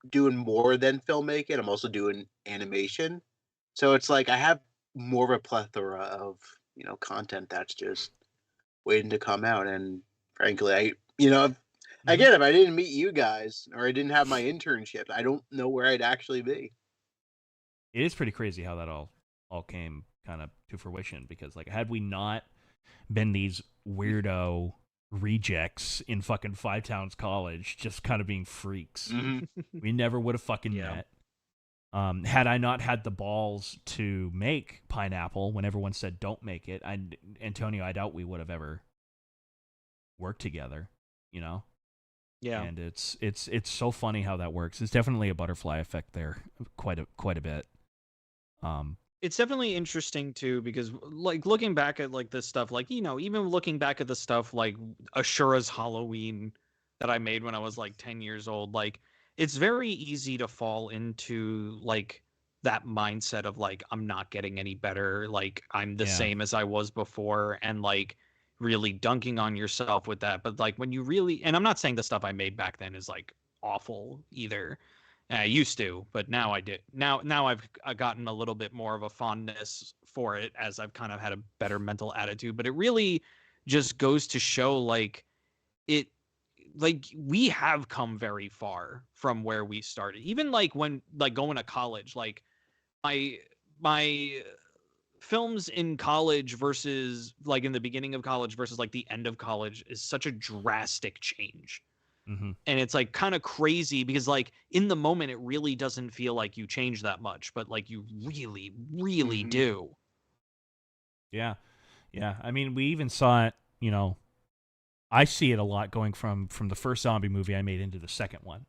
doing more than filmmaking. I'm also doing animation. So it's like I have more of a plethora of, content that's just waiting to come out. And frankly, again, if I didn't meet you guys or I didn't have my internship, I don't know where I'd actually be. It is pretty crazy how that all came kind of to fruition, because like had we not been these weirdo rejects in fucking Five Towns College just kind of being freaks, we never would have fucking met. Had I not had the balls to make Pineapple when everyone said don't make it, Antonio, I doubt we would have ever worked together, Yeah. And it's so funny how that works. It's definitely a butterfly effect there, quite a bit. It's definitely interesting too, because like looking back at like this stuff, like, even looking back at the stuff like Ashura's Halloween that I made when I was like 10 years old, like it's very easy to fall into like that mindset of like, I'm not getting any better. Like I'm the same as I was before. And like really dunking on yourself with that. But like when you really, and I'm not saying the stuff I made back then is like awful either. I used to, but now I do. Now I've gotten a little bit more of a fondness for it as I've kind of had a better mental attitude. But it really just goes to show like we have come very far from where we started. Even like when like going to college, like my films in college versus like in the beginning of college versus like the end of college is such a drastic change. And it's like kind of crazy because like in the moment it really doesn't feel like you change that much, but like you really, really do. Yeah. I mean, we even saw it, I see it a lot going from the first zombie movie I made into the second one.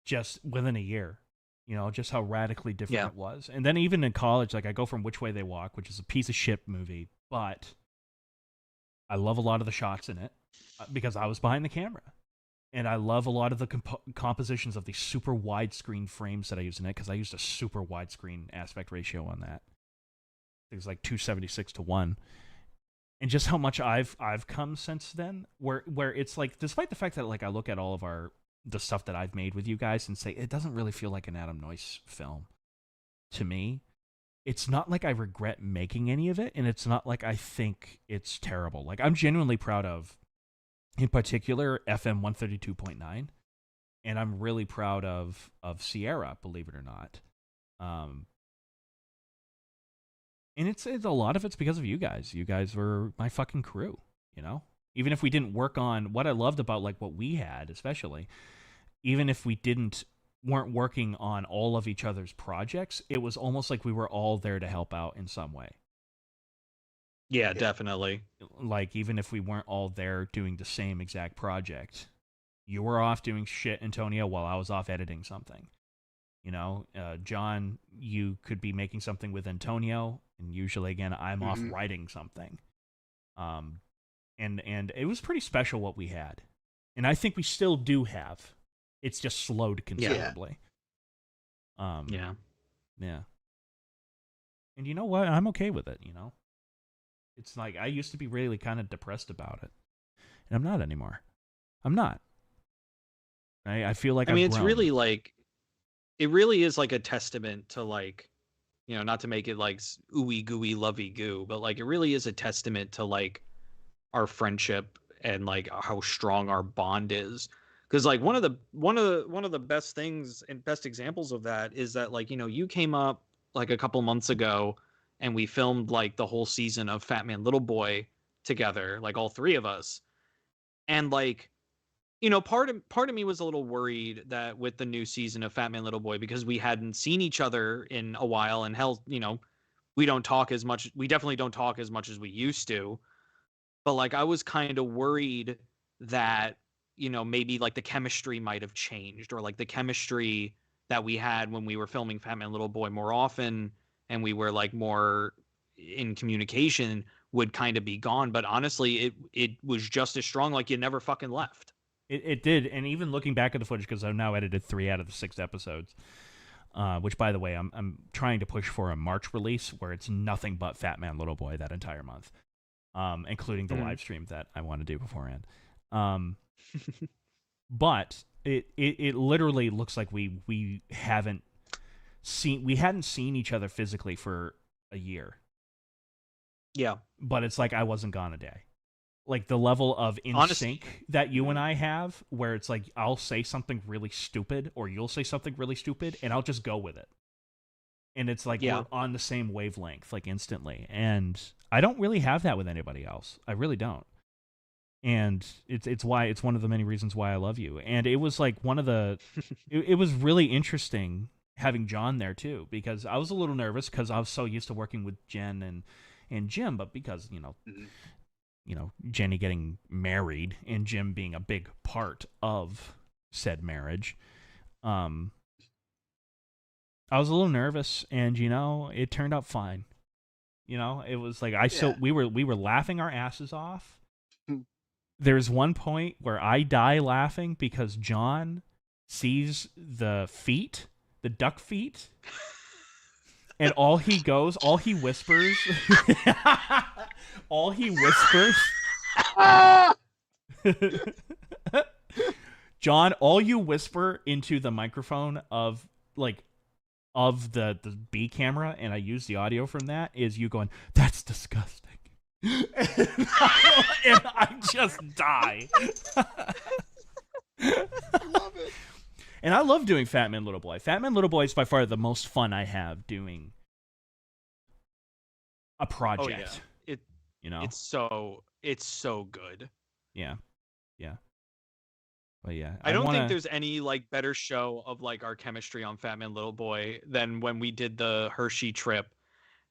just within a year. You know, just how radically different it was. And then even in college, like I go from Which Way They Walk, which is a piece of shit movie, but I love a lot of the shots in it because I was behind the camera. And I love a lot of the compositions of the super widescreen frames that I use in it because I used a super widescreen aspect ratio on that. It was like 276:1. And just how much I've come since then, where it's like, despite the fact that like I look at all of the stuff that I've made with you guys and say it doesn't really feel like an Adam Noyce film to me. It's not like I regret making any of it, and it's not like I think it's terrible. Like I'm genuinely proud of, in particular, FM 132.9, and I'm really proud of Sierra, believe it or not. And it's a lot of it's because of you guys. You guys were my fucking crew, you know? Even if we didn't work on what I loved about like what we had, especially, even if we weren't working on all of each other's projects, it was almost like we were all there to help out in some way. Yeah, definitely. Like even if we weren't all there doing the same exact project, you were off doing shit, Antonio, while I was off editing something. You know, John, you could be making something with Antonio, and usually, again, I'm off writing something. And it was pretty special what we had. And I think we still do have. It's just slowed considerably. Yeah. Yeah. And you know what? I'm okay with it, you know? It's like, I used to be really kind of depressed about it. And I'm not anymore. I'm not. I feel like I mean, I've it's grown. really like, it really is like a testament to like, you know, not to make it like ooey gooey lovey goo, but like it really is a testament to like our friendship and like how strong our bond is. Because like one of the best things and best examples of that is that like, you know, you came up like a couple months ago and we filmed like the whole season of Fat Man Little Boy together, like all three of us. And like, you know, part of me was a little worried that with the new season of Fat Man Little Boy, because we hadn't seen each other in a while, and hell, you know, we don't talk as much. We definitely don't talk as much as we used to. But like, I was kind of worried that, you know, maybe like the chemistry might have changed, or like the chemistry that we had when we were filming Fat Man Little Boy more often, and we were like more in communication, would kind of be gone. But honestly, it was just as strong. Like you never fucking left. It did, and even looking back at the footage, because I've now edited 3 out of the 6 episodes, which, by the way, I'm trying to push for a March release where it's nothing but Fat Man Little Boy that entire month, including the live stream that I want to do beforehand. But it literally looks like we hadn't seen each other physically for a year. Yeah, but it's like I wasn't gone a day. Like the level of sync that you and I have, where it's like I'll say something really stupid or you'll say something really stupid and I'll just go with it. And it's like we're on the same wavelength, like instantly. And I don't really have that with anybody else. I really don't. And it's one of the many reasons why I love you. And it was like one of the it was really interesting having John there too, because I was a little nervous because I was so used to working with Jen and Jim, but because, you know, Jenny getting married and Jim being a big part of said marriage, I was a little nervous, and you know, it turned out fine. You know, it was like we were laughing our asses off. There's one point where I die laughing because John sees the duck feet, and all he whispers, John, all you whisper into the microphone of the B camera, and I use the audio from that, is you going, "That's disgusting." and I just die. Love it. And I love doing Fat Man Little Boy. Fat Man Little Boy is by far the most fun I have doing a project. Oh, yeah. It's so good. Yeah. But yeah, I don't think there's any like better show of like our chemistry on Fat Man Little Boy than when we did the Hershey trip.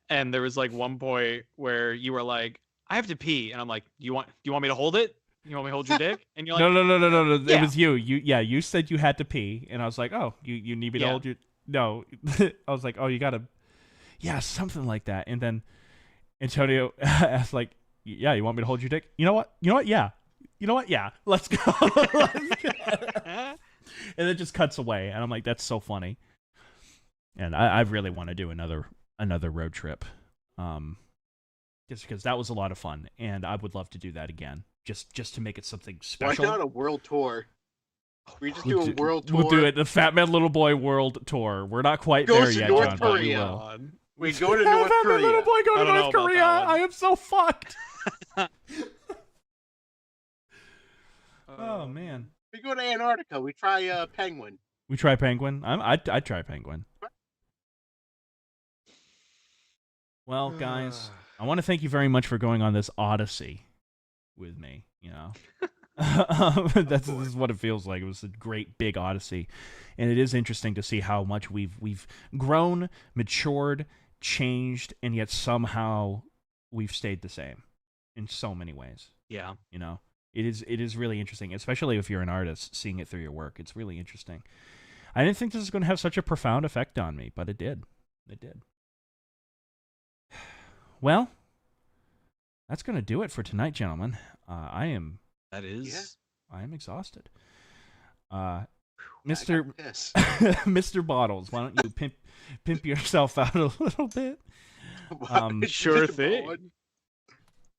And there was like one point where you were like, "I have to pee," and I'm like, "You want me to hold it?" You want me to hold your dick? And you're like, No. Yeah. It was you. You said you had to pee, and I was like, oh, you need me to Yeah. hold you? No, I was like, oh, you gotta, yeah, something like that. And then Antonio asked like, yeah, you want me to hold your dick? You know what? Yeah. You know what? Yeah. Let's go. And it just cuts away, and I'm like, that's so funny. And I really want to do another road trip, just because that was a lot of fun, and I would love to do that again, just to make it something special. Why not a world tour? We just We'll do a world tour. We'll do it. The Fat Man Little Boy World Tour. We're not quite Go there to yet, North John, but we Korea. will. We go to Fat North Man Korea. Little Boy go to I don't know North about Korea. that one. I am so fucked. Oh man. We go to Antarctica. We try penguin. We try penguin. I'd try penguin. Well, guys, I want to thank you very much for going on this odyssey with me. You know, this is what it feels like. It was a great big odyssey, and it is interesting to see how much we've grown, matured, changed, and yet somehow we've stayed the same in so many ways. Yeah. You know, it is really interesting, especially if you're an artist, seeing it through your work. It's really interesting. I didn't think this was going to have such a profound effect on me, but it did. It did. Well, that's going to do it for tonight, gentlemen. I am exhausted. Mr. Mr. Bottles, why don't you pimp yourself out a little bit? Sure thing.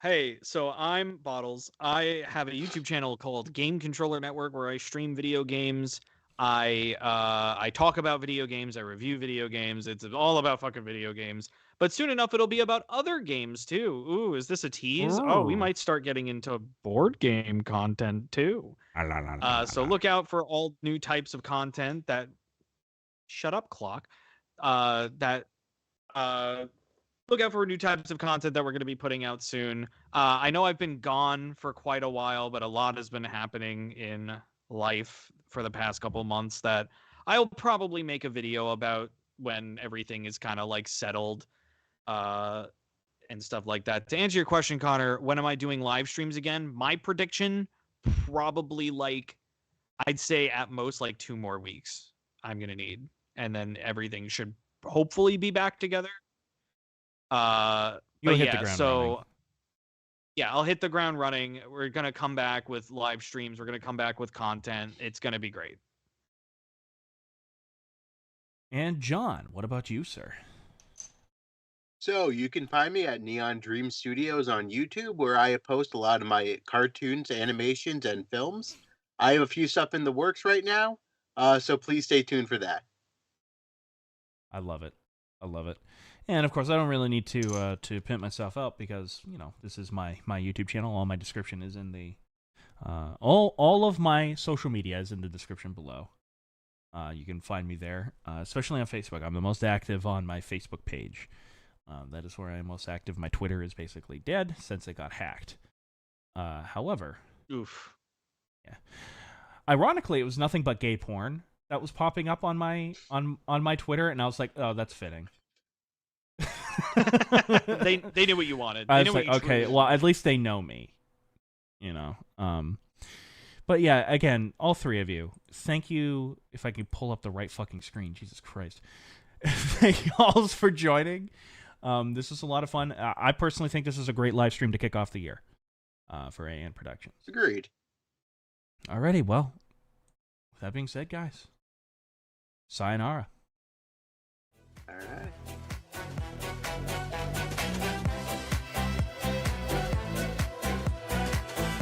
Hey, so I'm Bottles. I have a YouTube channel called Game Controller Network where I stream video games. I talk about video games. I review video games. It's all about fucking video games. But soon enough, it'll be about other games too. Ooh, is this a tease? Oh, we might start getting into board game content too. So look out for all new types of content that. Shut up, clock. Look out for new types of content that we're going to be putting out soon. I know I've been gone for quite a while, but a lot has been happening in life for the past couple months that I'll probably make a video about when everything is kind of like settled and stuff like that. To answer your question, Connor, when am I doing live streams again? My prediction, probably like, I'd say at most like 2 more weeks I'm going to need. And then everything should hopefully be back together. But hit yeah, the ground so running. yeah, I'll hit the ground running. We're gonna come back with live streams. We're gonna come back with content. It's gonna be great. And John, what about you, sir? So you can find me at Neon Dream Studios on YouTube, where I post a lot of my cartoons, animations, and films. I have a few stuff in the works right now, so please stay tuned for that. I love it. And of course, I don't really need to pimp myself out because, you know, this is my YouTube channel. All my description is in the all of my social media is in the description below. You can find me there, especially on Facebook. I'm the most active on my Facebook page. That is where I am most active. My Twitter is basically dead since it got hacked. However, oof. Yeah. Ironically, it was nothing but gay porn that was popping up on my Twitter, and I was like, oh, that's fitting. They knew what you wanted. I They was knew like, what you okay, truly well, at least they know me, you know. But yeah, again, all 3 of you, thank you. If I could pull up the right fucking screen, Jesus Christ, thank you all for joining. This is a lot of fun. I personally think this is a great live stream to kick off the year for AN Productions. Agreed. Alrighty, well, with that being said, guys, sayonara. All right.